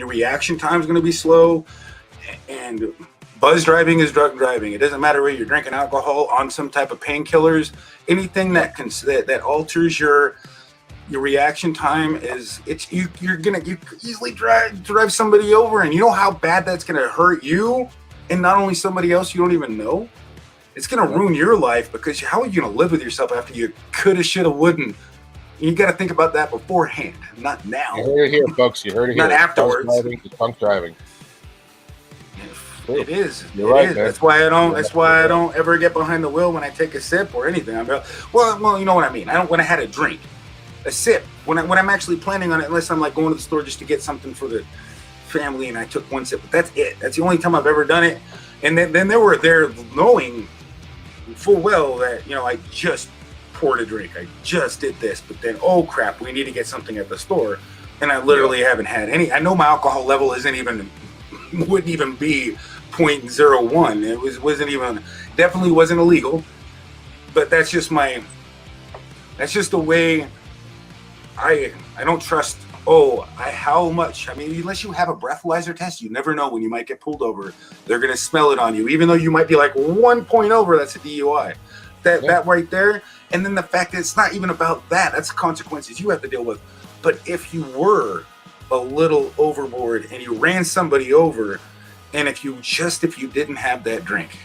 reaction time is going to be slow. And buzz driving is drug driving. It doesn't matter whether you're drinking alcohol, on some type of painkillers, anything that alters your reaction time you're gonna easily drive somebody over, and you know how bad that's gonna hurt you, and not only somebody else you don't even know. It's gonna ruin your life, because how are you gonna live with yourself after you coulda, shoulda, wouldn't? You got to think about that beforehand, not now. You heard it here, folks. You heard it here. Not afterwards. Drunk driving. It is. You're right, man. That's why I don't ever get behind the wheel when I take a sip or anything. Well, you know what I mean. I don't when I had a drink, a sip. When I'm actually planning on it, unless I'm like going to the store just to get something for the family, and I took one sip. But that's it. That's the only time I've ever done it. And then they were there knowing full well that I just poured a drink. I just did this, but then oh crap, we need to get something at the store, and I literally haven't had any. I know my alcohol level wouldn't even be 0.01. It wasn't even, definitely wasn't illegal, but that's just the way I don't trust. How much? I mean, unless you have a breathalyzer test, you never know when you might get pulled over. They're gonna smell it on you, even though you might be like 1 point over. That's a DUI. That right there. And then the fact that it's not even about that. That's consequences you have to deal with. But if you were a little overboard and you ran somebody over, and if you didn't have that drink,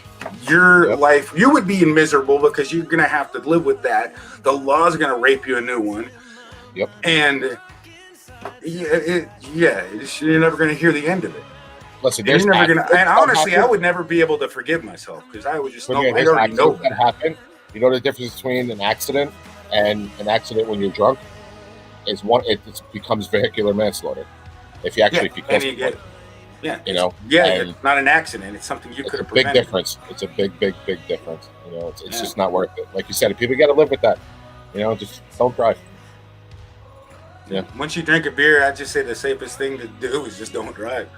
your life, you would be miserable, because you're going to have to live with that. The law's going to rape you a new one. Yep. And you're never going to hear the end of it. Listen, and honestly, I would never be able to forgive myself, because I would just know. I already know that happened. You know the difference between an accident and an accident when you're drunk is it becomes vehicular manslaughter. If you actually it's not an accident. It's something you could have prevented. Big difference. It's a big difference. It's just not worth it. Like you said, people got to live with that. Just don't drive. Yeah. Once you drink a beer, I just say the safest thing to do is just don't drive.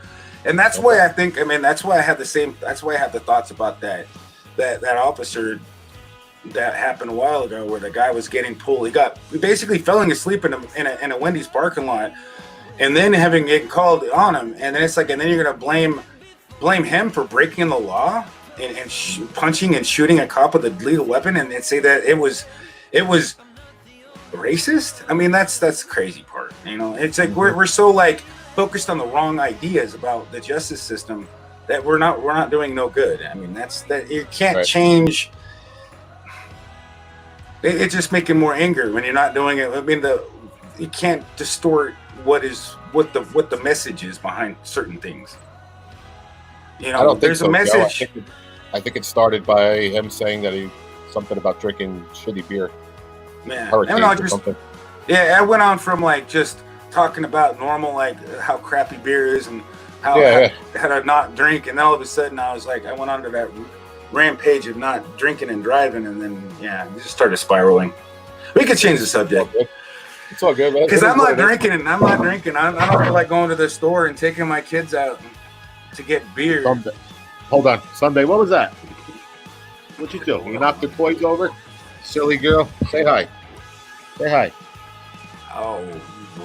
And that's why I think. I mean, that's why I have the thoughts about that officer. That happened a while ago, where the guy was getting pulled. He basically fell asleep in a Wendy's parking lot, and then having it called on him. And then it's like, and then you're gonna blame him for breaking the law and punching and shooting a cop with a lethal weapon, and say that it was racist. I mean, that's the crazy part. It's like we're so like focused on the wrong ideas about the justice system that we're not doing no good. I mean, that you can't change. It's just making more anger when you're not doing it. I mean, you can't distort what the message is behind certain things. You know, I don't think there's so, a Joe. message. I think it started by him saying that something about drinking shitty beer. Man, Hurricanes no, or just something. yeah. I went on from like just talking about normal, like how crappy beer is and how how to not drink, and then all of a sudden I was like, I went on to that rampage of not drinking and driving, and then it just started spiraling. We could change the subject. It's all good, man. Because I'm not drinking, and I'm not drinking. I don't feel like going to the store and taking my kids out to get beer. Hold on, Sunday. What was that? What'd you do? You knocked the toys over? Silly girl. Say hi. Say hi. Oh,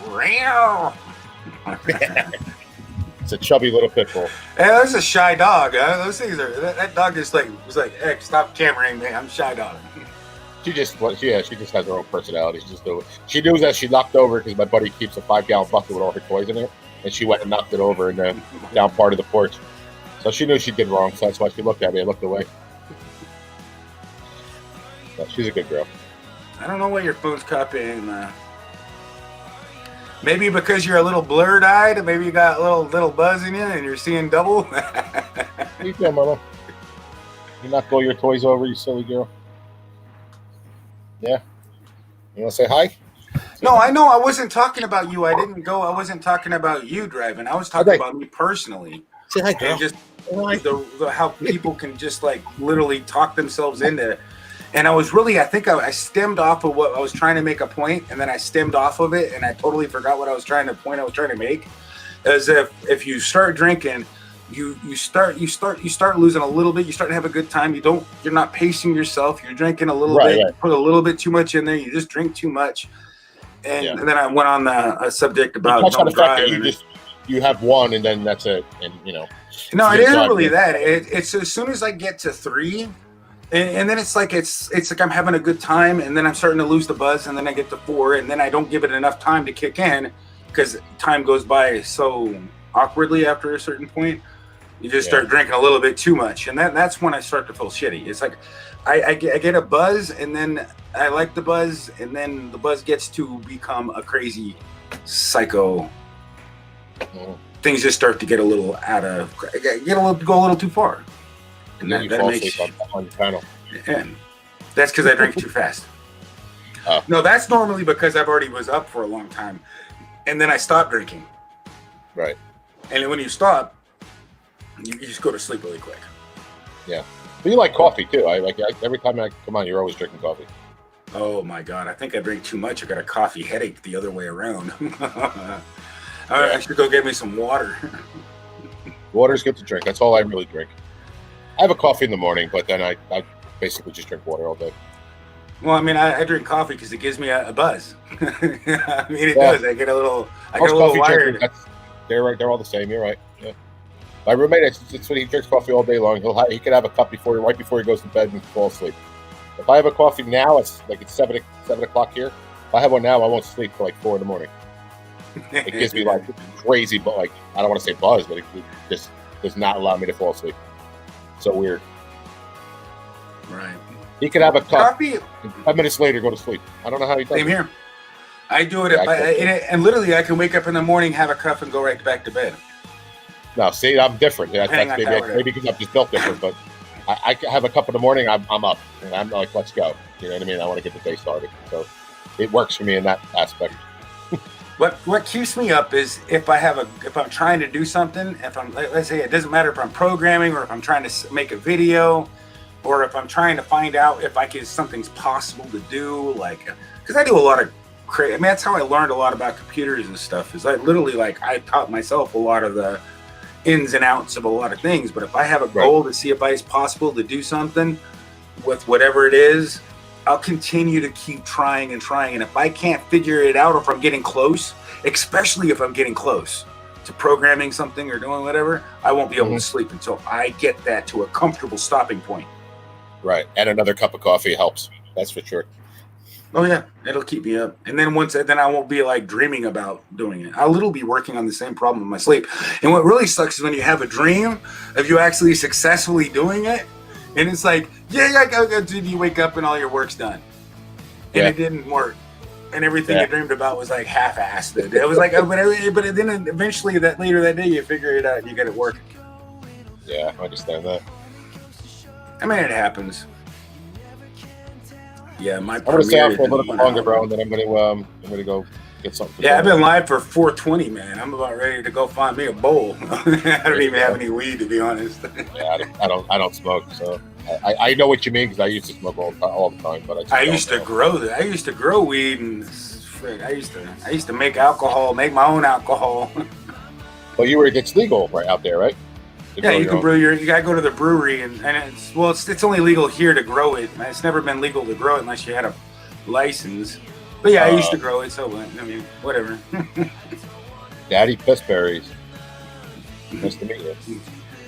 real. It's a chubby little pit bull. Yeah, that's a shy dog. Those things are. That dog just was like, hey, stop cameraing me. I'm a shy dog. She just has her own personality. She knew that she knocked over because my buddy keeps a 5-gallon bucket with all her toys in it, and she went and knocked it over in the down part of the porch. So she knew she did wrong, so that's why she looked at me and looked away. So she's a good girl. I don't know what your phone's copying. Maybe because you're a little blurred-eyed, maybe you got a little buzz in you and you're seeing double. How you doing, Mama? You knocked all your toys over, you silly girl. Yeah. You want to say hi? No, I know. I wasn't talking about you. I wasn't talking about you driving. I was talking about me personally. Say hi, girl. And just how people can just like literally talk themselves into it. And I think I stemmed off of what I was trying to make a point, and then I stemmed off of it, and I totally forgot what I was trying to make. As if you start drinking, you start losing a little bit. You start to have a good time. You're not pacing yourself. You're drinking a little bit. Right. Put a little bit too much in there. You just drink too much. And then I went on a subject about don't drive. You have one, and then that's it. And no, it isn't really that. It's as soon as I get to 3. And then it's like I'm having a good time, and then I'm starting to lose the buzz, and then I get to 4, and then I don't give it enough time to kick in because time goes by so awkwardly after a certain point. You just start drinking a little bit too much, and that's when I start to feel shitty. It's like I get a buzz, and then I like the buzz, and then the buzz gets to become a crazy psycho. Things just start to get a little go a little too far. And then you fall asleep on the panel. And that's because I drank too fast. No, that's normally because I've already was up for a long time, and then I stopped drinking. Right. And when you stop, you just go to sleep really quick. Yeah. But you like coffee too. Every time I come on, you're always drinking coffee. Oh my God! I think I drank too much. I got a coffee headache the other way around. I should go get me some water. Water's good to drink. That's all I really drink. I have a coffee in the morning, but then I basically just drink water all day. Well, I mean, I drink coffee because it gives me a buzz. I mean, it does. I get a little wired. They're all the same. You're right. Yeah. My roommate, it's when he drinks coffee all day long. He can have a cup right before he goes to bed and fall asleep. If I have a coffee now, it's 7 o'clock here. If I have one now, I won't sleep till like 4 in the morning. It gives me like crazy, but like I don't want to say buzz, but it just does not allow me to fall asleep. So weird. Right. He could have a cup. Coffee. 5 minutes later, go to sleep. I don't know how he does it. Same here. I do it and literally I can wake up in the morning, have a cup, and go right back to bed. No, see, I'm different. That's maybe because I'm just built different, but I have a cup in the morning. I'm up, and I'm like, let's go. You know what I mean? I want to get the day started. So it works for me in that aspect. What keeps me up is if I'm trying to do something, let's say it doesn't matter if I'm programming or if I'm trying to make a video, or if I'm trying to find out if something's possible to do, like, because I do a lot of crazy. I mean, that's how I learned a lot about computers and stuff. Is I literally I taught myself a lot of the ins and outs of a lot of things. But if I have a goal to see if it's possible to do something with whatever it is, I'll continue to keep trying and trying. And if I can't figure it out, or if I'm getting close, especially if I'm getting close to programming something or doing whatever, I won't be able to sleep until I get that to a comfortable stopping point. Right. And another cup of coffee helps. That's for sure. Oh yeah, it'll keep me up. And then then I won't be like dreaming about doing it. I'll literally be working on the same problem in my sleep. And what really sucks is when you have a dream of you actually successfully doing it, and it's like, did you wake up and all your work's done? And it didn't work. and everything Yeah. you dreamed about was like half-assed. It was like, but then eventually later that day you figure it out and you get it working. Yeah, I understand that. I mean, it happens. Yeah, my I'm gonna stay out for a premiere little bit didn't, longer, bro, and then I'm gonna go get something. Yeah, I've been live for 420, man. I'm about ready to go find me a bowl. I don't even have any weed, to be honest. Yeah, I don't smoke, so I know what you mean because I used to smoke all the time, but I used to grow that. I used to grow weed, and frick, I used to make alcohol, make my own alcohol. Well, it's legal right out there, right? To Yeah, grow you your can own. brew you gotta go to the brewery and it's only legal here to grow it. It's never been legal to grow it unless you had a license. But yeah, I used to grow it, so I mean, whatever. Daddy Pissberries. Nice to meet you.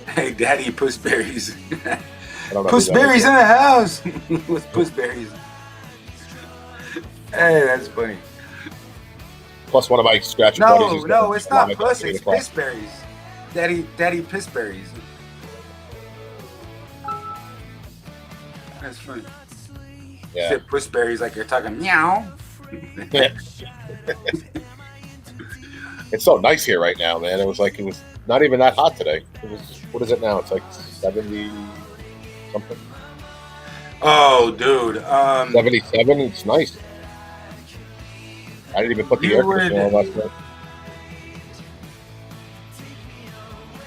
Hey, Daddy Pussberries. I don't know who that Pussberries is. in the house with Pussberries. Hey, that's funny. Plus one of my scratch buddies. No, who's no, gonna it's not vomit puss, at 8 it's o'clock. Pissberries. Daddy Pissberries. That's funny. Yeah. Said Pussberries like you're talking meow. It's so nice here right now, man. It was not even that hot today. It was, what is it now? It's like 70 something. Oh, dude. 77. It's nice. I didn't even put the You air conditioner on would- last night.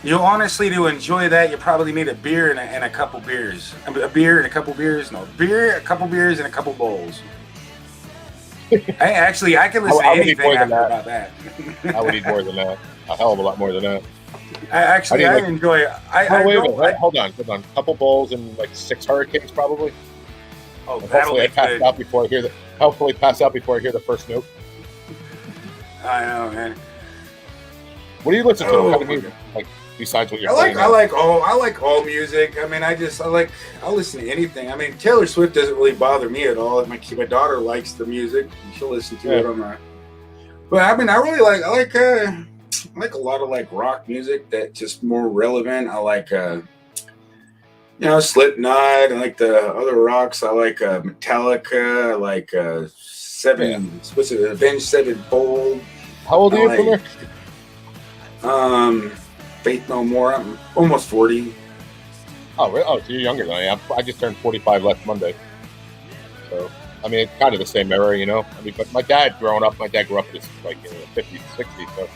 You honestly, to enjoy that, you probably need a beer and a couple beers. A beer and a couple beers? No, beer, a couple beers, and a couple bowls. I can listen I to would need anything more than after that. about that. I would need more than that. A hell of a lot more than that. I enjoy. Hold on. Couple bowls and like 6 hurricanes probably. Oh, And that'll hopefully I be pass good. out before I hear the first note. I know, man. What do you listen to? Oh, What kind of my music? Like besides what you're I playing? like all music. I mean, I'll listen to anything. I mean, Taylor Swift doesn't really bother me at all. My daughter likes the music. She'll listen to it on my. But I mean, I like a lot of like rock music that's just more relevant. I like Slipknot. I like the other rocks. I like Metallica. I like what's it? Avenged Sevenfold. How old are you from there? Faith No More. I'm almost 40. Oh, really? Oh, so you're younger than I am. I just turned 45 last Monday. So, I mean, it's kind of the same era, you know? I mean, but my dad grew up in the 50s, 60s, so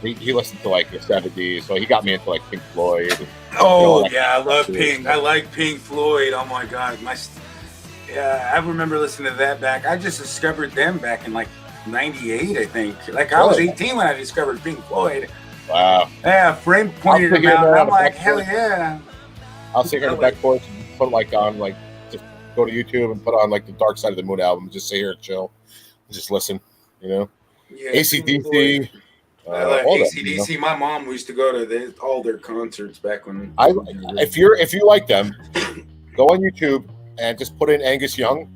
he listened to like the 70s, so he got me into like Pink Floyd. Oh, yeah, I love Pink. I like Pink Floyd. Oh, my God. I remember listening to that back. I just discovered them back in like 98, I think. Like, I was 18 when I discovered Pink Floyd. Wow. Yeah, Frank pointed I'll them figure it out, and out I'm if like, that's hell good. yeah. I'll sit here on the back porch and put like on like just go to YouTube and put on like the Dark Side of the Moon album. Just sit here and chill, and just listen. You know, Yeah, Pink AC/DC. I like all that, AC/DC. you know? My mom used to go to all their concerts back when. If you like them, go on YouTube and just put in Angus Young.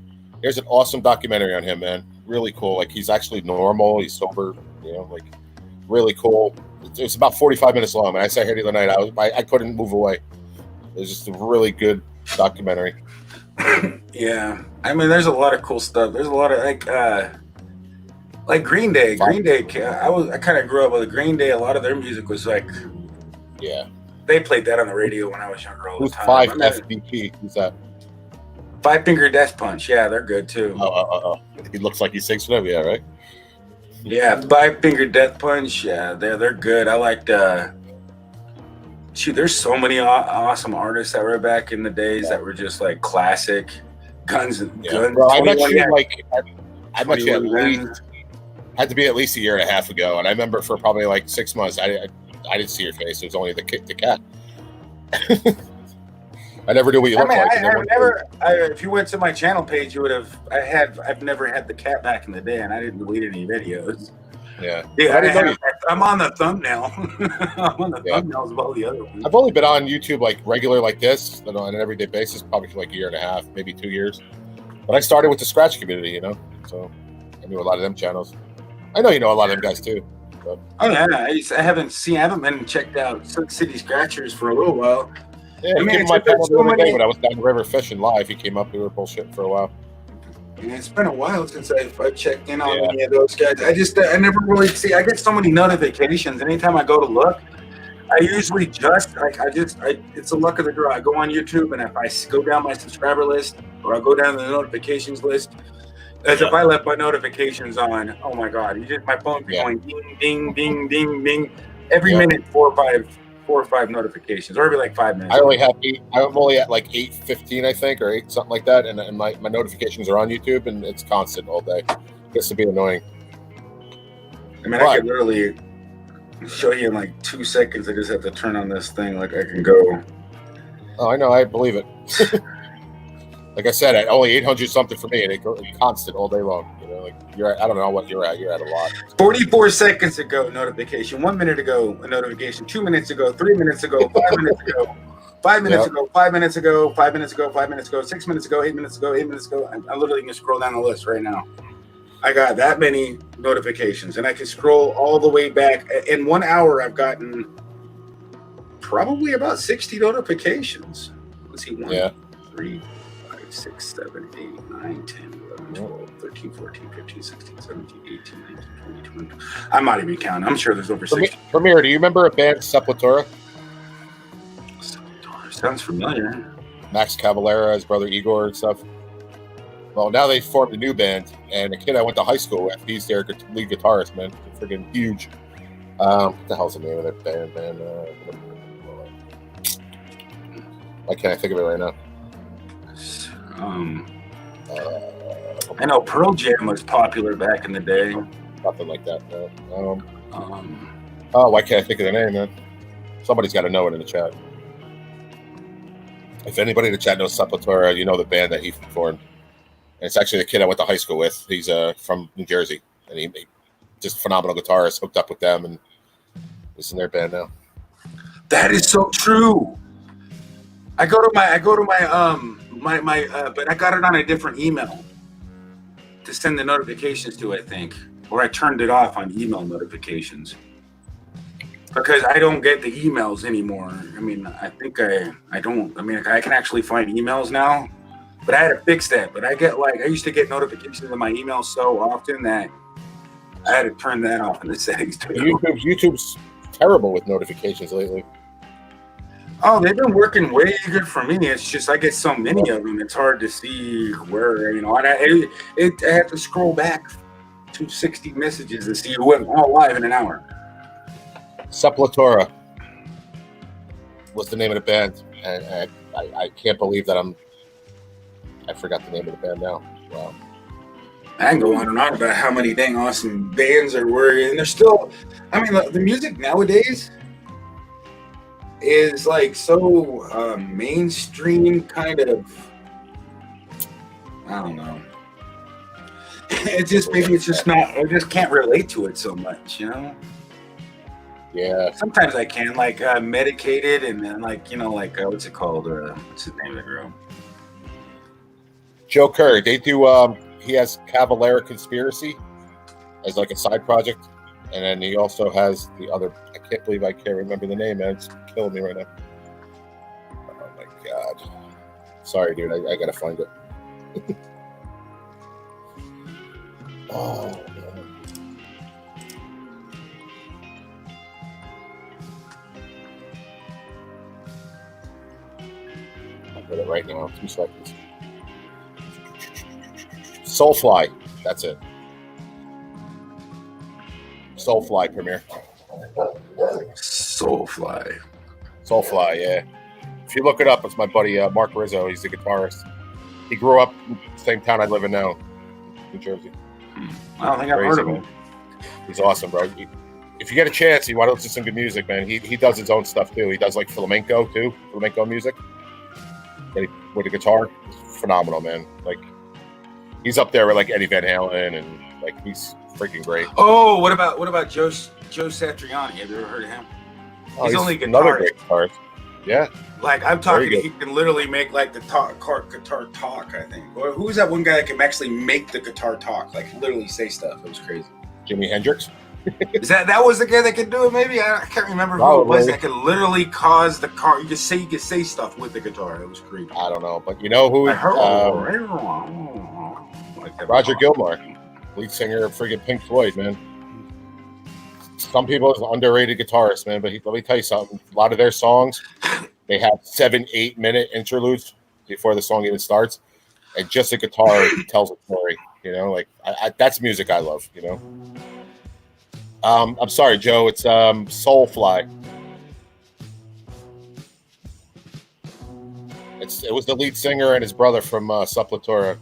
There's an awesome documentary on him, man. Really cool. Like he's actually normal. He's sober. You know, like really cool. It's about 45 minutes long. And I sat here the other night. I couldn't move away. It was just a really good documentary. Yeah, I mean, there's a lot of cool stuff. There's a lot of like Green Day. Green Day. I kind of grew up with Green Day. A lot of their music was like, yeah, they played that on the radio when I was younger all the Who's time. 5 I mean, FDP? Who's that? Five Finger Death Punch. Yeah, they're good too. Oh. He looks like he sings for them. Yeah, right. Yeah, Five Finger Death Punch. Yeah, they're good. I liked. Shoot, there's so many awesome artists that were back in the days that were just like classic. Guns. Bro, I met 21 you Gun. like I met you at 21 Gun. least had to be at least a year and a half ago, and I remember for probably like 6 months I didn't see your face. It was only the cat. I never knew what you looked like. If you went to my channel page, you would have. I've never had the cat back in the day, and I didn't delete any videos. Yeah. Yeah, I didn't know I'm on the thumbnail. I'm on the thumbnails of all the other ones. I've only been on YouTube like regular like this on an everyday basis, probably for like a year and a half, maybe 2 years. But I started with the scratch community, you know, so I knew a lot of them channels. I know you know a lot of them guys too. But. Oh yeah, I haven't been checked out City Scratchers for a little while. Yeah, I he mean, came to my there's channel so the other day many- when I was down the river fishing live. He came up, we were bullshitting for a while. And it's been a while since I checked in on any of those guys. I never really see. I get so many notifications. Anytime I go to look, I usually it's the luck of the draw. I go on YouTube, and if I go down my subscriber list or I go down the notifications list, as if I left my notifications on, oh my God, my phone's going ding, ding, ding, ding, ding. Every minute, 4 or 5 notifications, or every like 5 minutes. I'm only at like 8:15, I think, or 8 something like that, and my notifications are on YouTube, and it's constant all day. Gets to be annoying. I mean, I could literally show you in like 2 seconds. I just have to turn on this thing. Like I can go. Oh, I know. I believe it. Like I said, at only 800 something for me, and it goes constant all day long. You know, like I don't know what you're at. You're at a lot. 44 seconds ago, notification. 1 minute ago, a notification. 2 minutes ago, 3 minutes ago, 5 minutes ago, 5 minutes ago, 5 minutes ago, 5 minutes ago, 5 minutes ago, 6 minutes ago, 8 minutes ago, 8 minutes ago. I literally can scroll down the list right now. I got that many notifications, and I can scroll all the way back. In 1 hour, I've gotten probably about 60 notifications. Let's see, 1, 3, 5, 6, 7, 8, 9, 10, 11, 12, 13, 14, 15, 16, 17, 18, 19, 20, 21. I'm not even counting. I'm sure there's over 60. Premier, do you remember a band, Sepultura? Sepultura sounds familiar. Max Cavalera, his brother Igor and stuff. Well, now they formed a new band, and a kid I went to high school with, he's their lead guitarist, man. They're freaking huge. What the hell's the name of that band, man? Why can't I think of it right now? I know Pearl Jam was popular back in the day. Something like that. Why can't I think of the name, man? Somebody's got to know it in the chat. If anybody in the chat knows Sepultura, you know the band that he formed. And it's actually the kid I went to high school with. He's from New Jersey, and he just a phenomenal guitarist. Hooked up with them, and is in their band now. That is so true. I go to my but I got it on a different email to send the notifications to, I think, or I turned it off on email notifications because I don't get the emails anymore. I mean, I think I don't. I mean, I can actually find emails now. But I had to fix that. But I used to get notifications in my email so often that I had to turn that off in the settings too. YouTube's terrible with notifications lately. Oh, they've been working way good for me. It's just I get so many of them. It's hard to see where, I have to scroll back to 60 messages to see who went all live in an hour. Sepultura was the name of the band, and I can't believe that I forgot the name of the band now. Wow. I can go on and on about how many dang awesome bands there were, and they're still. I mean, the music nowadays is like so mainstream, kind of. I don't know. It's just not. I just can't relate to it so much, Yeah. Sometimes I can, like Medicated, and then what's it called? What's the name of the girl? Joe Curry, they do. He has Cavalera Conspiracy as like a side project, and then he also has the other. I can't believe I can't remember the name, man. It's killing me right now. Oh my god! Sorry, dude. I gotta find it. Oh. Man. I'll get it right now. 2 seconds. Soulfly, that's it. Soulfly Premier. Soulfly, yeah. If you look it up, it's my buddy Mark Rizzo. He's the guitarist. He grew up in the same town I live in now, New Jersey. I don't think I've heard of him. He's awesome, bro. If you get a chance, you want to listen to some good music, man. He does his own stuff too. He does like flamenco too, flamenco music. With the guitar, it's phenomenal, man. Like. He's up there with like Eddie Van Halen, and like he's freaking great. Oh, what about Joe Satriani? Have you ever heard of him? He's only a another guitarist. great guitarist. Yeah. Like I'm talking, he can literally make like the guitar talk. I think. Or who's that one guy that can actually make the guitar talk? Like literally say stuff. It was crazy. Jimi Hendrix. Is that was the guy that could do it? Maybe I can't remember who it was that could literally cause the car. You could say stuff with the guitar. It was creepy. I don't know, but you know who? Roger Gilmore, lead singer of friggin' Pink Floyd, man. Some people is an underrated guitarist, man, but let me tell you something. A lot of their songs, they have 7-8 minute interludes before the song even starts, and just a guitar tells a story. You know, like that's music I love. You know. I'm sorry, Joe. It's Soulfly. It was the lead singer and his brother from Sepultura.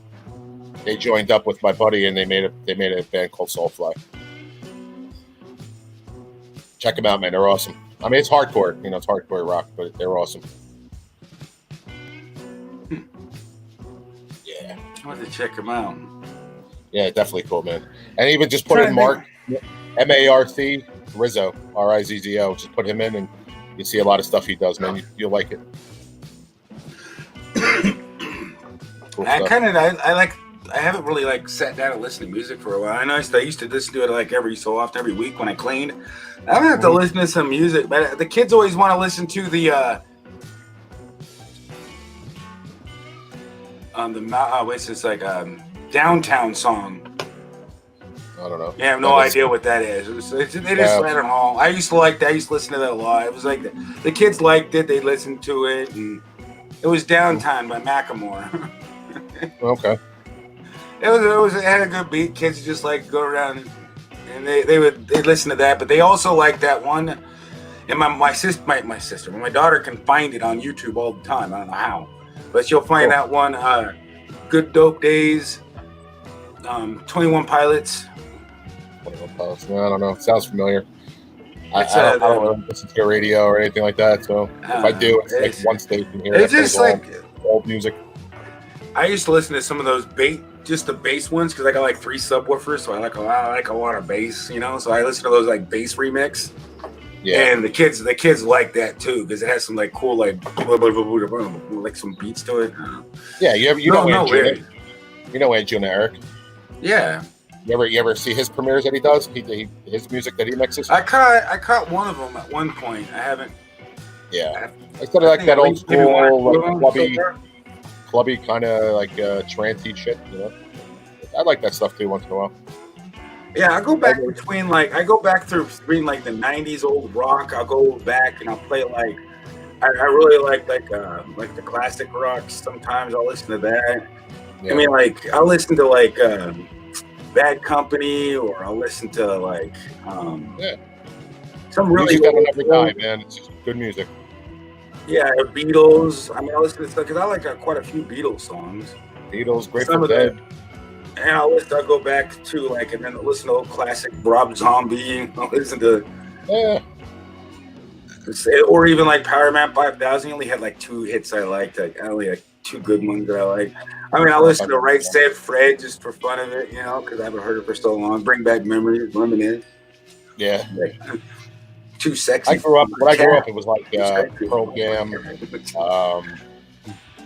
They joined up with my buddy and they made a band called Soulfly. Check them out, man. They're awesome. I mean, it's hardcore. You know, it's hardcore rock, but they're awesome. Yeah. I want to check them out. Yeah, definitely cool, man. And even just put in Mark, M-A-R-C, Rizzo, R-I-Z-Z-O. Just put him in and you see a lot of stuff he does, man. You'll like it. Cool I haven't really like sat down and listened to music for a while. I know I used to listen to it like every so often, every week when I cleaned. I'm gonna have to listen to some music, but the kids always want to listen to the downtown song. I don't know. Yeah, I have no idea what that is. They just let it all. I used to like that. I used to listen to that a lot. It was like the kids liked it. They listened to it, and it was Downtown by Macklemore. Okay. It had a good beat. Kids just like go around and they'd listen to that. But they also like that one. And my daughter can find it on YouTube all the time. I don't know how, but she'll find that one. Good Dope Days. 21 Pilots. 21 Pilots. No, I don't know. It sounds familiar. I don't really listen to the radio or anything like that. So if I do, it's like one station here. It's just like old music. I used to listen to some of those just the bass ones because I got like 3 subwoofers, so I like a lot of bass, you know. So I listen to those like bass remix. Yeah. And the kids like that too because it has some like cool like some beats to it. Yeah, you know Andrew and Eric. Yeah. You ever see his premieres that he does? His music that he mixes. I caught one of them at one point. I haven't. Yeah. I sort of like that old school like, clubby kind of like trancey shit. You know, I like that stuff too once in a while. Yeah, I go back through between like the '90s old rock. I'll go back and I'll play like I really like the classic rock. Sometimes I'll listen to that. Yeah. I mean, like I'll listen to like Bad Company, or I'll listen to like some really music never die, man. It's just good music. Yeah, Beatles. I mean, I listen to stuff because I like quite a few Beatles songs. Beatles, Grateful Dead. And I'll go back to like, and then I'll listen to old classic Rob Zombie. I'll listen to or even like Power Man 5000. He only had like 2 hits I liked. Like I only had 2 good ones that I like. I mean, I listen to Right Said Fred just for fun of it, you know, because I haven't heard it for so long. Bring back memories, reminisce. Yeah. Like, Too Sexy. When I grew up, it was like Pearl Jam,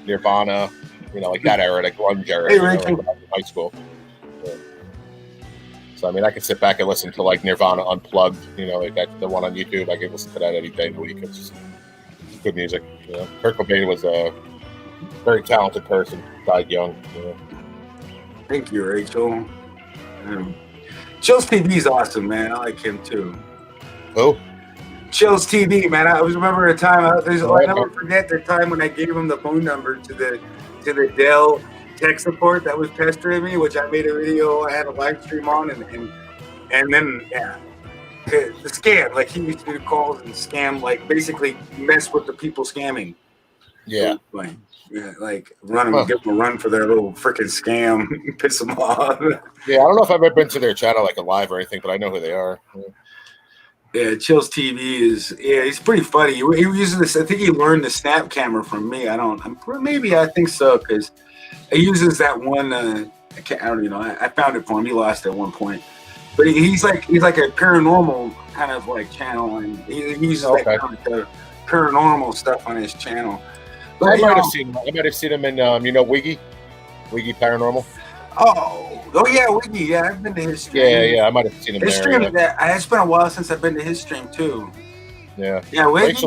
Nirvana, you know, like that era, like grunge era. Hey, when I was in high school. Yeah. So I mean, I could sit back and listen to like Nirvana Unplugged, you know, like the one on YouTube. I could listen to that any day of the week. It's just good music. You know, Kurt Cobain was a very talented person. Died young. You know. Thank you, Rachel. Chills TV's awesome, man. I like him too. Who? Chills TV, man. I remember a time. I'll never forget the time when I gave him the phone number to the Dell tech support that was pestering me, which I made a video. I had a live stream on, and then the scam. Like he used to do calls and scam, like basically mess with the people scamming. Yeah. Like give them a run for their little freaking scam, piss them off. Yeah, I don't know if I've ever been to their channel like live or anything, but I know who they are. Yeah, Chills TV he's pretty funny. He uses this. I think he learned the snap camera from me. I think so because he uses that one. I don't know. I found it for him. He lost at one point, but he's like a paranormal kind of like channel, and he uses that kind of the paranormal stuff on his channel. But, I might have seen him in Wiggy Paranormal. Oh yeah, Wiggy. Yeah, I've been to his stream. Yeah, I might have seen him his there. Stream, it's been a while since I've been to his stream too. Yeah. Yeah, Wiggy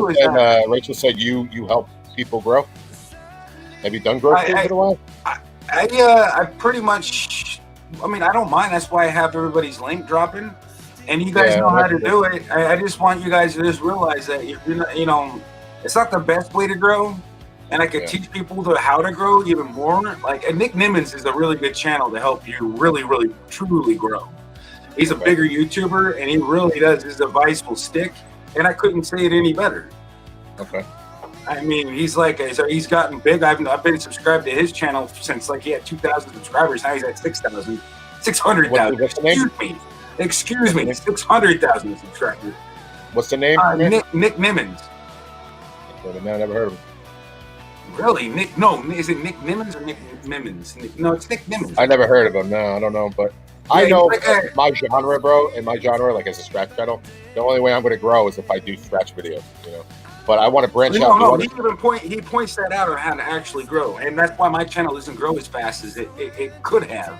Rachel said you help people grow. Have you done growth in a while? I pretty much I mean, I don't mind. That's why I have everybody's link dropping, and you guys know how to do it. I just want you guys to just realize that if you're not, it's not the best way to grow, and I could teach people how to grow even more. Like, and Nick Nimmons is a really good channel to help you really, really, truly grow. He's a bigger YouTuber, and he really does. His advice will stick, and I couldn't say it any better. Okay. I mean, he's gotten big. I've been subscribed to his channel since he had 2,000 subscribers. Now he's at 6,000, 600,000. Excuse me, 600,000 subscribers. What's the name? Nick Nimmons. I never heard of him. Really? Nick? No, is it Nick Nimmons or Nick Nimmons? No, it's Nick Nimmons. I never heard of him. No, I don't know, but I know my genre, bro. In my genre, like as a scratch channel, the only way I'm going to grow is if I do scratch videos. But I want to branch out. No, he points that out on how to actually grow, and that's why my channel doesn't grow as fast as it could have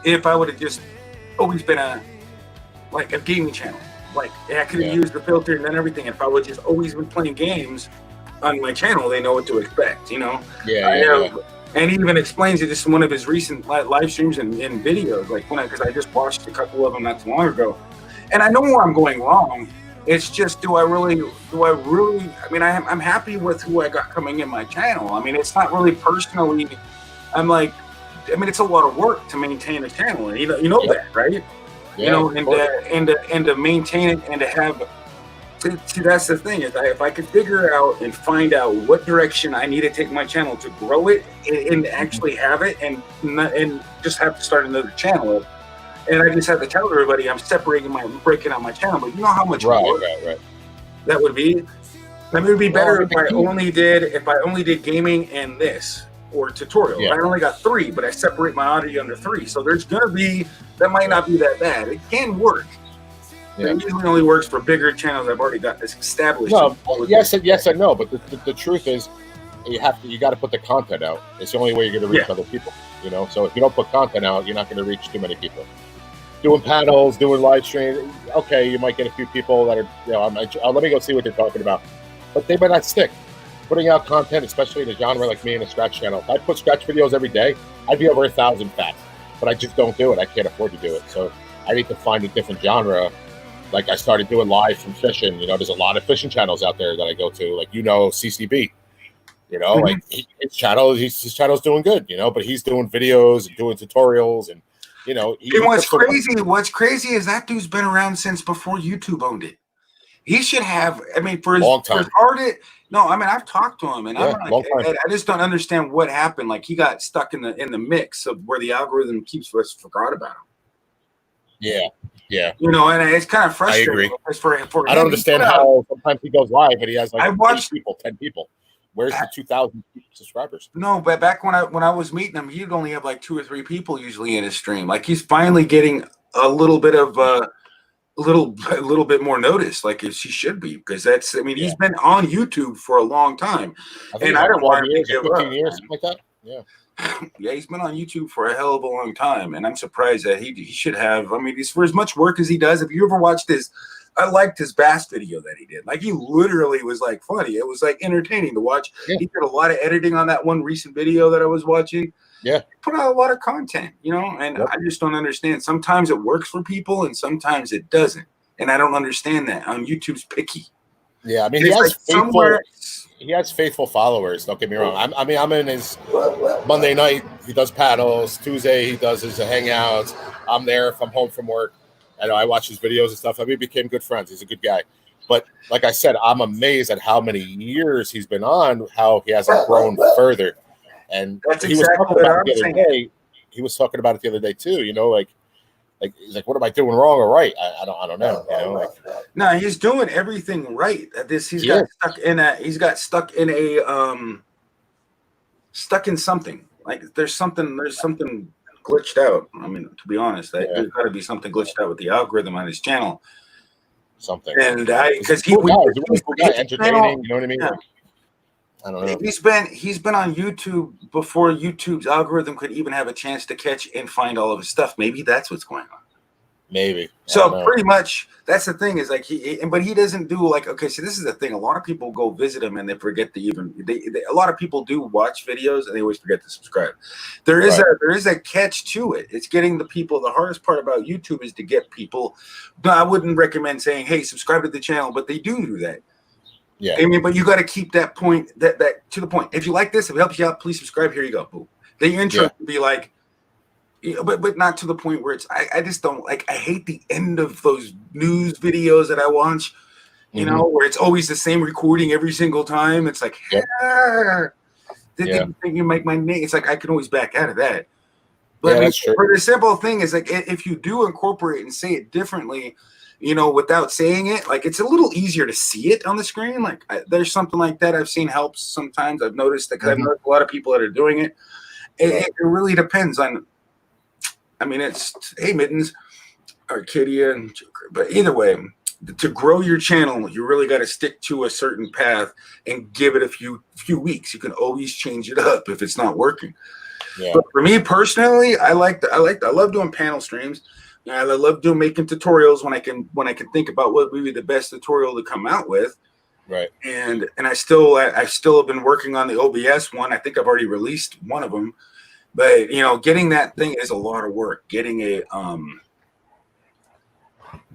if I would have just always been a gaming channel. Like, I could have used the filter and then everything. If I would just always been playing games on my channel, they know what to expect. And he even explains it just in one of his recent live streams and videos, because I just watched a couple of them not too long ago, and I know where I'm going wrong. It's just, do I really, I mean, I'm happy with who I got coming in my channel. I mean, it's not really personally, it's a lot of work to maintain a channel, and you know that, right? Yeah, and to maintain it and to have, see, that's the thing, is if I could figure out and find out what direction I need to take my channel to grow it and actually have it and just have to start another channel. And I just have to tell everybody I'm breaking out my channel. But you know how much work that would be? I mean, it would be better if I only did gaming and this, or tutorial. I only got 3, but I separate my audio under 3. So there's gonna be, that might not be that bad. It can work. It usually only works for bigger channels. I've already got this established. No, yes and no. But the truth is, you got to put the content out. It's the only way you're going to reach other people. So if you don't put content out, you're not going to reach too many people. Doing panels, doing live streams, okay, you might get a few people that are, let me go see what they're talking about, but they might not stick. Putting out content, especially in a genre like me in a scratch channel, if I put scratch videos every day, I'd be over 1,000 fast, but I just don't do it. I can't afford to do it. So I need to find a different genre. Like, I started doing live from fishing. There's a lot of fishing channels out there that I go to, like, CCB. Like his channel's doing good, but he's doing videos and doing tutorials, and what's crazy is that dude's been around since before YouTube owned it. He should have, for his art. No, I've talked to him, and I just don't understand what happened. Like, he got stuck in the mix of where the algorithm keeps us forgot about him. Yeah. And it's kind of frustrating. I agree. For I don't understand how sometimes he goes live, but he has 10 people. Where's the 2,000 subscribers? No, but back when I was meeting him, he'd only have 2 or 3 people usually in his stream. Like, he's finally getting a little bit of a little bit more notice, like he should be, because he's been on YouTube for a long time, and I don't want him to give up. 15 years, something like that. Yeah, he's been on YouTube for a hell of a long time, and I'm surprised that he should have. For as much work as he does, if you ever watched I liked his bass video that he did. Like, he literally was funny. It was entertaining to watch. Yeah. He did a lot of editing on that one recent video that I was watching. Yeah. He put out a lot of content, and I just don't understand. Sometimes it works for people and sometimes it doesn't. And I don't understand that. YouTube's picky. Yeah, he has faithful followers, don't get me wrong. I'm in his Monday night, he does paddles. Tuesday, he does his hangouts. I'm there if I'm home from work. I watch his videos and stuff. We became good friends. He's a good guy. But like I said, I'm amazed at how many years he's been on, how he hasn't grown further. And he was talking about it the other day. He was talking about it the other day too. He's like, what am I doing wrong or right? I don't know. No, he's doing everything right. He's got stuck in something. Like, there's something glitched out. To be honest, there's got to be something glitched out with the algorithm on his channel. Something. And because he's entertaining, you know what I mean? Yeah. I don't know. He's been on YouTube before YouTube's algorithm could even have a chance to catch and find all of his stuff. Maybe that's what's going on. Maybe. I don't So know. pretty much that's the thing is like but he doesn't do like, okay, so this is the thing. A lot of people go visit him and they forget to even a lot of people do watch videos and they always forget to subscribe. There is a catch to it. It's getting the people. The hardest part about YouTube is to get people. No, I wouldn't recommend saying, hey, subscribe to the channel, but they do that. Yeah. I mean, but you got to keep that point that to the point. If you like this, if it helps you out, please subscribe. Here you go. Boom. The intro can be like, but not to the point where it's. I just don't like. I hate the end of those news videos that I watch. You know, where it's always the same recording every single time. It's like, did you make my name? It's like I can always back out of that. But that's true. For the simple thing is like if you do incorporate and say it differently, you know, without saying it, like it's a little easier to see it on the screen. Like there's something like that I've seen helps sometimes. I've noticed that because I've noticed a lot of people that are doing it. It really depends on. I mean, it's hey Mittens, Arcadia, and Joker. But either way, to grow your channel, you really got to stick to a certain path and give it a few weeks. You can always change it up if it's not working. Yeah. But for me personally, I love doing panel streams. I love making tutorials when I can think about what would be the best tutorial to come out with. Right. And I still have been working on the OBS one. I think I've already released one of them. But you know, getting that thing is a lot of work. Getting a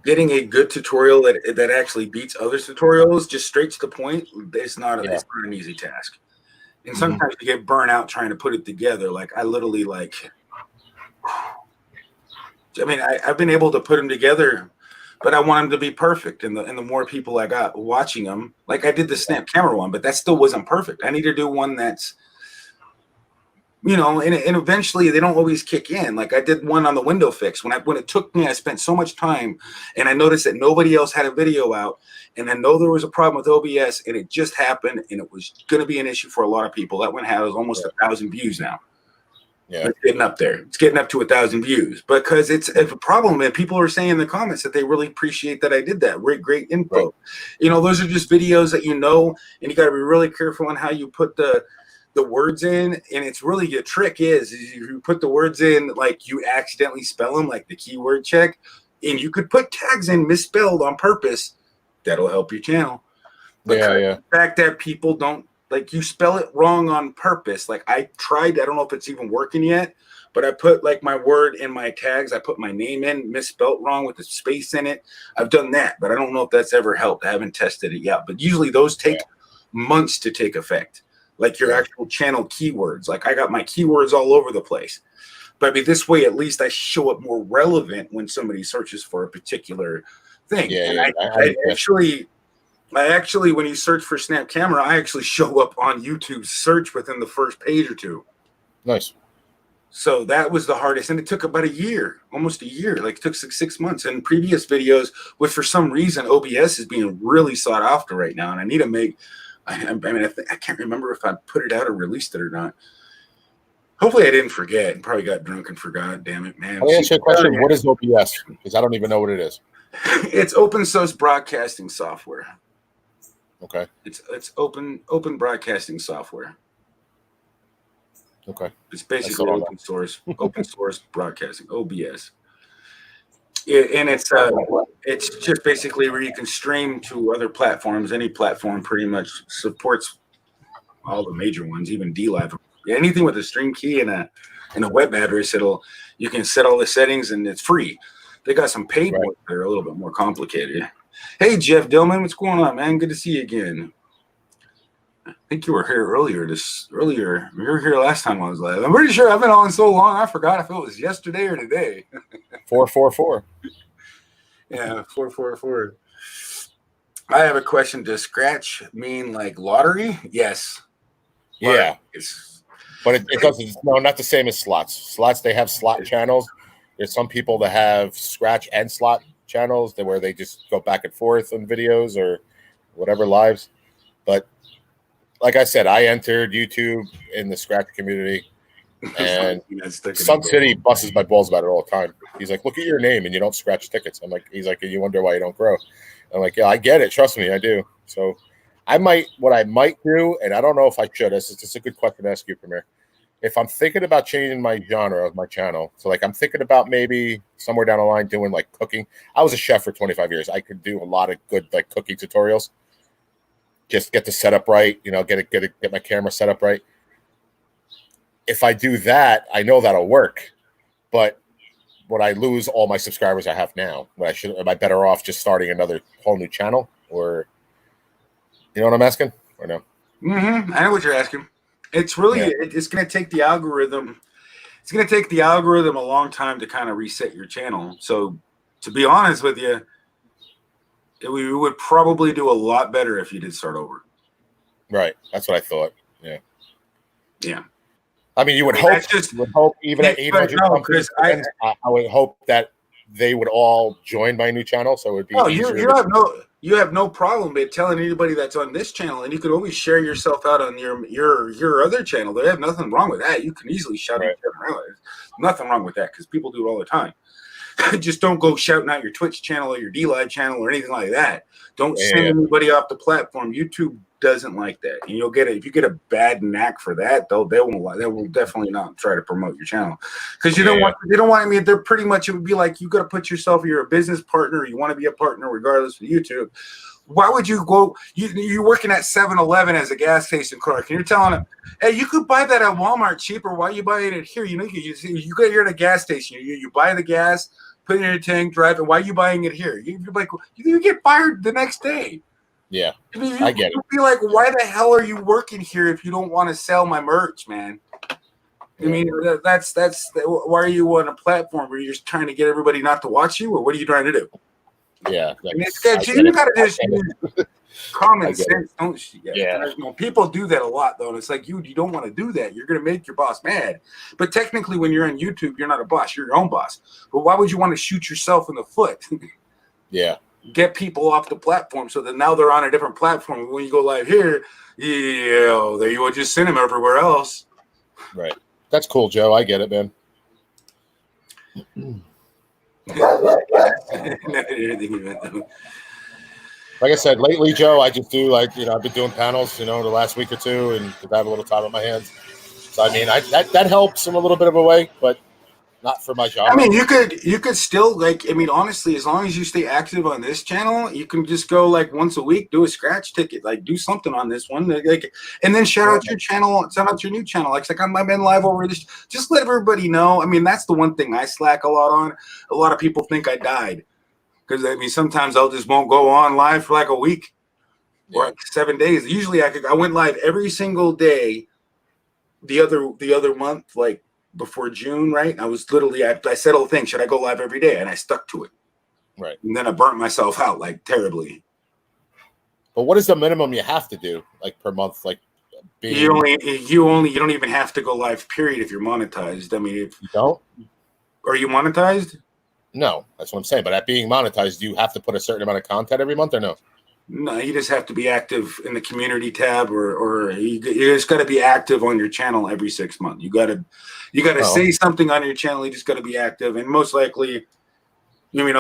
good tutorial that actually beats other tutorials, just straight to the point, it's not an easy task. And sometimes you get burnt out trying to put it together. Like I literally I've been able to put them together, but I want them to be perfect. And the more people I got watching them, like I did the Snap Camera one, but that still wasn't perfect. I need to do one that's, you know, and eventually they don't always kick in. Like I did one on the window fix. When it took me, I spent so much time and I noticed that nobody else had a video out. And I know there was a problem with OBS and it just happened and it was going to be an issue for a lot of people. That one has almost 1,000 views now. Yeah. It's getting up there. It's getting up to 1,000 views because it's a problem. And people are saying in the comments that they really appreciate that I did that. Great info. Right. You know, those are just videos that, you know, and you got to be really careful on how you put the words in. And it's really, the trick is you put the words in, like you accidentally spell them, like the keyword check, and you could put tags in misspelled on purpose. That'll help your channel. The fact that people don't, like, you spell it wrong on purpose. Like I tried, I don't know if it's even working yet, but I put like my word in my tags. I put my name in misspelled wrong with the space in it. I've done that, but I don't know if that's ever helped. I haven't tested it yet, but usually those take months to take effect. Like your actual channel keywords. Like I got my keywords all over the place. But I mean, this way, at least I show up more relevant when somebody searches for a particular thing. I actually, when you search for Snap Camera, I actually show up on YouTube search within the first page or two. Nice. So that was the hardest. And it took about a year, almost a year. Like it took 6 months. And previous videos, which for some reason OBS is being really sought after right now. And I need to make, I can't remember if I put it out or released it or not. Hopefully I didn't forget and probably got drunk and forgot. Damn it, man. Let me ask you a question. What is OBS? Because I don't even know what it is. It's open source broadcasting software. Okay. It's open broadcasting software. Okay. It's basically open source broadcasting, OBS. And it's just basically where you can stream to other platforms. Any platform pretty much supports all the major ones, even DLive. Anything with a stream key and a web address, you can set all the settings and it's free. They got some paid ones that are a little bit more complicated. Hey Jeff Dillman, what's going on, man? Good to see you again. I think you were here earlier. You were here last time I was live. I'm pretty sure I've been on so long I forgot if it was yesterday or today. 444. Yeah, 444. I have a question. Does scratch mean like lottery? Yes. Yeah. But it doesn't. No, not the same as slots. Slots, they have slot channels. There's some people that have scratch and slot channels where they just go back and forth on videos or whatever lives. But like I said, I entered YouTube in the scratch community, and Sun City busts my balls about it all the time. He's like, "Look at your name, and you don't scratch tickets." I'm like, "He's like, you wonder why you don't grow?" I'm like, "Yeah, I get it. Trust me, I do." So what I might do, and I don't know if I should. This is just a good question to ask you, Premier. if I'm thinking about changing my genre of my channel, so like I'm thinking about maybe somewhere down the line doing like cooking. I was a chef for 25 years. I could do a lot of good like cooking tutorials. Just get the setup right, get my camera set up right. If I do that, I know that'll work. But would I lose all my subscribers I have now? Am I better off just starting another whole new channel? Or you know what I'm asking? Or no? Mm-hmm. I know what you're asking. It's really it's going to take the algorithm. It's going to take the algorithm a long time to kind of reset your channel. So to be honest with you, we would probably do a lot better if you did start over. Right. That's what I thought. Yeah. Yeah. I mean, you would hope even at 800 something, I would hope that they would all join my new channel, so it would be. Oh, you have no problem with telling anybody that's on this channel, and you could always share yourself out on your other channel. They have nothing wrong with that. You can easily shout each other out. Nothing wrong with that because people do it all the time. Just don't go shouting out your Twitch channel or your DLive channel or anything like that. Don't send anybody off the platform. YouTube doesn't like that, and you'll get it if you get a bad knack for that. They will definitely not try to promote your channel because they don't want. I mean, they're pretty much. It would be like you got to put yourself. You're a business partner. You want to be a partner regardless of YouTube. Why would you go? You're working at 7-Eleven as a gas station clerk, and you're telling them, "Hey, you could buy that at Walmart cheaper. Why are you buying it here? You're at a gas station. You buy the gas, put it in your tank, drive it. Why are you buying it here? You're like, you get fired the next day." Yeah, I mean, I get it. You'd be like, why the hell are you working here if you don't want to sell my merch, man? I mean, that's why are you on a platform where you're just trying to get everybody not to watch you, or what are you trying to do? Yeah, I mean, it's good. You got to just use common sense, don't you? Yeah. People do that a lot, though. And it's like, you don't want to do that. You're going to make your boss mad. But technically, when you're on YouTube, you're not a boss. You're your own boss. But why would you want to shoot yourself in the foot? Yeah. Get people off the platform so that now they're on a different platform. When you go live here, there you would just send them everywhere else. Right. That's cool, Joe. I get it, man. Like I said, lately, Joe, I just do I've been doing panels, the last week or two, and I have a little time on my hands. So I mean, that helps in a little bit of a way, but not for my job. I mean, you could still honestly, as long as you stay active on this channel, you can just go once a week, do a scratch ticket, do something on this one, and then shout out your channel, shout out your new channel. I've been live over this. Just let everybody know. I mean, that's the one thing I slack a lot on. A lot of people think I died because sometimes I'll just won't go on live for a week or 7 days. Usually I went live every single day. The other month, before June, right? I was literally, I said all the thing, should I go live every day? And I stuck to it. Right. And then I burnt myself out terribly. But what is the minimum you have to do per month? You don't even have to go live, period, if you're monetized. I mean, if you don't, are you monetized? No, that's what I'm saying. But at being monetized, do you have to put a certain amount of content every month or no? No, you just have to be active in the community tab, or you just got to be active on your channel every 6 months. You got to say something on your channel. You just got to be active, and most likely, I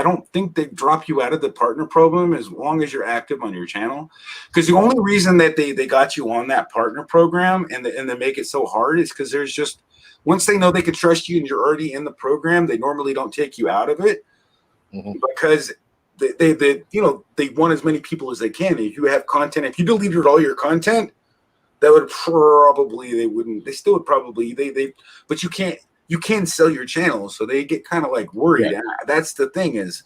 don't think they drop you out of the partner program as long as you're active on your channel. Because the only reason that they got you on that partner program and they make it so hard is because there's just once they know they can trust you and you're already in the program, they normally don't take you out of it because they want as many people as they can. If you have content, if you deleted all your content, that would probably but you can sell your channel, so they get kind of worried. Yeah. That's the thing is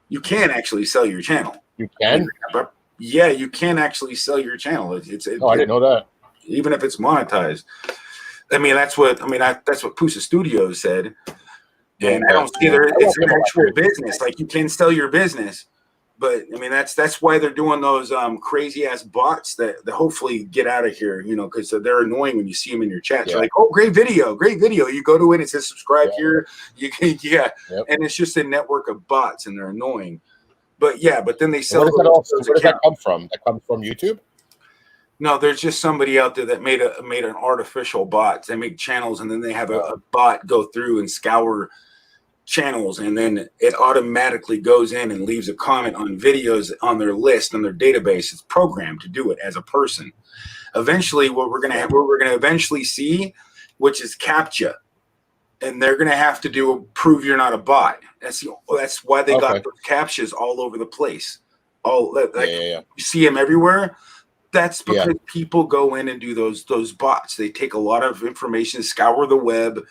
you can actually sell your channel. You can? Yeah, you can actually sell your channel. I didn't know that. Even if it's monetized. I mean, that's what Pusa Studios said. And I don't see it's an actual business. You can sell your business, but I mean that's why they're doing those crazy ass bots that hopefully get out of here. Because they're annoying when you see them in your chat. You're like, oh, great video. You go to it, it says subscribe here. You can and it's just a network of bots, and they're annoying. But then they sell. Where does that come from? That comes from YouTube. No, there's just somebody out there that made an artificial bot. They make channels, and then they have a bot go through and scour channels, and then it automatically goes in and leaves a comment on videos on their list on their database. It's programmed to do it as a person. Eventually, what we're gonna eventually see, which is CAPTCHA, and they're gonna have to do prove you're not a bot. That's why they got those CAPTCHAs all over the place. You see them everywhere. That's because people go in and do those bots. They take a lot of information, scour the web,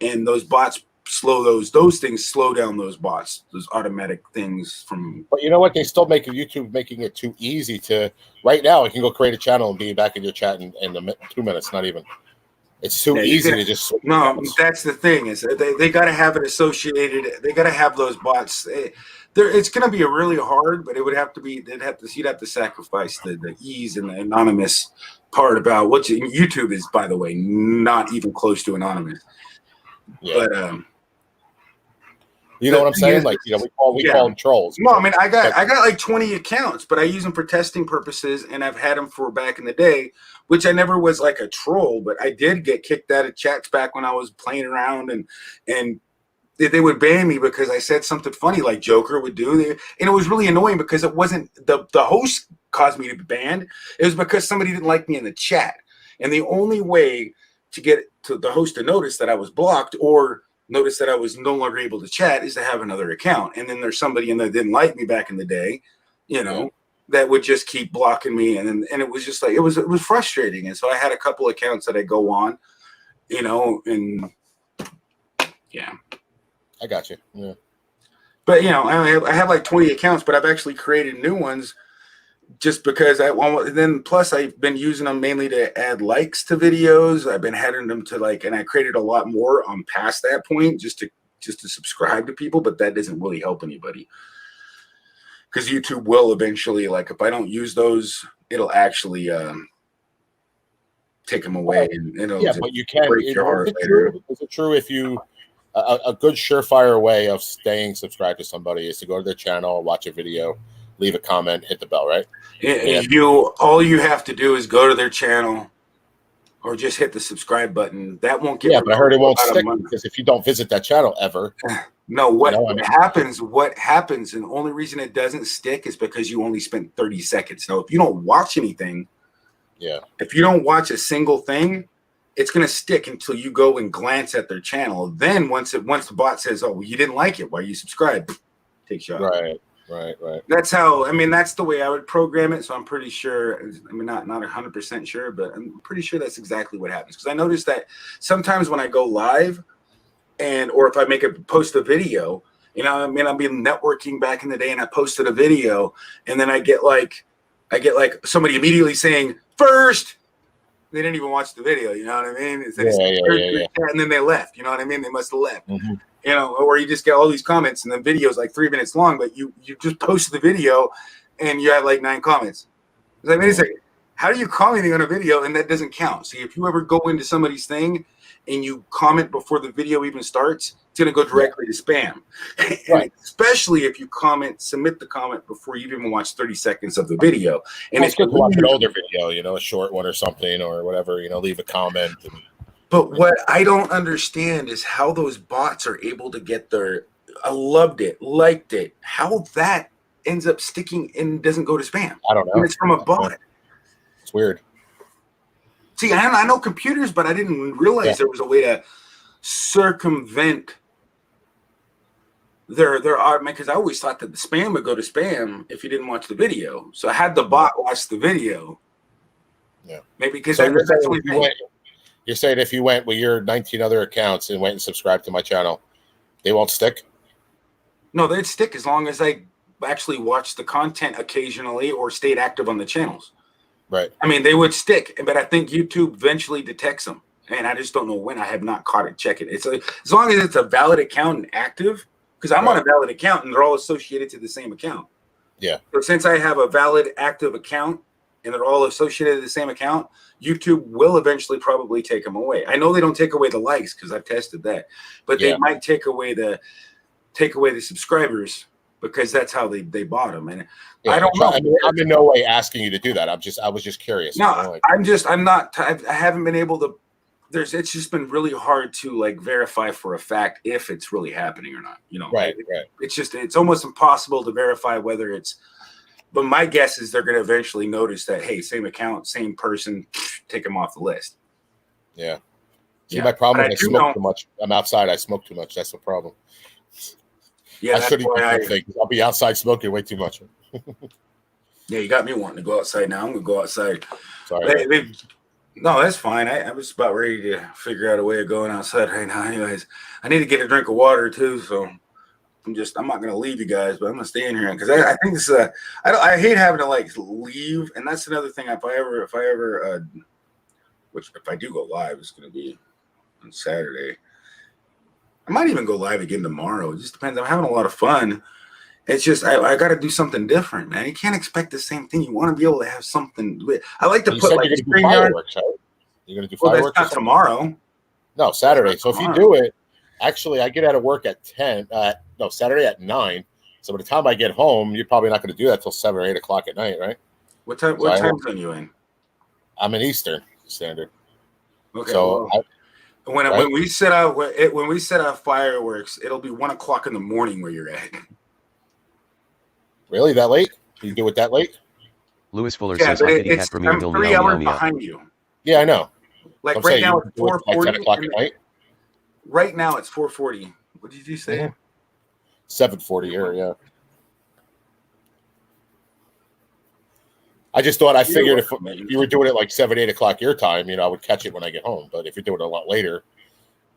and those bots those things slow down those bots, those automatic things from. But you know what? They still make YouTube making it too easy to. Right now, you can go create a channel and be back in your chat in 2 minutes. Not even. It's too easy to just. No, that's the thing is they got to have it associated. They got to have those bots. It's going to be really hard, but it would have to be. You'd have to sacrifice the ease and the anonymous part about what YouTube is. By the way, not even close to anonymous. Yeah. But you know what I'm saying? Like, you know, we call them trolls. No, I mean, I got like 20 accounts, but I use them for testing purposes, and I've had them for back in the day, which I never was like a troll, but I did get kicked out of chats back when I was playing around, and they would ban me because I said something funny like Joker would do, and it was really annoying because it wasn't the host caused me to be banned. It was because somebody didn't like me in the chat, and the only way to get to the host to notice that I was blocked or notice that I was no longer able to chat is to have another account. And then there's somebody in there that didn't like me back in the day, you know, that would just keep blocking me. And it was just like, it was frustrating. And so I had a couple accounts that I go on, you know, and yeah. I got you. Yeah. But, you know, I have like 20 accounts, but I've actually created new ones just because then plus I've been using them mainly to add likes to videos. I've been heading them to and I created a lot more past that point just to subscribe to people, but that doesn't really help anybody because YouTube will eventually, if I don't use those, it'll actually take them away. And it'll but you can break your heart later. Is it true if you a good surefire way of staying subscribed to somebody is to go to their channel, watch a video, leave a comment, hit the bell, right? All you have to do is go to their channel or just hit the subscribe button. That won't get. Yeah, but I heard it won't stick because if you don't visit that channel ever. No, what happens, and the only reason it doesn't stick is because you only spent 30 seconds. Now, if you don't watch anything, if you don't watch a single thing, it's going to stick until you go and glance at their channel. Then once the bot says, oh, well, you didn't like it, why you subscribed? Takes you out. Right. That's that's the way I would program it. So I'm pretty sure, not 100% sure, but I'm pretty sure that's exactly what happens. Because I noticed that sometimes when I go live or if I post a video, I've been networking back in the day and I posted a video and then I get like somebody immediately saying first, they didn't even watch the video. You know what I mean? And then they left, you know what I mean? They must've left. Mm-hmm. Or you just get all these comments and the video's like 3 minutes long, but you just posted the video and you had like 9 comments. It's like, wait a second, how do you comment on a video and that doesn't count? See, if you ever go into somebody's thing and you comment before the video even starts, it's going to go directly to spam. Right. Especially if you submit the comment before you even watch 30 seconds of the video. And it's good to watch an older video, a short one or something or whatever, leave a comment. But what I don't understand is how those bots are able to get I loved it, liked it, how that ends up sticking and doesn't go to spam. I don't know. And it's from a bot. It's weird. See, I know computers, but I didn't realize there was a way to circumvent their because I always thought that the spam would go to spam if you didn't watch the video. So I had the bot watch the video. Yeah. Maybe because you're saying if you went with your 19 other accounts and went and subscribed to my channel, they won't stick? No, they'd stick as long as I actually watched the content occasionally or stayed active on the channels. Right. They would stick, but I think YouTube eventually detects them. And I just don't know when. I have not caught it. Check it. It's as long as it's a valid account and active, because I'm on a valid account and they're all associated to the same account. Yeah. So since I have a valid active account and they're all associated to the same account, YouTube will eventually probably take them away. I know they don't take away the likes because I've tested that, but they might take away the subscribers because that's how they bought them. And I don't know. I'm in no way asking you to do that. I was just curious. No, I haven't been able to. It's just been really hard to verify for a fact if it's really happening or not. Right. It's almost impossible to verify whether it's But my guess is they're going to eventually notice that, hey, same account, same person, take them off the list. Yeah. See, Yeah. my problem But is I do smoke know- too much. I'm outside. I smoke too much. That's the problem. Yeah, I that's shouldn't why do that thing. I'll be outside smoking way too much. Yeah, you got me wanting to go outside now. I'm going to go outside. Sorry. No, that's fine. I was about ready to figure out a way of going outside right now. Anyways, I need to get a drink of water too. So I'm not going to leave you guys, but I'm going to stay in here because I think this is I hate having to like leave. And that's another thing. If I do go live, it's going to be on Saturday. I might even go live again tomorrow. It just depends. I'm having a lot of fun. It's just I got to do something different, man. You can't expect the same thing. You want to be able to have something. I like to You put said like you're going to do StreamYard. fireworks, right? You're going to do Well, fireworks? that's not tomorrow. No, Saturday. So if you tomorrow. do it, actually, I get out of work at 10. No, Saturday at 9. So by the time I get home, you're probably not going to do that till 7 or 8 o'clock at night, right? What time? So What I time won't- zone you in? I'm in Eastern Standard. Okay. So well, when right? we set out fireworks, it'll be 1 o'clock in the morning where you're at. Really? That late? You do it that late? Lewis Fuller Yeah, says, but "Hi, kitty cat it's for meow I'm meow 3 meow hours meow." behind you. Yeah, I know. Like I'm right saying, now you it's do it by 10 4:40. o'clock at night? Right now it's 4:40. What did you say? Mhm. 7:40 here, yeah. I just thought I figured if you were doing it like 7, 8 o'clock your time, I would catch it when I get home. But if you're doing it a lot later,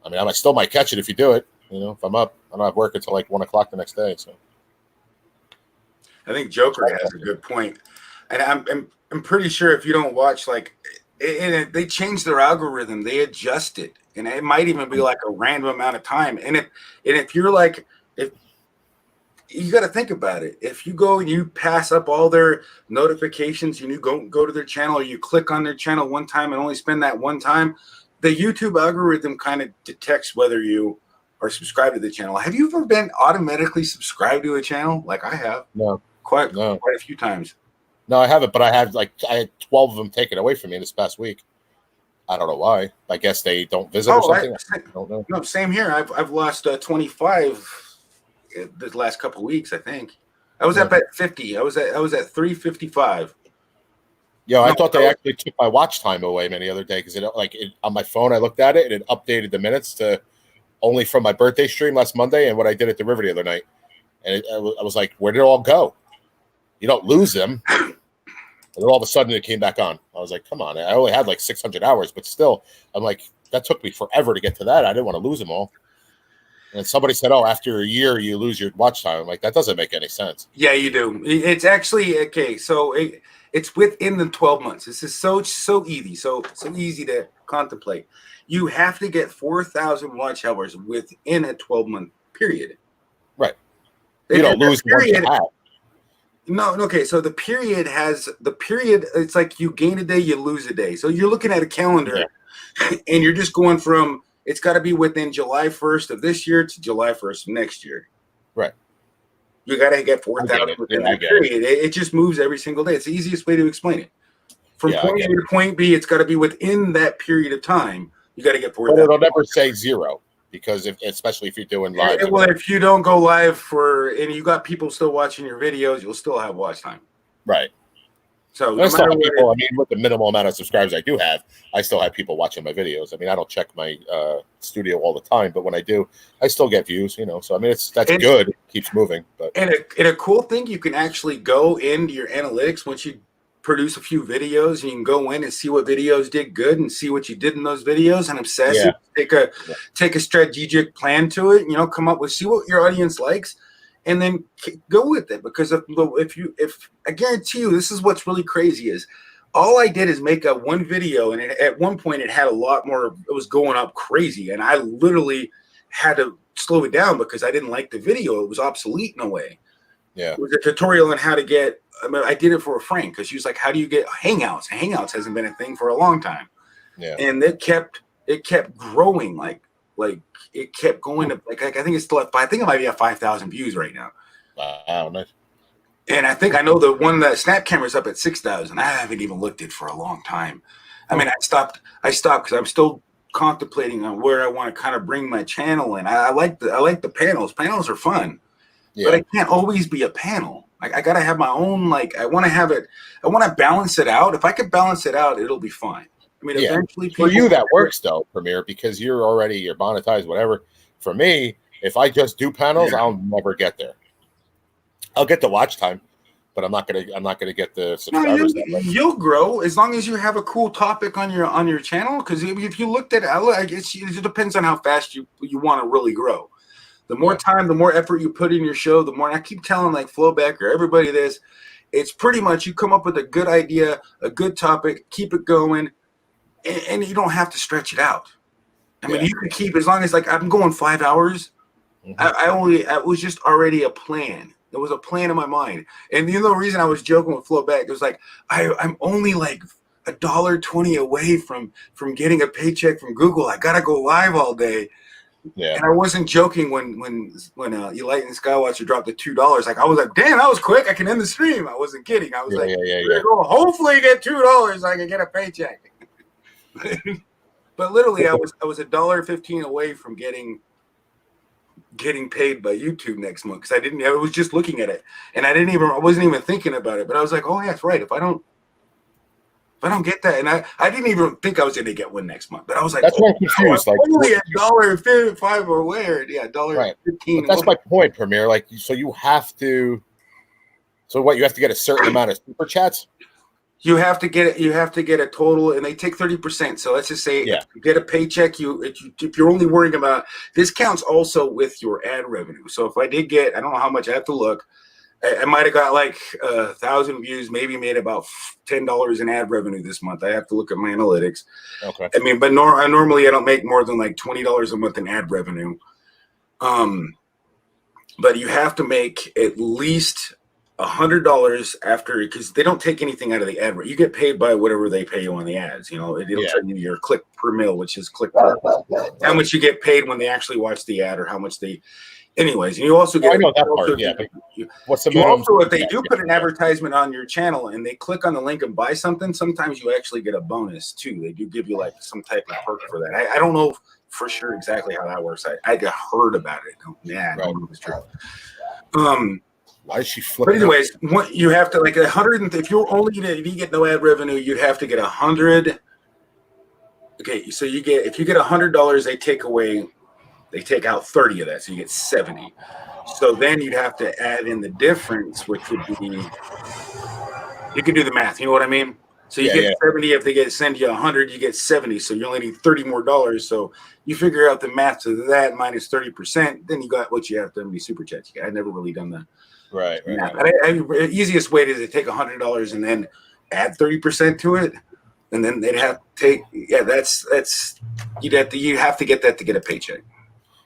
I mean, I still might catch it if you do it. If I'm up, I don't have work until like 1 o'clock the next day. So I think Joker has a good point, and I'm pretty sure if you don't watch they changed their algorithm, they adjust it, and it might even be like a random amount of time. And if you're like if you got to think about it, if you go and you pass up all their notifications and you go to their channel or you click on their channel one time and only spend that one time, the YouTube algorithm kind of detects whether you are subscribed to the channel. Have you ever been automatically subscribed to a channel? Like I have. No. Quite a few times. No, I haven't, but I had 12 of them taken away from me this past week. I don't know why. I guess they don't visit or something. I don't know. No, same here. I've lost 25 the last couple of weeks. I think I was up at 50. I was at 355. Yeah, I thought they actually took my watch time away the other day because on my phone I looked at it and it updated the minutes to only from my birthday stream last Monday and what I did at the river the other night, and I was like, where did it all go? You don't lose them. And then all of a sudden it came back on. I was like, come on. I only had like 600 hours, but still, I'm like, that took me forever to get to that. I didn't want to lose them all. And somebody said, oh, after a year, you lose your watch time. I'm like, that doesn't make any sense. Yeah, you do. It's actually, okay, so it's within the 12 months. This is so easy, so easy to contemplate. You have to get 4,000 watch hours within a 12-month period. Right. You don't lose the ones you have. No, okay. So the period, it's like you gain a day, you lose a day. So you're looking at a calendar and you're just going from, it's got to be within July 1st of this year to July 1st of next year. Right. You got to get 4,000 within that period. It just moves every single day. It's the easiest way to explain it. From point A to point B, it's got to be within that period of time. You got to get 4,000. But it'll never say zero. Because especially if you're doing live. Well, if you don't go live and you got people still watching your videos, you'll still have watch time. Right. So with the minimal amount of subscribers I do have, I still have people watching my videos. I mean, I don't check my studio all the time, but when I do, I still get views. So I mean, that's good. It keeps moving. But and a cool thing, you can actually go into your analytics once you produce a few videos, and you can go in and see what videos did good and see what you did in those videos and obsess it. Take a strategic plan to it, come up with, see what your audience likes, and then go with it. Because if I guarantee you, this is what's really crazy is all I did is make one video, and at one point it had a lot more, it was going up crazy, and I literally had to slow it down because I didn't like the video. It was obsolete in a way. Yeah. It was a tutorial on how to get, I did it for a friend because she was like, how do you get Hangouts? Hangouts hasn't been a thing for a long time. Yeah. And it kept growing. Like it kept going to, I think it's still at, I think it might be at 5,000 views right now. Wow, nice. And I think I know the one that Snap Camera's up at 6,000. I haven't even looked at it for a long time. I mean, I stopped because I'm still contemplating on where I want to kind of bring my channel in. I like the panels. Panels are fun. Yeah. But I can't always be a panel. I gotta have my own. Like I want to have it. I want to balance it out. If I could balance it out, it'll be fine. I mean, Yeah. eventually, For you that works though, Premier, because you're monetized, whatever. For me, if I just do panels, I'll never get there. I'll get the watch time, but I'm not gonna get the No, subscribers. you'll grow as long as you have a cool topic on your channel. Because if you looked at it, I guess it depends on how fast you want to really grow. The more time, the more effort you put in your show, the more. And I keep telling like Flowback or everybody this. It's pretty much you come up with a good idea, a good topic, keep it going, and you don't have to stretch it out. I mean, you can keep as long as like I'm going 5 hours. It was just already a plan. There was a plan in my mind, and the other reason I was joking with Flowback, it was like I'm only like $1.20 away from getting a paycheck from Google. I gotta go live all day. Yeah, and I wasn't joking when Elite and Skywatcher dropped the $2. Like I was like, damn, that was quick. I can end the stream. I wasn't kidding. I was go, hopefully get $2 so I can get a paycheck. But literally, I was $1.15 away from getting paid by YouTube next month because I was just looking at it and I wasn't even thinking about it. But I was like, oh yeah, that's right. If I don't get that, and I didn't even think I was going to get one next month, but I was like, that's why I'm confused. Like only $1.55 or where? Yeah, $1.15. That's my point, Premier. Like, so you have to. So what? You have to get a certain amount of super chats. You have to get it. You have to get a total, and they take 30%. So let's just say, if you get a paycheck, if you're only worrying about this, counts also with your ad revenue. So if I did get, I don't know how much I have to look. I might have got like 1,000 views, maybe made about $10 in ad revenue this month. I have to look at my analytics. Okay. I mean, but normally I don't make more than like $20 a month in ad revenue. But you have to make at least $100 after, because they don't take anything out of the ad. You get paid by whatever they pay you on the ads. You know, it'll tell you your click per mil, which is click per how much you get paid when they actually watch the ad or how much they. Anyways, and you also get. I know that part. Yeah. What's the minimum? Also, if they do put an advertisement on your channel and they click on the link and buy something, sometimes you actually get a bonus too. They do give you like some type of perk for that. I don't know for sure exactly how that works. I heard about it. I don't know if it's true. Why is she flipping? But anyways, you have to like 100. If you get no ad revenue, you'd have to get 100. Okay, so if you get $100, they take out 30 of that, so you get 70. So then you'd have to add in the difference, which would be, you can do the math, you know what I mean? So you get 70, if they send you 100, you get 70, so you only need $30 more. So you figure out the math to that minus 30%, then you got what you have to be super chats. I've never really done that. Right. The easiest way is to take $100 and then add 30% to it, and then they'd have to take, you'd have to get that to get a paycheck.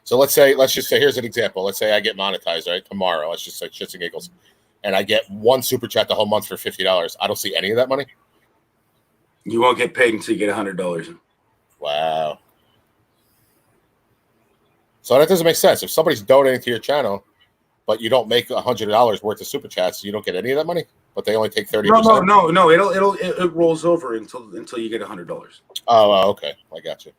So let's just say, here's an example. Let's say I get monetized right tomorrow. Let's just say shits and giggles, and I get one super chat the whole month for $50. I don't see any of that money. You won't get paid until you get $100. Wow. So that doesn't make sense. If somebody's donating to your channel, but you don't make $100 worth of super chats, you don't get any of that money. But they only take 30%. No. It rolls over until you get $100. Oh, okay. I got you.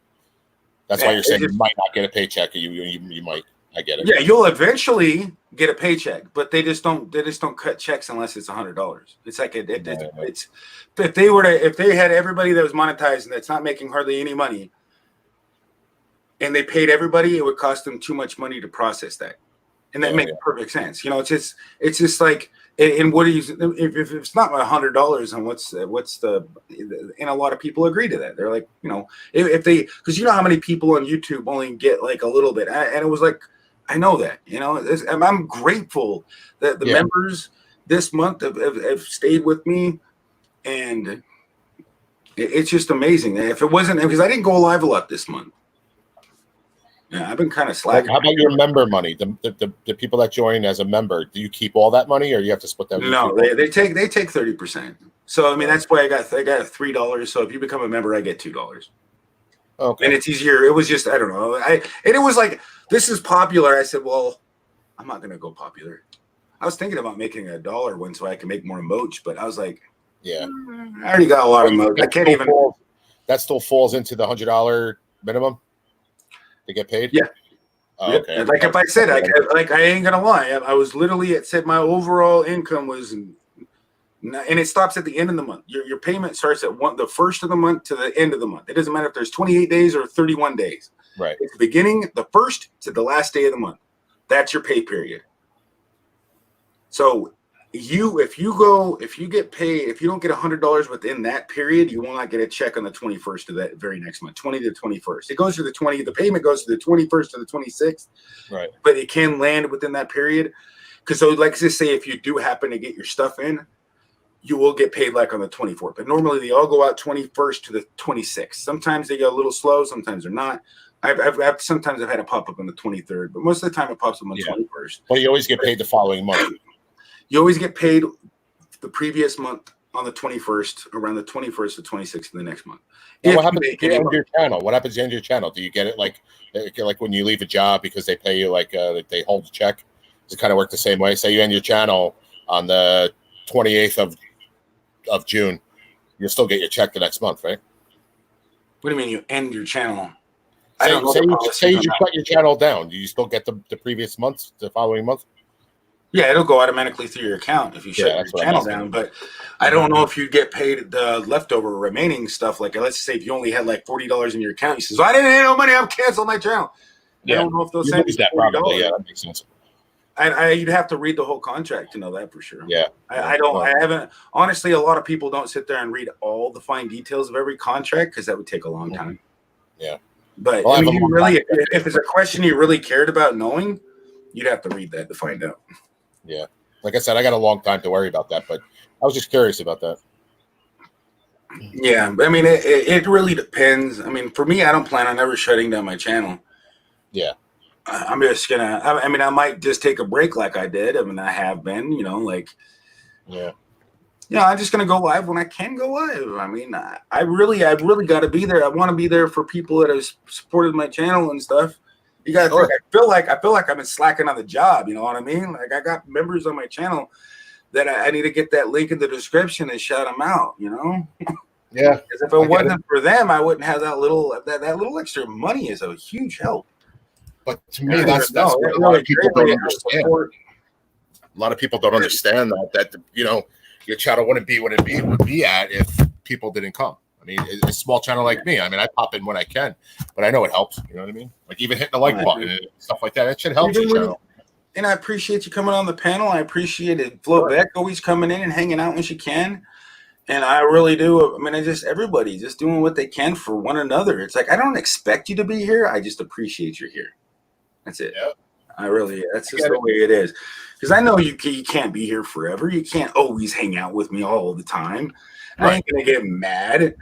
That's why you're saying you might not get a paycheck. Or you might. I get it. Yeah, you'll eventually get a paycheck, but they just don't cut checks unless it's $100. It's like it's if they had everybody that was monetized and that's not making hardly any money, and they paid everybody, it would cost them too much money to process that, and that makes perfect sense. You know, it's just like. And what do you if it's not $100 and what's the and a lot of people agree to that. They're like, you know, if they, because you know how many people on YouTube only get like a little bit, and it was like, I know that, you know, I'm grateful that the members this month have stayed with me, and it's just amazing. If it wasn't, because I didn't go live a lot this month. Yeah, I've been kind of slacking. How about your member money? The people that join as a member, do you keep all that money, or you have to split that? No, they take 30%. So I mean, that's why I got $3. So if you become a member, I get $2. Okay. And it's easier. It was just, I don't know. And it was like, this is popular. I said, well, I'm not gonna go popular. I was thinking about making $1 one so I can make more emotes, but I was like, I already got a lot of emotes. I can't even. That still falls into the $100 minimum to get paid. Yeah. Oh, Yep. okay. Like if I said, I ain't gonna lie, I was literally it said my overall income was, and it stops at the end of the month. Your payment starts at the first of the month to the end of the month. It doesn't matter if there's 28 days or 31 days. Right. It's the beginning, the first to the last day of the month. That's your pay period. So if you get paid, if you don't get $100 within that period, you will not get a check on the 21st of that very next month, 20 to the 21st. It goes to the the payment goes to the 21st to the 26th. Right. But it can land within that period. Because so like just say if you do happen to get your stuff in, you will get paid like on the 24th. But normally they all go out 21st to the 26th. Sometimes they go a little slow, sometimes they're not. Sometimes I've had it pop up on the 23rd, but most of the time it pops up on the 21st. Well, you always get paid the following month. You always get paid the previous month on the 21st, around the 21st to 26th of the next month. Now, what happens at the end of your channel? What happens at the end of your channel? Do you get it like when you leave a job because they pay you like they hold the check? Does it kind of work the same way? Say you end your channel on the 28th of June, you'll still get your check the next month, right? What do you mean you end your channel? Say you shut your channel down. Do you still get the previous month, the following month? Yeah, it'll go automatically through your account if you shut your channel down. But I don't know if you get paid the leftover remaining stuff. Like let's say if you only had like $40 in your account, you says, I didn't have no money, I'm canceling my channel. Yeah. I don't know if they'll send you that $40. probably. Yeah, that makes sense. You'd have to read the whole contract to know that for sure. Yeah. I haven't honestly, a lot of people don't sit there and read all the fine details of every contract because that would take a long time. Yeah. But Well, I mean, if it's a question you really cared about knowing, you'd have to read that to find out. Yeah. Like I said, I got a long time to worry about that, but I was just curious about that. Yeah. I mean, it really depends. I mean, for me, I don't plan on ever shutting down my channel. Yeah. I'm just gonna. I mean, I might just take a break like I did. I mean, I have been. Yeah. I'm just gonna go live when I can go live. I mean, I really got to be there. I want to be there for people that have supported my channel and stuff. You got to think. I feel like I've been slacking on the job. You know what I mean? Like I got members on my channel that I need to get that link in the description and shout them out. You know? Yeah. Because if it wasn't for them, I wouldn't have that little extra money. Is a huge help. But to me, that's what a lot of people don't understand. A lot of people don't understand that your channel wouldn't be what it would be at if people didn't come. I mean, a small channel like me, I mean, I pop in when I can, but I know it helps. You know what I mean? Like even hitting the like button and stuff like that, it should help your channel. And I appreciate you coming on the panel. I appreciate it. Flo Beck always coming in and hanging out when she can. And I really do. I mean, everybody just doing what they can for one another. It's like, I don't expect you to be here. I just appreciate you're here. That's it. Yep. That's just the way it is. Because I know you can't be here forever. You can't always hang out with me all the time. Right. I ain't going to get mad.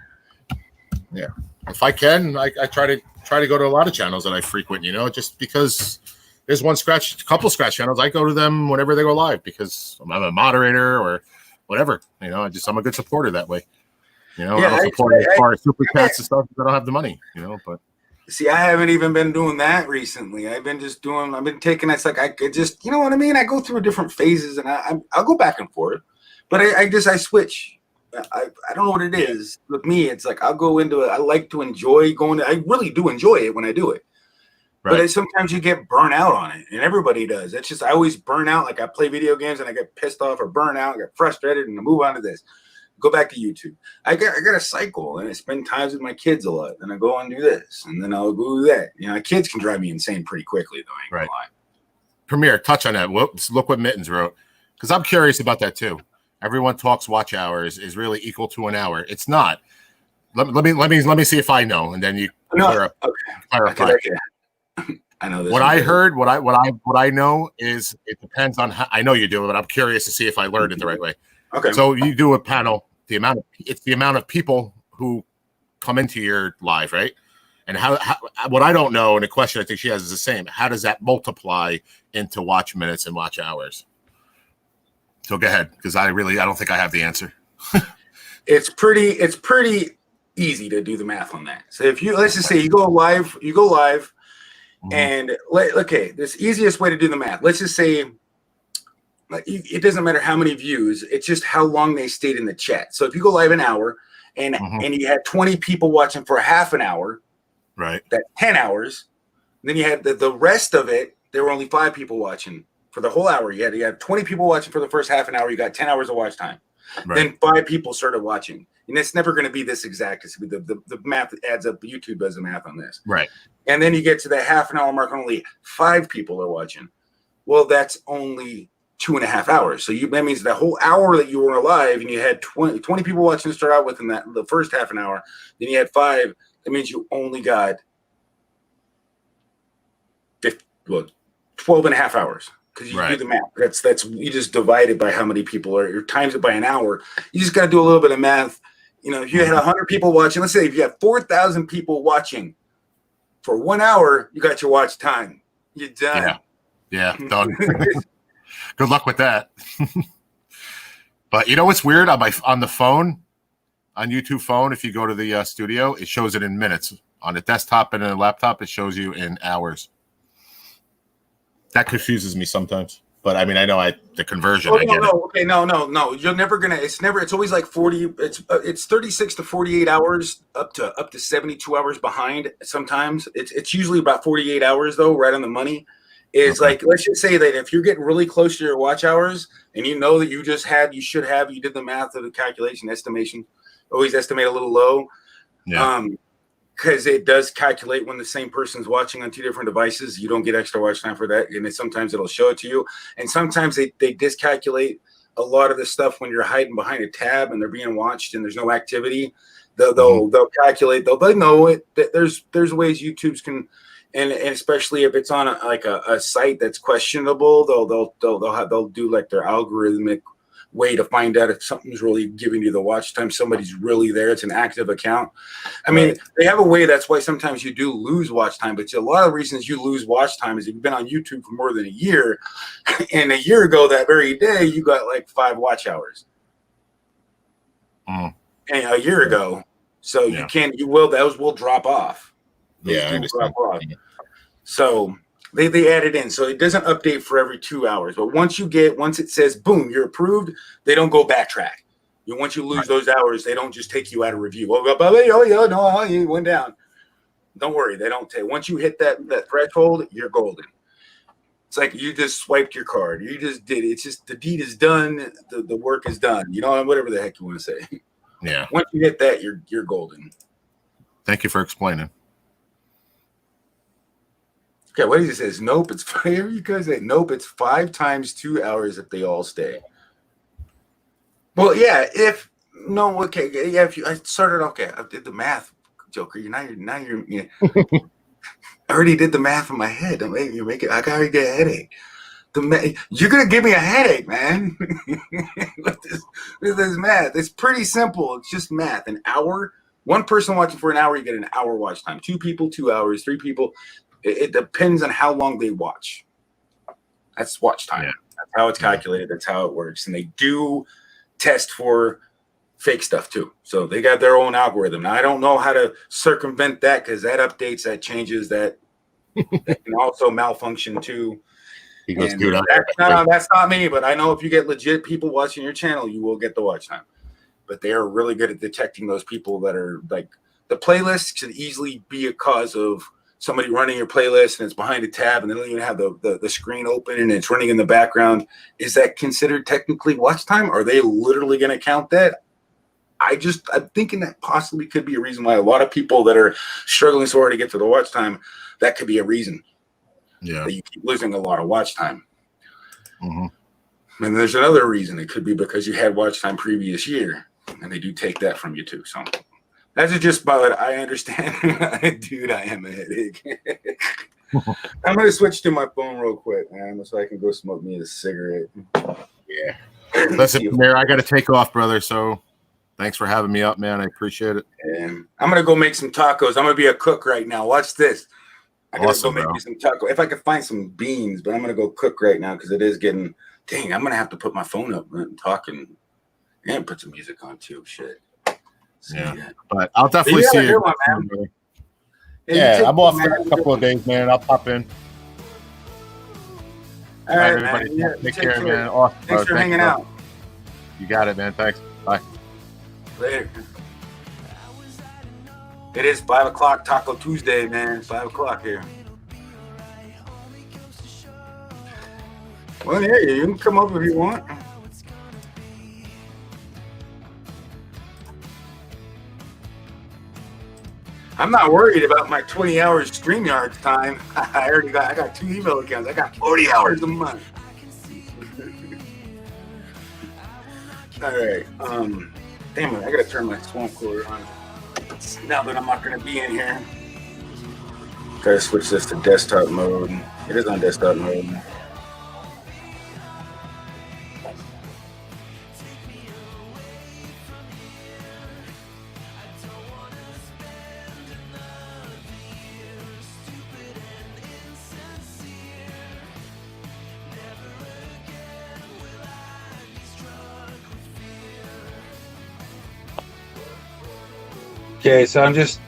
Yeah. If I can, I try to go to a lot of channels that I frequent, just because there's a couple scratch channels. I go to them whenever they go live because I'm a moderator or whatever. I'm a good supporter that way. I don't support as far as super chats and stuff because I don't have the money, but. See, I haven't even been doing that recently. I've been taking, it's like, I could just, you know what I mean? I go through different phases and I'll go back and forth, but I switch. I don't know what it is with me. It's like, I'll go into it. I like to enjoy I really do enjoy it when I do it. Right. But sometimes you get burnt out on it and everybody does. It's just, I always burn out. Like I play video games and I get pissed off or burn out, get frustrated and I move on to this. Go back to YouTube. I got a cycle and I spend times with my kids a lot. Then I go and do this and then I'll go do that. Kids can drive me insane pretty quickly though. I ain't gonna lie. Premier, touch on that. Whoops, look what Mittens wrote. Because I'm curious about that too. Everyone talks watch hours is really equal to an hour. It's not. Let me see if I know, and then you clarify. I know this. What I heard, what I know is it depends on how I know you do it, but I'm curious to see if I learned it the right way. Okay. So you do a panel. The amount of people who come into your live, right? And how what I don't know, and the question I think she has is the same. How does that multiply into watch minutes and watch hours? So go ahead, because I don't think I have the answer. It's pretty easy to do the math on that. So if let's just say you go live, and this easiest way to do the math. Let's just say it doesn't matter how many views, it's just how long they stayed in the chat. So if you go live an hour and you had 20 people watching for half an hour, right? That's 10 hours. then you had the rest of it. There were only 5 people watching for the whole hour. You had 20 people watching for the first half an hour. You got 10 hours of watch time. Right. Then 5 people started watching. And it's never going to be this exact. It's the math adds up. YouTube does the math on this. Right. And then you get to the half an hour mark, and only 5 people are watching. Well, that's only 2.5 hours. So that means the whole hour that you were alive and you had 20 people watching to start out with in the first half an hour, then you had 5. That means you only got 12.5 hours. Because you do the math. That's you just divide it by how many people are, or times it by an hour. You just got to do a little bit of math. You know, if you had 100 people watching, let's say if you had 4,000 people watching for 1 hour, you got your watch time. You're done. Yeah, done. Good luck with that. But you know what's weird? On the phone, on YouTube phone, if you go to the studio, it shows it in minutes. On the desktop and a laptop, it shows you in hours. That confuses me sometimes, but I mean, I know the conversion. Oh, I get it. Okay, no. You're never gonna. It's always like 40. It's 36 to 48 hours, up to 72 hours behind. Sometimes it's usually about 48 hours though, right on the money. It's like, let's just say that if you're getting really close to your watch hours and you know that you did the math of the calculation estimation, always estimate a little low. Yeah. Because it does calculate when the same person's watching on 2 different devices. You don't get extra watch time for that. And sometimes it'll show it to you. And sometimes they discalculate a lot of the stuff when you're hiding behind a tab and they're being watched and there's no activity. They'll calculate. They'll know it. There's ways YouTube's can, and especially if it's on a site that's questionable, they'll do like their algorithmic way to find out if something's really giving you the watch time. Somebody's really there. It's an active account. I mean, they have a way. That's why sometimes you do lose watch time. But a lot of reasons you lose watch time is if you've been on YouTube for more than a year, and a year ago that very day you got like 5 watch hours. And a year ago, so those will drop off. Those I understand. drop off. So they add it in, so it doesn't update for every 2 hours. But once it says boom, you're approved, they don't go backtrack. Once you lose those hours, they don't just take you out of review. You went down. Don't worry, they don't take. Once you hit that threshold, you're golden. It's like you just swiped your card. You just did it. It's just the deed is done. The work is done. Whatever the heck you want to say. Yeah. Once you hit that, you're golden. Thank you for explaining. Okay, what he says? Nope, it's 5. You guys say nope, it's 5 times 2 hours if they all stay. Well, yeah. If I started. Okay, I did the math, Joker. You're. I already did the math in my head. I gotta get a headache. You're gonna give me a headache, man. with this math, it's pretty simple. It's just math. An hour. One person watching for an hour, you get an hour watch time. 2 people, 2 hours. 3 people. It depends on how long they watch. That's watch time. Yeah. That's how it's calculated. That's how it works. And they do test for fake stuff too. So they got their own algorithm. Now, I don't know how to circumvent that because that updates, that changes, that can also malfunction too. He goes, that's not me, but I know if you get legit people watching your channel, you will get the watch time. But they are really good at detecting those people that are like the playlist could easily be a cause of somebody running your playlist and it's behind a tab and they don't even have the screen open and it's running in the background. Is that considered technically watch time? Are they literally going to count that? I'm thinking that possibly could be a reason why a lot of people that are struggling so hard to get to the watch time, that could be a reason. Yeah. That you keep losing a lot of watch time. Mm-hmm. And there's another reason. It could be because you had watch time previous year and they do take that from you too. So that's just about it. I understand. Dude, I am a headache. I'm going to switch to my phone real quick, man, so I can go smoke me a cigarette. Yeah. Listen, Mayor, I got to take off, brother. So thanks for having me up, man. I appreciate it. And I'm going to go make some tacos. I'm going to be a cook right now. Watch this. I got to go make me some tacos. If I could find some beans, but I'm going to go cook right now because it is getting, dang, I'm going to have to put my phone up and talk and put some music on too. Shit. Yeah, but I'll definitely see you. I'm off for a couple of days, man. I'll pop in. All right, everybody. Man. Yeah, take care, man. Awesome, thanks for hanging out. You got it, man. Thanks. Bye. Later. It is 5 o'clock Taco Tuesday, man. 5 o'clock here. Well, yeah, you can come up if you want. I'm not worried about my 20 hours StreamYard time. I got 2 email accounts. I got 40 hours a month. All right. Damn it, I gotta turn my swamp cooler on. Now that I'm not gonna be in here. Gotta switch this to desktop mode. It is on desktop mode. Okay, so I'm just.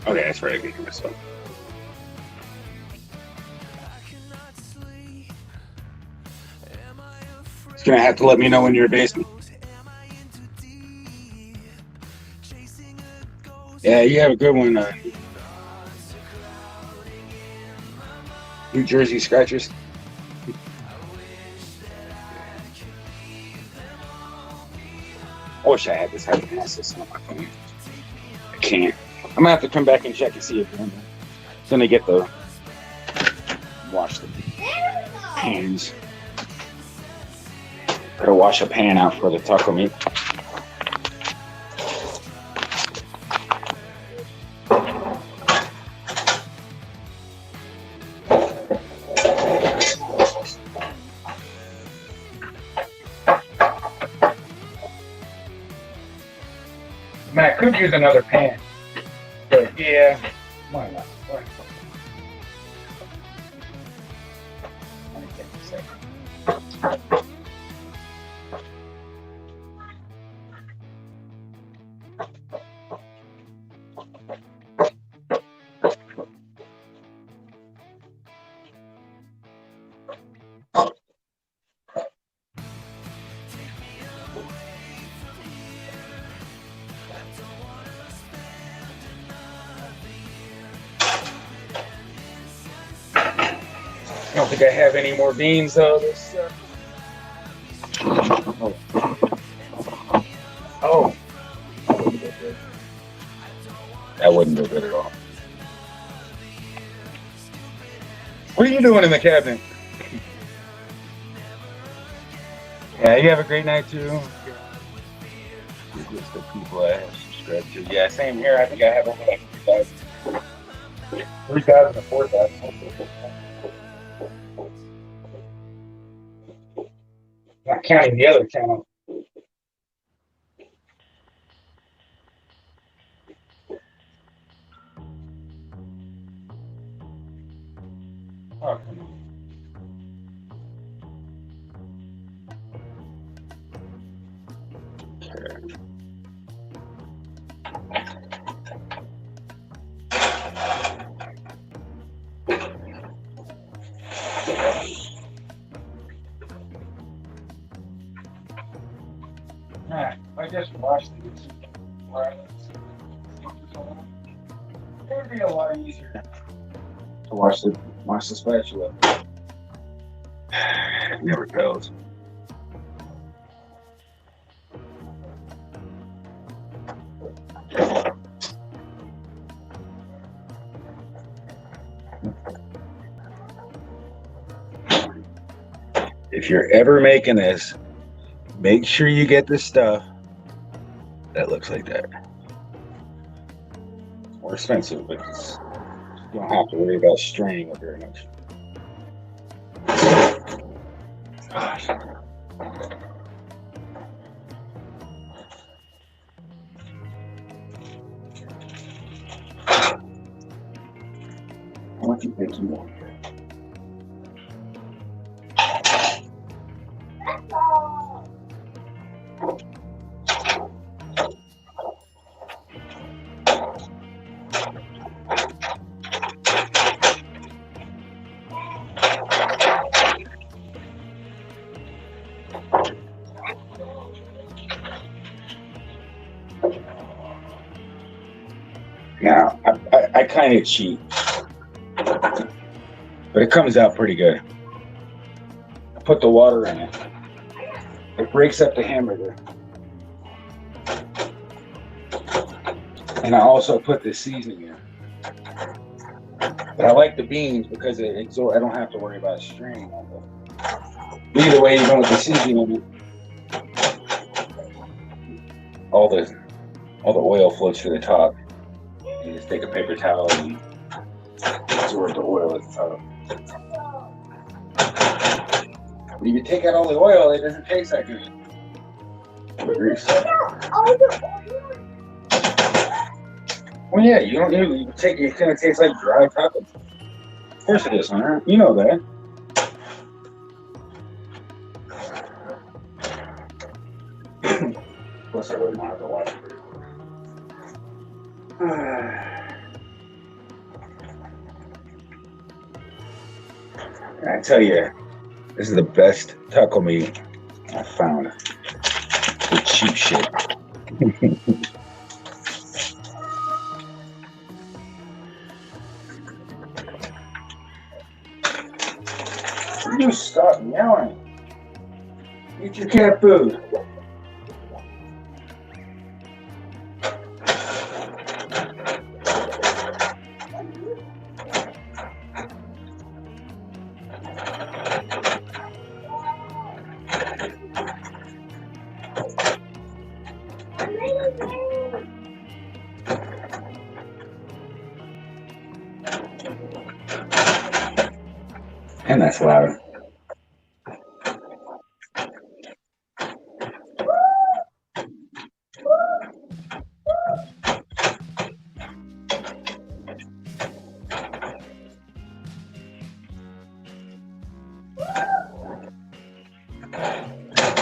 Okay, that's right. I can hear myself. It's gonna have to let me know when you're basement. Yeah, you have a good one. New Jersey Scratchers. I wish I had this happening system on my phone. I can't. I'm gonna have to come back and check and see if then they get the wash the pans. Gotta wash a pan out for the taco meat. Man, I could use another pan, but yeah, why not? Why not? Let me take a second. I don't think I have any more beans though. Oh. That wouldn't go good at all. What are you doing in the cabinet? Yeah, you have a great night too. List of people I have subscribed to. Yeah, same here. I think I have over like 3,000 or 4,000. Not counting the other channel. Oh, come on. Okay. I just watched these. It would be a lot easier to wash the spatula. It never fails. If you're ever making this, make sure you get the stuff that looks like that. It's more expensive, but you don't have to worry about straining it very much. Gosh. I want you to make some more. Now, I kind of cheat. but it comes out pretty good. I put the water in it. It breaks up the hamburger. And I also put the seasoning in. But I like the beans because I don't have to worry about straining them. Either way, even with the seasoning in it, all the oil floats to the top. You just take a paper towel and absorb the oil at the top. When you take out all the oil, it doesn't taste that good. The grease. Well, yeah, you don't need to take it. It's gonna taste like dry tacos. Of course it is, huh? You know that. Plus, I really want to have to watch it. I tell you, this is the best taco meat I found. The cheap shit. You stop yelling. Eat your cat food. And that's loud.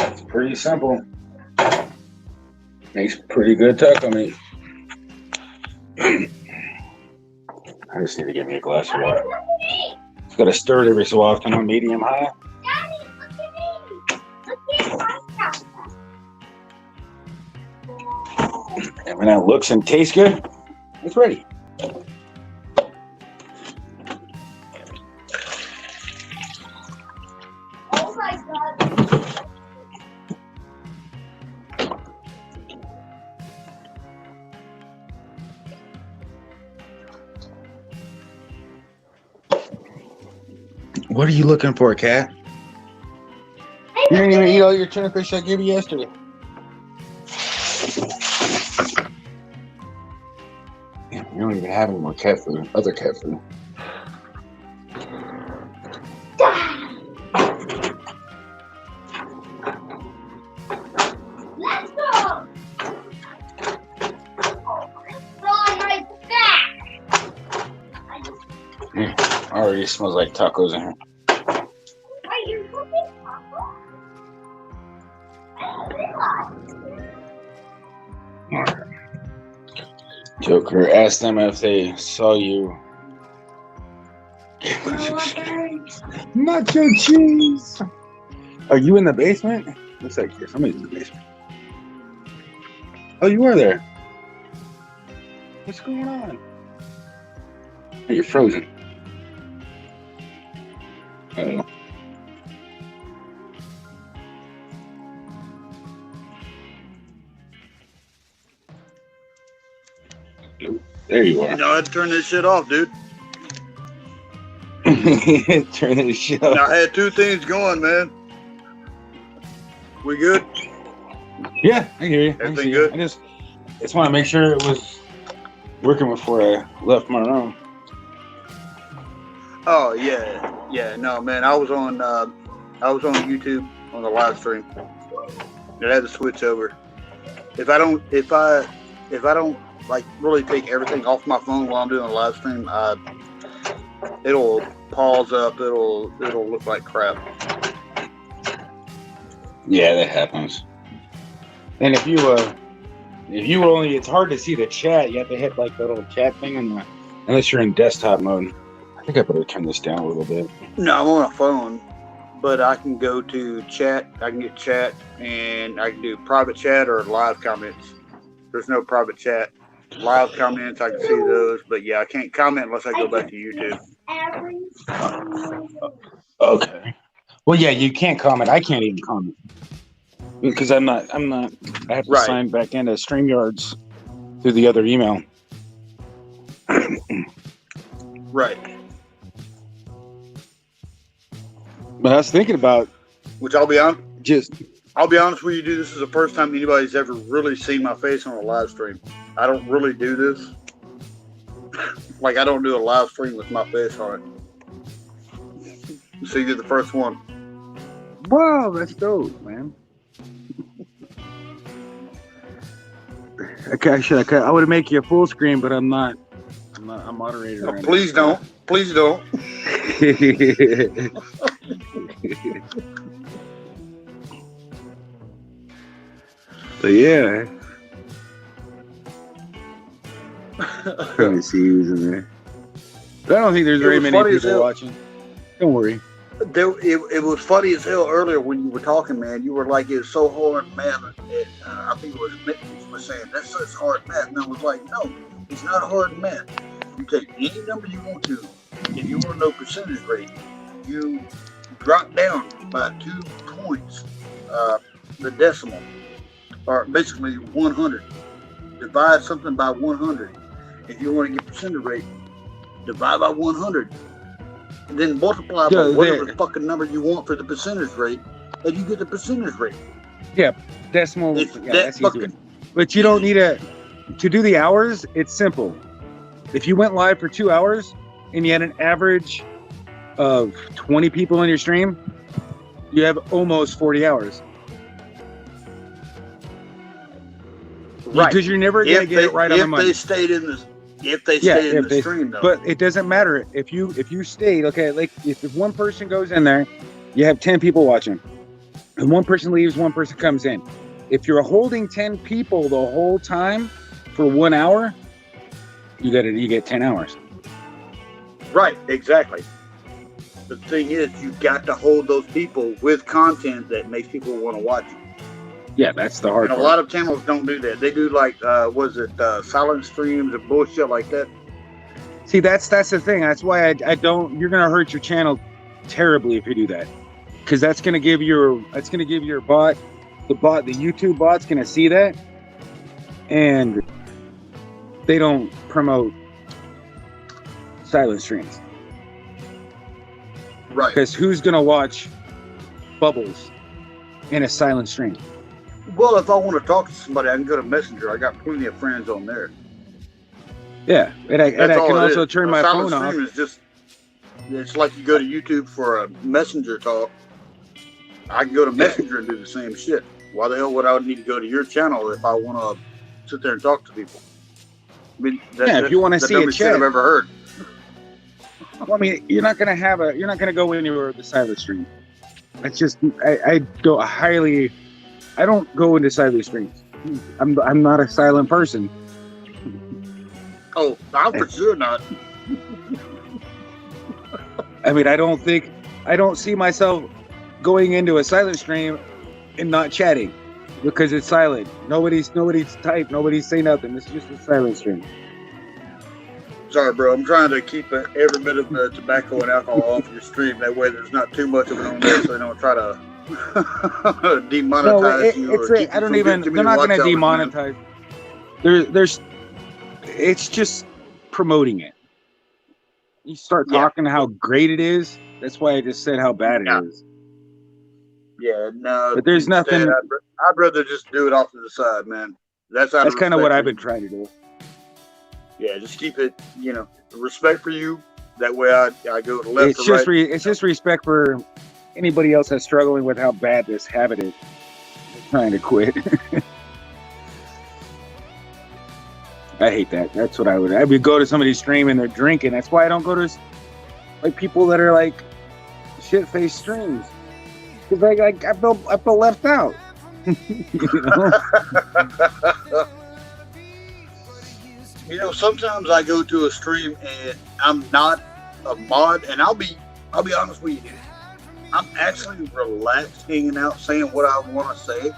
It's pretty simple. Makes pretty good taco meat. I just need to get me a glass of water. It's got to stir it every so often on medium high. And when that looks and tastes good, it's ready. Oh my God. What are you looking for, Cat? You didn't even eat all your tuna fish I gave you yesterday. Yeah, we don't even have any more cat food, other cat food. Let's go. On my back. Already smells like tacos in here. Are you cooking tacos? Joker, ask them if they saw you. Nacho cheese. Are you in the basement? Looks like somebody's in the basement. Oh, you are there. What's going on? Oh, you're frozen. Uh-oh. There you are. You know, I had to turn this shit off, dude. Turn this shit off. Now, I had two things going, man. We good? Yeah, I hear you. Everything good? I just want to make sure it was working before I left my room. Oh yeah. No, man, I was on YouTube on the live stream. I had to switch over. If I don't like really take everything off my phone while I'm doing a live stream, it'll pause up. It'll look like crap. Yeah, that happens. And if you only, it's hard to see the chat. You have to hit like the little chat thing, unless you're in desktop mode. I think I better turn this down a little bit. No, I'm on a phone, but I can go to chat. I can get chat, and I can do private chat or live comments. There's no private chat. Live comments, I can see those, but yeah, I can't comment unless I go back to YouTube. Okay. Well, yeah, you can't comment. I can't even comment because I'm not. I have to Right. sign back into StreamYards through the other email. Right. But I was thinking about Which I'll be honest with you, dude. This is the first time anybody's ever really seen my face on a live stream. I don't really do this. Like, I don't do a live stream with my face on it. So you're the first one. Wow, that's dope, man. I would make you a full screen, but I'm not. I'm not a moderator. No, right please don't. Please don't. But yeah. Trying to see who's in there. But I don't think there's It very was many funny as people hell. watching. Don't worry. It was funny as hell earlier when you were talking, man. You were like, it's so hard, man. And, I think it was Nick was saying, that's such hard math. And I was like, no, it's not hard math. You take any number you want to, and you want to know percentage rate, you drop down by 2 points the decimal, or basically 100. Divide something by 100. If you want to get percentage rate, divide by 100. And then multiply by whatever the fucking number you want for the percentage rate, and you get the percentage rate. Yeah, decimal. It's Yeah, that that's fucking. easy. But you don't need to do the hours. It's simple. If you went live for 2 hours and you had an average of 20 people in your stream, you have almost 40 hours. Right. Because you're never going to get it right on the money. If they stayed in the stream, though. But it doesn't matter if you stayed. Okay, like if one person goes in there, you have 10 people watching, and one person leaves, one person comes in. If you're holding 10 people the whole time for 1 hour, you get 10 hours. Right, exactly. The thing is, you got to hold those people with content that makes people want to watch it. Yeah, that's the hard And a part. lot of channels don't do that. They do like, silent streams and bullshit like that. See, that's the thing. That's why I don't. You're gonna hurt your channel terribly if you do that, because that's gonna give your bot, the YouTube bot's gonna see that, and they don't promote silent streams. Right. Because who's gonna watch Bubbles in a silent stream? Well, if I want to talk to somebody, I can go to Messenger. I got plenty of friends on there. Yeah, and I That's all can it also is. turn A my silent phone off. stream is just, it's like you go to YouTube for a Messenger talk. I can go to Messenger and do the same shit. Why the hell would I need to go to your channel if I want to sit there and talk to people? I mean, If you want to the see a dumbest shit chat, I've ever heard. Well, I mean, you're not gonna go anywhere with the silent stream. It's just I don't go into silent streams. I'm not a silent person. Oh, I'm for sure not. I mean, I don't see myself going into a silent stream and not chatting because it's silent. Nobody's typed. Nobody's saying nothing. It's just a silent stream. Sorry, bro. I'm trying to keep every bit of the tobacco and alcohol off your stream. That way, there's not too much of it on there, so they don't try to demonetize you. Or keep you I don't from even. getting too They're many not going to watch hours, man. demonetize. It's just promoting it. You start talking how great it is. That's why I just said how bad it is. Yeah, no. But there's instead, nothing. I'd rather just do it off to the side, man. That's Kind of what I've been trying to do. Yeah, just keep it, respect for you. That way I go to the left It's or just right. it's just respect for anybody else that's struggling with how bad this habit is. Trying to quit. I hate that. That's what I would go to somebody's stream and they're drinking. That's why I don't go to like people that are like shit-faced streams. Because I feel left out. Sometimes I go to a stream and I'm not a mod, and I'll be honest with you. I'm actually relaxed, hanging out, saying what I want to say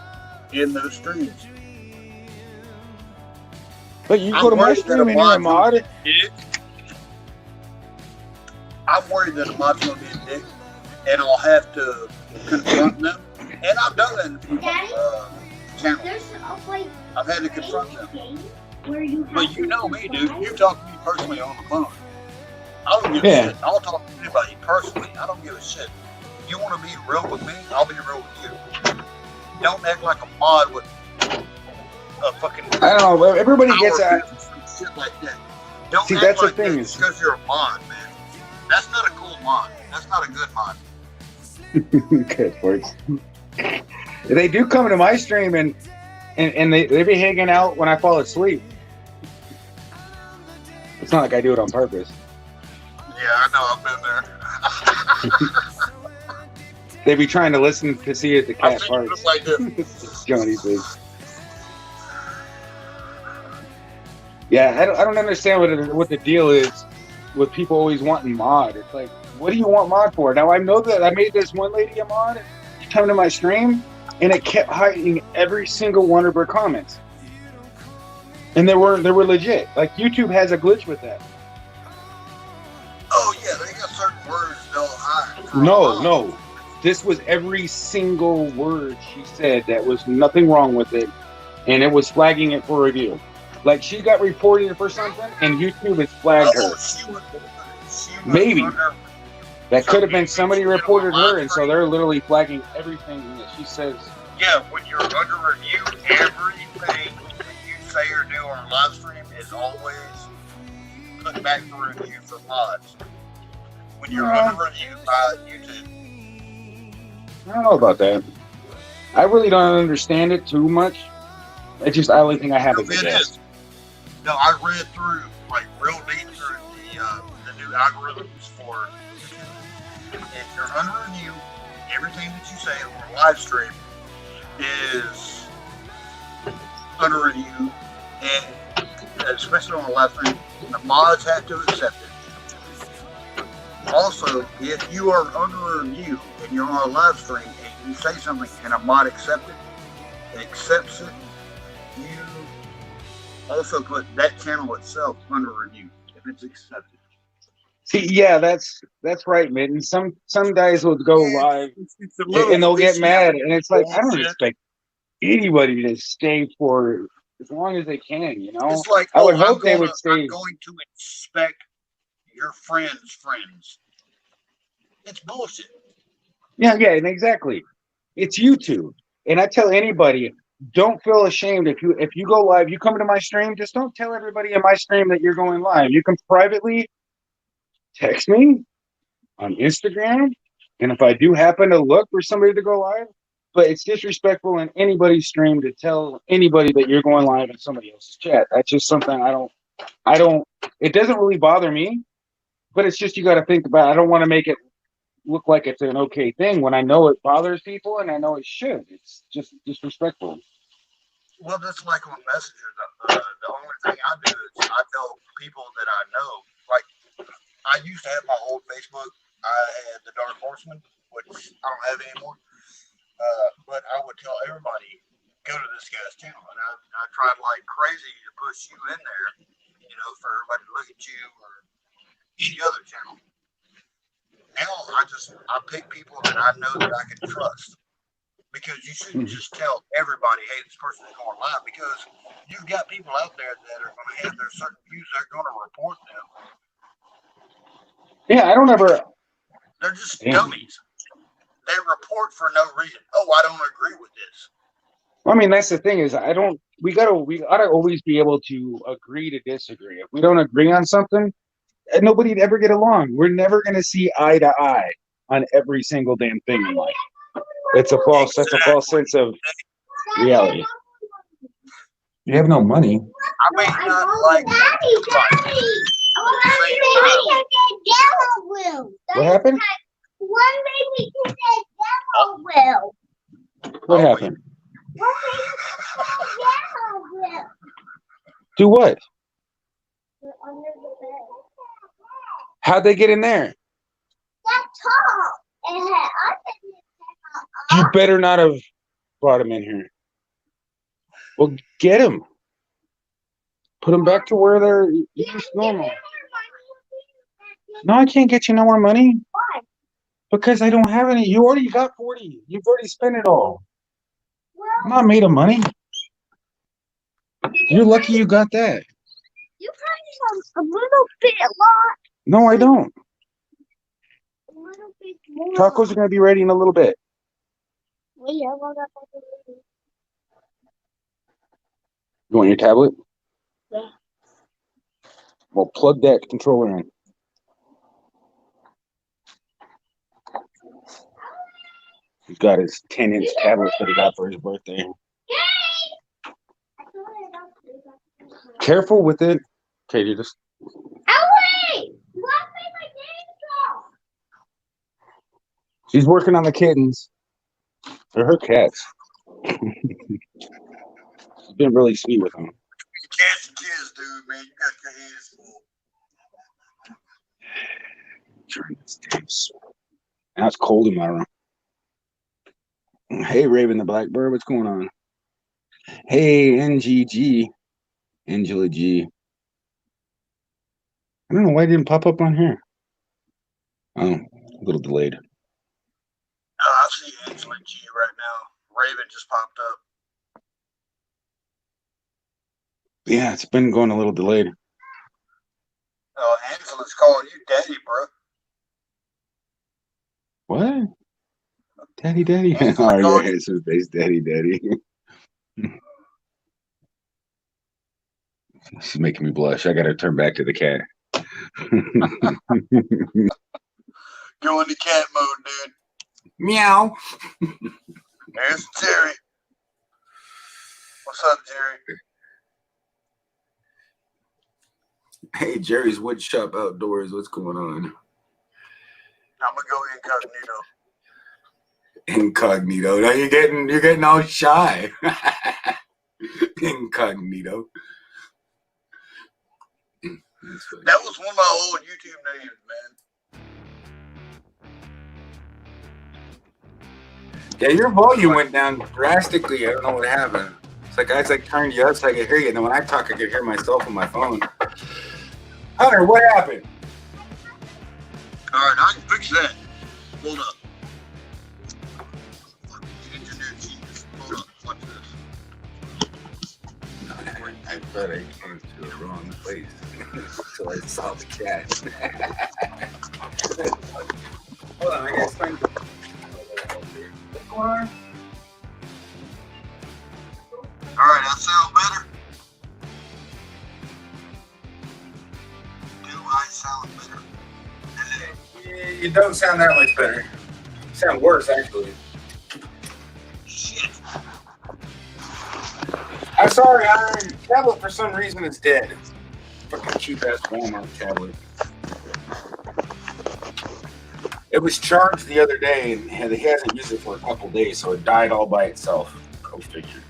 in those streams. But you go to my stream and you're a mod. I'm worried that a mod's gonna be a dick, and I'll have to confront them. And I've done that in a few channels. I've had to confront them. But you know me, dude. You talk to me personally on the phone. I don't give a shit. I'll talk to anybody personally. I don't give a shit. You want to be real with me? I'll be real with you. Don't act like a mod with a fucking. I don't know. Everybody gets that. Shit like that. Don't See, act that's like the thing. Is because you're a mod, man. That's not a cool mod. That's not a good mod. Good words. They do come to my stream and they be hanging out when I fall asleep. It's not like I do it on purpose. Yeah, I know. I've been there. They be trying to listen to see if the cat farts. Like this. Johnny says. Yeah, I don't understand what the deal is with people always wanting mod. It's like, what do you want mod for? Now I know that I made this one lady a mod. She came to my stream, and it kept hiding every single one of her comments. And they were legit. Like YouTube has a glitch with that. Oh yeah, they got certain words they'll hide. No. This was every single word she said that was nothing wrong with it, and it was flagging it for review. Like she got reported for something, and YouTube has flagged her. She was Maybe that could have been somebody reported her, and so they're literally flagging everything that she says. Yeah, when you're under review, everything that you say or do on a live stream is always put back for review for mods. When you're under review by YouTube. I don't know about that. I really don't understand it too much. It's just the only thing I have is a guess. No, I read through, like, real deep through the new algorithms for YouTube. If you're under review, everything that you say on a live stream is under review, and especially on a live stream, the mods have to accept it. Also, if you are under review and you're on a live stream and you say something and a mod accepts it, you also put that channel itself under review if it's accepted. See, yeah, that's right, Mitten. Some guys will go live and they'll get mad, and it's like, I don't expect anybody to stay for as long as they can, you know? It's like, I would hope they would stay. I'm going to inspect your friends' friends. It's bullshit. Yeah, exactly. It's YouTube. And I tell anybody, don't feel ashamed if you go live, you come into my stream, just don't tell everybody in my stream that you're going live. You can privately text me on Instagram, and if I do happen to look for somebody to go live, but it's disrespectful in anybody's stream to tell anybody that you're going live in somebody else's chat. That's just something I don't, it doesn't really bother me, but it's just, you got to think about, I don't want to make it look like it's an okay thing when I know it bothers people and I know it should. It's just disrespectful. Well, just like on Messenger, the only thing I do is I tell people that I know. Like, I used to have my old Facebook. I had the Dark Horseman, which I don't have anymore. But I would tell everybody, go to this guy's channel. And I tried like crazy to push you in there, you know, for everybody to look at you or any other channel. Now I pick people that I know that I can trust. Because you shouldn't just tell everybody, hey, this person is going live, because you've got people out there that are going to have their certain views, they're going to report them. Yeah, I don't ever. They're just dummies. They report for no reason. Oh, I don't agree with this. I mean, that's the thing is, we gotta always be able to agree to disagree. If we don't agree on something, nobody'd ever get along. We're never going to see eye to eye on every single damn thing in life. That's a false sense of reality. You have no money. I mean, not like What happened? One baby can say demo will. What happened? One baby can say demo will. Do what? They're under the bed. How'd they get in there? That's tall. And You better not have brought him in here. Well, get him. Put him back to where they're just normal. No, I can't get you no more money. Why? Because I don't have any. You already got 40. You've already spent it all. I'm not made of money. You're lucky you got that. You probably have a little bit lot. No, I don't. A little bit more. Tacos are gonna be ready in a little bit. Yeah, well, You want your tablet? yeah. Well, plug that controller in. He's got his 10-inch tablet that he got for his birthday. Careful with it. Okay, you just. Ellie! You left me my game. She's working on the kittens. They're her cats. She's been really sweet with them. Cats and kids, dude, man. You got your hands full. During this days. Now it's cold in my room. Hey, Raven the Blackbird, what's going on? Hey, NGG. Angela G. I don't know why it didn't pop up on here. Oh, a little delayed. I see Angela G right now. Raven just popped up. Yeah, it's been going a little delayed. Oh, Angela's calling you daddy, bro. What? Daddy, daddy. Angela Oh, called yeah, you. it's his face, daddy, daddy. She's making me blush. I gotta turn back to the cat. Go into cat mode, dude. Meow. There's Jerry. What's up, Jerry? Hey, Jerry's Woodshop Outdoors. What's going on? I'm gonna go incognito. Incognito. Now you're getting all shy. Incognito. That was one of my old YouTube names, man. Yeah, your volume went down drastically. I don't know what happened. It's like I turned you up so I could hear you, and then when I talk, I could hear myself on my phone. Hunter, what happened? All right, I can fix that. Hold up. Engineer genius. Hold up. Watch this. I thought I came to the wrong place until I saw the cat. Hold on, I gotta find the. What's going on? All right, that sound better? Do I sound better? You don't sound that much better. You sound worse, actually. Shit. I'm sorry, our tablet for some reason is dead. Fucking cheap ass Walmart tablet. It was charged the other day and he hasn't used it for a couple days, so it died all by itself. Go figure.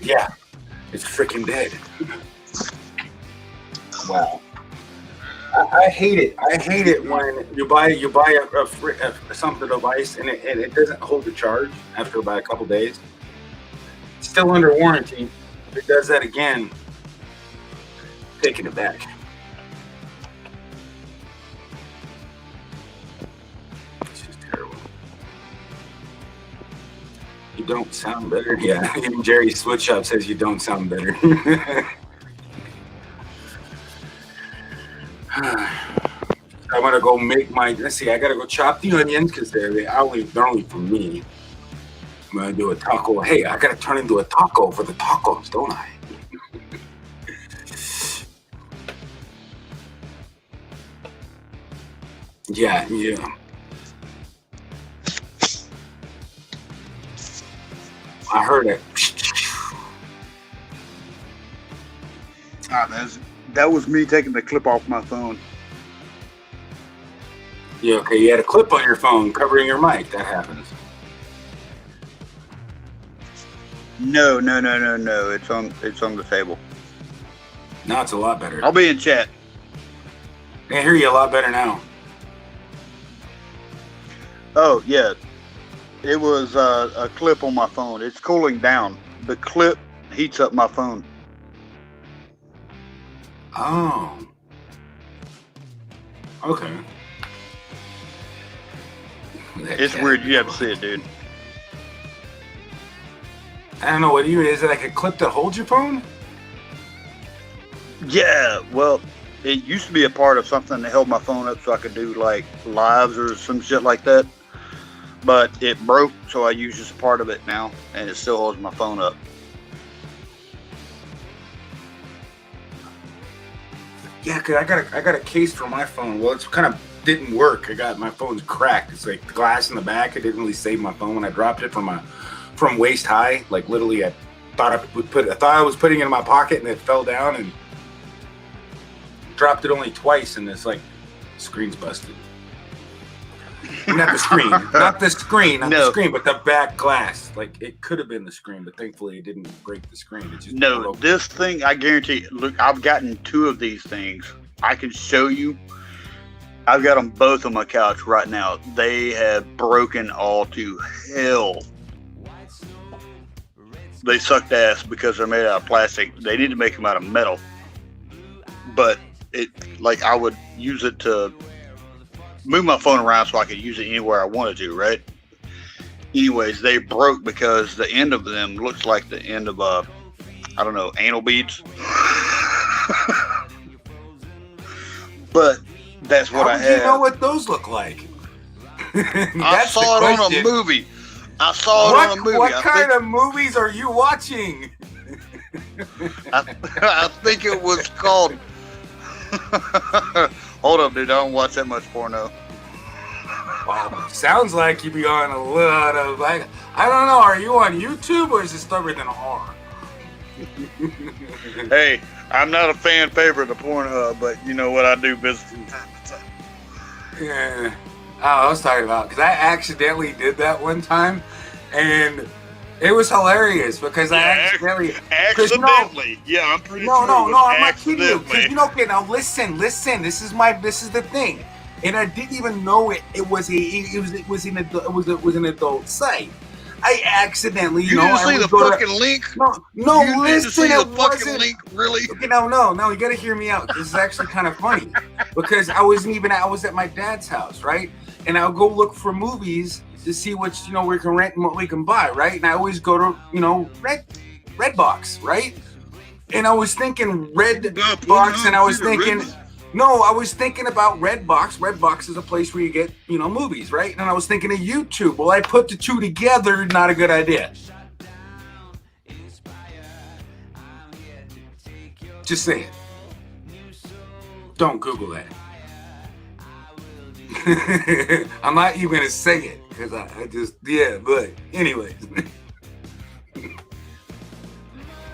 Yeah, it's freaking dead. Wow. I hate it. I hate it when you buy a something device and it doesn't hold the charge after about a couple days. It's still under warranty. If it does that again, taking it back. It's just terrible. You don't sound better. Yeah, even Jerry Switch Shop says you don't sound better. I'm gonna go make my. Let's see. I gotta go chop the onions because they're only for me. I'm gonna do a taco. Hey, I gotta turn into a taco for the tacos, don't I? Yeah. I heard it. That was me taking the clip off my phone. Yeah, okay. You had a clip on your phone covering your mic. That happens. No. It's on the table. Now it's a lot better. I'll be in chat. I can hear you a lot better now. Oh yeah, it was a clip on my phone. It's cooling down. The clip heats up my phone. Oh. Okay. It's weird. You have to see it, dude. I don't know. What do you? Is it like a clip that holds your phone? Yeah. Well, it used to be a part of something that held my phone up so I could do like lives or some shit like that. But it broke, so I use just a part of it now, and it still holds my phone up. Yeah, cause I got a case for my phone. Well, it's kind of didn't work. My phone's cracked. It's like the glass in the back. It didn't really save my phone when I dropped it from waist high. Like literally, I thought I was putting it in my pocket, and it fell down and dropped it only twice, and it's like screen's busted. Not the screen, not the screen, but the back glass. Like it could have been the screen, but thankfully it didn't break the screen. It just broke. This thing, I guarantee. Look, I've gotten 2 of these things. I can show you. I've got them both on my couch right now. They have broken all to hell. They sucked ass because they're made out of plastic. They need to make them out of metal. But like I would use it to move my phone around so I could use it anywhere I wanted to, right? Anyways, they broke because the end of them looks like the end of I don't know, anal beads. But that's what I had. How would you know what those look like? I saw it on a movie. What kind of movies are you watching? I think it was called. Hold up, dude. I don't watch that much porno. Wow, sounds like you be on a lot of like. I don't know. Are you on YouTube or is it start with an R? Hey, I'm not a fan favorite of Pornhub, but you know what? I do visit from time to time. Yeah. Oh, I was talking about because I accidentally did that one time, and it was hilarious because I accidentally. Yeah, I'm pretty sure. No, I'm not kidding you. Accidentally. Okay, now listen. This is the thing, and I didn't even know it was an adult site. I accidentally, You didn't see the fucking link? No, You didn't listen. see the It fucking wasn't. link, really? Okay, no, you gotta hear me out. This is actually kind of funny because I was at my dad's house, right? And I'll go look for movies to see what we can rent and what we can buy, right? And I always go to Redbox, right? And I was thinking Redbox, and I was thinking. No, I was thinking about Redbox. Redbox is a place where you get, movies, right? And I was thinking of YouTube. Well, I put the two together, not a good idea. Just saying. Don't Google that. I'm not even going to say it because but anyways.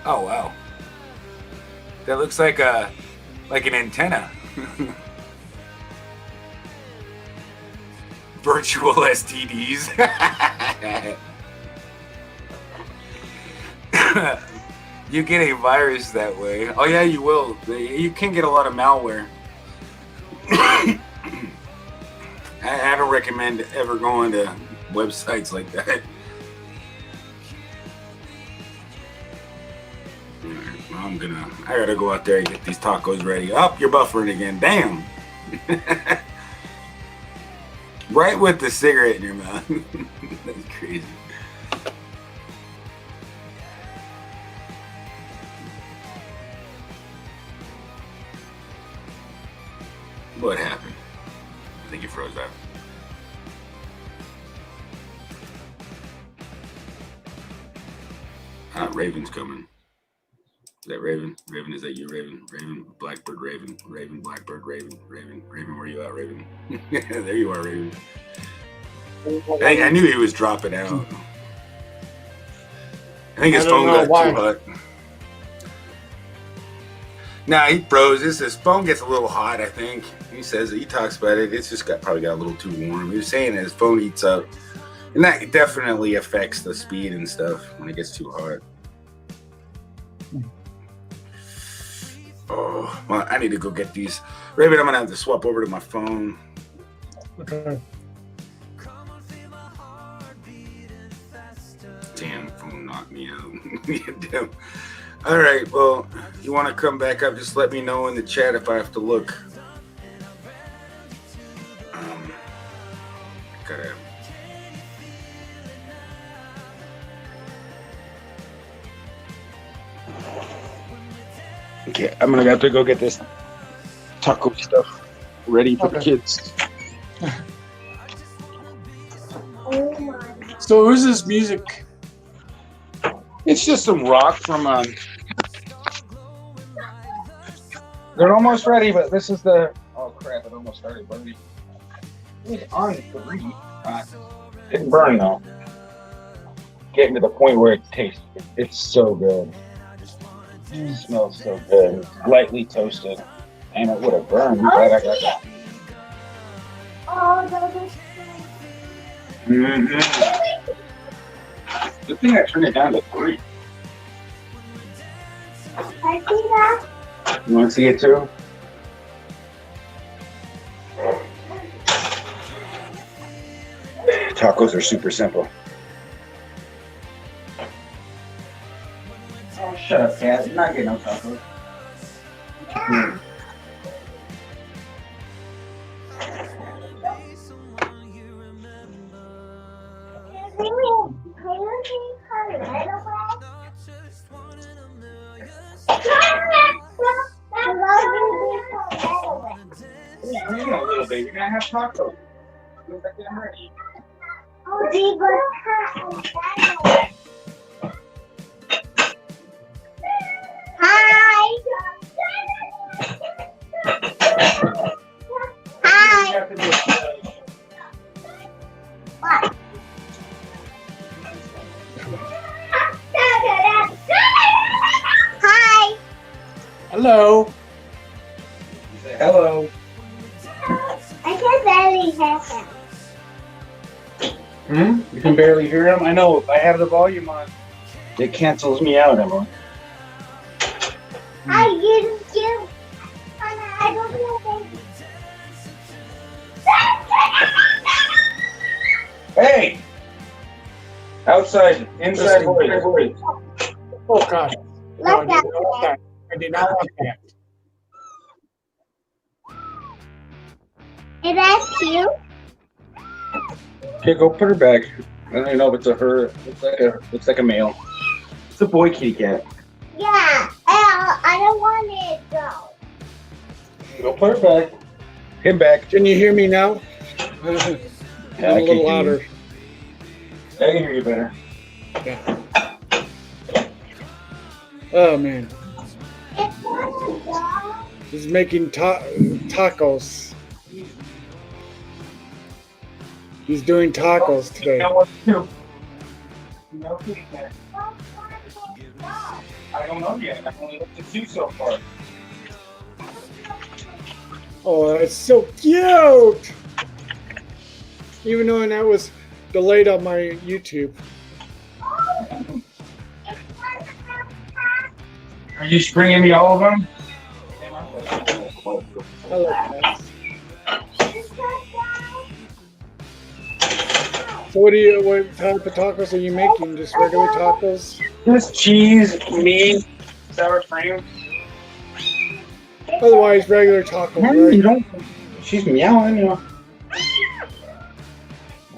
Oh, wow. That looks like an antenna. Virtual STDs. You get a virus that way. Oh yeah, you will. You can get a lot of malware. I don't recommend ever going to websites like that. I gotta go out there and get these tacos ready. Oh, you're buffering again. Damn. Right with the cigarette in your mouth. That's crazy. What happened? I think you froze out. Raven's coming. Is that Raven? Raven, is that you, Raven? Raven, Blackbird, Raven, Raven, Blackbird, Raven, Raven, Raven, where you at, Raven? There you are, Raven. I knew he was dropping out. I think his phone got too hot. Nah, he froze. His phone gets a little hot, I think. He says he talks about it. It's just probably got a little too warm. He was saying his phone heats up. And that definitely affects the speed and stuff when it gets too hot. Oh, well, I need to go get these. Raven, I'm going to have to swap over to my phone. Okay. Damn. phone knocked me out. Damn. All right. Well, you want to come back up? Just let me know in the chat if I have to look. Gotta. Okay, I'm gonna have to go get this taco stuff ready for the kids. So who's this music? It's just some rock from. They're almost ready, but this is the. Oh crap! It almost started burning. It's on 3. Didn't burn though. Getting to the point where it tastes. It's so good. It smells so good. It's lightly toasted, and it would have burned. I'm glad I got that. Good thing I turned it down to 3. You want to see it too? Tacos are super simple. Oh, shut up, cat. You're not getting no tacos. A little bit. You're gonna have tacos. Look like I'm ready. Hi. Hi. What? Hi. Hello. Hello. I can barely hear him. You can barely hear him? I know. If I have the volume on, it cancels me out, Emma. I didn't do. I don't know. Hey! Outside, inside voice. Oh God. No, I Look did at not want that. I did not want that. Is that cute? Okay, go put her back. I don't even know if it's a her. Looks like a male. It's a boy kitty cat. Yeah. I don't want it though. Go put her back. Him back. Can you hear me now? I'm Yeah, a I can little hear louder. I can hear you better. Oh man. He's making tacos. He's doing tacos today. I don't know yet. I've only looked at 2 so far. Oh, it's so cute! Even though that was delayed on my YouTube. Are you bringing me all of them? Hello, guys. So what type of tacos are you making? Just regular tacos? Just cheese, meat, sour cream. Otherwise, regular tacos, No, right? you don't. She's meowing, you know.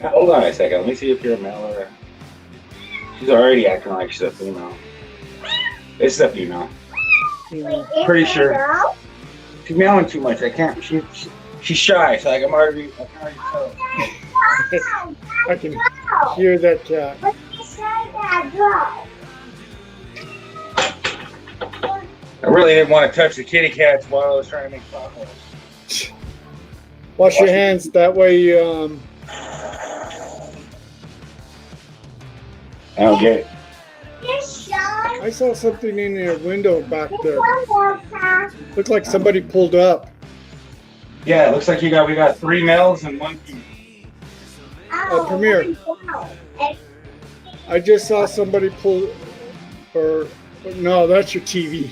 Hold on a second. Let me see if you're a male or a... She's already acting like she's a female. It's a female. Pretty sure. She's meowing too much. I can't. She's shy. So like I can already tell. I can hear that cat. I really didn't want to touch the kitty cats while I was trying to make tacos. Wash your hands. That way, I don't get it. I saw something in your window back there. Looked like somebody pulled up. Yeah, it looks like we got 3 males and 1 female. Premier. I just saw somebody pull, or no, that's your TV.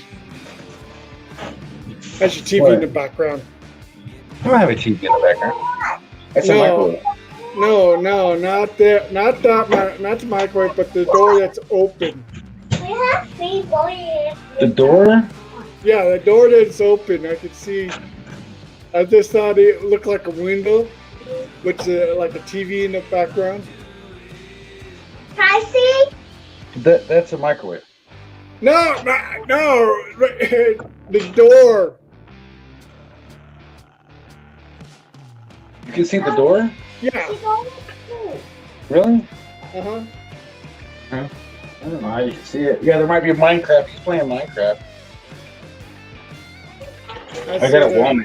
That's your TV in the background. I don't have a TV in the background. That's a No, microwave. No, not that, not the microwave, but the door that's open. The door? Yeah, the door that's open. I could see. I just thought it looked like a window, with like a TV in the background. Can I see? That's a microwave. No, the door. You can see the door? Yeah. Really? Uh-huh. Huh? I don't know how you can see it. Yeah, there might be a Minecraft. He's playing Minecraft. I got a wall.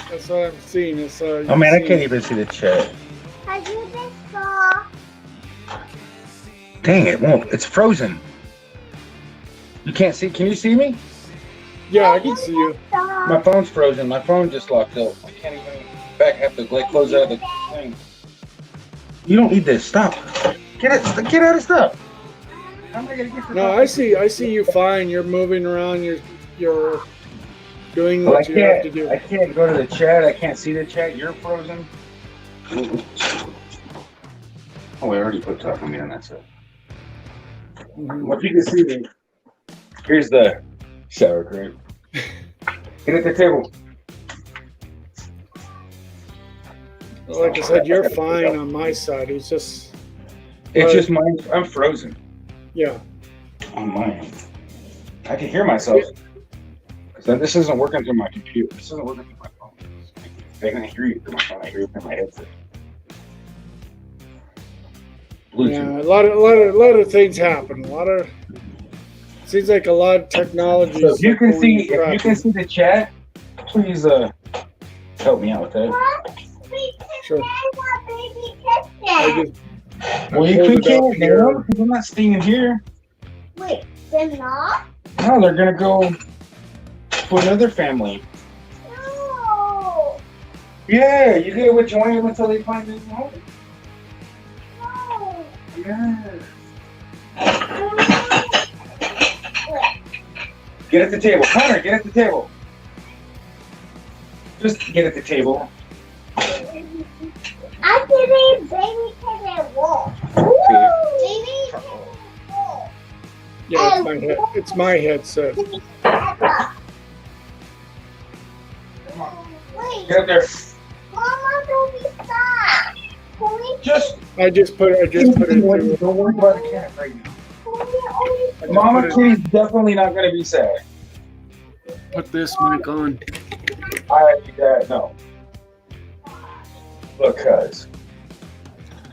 That's what I'm seeing. That's, Oh man, I can't even see the chat. I do this for. Dang it, won't. It's frozen. You can't see. Can you see me? Yeah, I can see you. My phone's frozen. My phone just locked up. I can't even have to like close out of the thing. You don't need this. Stop. Get out of stuff. How am I gonna get No, I see you fine. You're moving around. You're doing what you have to do. I can't go to the chat. I can't see the chat. You're frozen. Oh, I already put talk on me on that side. What you can see me. Here's the shower crate. Get at the table. Like I said, you're fine on my side. It's just mine. I'm frozen. Yeah. On mine. I can hear myself. Because this isn't working through my computer. This isn't working through my phone. I can hear you through my phone. I hear you through my headset. Bluetooth. Yeah, a lot of things happen. Seems like a lot of technology. So if you can see the chat, please help me out with that. Sure. Well, you can't hear them because I'm not staying here. Wait, they're not? No, they're gonna go to another family. No. Yeah, you gotta join them until they find a new home. No. Yeah. Get at the table. Connor, get at the table. Just get at the table. I didn't baby can walk. Baby can walk. Yeah, it's my headset. Wait. Get up there. Mama, don't be sad. Can we I just put it through. Don't worry about the cat right now. Mama Kitty's definitely not gonna be sad. Put this mic on. No. Because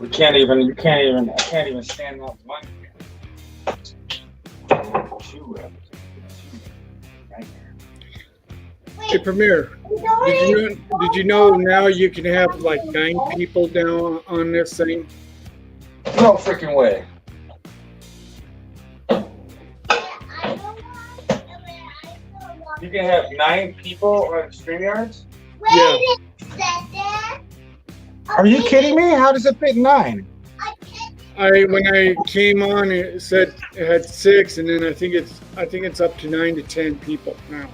I can't even stand up one. Hey, Premier, did you know now you can have like 9 people down on this thing? No freaking way. You can have 9 people on StreamYards? Yeah. Are you kidding me? How does it fit 9? When I came on, it said it had 6, and then I think it's up to 9 to 10 people now.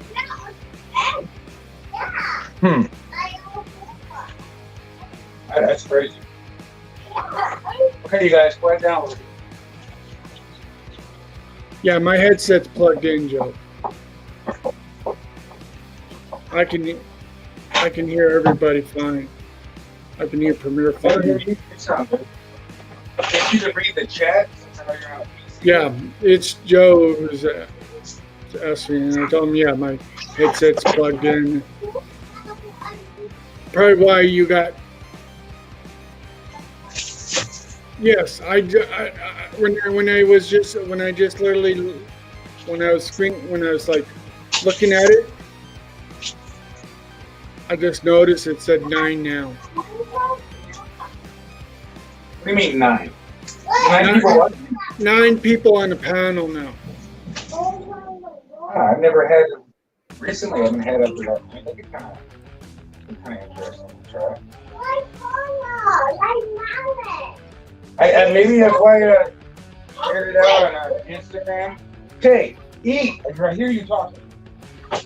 That's crazy. Okay, you guys, quiet down. Yeah, my headset's plugged in, Joe. I can hear everybody fine. I can hear Premier fine. You sound good. Can you read the chat? Yeah, it's Joe who's asking, and I told him, yeah, my headset's plugged in. Probably why you got. Yes, when I was like looking at it, I just noticed it said 9 now. What do you mean 9? 9 people what? 9 people on the panel now. I've never had. Recently, I haven't had up to that. That'd be kind of interesting to try. Maybe that's why I shared it out on Instagram. Okay, eat. I hear you talking. Hey,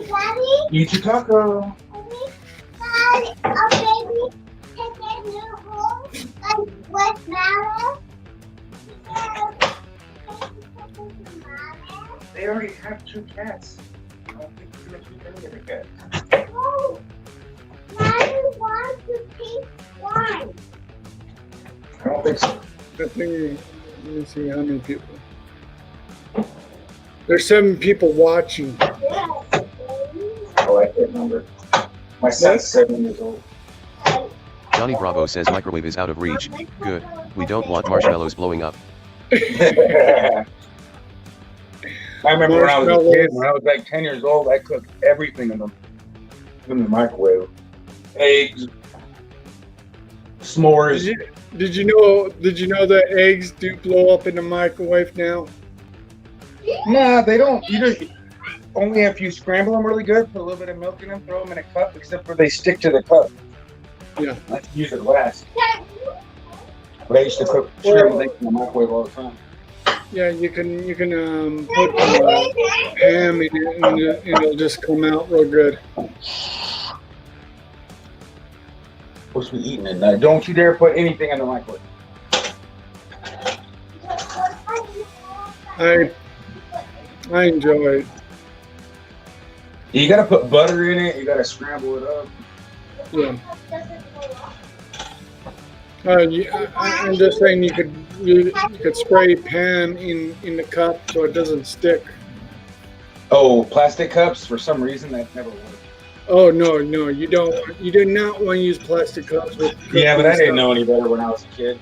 Daddy. Eat your taco. a baby take a new hole like with Malice? They already have 2 cats. I don't think you're gonna keep any of the cats. No. Daddy wants to keep one. I don't think so. I think, let me see how many people. There's 7 people watching. Oh, I can't remember. My son's 7 years old. Johnny Bravo says microwave is out of reach. Good. We don't want marshmallows blowing up. I remember when I was a kid, when I was like 10 years old, I cooked everything in the microwave. Eggs, s'mores. Did you know that eggs do blow up in the microwave now? Nah, they don't. You just only if you scramble them really good, put a little bit of milk in them, throw them in a cup, except for they stick to the cup. Yeah. Let's use it last. But I used to cook scrambled eggs in the microwave all the time. Yeah, you can put ham in it and it'll just come out real good. Supposed to be eating it now. Don't you dare put anything in the microwave. I enjoy it. You gotta put butter in it. You gotta scramble it up. Yeah. I'm just saying you could spray Pam in the cup so it doesn't stick. Oh, plastic cups. For some reason, that never worked. Oh no, you don't. You do not want to use plastic cups with. Yeah, but I didn't know any better when I was a kid.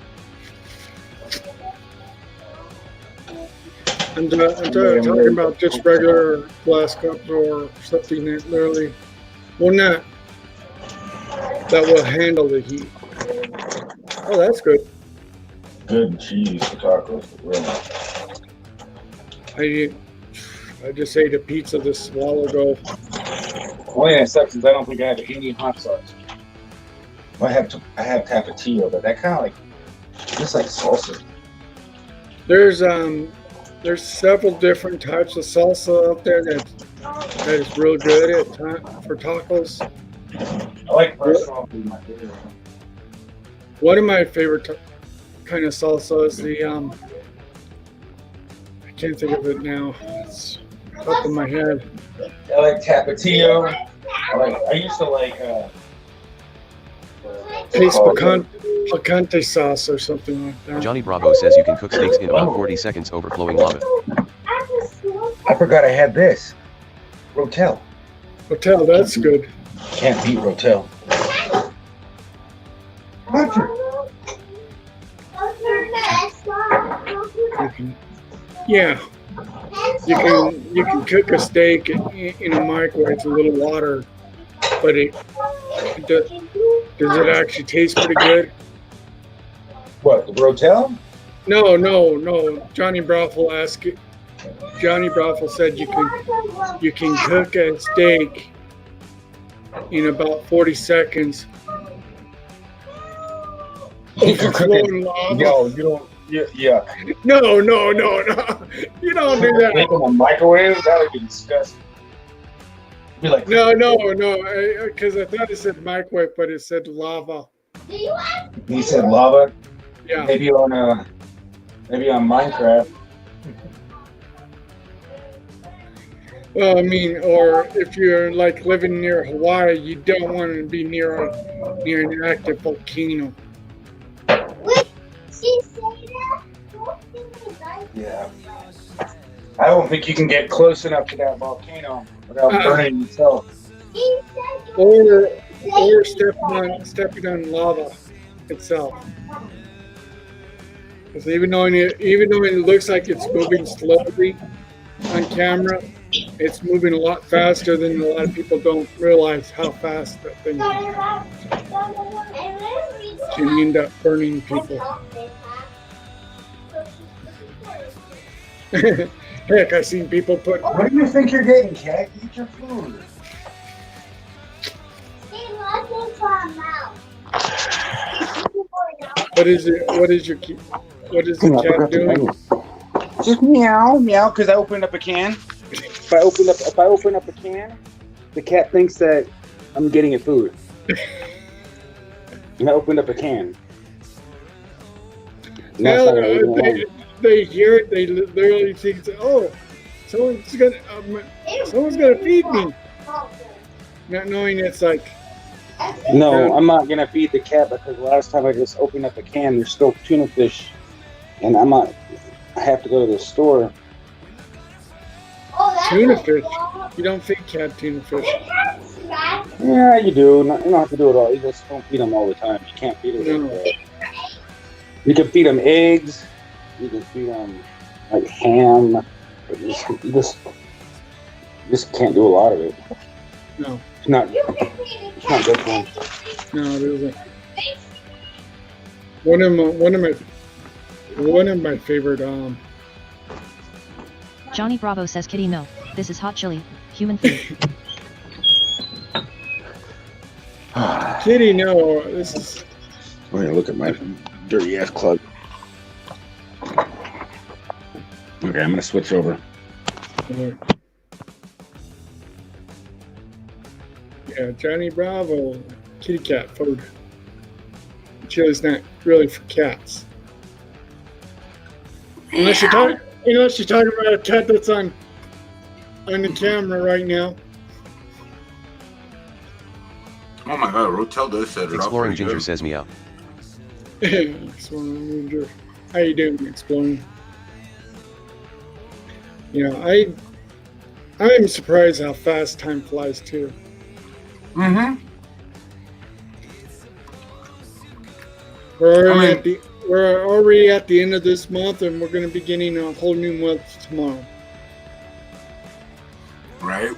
I'm talking about just regular glass cups or something that literally, well, not that will handle the heat. Oh, that's good. Good cheese for tacos. I just ate a pizza this while ago. Only exceptions. I don't think I have any hot sauce. I have tapatio, but that kind of just like salsa. There's several different types of salsa out there that is real good for tacos. I like first salsa. My favorite. One of my favorite kind of salsa is the I can't think of it now. It's top of my head. I like tapatio. I used to like taste picante sauce or something like that. Johnny Bravo says you can cook steaks in about 40 seconds over flowing lava. I forgot I had this. Rotel. Rotel, that's good. Can't beat Rotel. Yeah, you can cook a steak in a microwave with a little water, but does it actually taste pretty good? What, the Rotel? No. Johnny Bravo said you can cook a steak in about 40 seconds. You can cook it. Yo, you don't. Yeah. No. You don't do that. Make them a microwave? That would be disgusting. Be like, no. Because I thought it said microwave, but it said lava. He said lava. Yeah. Maybe on Minecraft. Well, I mean, or if you're like living near Hawaii, you don't want to be near an active volcano. Yeah. I don't think you can get close enough to that volcano without burning yourself. Or stepping on lava itself. Because even though it looks like it's moving slowly on camera, it's moving a lot faster than a lot of people don't realize how fast that thing can end up burning people. Heck, I've seen people put. What do you think you're getting, cat? Eat your food. What is the cat doing? Just meow, because I opened up a can. If I open up a can, the cat thinks that I'm getting it food. And I opened up a can. And that's Well, not gonna leave me alone. they hear it. They literally think, "Oh, someone's gonna feed me," not knowing it's like. No, I'm not gonna feed the cat because last time I just opened up a can, there's still tuna fish, and I have to go to the store. Tuna fish. You don't feed cat tuna fish. Yeah, you do. You don't have to do it all. You just don't feed them all the time. You can't feed them. No. You can feed them eggs. You can feed them like ham. But you just can't do a lot of it. No. It's not good for them. No, it isn't. One of my favorite Johnny Bravo says, Kitty, no. This is hot chili. Human food. Kitty, no. This is. I'm gonna look at my dirty ass club. Okay, I'm gonna switch over. Yeah, Johnny Bravo, kitty cat food. Chili's not really for cats. Unless you're talking about a cat that's on the camera right now. Oh my god, Rotel does set it up. Exploring pretty Ginger good. says meow. Exploring Ginger. How you doing, Exploring? You know, I am surprised how fast time flies too. Mm-hmm. We're already at the end of this month, and we're going to be beginning a whole new month tomorrow. Right.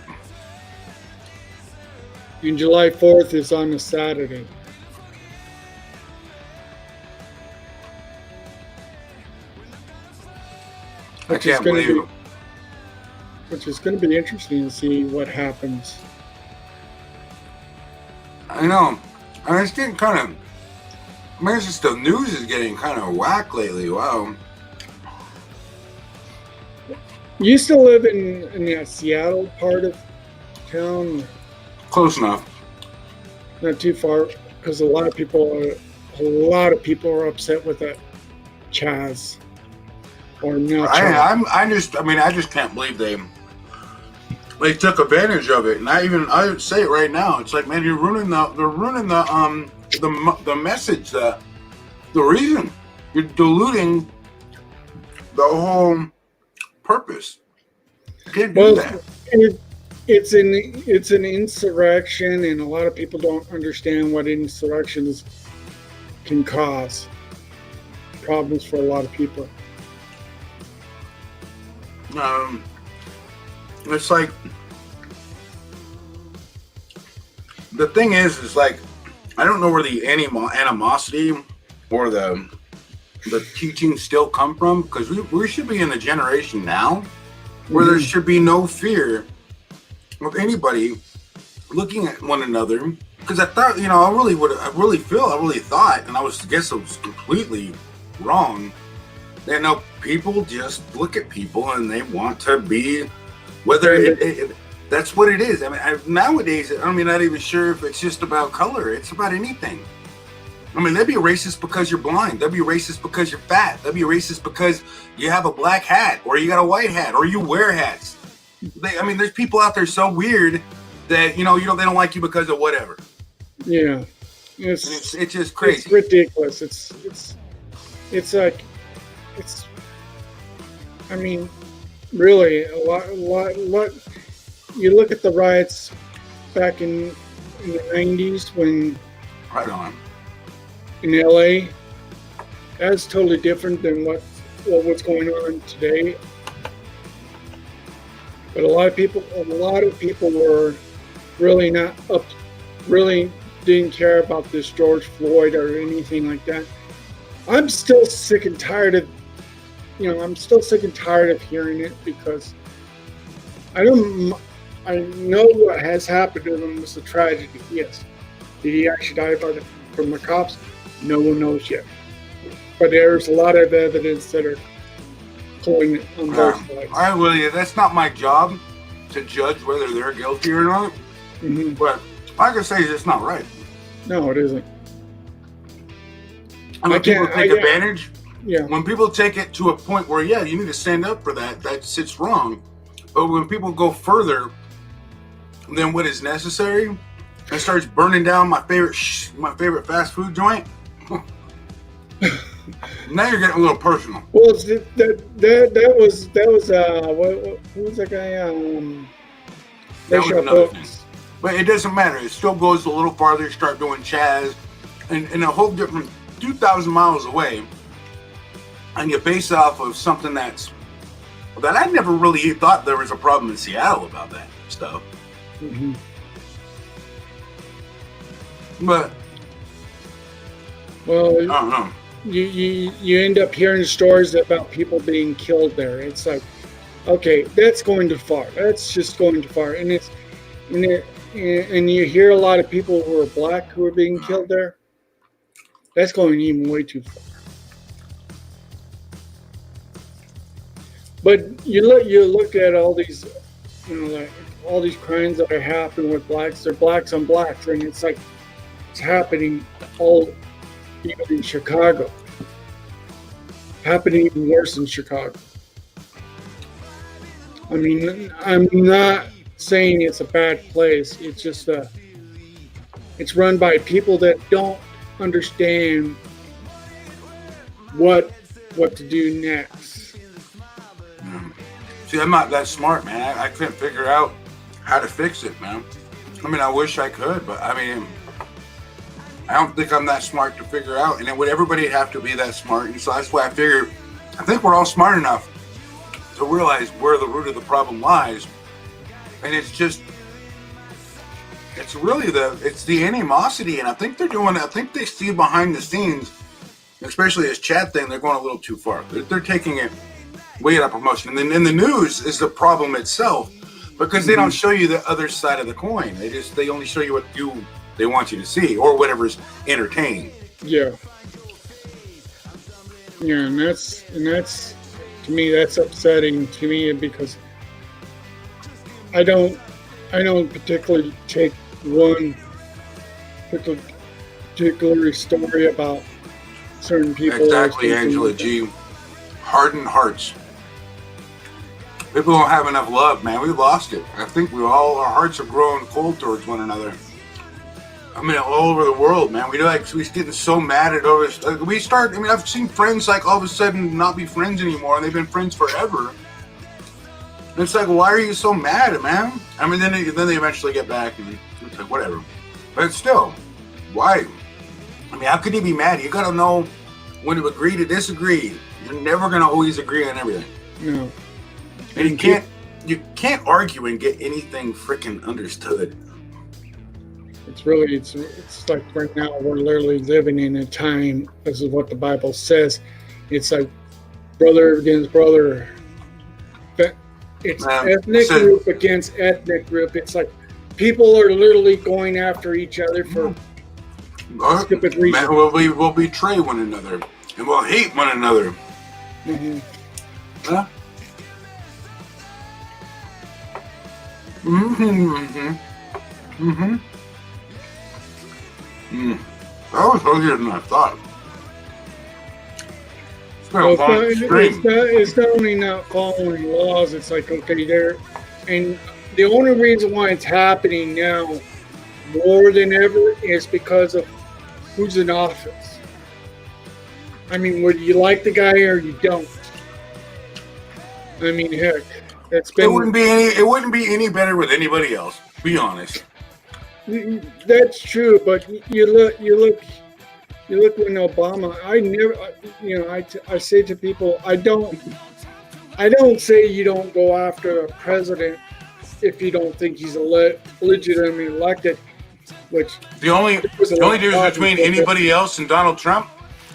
And July 4th is on a Saturday. I can't believe it. Which is going to be interesting to see what happens. I know. And it's getting kind of. I mean, it's just the news is getting kind of whack lately. Wow. You used to live in the Seattle part of town. Close enough. Not too far, because a lot of people are upset with that Chaz or not. I just can't believe they took advantage of it. And I would say it right now. It's like, man, they're ruining the message, the reason. You're diluting the whole purpose. You can't do that. It's an insurrection, and a lot of people don't understand what insurrections can cause problems for a lot of people. It's like the thing is like I don't know where the animosity or the teachings still come from, because we should be in a generation now where there should be no fear of anybody looking at one another. Because I thought, I really thought, and I guess I was completely wrong. That people just look at people and they want to be, whether that's what it is. I mean, nowadays, not even sure if it's just about color. It's about anything. I mean, they'd be racist because you're blind. They'd be racist because you're fat. They'd be racist because you have a black hat or you got a white hat or you wear hats. There's people out there so weird that they don't like you because of whatever. Yeah, it's just crazy. It's ridiculous. It's like really a lot. You look at the riots back in the 90s when right on in LA. That's totally different than what's going on today. But a lot of people were really not really didn't care about this George Floyd or anything like that. I'm still sick and tired of hearing it, because I know what has happened to him was a tragedy. Yes. Did he actually die from the cops? No one knows yet. But there's a lot of evidence that are pulling it on both sides. That's not my job to judge whether they're guilty or not. Mm-hmm. But like I say, it's not right. No, it isn't. And when people take advantage, yeah. When people take it to a point where, yeah, you need to stand up for that, it's wrong. But when people go further than what is necessary and starts burning down my favorite fast food joint, now you're getting a little personal. Well, that was who was that guy? That was another thing. But it doesn't matter. It still goes a little farther. You start doing Chaz and a whole different 2,000 miles away, and you base it off of something that I never really thought there was a problem in Seattle about that stuff. Mm-hmm. But well, I don't know. You end up hearing stories about people being killed there. It's like, okay, that's going too far. That's just going too far. And and you hear a lot of people who are black who are being killed there. That's going even way too far. But you look at all these, like all these crimes that are happening with blacks. They're blacks on blacks, and it's like it's happening all even in Chicago. Happening even worse in Chicago. I mean, I'm not saying it's a bad place. It's just it's run by people that don't understand what to do next. See, I'm not that smart, man. I couldn't figure out how to fix it, man. I mean, I wish I could, but I mean, I don't think I'm that smart to figure out. And then would everybody have to be that smart? And so that's why I think we're all smart enough to realize where the root of the problem lies. And it's really the animosity. And I think they see behind the scenes, especially this chat thing, they're going a little too far. They're taking it way out of promotion. And then in the news is the problem itself, because they don't show you the other side of the coin. They only show you what they want you to see, or whatever's entertaining. Yeah. Yeah, and that's to me, that's upsetting to me, because I don't particularly take one particular story about certain people. Exactly, Angela G. Hardened hearts. People don't have enough love, man. We lost it. I think our hearts are growing cold towards one another. I mean, all over the world, man. We're getting so mad at all this. I've seen friends like all of a sudden not be friends anymore, and they've been friends forever. And it's like, why are you so mad, man? I mean, then they eventually get back, and it's like, whatever. But still, why? I mean, how could you be mad? You gotta know when to agree to disagree. You're never gonna always agree on everything. No. And you can't argue and get anything freaking understood. It's like right now we're literally living in a time, this is what the Bible says, it's like brother against brother. It's ethnic group against ethnic group. It's like people are literally going after each other for stupid reasons. We'll betray one another and we'll hate one another. Mm-hmm. Huh? Mm-hmm. Mm-hmm. That was earlier than I thought. It's not only not following laws, it's like, okay, and the only reason why it's happening now more than ever is because of who's in office. I mean, whether you like the guy or you don't. I mean, heck, it wouldn't be any better with anybody else, be honest. That's true, but you look when Obama. I say to people, I don't say you don't go after a president if you don't think he's legitimately elected. Which the only difference between anybody else and Donald Trump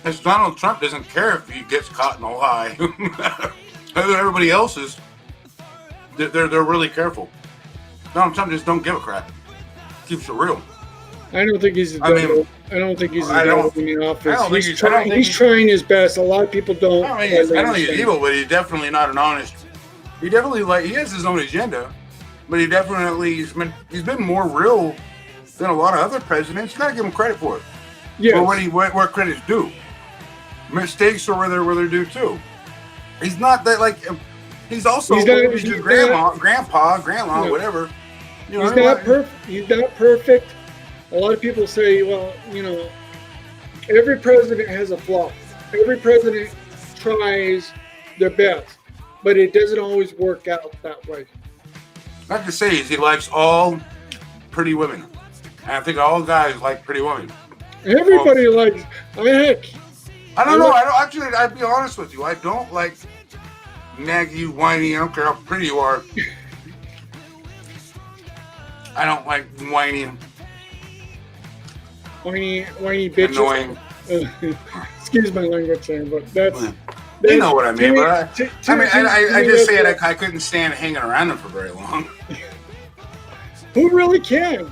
is Donald Trump doesn't care if he gets caught in a lie. Everybody else is. They're really careful. Donald Trump just don't give a crap. Keeps it real. I don't think he's. I don't think he's in the office. He's trying his best. A lot of people don't. I don't think he's evil, but he's definitely not an honest. He definitely he has his own agenda, but he's been more real than a lot of other presidents. You gotta give him credit for it. Yes. Well, where credit's due. Mistakes are where they're due too. He's not that like. He's also He's not- he's your he's grandma, not- grandma, No. whatever. You know, He's not perfect. He's not perfect. A lot of people say, well, you know, every president has a flaw. Every president tries their best, but it doesn't always work out that way. Not to say he likes all pretty women. And I think all guys like pretty women. Everybody likes. Heck, I don't know. I don't actually. I'd be honest with you. I don't like naggy, whiny. I don't care how pretty you are. I don't like whiny, whiny bitches. annoying. Excuse my language, there, but that's. You know what I mean. But I to just me, say that's- I couldn't stand hanging around them for very long. Who really can?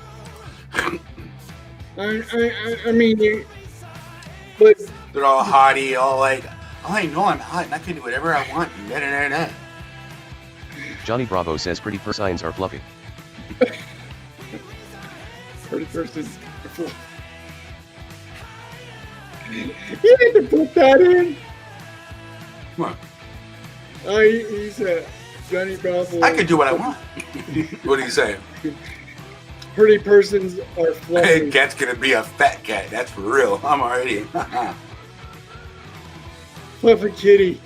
I mean, but They're all haughty, all like, oh, I know I'm hot and I can do whatever I want. Da, da, da, da. Johnny Bravo says pretty persons are fluffy. pretty person. You had to put that in. What? He said, Johnny Bravo. I can do what I want. What do you say? Pretty persons are fluffy. Cat's gonna be a fat cat. That's for real. I'm already. Fluffy kitty.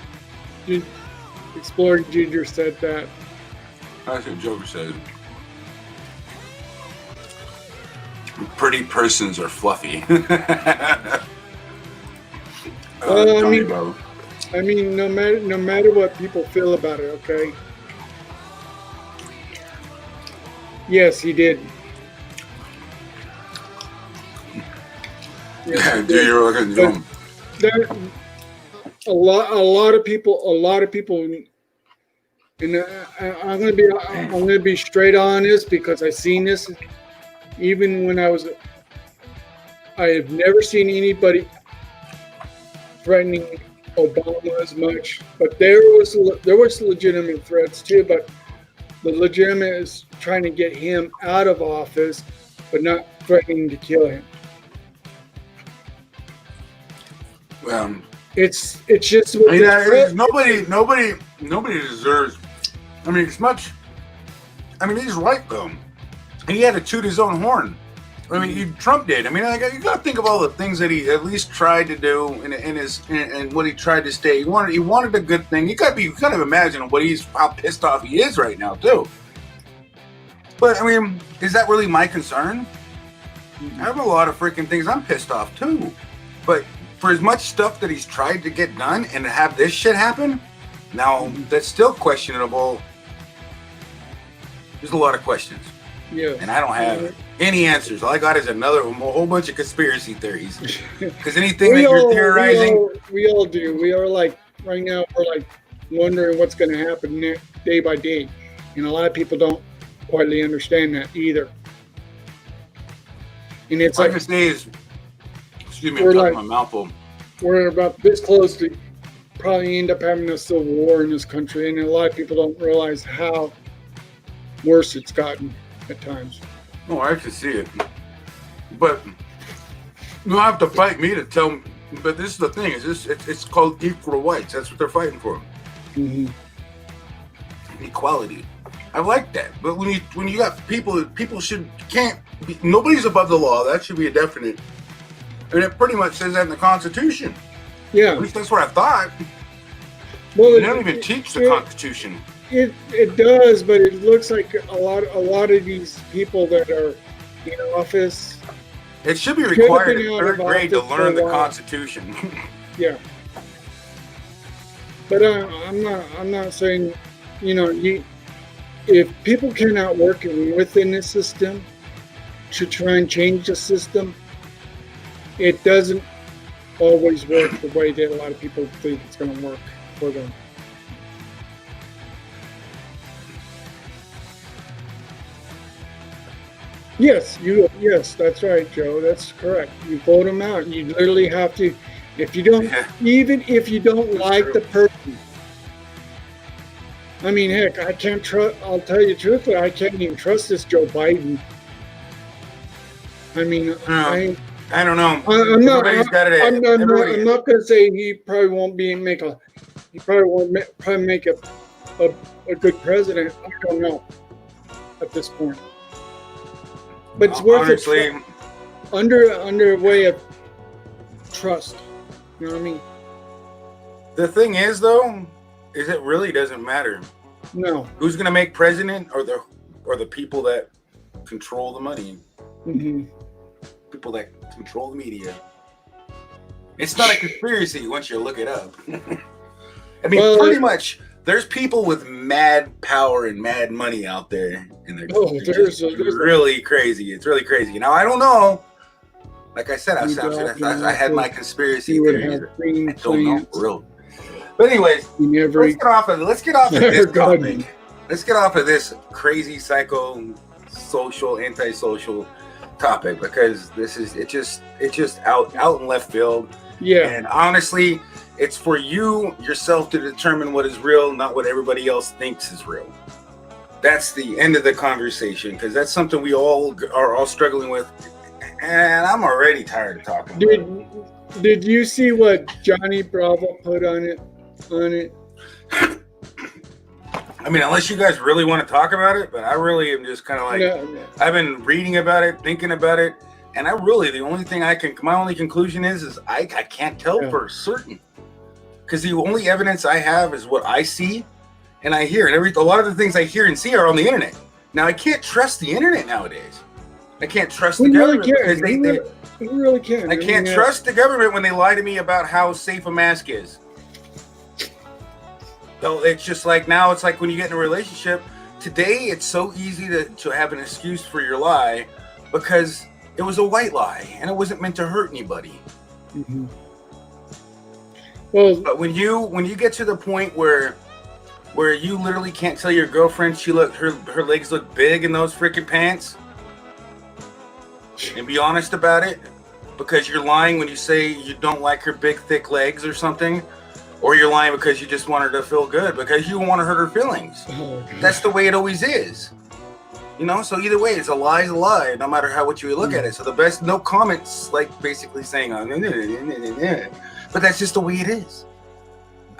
Exploring Ginger said that. That's what Joker said. Pretty persons are fluffy. I mean, no matter what people feel about it, okay. Yes, he did. Yeah, do your fucking drum. There, a lot of people, and I'm gonna be straight honest because I seen this. Even when I have never seen anybody threatening Obama as much, but there was legitimate threats too. But the legitimate is trying to get him out of office, but not threatening to kill him. It's just what nobody deserves. I mean, as much. I mean, he's right though. He had to toot his own horn. I mean, Trump did. I mean, you got to think of all the things that he at least tried to do in what he tried to stay. He wanted a good thing. You got to kind of imagine how pissed off he is right now too. But I mean, is that really my concern? I have a lot of freaking things I'm pissed off too. But for as much stuff that he's tried to get done and to have this shit happen, now that's still questionable. There's a lot of questions. Yeah. And I don't have any answers. All I got is a whole bunch of conspiracy theories. Because anything that you're theorizing, we all do. We are like right now. We're like wondering what's going to happen day by day, and a lot of people don't quite understand that either. And it's like like I say is, excuse me, we're I'm talking like- my mouth full. we're about this close to probably end up having a civil war in this country, and a lot of people don't realize how worse it's gotten at times. Oh, I can see it. But you don't have to fight me to tell me. But this is the thing: it's called equal rights. That's what they're fighting for. Mm-hmm. Equality. I like that. But when you got people can't be, nobody's above the law. That should be a definite. And it pretty much says that in the Constitution. Yeah. At least that's what I thought. Well, They don't even teach the Constitution. It does, but it looks like a lot of these people that are in office. It should be Could have required been in out third of grade to office for learn a the while. Constitution. Yeah. But I'm not saying, if people cannot work within the system to try and change the system, it doesn't always work the way that a lot of people think it's going to work for them. Yes, that's right, Joe. That's correct. You vote them out. You literally have to, if you don't, even if you don't like the person. I mean, heck, I can't trust. I'll tell you truthfully, I can't even trust this Joe Biden. I mean, I don't know. I'm not. Everybody's got it. I'm not going to say he probably won't be make a. He probably won't make a good president. I don't know at this point. But it's worth honestly, it under a way of trust. You know what I mean? the thing is, though, is it really doesn't matter. No. Who's gonna make president, or the people that control the money, Mm-hmm. people that control the media. It's not a conspiracy once you look it up. I mean, Well, pretty much. There's people with mad power and mad money out there, and they're there's really crazy. It's really crazy. Now, I don't know. Like I said, I had my conspiracy theories. I don't know for real. But anyways, let's get off of this topic. Let's get off of this crazy psycho-social, antisocial topic, because it's just out in left field. Yeah. And honestly, it's for you yourself to determine what is real, not what everybody else thinks is real. That's the end of the conversation, because that's something we all are all struggling with, and I'm already tired of talking. Did you see what Johnny Bravo put on it? I mean, unless you guys really want to talk about it, but I really am just kind of like, I've been reading about it, thinking about it, and the only thing my only conclusion is I can't tell for certain. Because the only evidence I have is what I see and I hear. And a lot of the things I hear and see are on the internet. Now, I can't trust the internet nowadays. I can't trust the government. We really can't. I can't trust the government when they lie to me about how safe a mask is. So it's just like, now it's like when you get in a relationship, today it's so easy to have an excuse for your lie because it was a white lie and it wasn't meant to hurt anybody. Mm-hmm. Well, but when you get to the point where you literally can't tell your girlfriend her legs look big in those freaking pants, and be honest about it, because you're lying when you say you don't like her big thick legs or something, or you're lying because you just want her to feel good because you don't want to hurt her feelings. That's the way it always is. You know, so either way, it's a lie is a lie, no matter what you look at it. So the best, no comments, like basically saying, but that's just the way it is.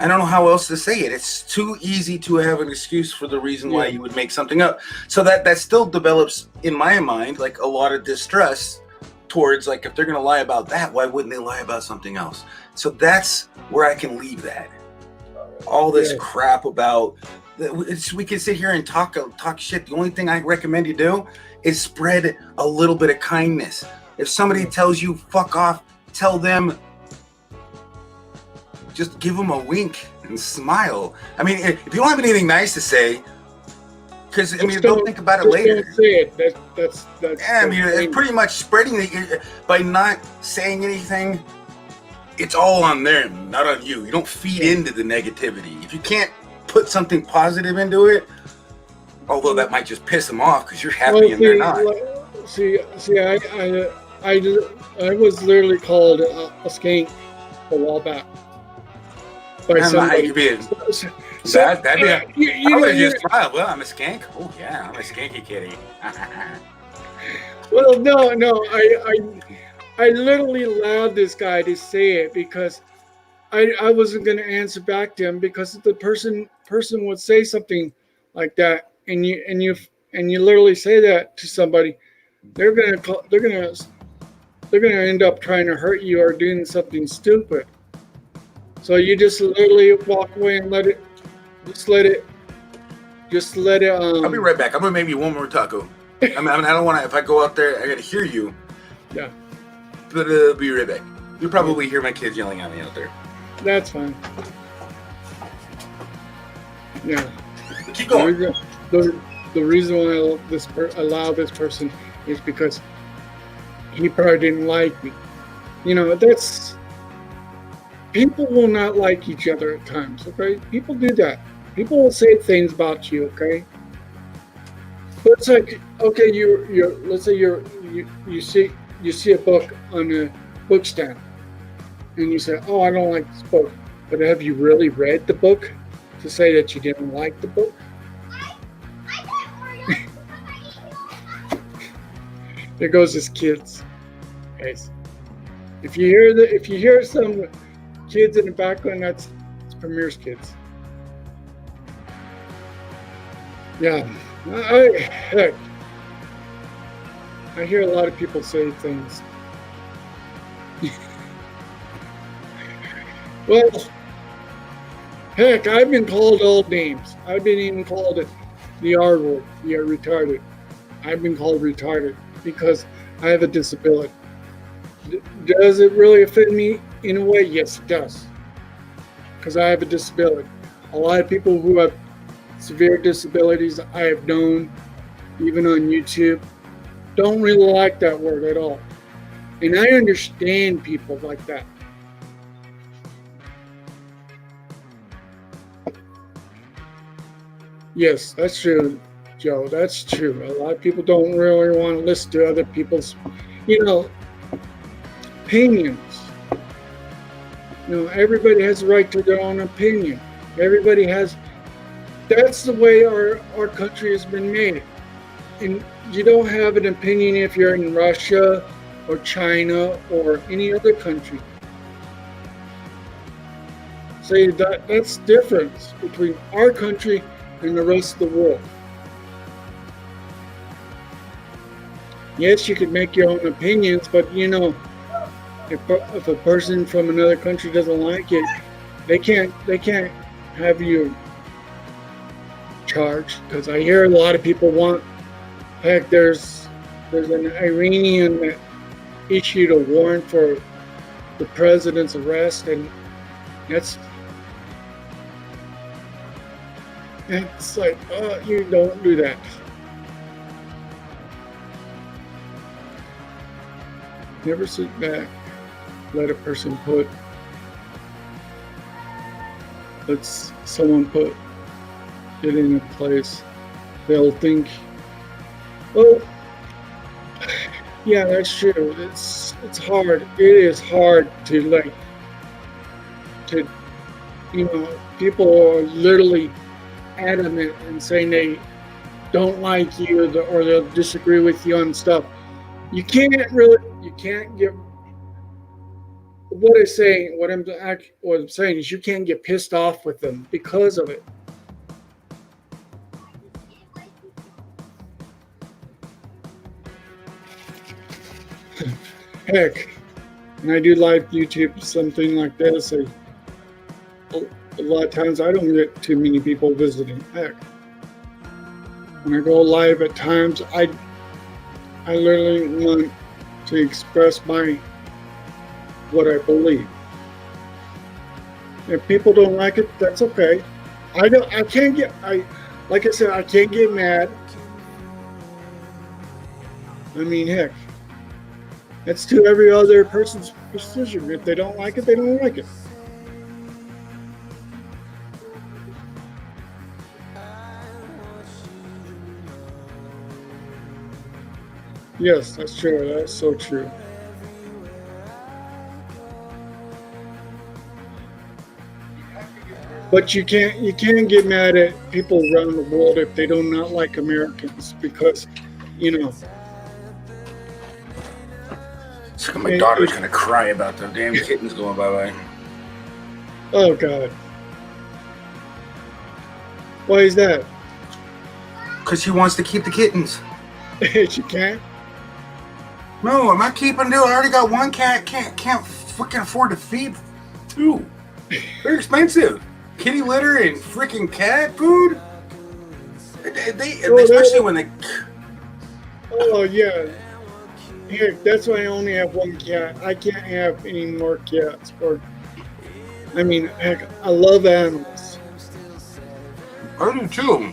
I don't know how else to say it. It's too easy to have an excuse for the reason why you would make something up. So that still develops in my mind like a lot of distrust towards, like, if they're going to lie about that, why wouldn't they lie about something else? So that's where I can leave that. All this crap about, we can sit here and talk shit. The only thing I recommend you do is spread a little bit of kindness. If somebody tells you fuck off, tell them, just give them a wink and smile. I mean, if you don't have anything nice to say, because I mean, they'll think about it later. Don't say it. That's yeah, I mean, it's pretty much spreading by not saying anything. It's all on them, not on you. You don't feed into the negativity. If you can't put something positive into it, although that might just piss them off because you're happy and they're not. See, I was literally called a skank a while back. By somebody. I would just smile. Well, I'm a skank. Oh yeah, I'm a skanky kitty. Well, no, I literally allowed this guy to say it because I wasn't going to answer back to him, because if the person would say something like that, and you literally say that to somebody, they're gonna end up trying to hurt you or doing something stupid. So you just literally walk away and let it. I'll be right back. I'm gonna make you one more taco. I don't want to. If I go out there, I gotta hear you. Yeah. But I'll be right back. You probably hear my kids yelling at me out there. That's fine. Yeah. Keep going. The reason why I allow this person is because he probably didn't like me. You know, people will not like each other at times, okay? People do that. People will say things about you, okay? But it's like, okay, let's say you see a book on a book stand, and you say, oh, I don't like this book. But have you really read the book to say that you didn't like the book? There goes his kids. Guys, if you hear some kids in the background, it's Premier's kids. Yeah, I hear a lot of people say things. Well, heck, I've been called old names. I've been even called the R word. You're retarded. I've been called retarded because I have a disability. Does it really offend me in a way? Yes, it does. Because I have a disability. A lot of people who have severe disabilities I have known, even on YouTube, don't really like that word at all. And I understand people like that. Yes, that's true, Joe. That's true. A lot of people don't really want to listen to other people's, opinions. Everybody has a right to their own opinion. Everybody has. That's the way our country has been made. And you don't have an opinion if you're in Russia or China or any other country. So that's the difference between our country and the rest of the world. Yes, you can make your own opinions, but if a person from another country doesn't like it, they can't have you charged. Because I hear a lot of people want. Heck, there's an Iranian that issued a warrant for the president's arrest, and it's like, oh, you don't do that. Never sit back, let a person let someone put it in a place. They'll think, oh, yeah, that's true. It's hard. It is hard to people are literally adamant and saying they don't like you or they'll disagree with you on stuff. You can't get what I'm saying is you can't get pissed off with them because of it. Heck, when I do live YouTube, something like this, a lot of times I don't get too many people visiting. Heck, when I go live at times, I literally want to express what I believe. If people don't like it, that's okay. Like I said, I can't get mad. I mean, heck, it's to every other person's decision. If they don't like it, they don't like it. Yes, that's true. That's so true. But you can't get mad at people around the world if they do not like Americans because, My daughter's gonna cry about the damn kittens going bye-bye. Oh God. Why is that? Because she wants to keep the kittens. She can't? No, I'm not keeping two. I already got one cat. Can't fucking afford to feed two. They're expensive. Kitty litter and freaking cat food. Especially when they. Oh yeah. Here, that's why I only have one cat. I can't have any more cats. Heck, I love animals. I do too.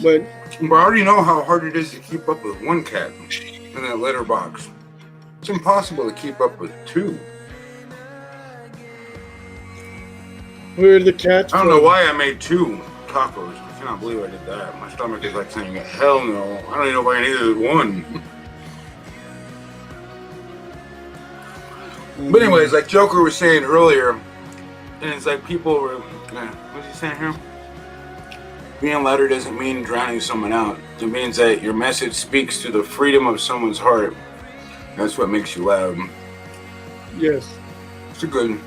But I already know how hard it is to keep up with one cat in that litter box. It's impossible to keep up with two. Where are the cats? I don't know why I made two tacos. I cannot believe I did that. My stomach is like saying, hell no. I don't even know if I needed one. But anyways, like Joker was saying earlier, and it's like people were, what was he saying here? being louder doesn't mean drowning someone out. It means that your message speaks to the freedom of someone's heart. That's what makes you loud. Yes. It's a good.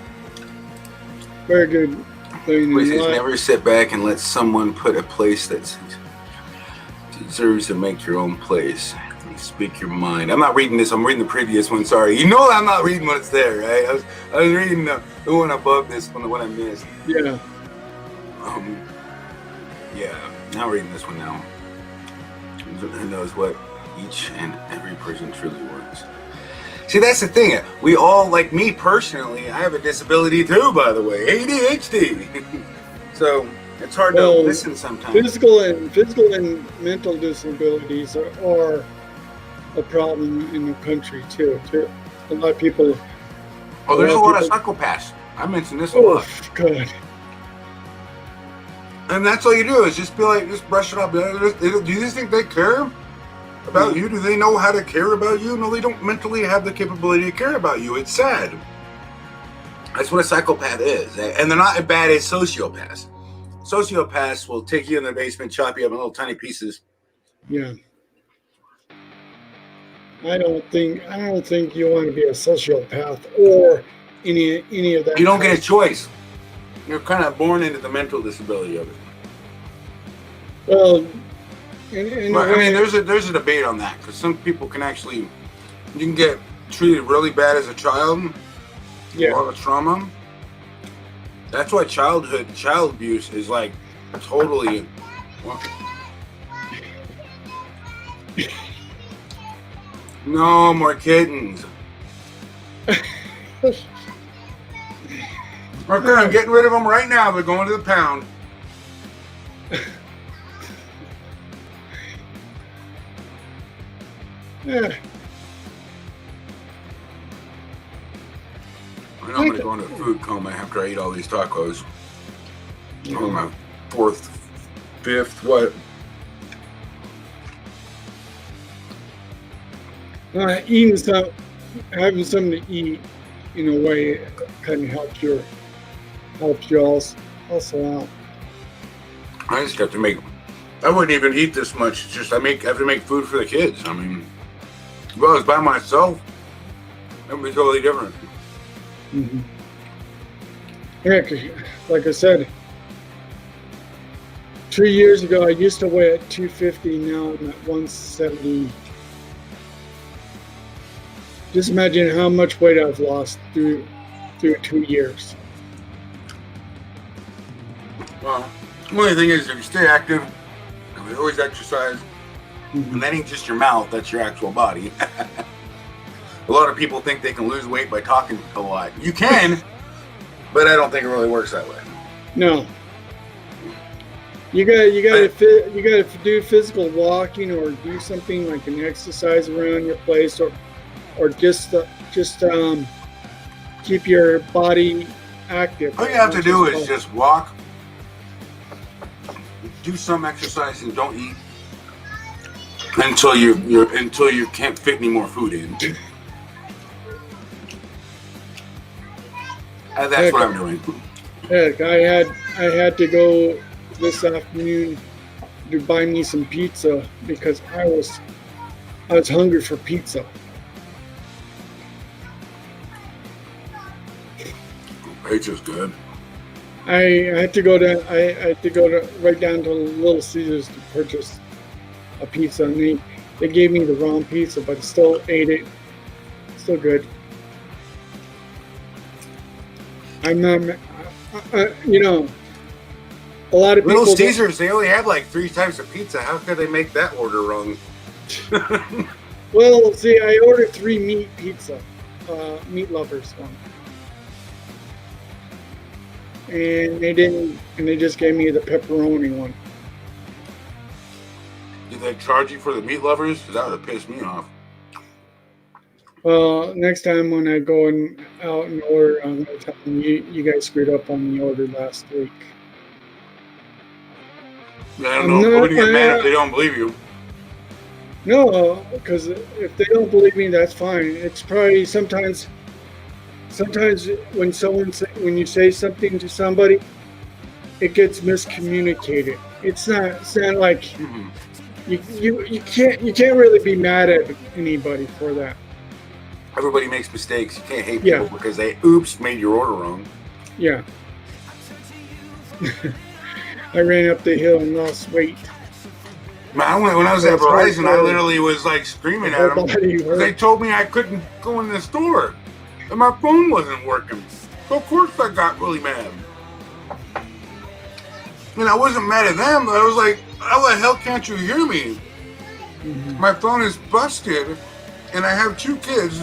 Very good thing. Please never sit back and let someone put a place that deserves to make your own place. Speak your mind. I'm not reading this. I'm reading the previous one. Sorry. You know I'm not reading what's there, right? I was reading the one above this one, the one I missed. Yeah. Yeah. Now reading this one now. Who knows what each and every person truly wants. See, that's the thing. We all, like me personally, I have a disability too, by the way. ADHD. So it's hard to listen sometimes. Physical and mental disabilities are a problem in the country too. A lot of people. Oh, there's a lot of psychopaths. I mentioned this a lot. God. And that's all you do is just be like, just brush it off. Do you think they care about you? Do they know how to care about you? No, they don't mentally have the capability to care about you. It's sad. That's what a psychopath is. And they're not as bad as sociopaths. Sociopaths will take you in their basement, chop you up in little tiny pieces. Yeah. I don't think you want to be a sociopath or any of that. You don't get a choice. You're kind of born into the mental disability of it. Well, I mean, there's a debate on that because some people can actually, you can get treated really bad as a child. Yeah. A lot of trauma. That's why child abuse is like totally. No more kittens. Okay, I'm getting rid of them right now. They're going to the pound. Yeah. I know I'm going to go into a food coma after I eat all these tacos. On my fourth, fifth, what? Having something to eat in a way kind of helps you also out. I just have to make. I wouldn't even eat this much. It's just I have to make food for the kids. I mean, if I was by myself, it would be totally different. Mm-hmm. Yeah, 'cause like I said, 2 years ago I used to weigh at 250. Now I'm at 170. Just imagine how much weight I've lost through 2 years. Well, the only thing is if you stay active, if you always exercise, and that ain't just your mouth, that's your actual body. A lot of people think they can lose weight by talking a lot. You can, but I don't think it really works that way. No. You gotta do physical walking or do something like an exercise around your place or just keep your body active. All you have to do is just walk, do some exercise, and don't eat until you can't fit any more food in. And that's what I'm doing. Heck, I had to go this afternoon to buy me some pizza because I was hungry for pizza. Pizza's good. I had to go right down to Little Caesars to purchase a pizza, and they gave me the wrong pizza, but I still ate it. Still good. I'm not, a lot of people. Little Caesars, they only have like 3 types of pizza. How could they make that order wrong? Well, see, I ordered 3 meat pizza, meat lovers one. And they just gave me the pepperoni one. Did they charge you for the meat lovers? Because that would have pissed me off. Well, next time when I go out and order, I'm going to tell them you guys screwed up on the order last week. Yeah, I don't know. Nobody get mad if they don't believe you. No, because if they don't believe me, that's fine. It's probably sometimes when you say something to somebody, it gets miscommunicated. It's not like you can't really be mad at anybody for that. Everybody makes mistakes. You can't hate people because they made your order wrong. Yeah. I ran up the hill and lost weight. Man, when I was at Verizon, I literally was like screaming at them. They told me I couldn't go in the store, and my phone wasn't working. So of course I got really mad. And I wasn't mad at them, but I was like, how the hell can't you hear me? My phone is busted, and I have 2 kids.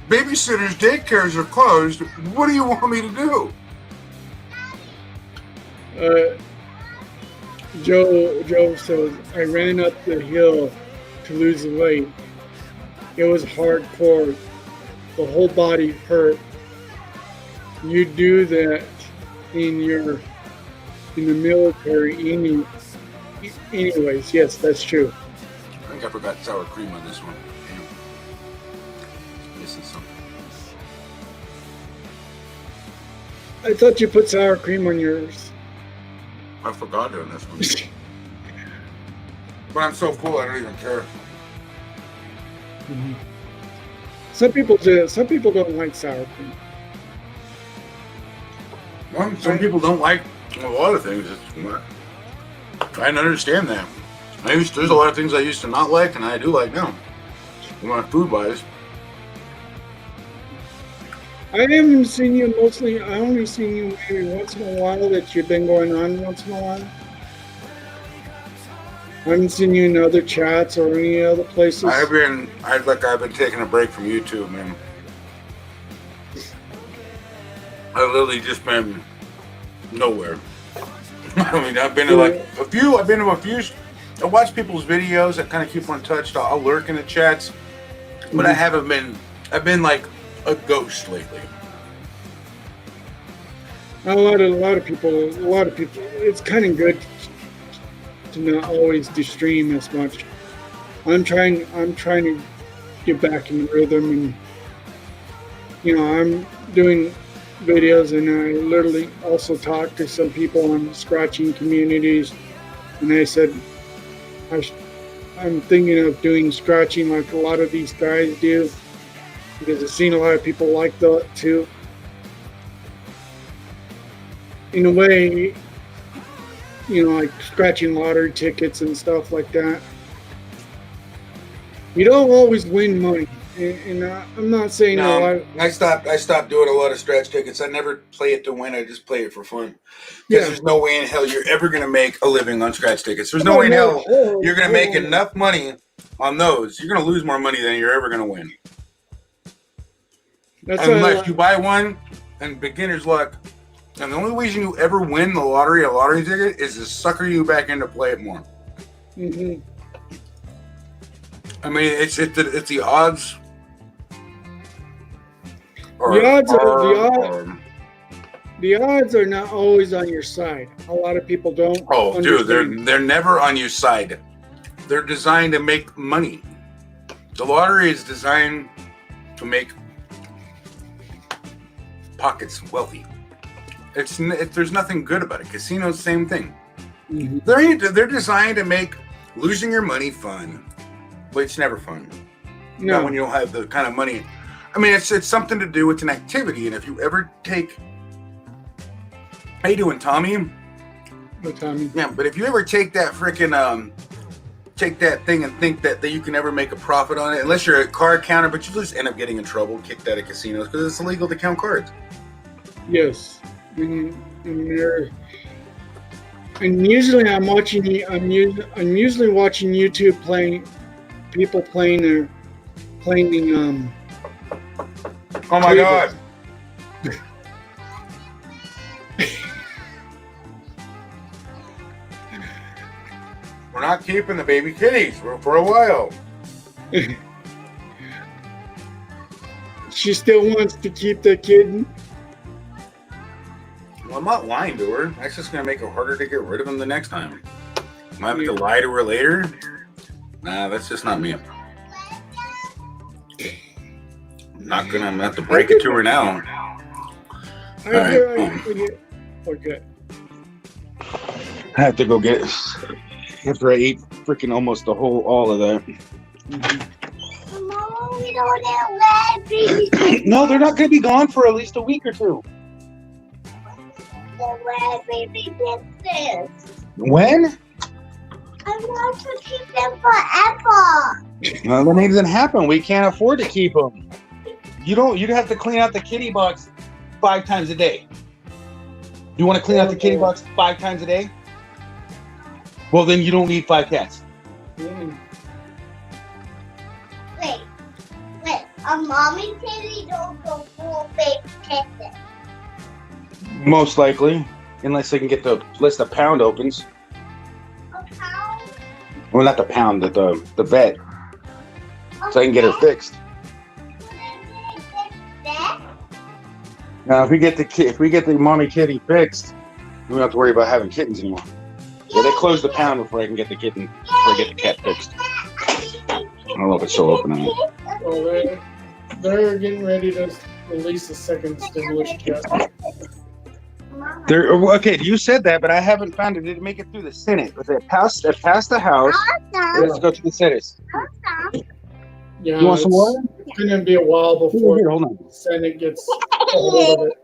Babysitters' daycares are closed. What do you want me to do? Joe says, I ran up the hill to lose the weight. It was hardcore. The whole body hurt. You do that in the military anyways. Yes, that's true. I think I forgot sour cream on this one. This is something. I thought you put sour cream on yours. I forgot on this one. But I'm so full, I don't even care. Some people do. Some people don't like sour cream. Well, some people don't like a lot of things. I can understand that. There's a lot of things I used to not like, and I do like now. Food-wise. I haven't seen you mostly. I only seen you maybe once in a while that you've been going on once in a while. I haven't seen you in other chats or any other places. I've been taking a break from YouTube, man. I've literally just been nowhere. I mean, I've been to a few. I watch people's videos. I kind of keep on touch. I'll lurk in the chats, but I haven't been. I've been like a ghost lately. A lot of people. It's kind of good to not always do stream as much. I'm trying to get back in the rhythm, and I'm doing videos, and I literally also talked to some people on scratching communities, and I said I'm thinking of doing scratching like a lot of these guys do, because I've seen a lot of people like that too. In a way, like scratching lottery tickets and stuff like that. You don't always win money, and I'm not saying I stopped doing a lot of scratch tickets. I never play it to win. I just play it for fun. Because there's no way in hell you're ever going to make a living on scratch tickets. There's no way in hell you're going to make enough money on those. You're going to lose more money than you're ever going to win. Unless you buy one and beginner's luck. And the only reason you ever win a lottery ticket is to sucker you back into play it more. Mm-hmm. I mean, it's the odds. The odds are not always on your side. A lot of people don't. Oh, dude, they're never on your side. They're designed to make money. The lottery is designed to make pockets wealthy. There's nothing good about it. Casinos, same thing. Mm-hmm. They're designed to make losing your money fun, but it's never fun. No, not when you don't have the kind of money. I mean, it's something to do. It's an activity, and if you ever take, how you doing, Tommy? What, Tommy? Yeah, but if you ever take that freaking take that thing and think that you can ever make a profit on it, unless you're a card counter, but you just end up getting in trouble, kicked out of casinos because it's illegal to count cards. Yes. And usually I'm usually watching YouTube people playing the oh my God. We're not keeping the baby kitties for a while. She still wants to keep the kitten. Well, I'm not lying to her. That's just going to make it harder to get rid of them the next time. Might have to lie to her later. Nah, that's just not me. I'm not going to have to break it to her now. Okay. I have to go get it after I ate freaking almost all of that. Mama, we don't have rabbits. No, they're not going to be gone for at least a week or two. The rabbit business. When? I want to keep them forever. Well, that ain't gonna happen. We can't afford to keep them. You'd have to clean out the kitty box 5 times a day. You want to clean out the kitty box 5 times a day? Well, then you don't need 5 cats. Wait. A mommy kitty don't go full big kitten. Most likely, unless the pound opens. A pound? Well, not the pound, the vet, so I can get her fixed. Now, if we get the mommy kitty fixed, we don't have to worry about having kittens anymore. Yeah, they close the pound before I can get the kitten, before I get the cat fixed. I don't know if it's still open or not. Well, they're getting ready to release the second stimulus check. Okay, you said that, but I haven't found it. Did it make it through the Senate? It passed the House. Let's go to the Senate. Yeah, You want some water? It's going to be a while before Here, hold on. the Senate gets a hold of it.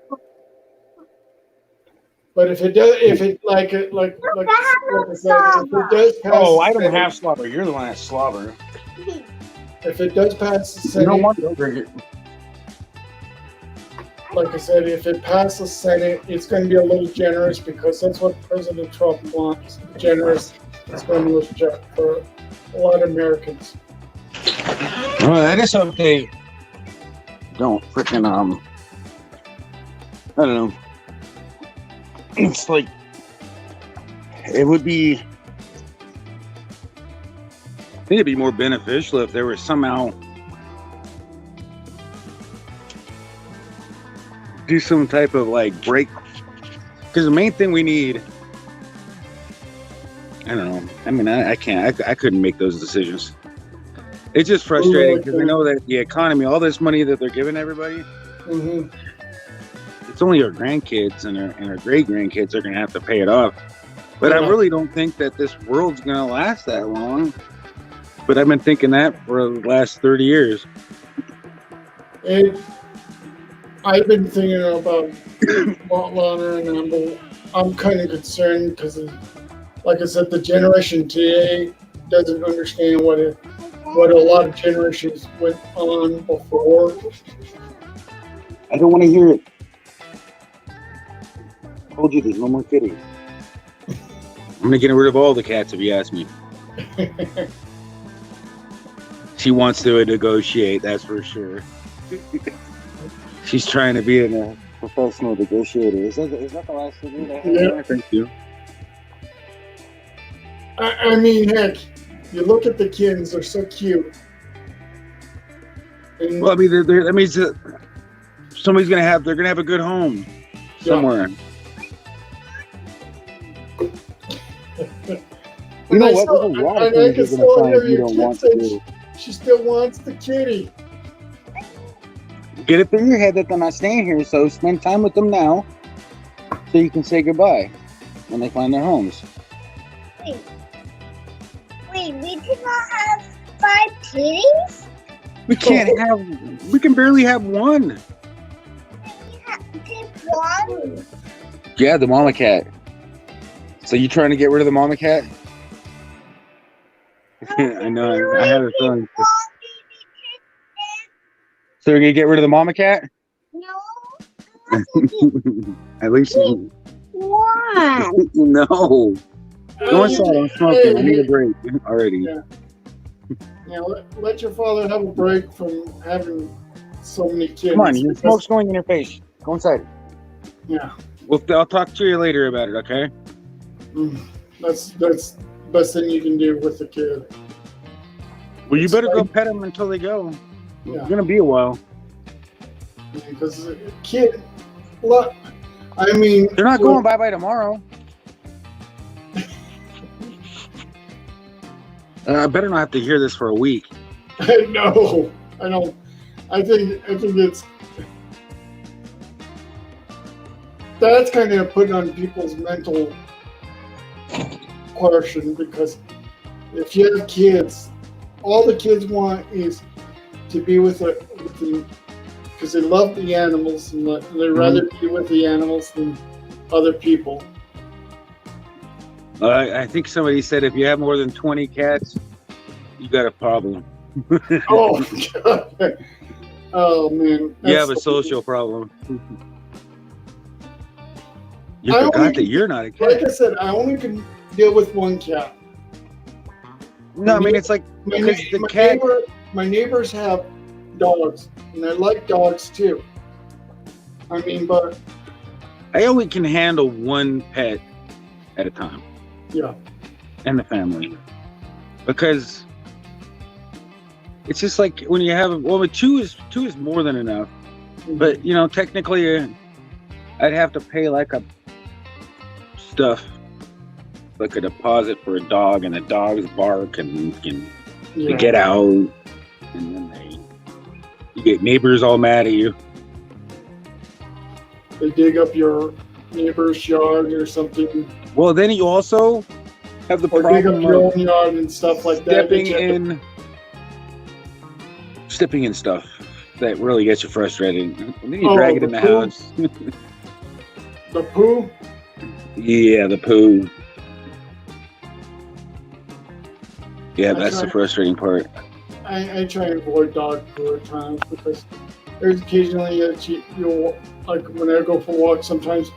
But if it does, like I said, if it does pass, Oh, I don't have slobber. You're the one that slobber. If it does pass the You Senate, don't want to drink it. like I said, if it passes the Senate, it's going to be a little generous because that's what President Trump wants. Generous stimulus check for a lot of Americans. Well, that is hope they don't freaking I don't know. It's like it would be. I think it'd be more beneficial if there was somehow do some type of like break, because the main thing we need. I don't know. I mean, I can't. I couldn't make those decisions. It's just frustrating because I know that the economy, all this money that they're giving everybody, it's only our grandkids and our great grandkids are going to have to pay it off. But I really don't think that this world's going to last that long. But I've been thinking that for the last 30 years. I've been thinking about longer, and I'm kind of concerned because, like I said, the generation today doesn't understand what a lot of generations went on before. I don't want to hear it. I told you there's no more kitty. I'm going to get rid of all the cats if you ask me. She wants to negotiate, that's for sure. She's trying to be a professional negotiator. Is that the last thing that happened? Yeah. Thank you. I mean, heck, you look at the kittens; they're so cute. And Well, I mean, that means that somebody's gonna have. They're gonna have a good home somewhere. You know what? There's a lot of I can things you're still gonna hear find you your don't kid want say to do. she still wants the kitty. Get it through your head that they're not staying here, so spend time with them now, so you can say goodbye when they find their homes. Wait, we cannot have 5 kitties? We can't have. We can barely have one. Just one? Yeah, the mama cat. So you trying to get rid of the mama cat? I know. I have a feeling. So you're gonna get rid of the mama cat? No. At least you. One. No. Go inside. I'm smoking. I need a break already. Yeah, let your father have a break from having so many kids. Come on, your smoke's going in your face. Go inside. Yeah. Well, I'll talk to you later about it. Okay. That's the best thing you can do with the kid. Well, you better go pet them until they go. Yeah. It's gonna be a while. Because a kid, what? I mean, They're not going bye-bye tomorrow. I better not have to hear this for a week. No, I don't. I think it's that's kind of put on people's mental question, because if you have kids, all the kids want is to be with them because they love the animals and they'd rather be with the animals than other people. I think somebody said if you have more than 20 cats, you got a problem. Oh, God. Oh, man. You have a social problem. You forgot that you're not a cat. Like I said, I only can deal with one cat. No, I mean, it's like because the cat. My neighbors have dogs, and I like dogs too. I mean, but I only can handle one pet at a time. Yeah. And the family. Because it's just like when you have two is more than enough. Mm-hmm. But you know, technically I'd have to pay like a deposit for a dog, and the dogs bark and they get out, and then you get neighbors all mad at you. They dig up your neighbor's yard or something. Well, then you also have the or dig up problem your of own yard and stuff like that. Stepping in stuff that really gets you frustrated. And then you drag it in the house. The poo? Yeah, the poo. Yeah, that's the frustrating part. I try and avoid dog poo at times because there's occasionally that you'll, like when I go for walks, sometimes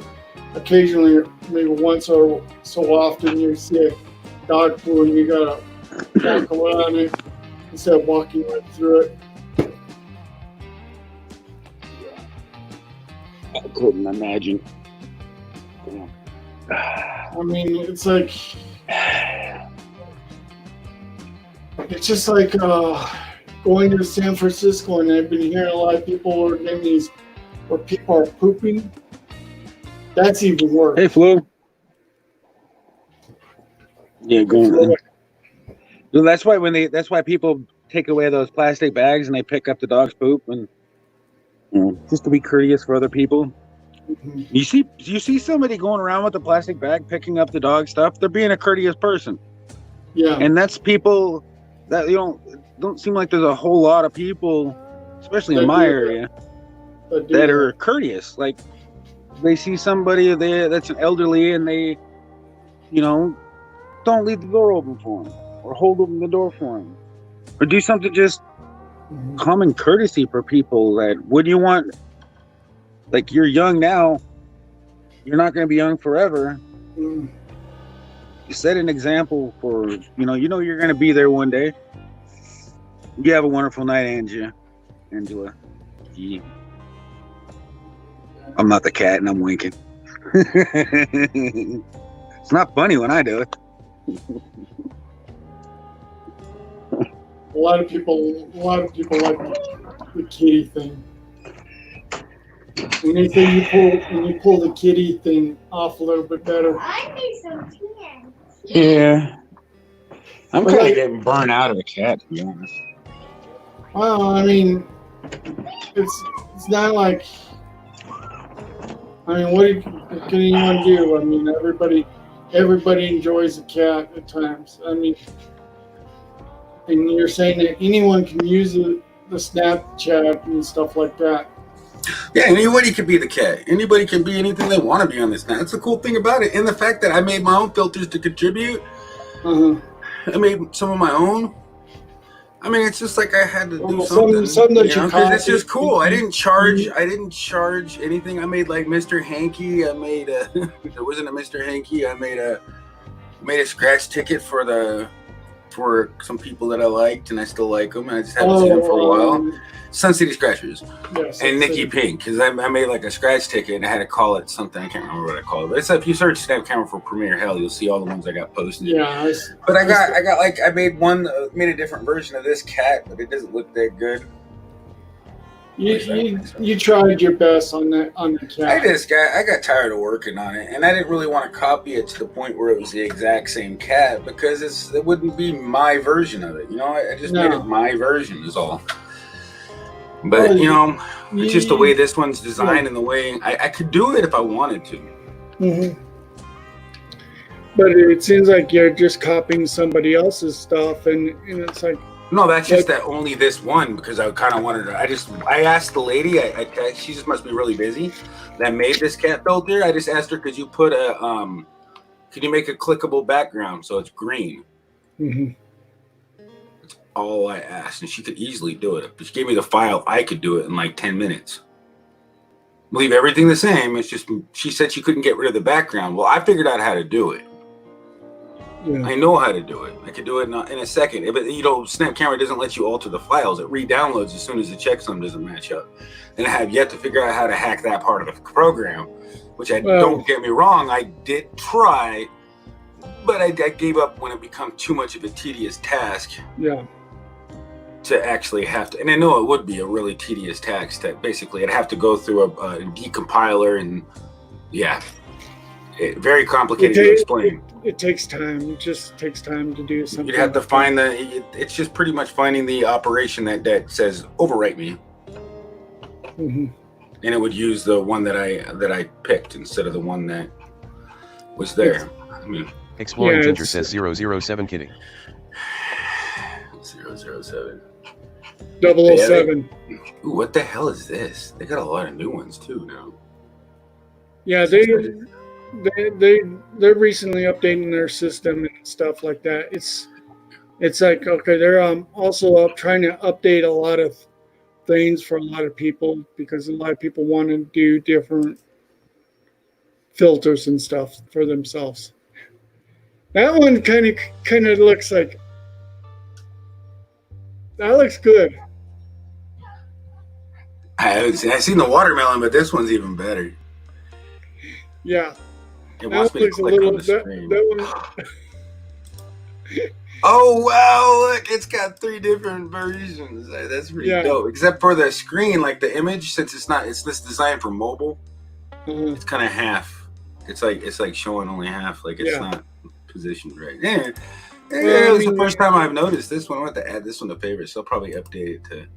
occasionally, maybe once or so often, you see a dog poo and you gotta walk around it instead of walking right through it. I couldn't imagine. I mean, it's like, it's just like going to San Francisco, and I've been hearing a lot of people are getting these where people are pooping. That's even worse. Hey, Flo. Yeah, going. So that's why people take away those plastic bags and they pick up the dog's poop, and just to be courteous for other people. Mm-hmm. You see somebody going around with a plastic bag picking up the dog stuff, they're being a courteous person. Yeah. And that's people that don't seem like there's a whole lot of people, especially in my area, that are courteous. Like they see somebody there that's an elderly and they, don't leave the door open for them or hold open the door for them or do something just common courtesy for people that would you want. Like you're young now, you're not going to be young forever. You set an example for, you're going to be there one day. You have a wonderful night, Angela. I'm not the cat and I'm winking. It's not funny when I do it. A lot of people like the kitty thing. When they say you pull the kitty thing off a little bit better. Yeah. I'm kind of getting burnt out of a cat, to be honest. Well, I mean, it's not like. I mean, what can anyone do? I mean, everybody enjoys a cat at times. I mean, and you're saying that anyone can use the Snapchat and stuff like that. Yeah, anybody can be the cat. Anybody can be anything they want to be on this now. That's the cool thing about it. And the fact that I made my own filters to contribute. I made some of my own. I mean, it's just like I had to do something. Because it's just cool. I didn't charge anything. I made like Mr. Hanky. I made there wasn't a Mr. Hanky. I made a scratch ticket for some people that I liked, and I still like them. And I just haven't seen them for a while. Sun City Scratchers and Nikki Pink, because I made like a scratch ticket and I had to call it something. I can't remember what I called it. But it's if you search Snap Camera for Premiere Hell, you'll see all the ones I got posted. Yeah. But I made a different version of this cat, but it doesn't look that good. You tried your best on the cat. I got tired of working on it, and I didn't really want to copy it to the point where it was the exact same cat because it wouldn't be my version of it. I just made it my version is all. But it's just the way this one's designed and the way I could do it if I wanted to. But it seems like you're just copying somebody else's stuff, and it's like, No, that's just that only this one because I kind of wanted to. I asked the lady. She just must be really busy. That made this cat filter. I just asked her, could you put a could you make a clickable background so it's green? mm-hmm. That's all I asked, and she could easily do it. But she gave me the file. I could do it in like 10 minutes. Leave everything the same. It's just she said she couldn't get rid of the background. Well, I figured out how to do it. Yeah. I know how to do it. I could do it in a second. If Snap Camera doesn't let you alter the files. It re-downloads as soon as the checksum doesn't match up. And I have yet to figure out how to hack that part of the program, which don't get me wrong, I did try, but I gave up when it became too much of a tedious task. Yeah. To actually have to, and I know it would be a really tedious task. That basically I'd have to go through a decompiler, and very complicated to explain. It takes time. It just takes time to do something. You'd have to find it's just pretty much finding the operation that says overwrite me, mm-hmm. and it would use the one that I picked instead of the one that was there. Exploring Ginger says 007 kidding. 007. 007. Ooh, what the hell is this? They got a lot of new ones too now. Yeah, they're recently updating their system and stuff like that. It's like, okay, they're also trying to update a lot of things for a lot of people because a lot of people want to do different filters and stuff for themselves. That one kind of looks like, that looks good. I've seen the watermelon, but this one's even better. Yeah. It wants me to click on the screen. That one. Oh wow! Look, it's got 3 different versions. That's pretty dope. Except for the screen, like the image, since it's this designed for mobile. Mm-hmm. It's kind of half. It's like showing only half. Like it's not positioned right. Yeah. It's the first time I've noticed this one. I want to add this one to favorites. So I'll probably update it to.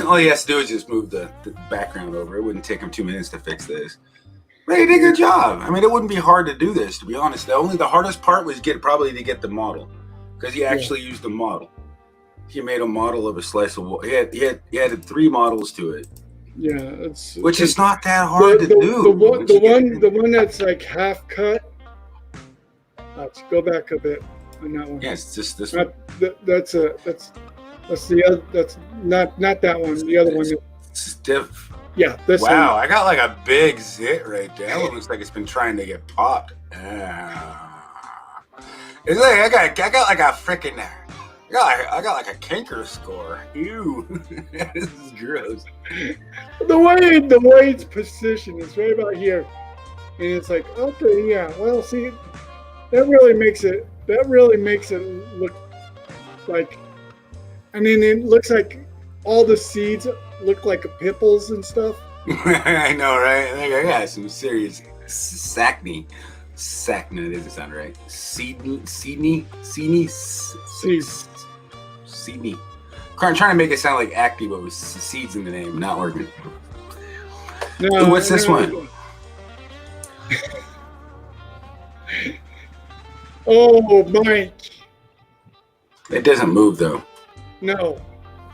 All he has to do is just move the background over. It wouldn't take him 2 minutes to fix this. But he did a good job. I mean, it wouldn't be hard to do this, to be honest. The hardest part was probably to get the model, because he actually used the model. He made a model of a slice of wood. He added 3 models to it. Yeah, which is not that hard to do. The one that's like half cut. Let's go back a bit on that one. Yeah, it's just this one. That's the other. That's not that one. The other one. Stiff. Yeah. This one. Wow, I got like a big zit right there. That one looks like it's been trying to get popped. It's like I got like a freaking. I got like a canker score. Ew, this is gross. The way it's positioned is right about here, and it's like, okay, yeah. Well, see, that really makes it look like. I mean, it looks like all the seeds look like pimples and stuff. I know, right? I got some serious acne. Sacna doesn't sound right. Seedney. I'm trying to make it sound like acne, but with seeds in the name. Not working. No, what's this one? Oh, Mike. It doesn't move though. No,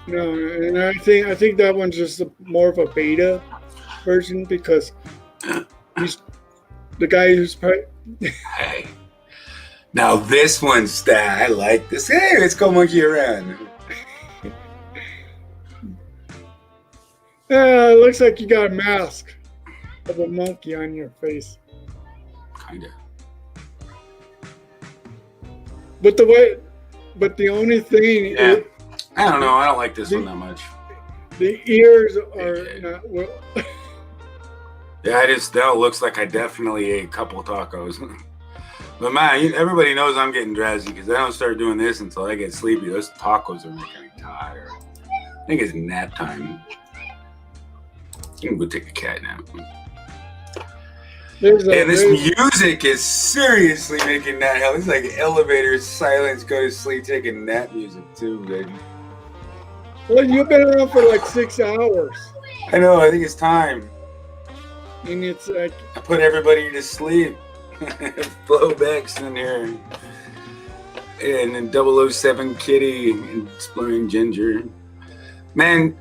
and I think that one's just more of a beta version because he's the guy who's probably. Hey, now this one's that I like this. Hey, let's go monkey around. It looks like you got a mask of a monkey on your face. Kinda. But the only thing is, I don't know. I don't like this one that much. The ears are not well. Yeah, that looks like I definitely ate a couple tacos. But man, everybody knows I'm getting drowsy because I don't start doing this until I get sleepy. Those tacos are making me tired. I think it's nap time. You can go take a cat nap. And this music is seriously making that hell. It's like elevator silence, go to sleep, taking nap music too, baby. Well, you've been around for like 6 hours. I know. I think it's time. And it's like I put everybody to sleep. Flowbacks in here. And then 007 Kitty and Exploring Ginger. Man,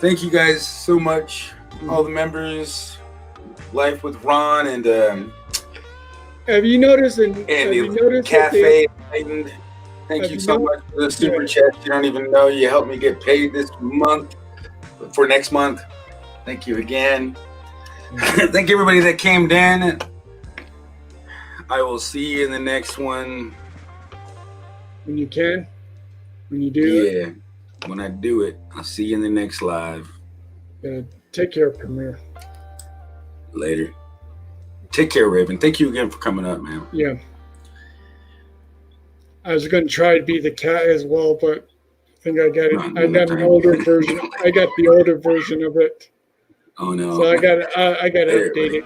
thank you guys so much. All the members. Life with Ron and have you noticed? Have you the noticed Cafe Enlightened. Thank you so much for the super chat. You don't even know. You helped me get paid this month for next month. Thank you again. Thank everybody that came in. I will see you in the next one. When you can. When you do it. Yeah. When I do it, I'll see you in the next live. Take care, Premier. Later. Take care, Raven. Thank you again for coming up, man. Yeah. I was going to try to be the cat as well, but I think I got it. I got an older version. I got the older version of it. Oh no! So I got to update it.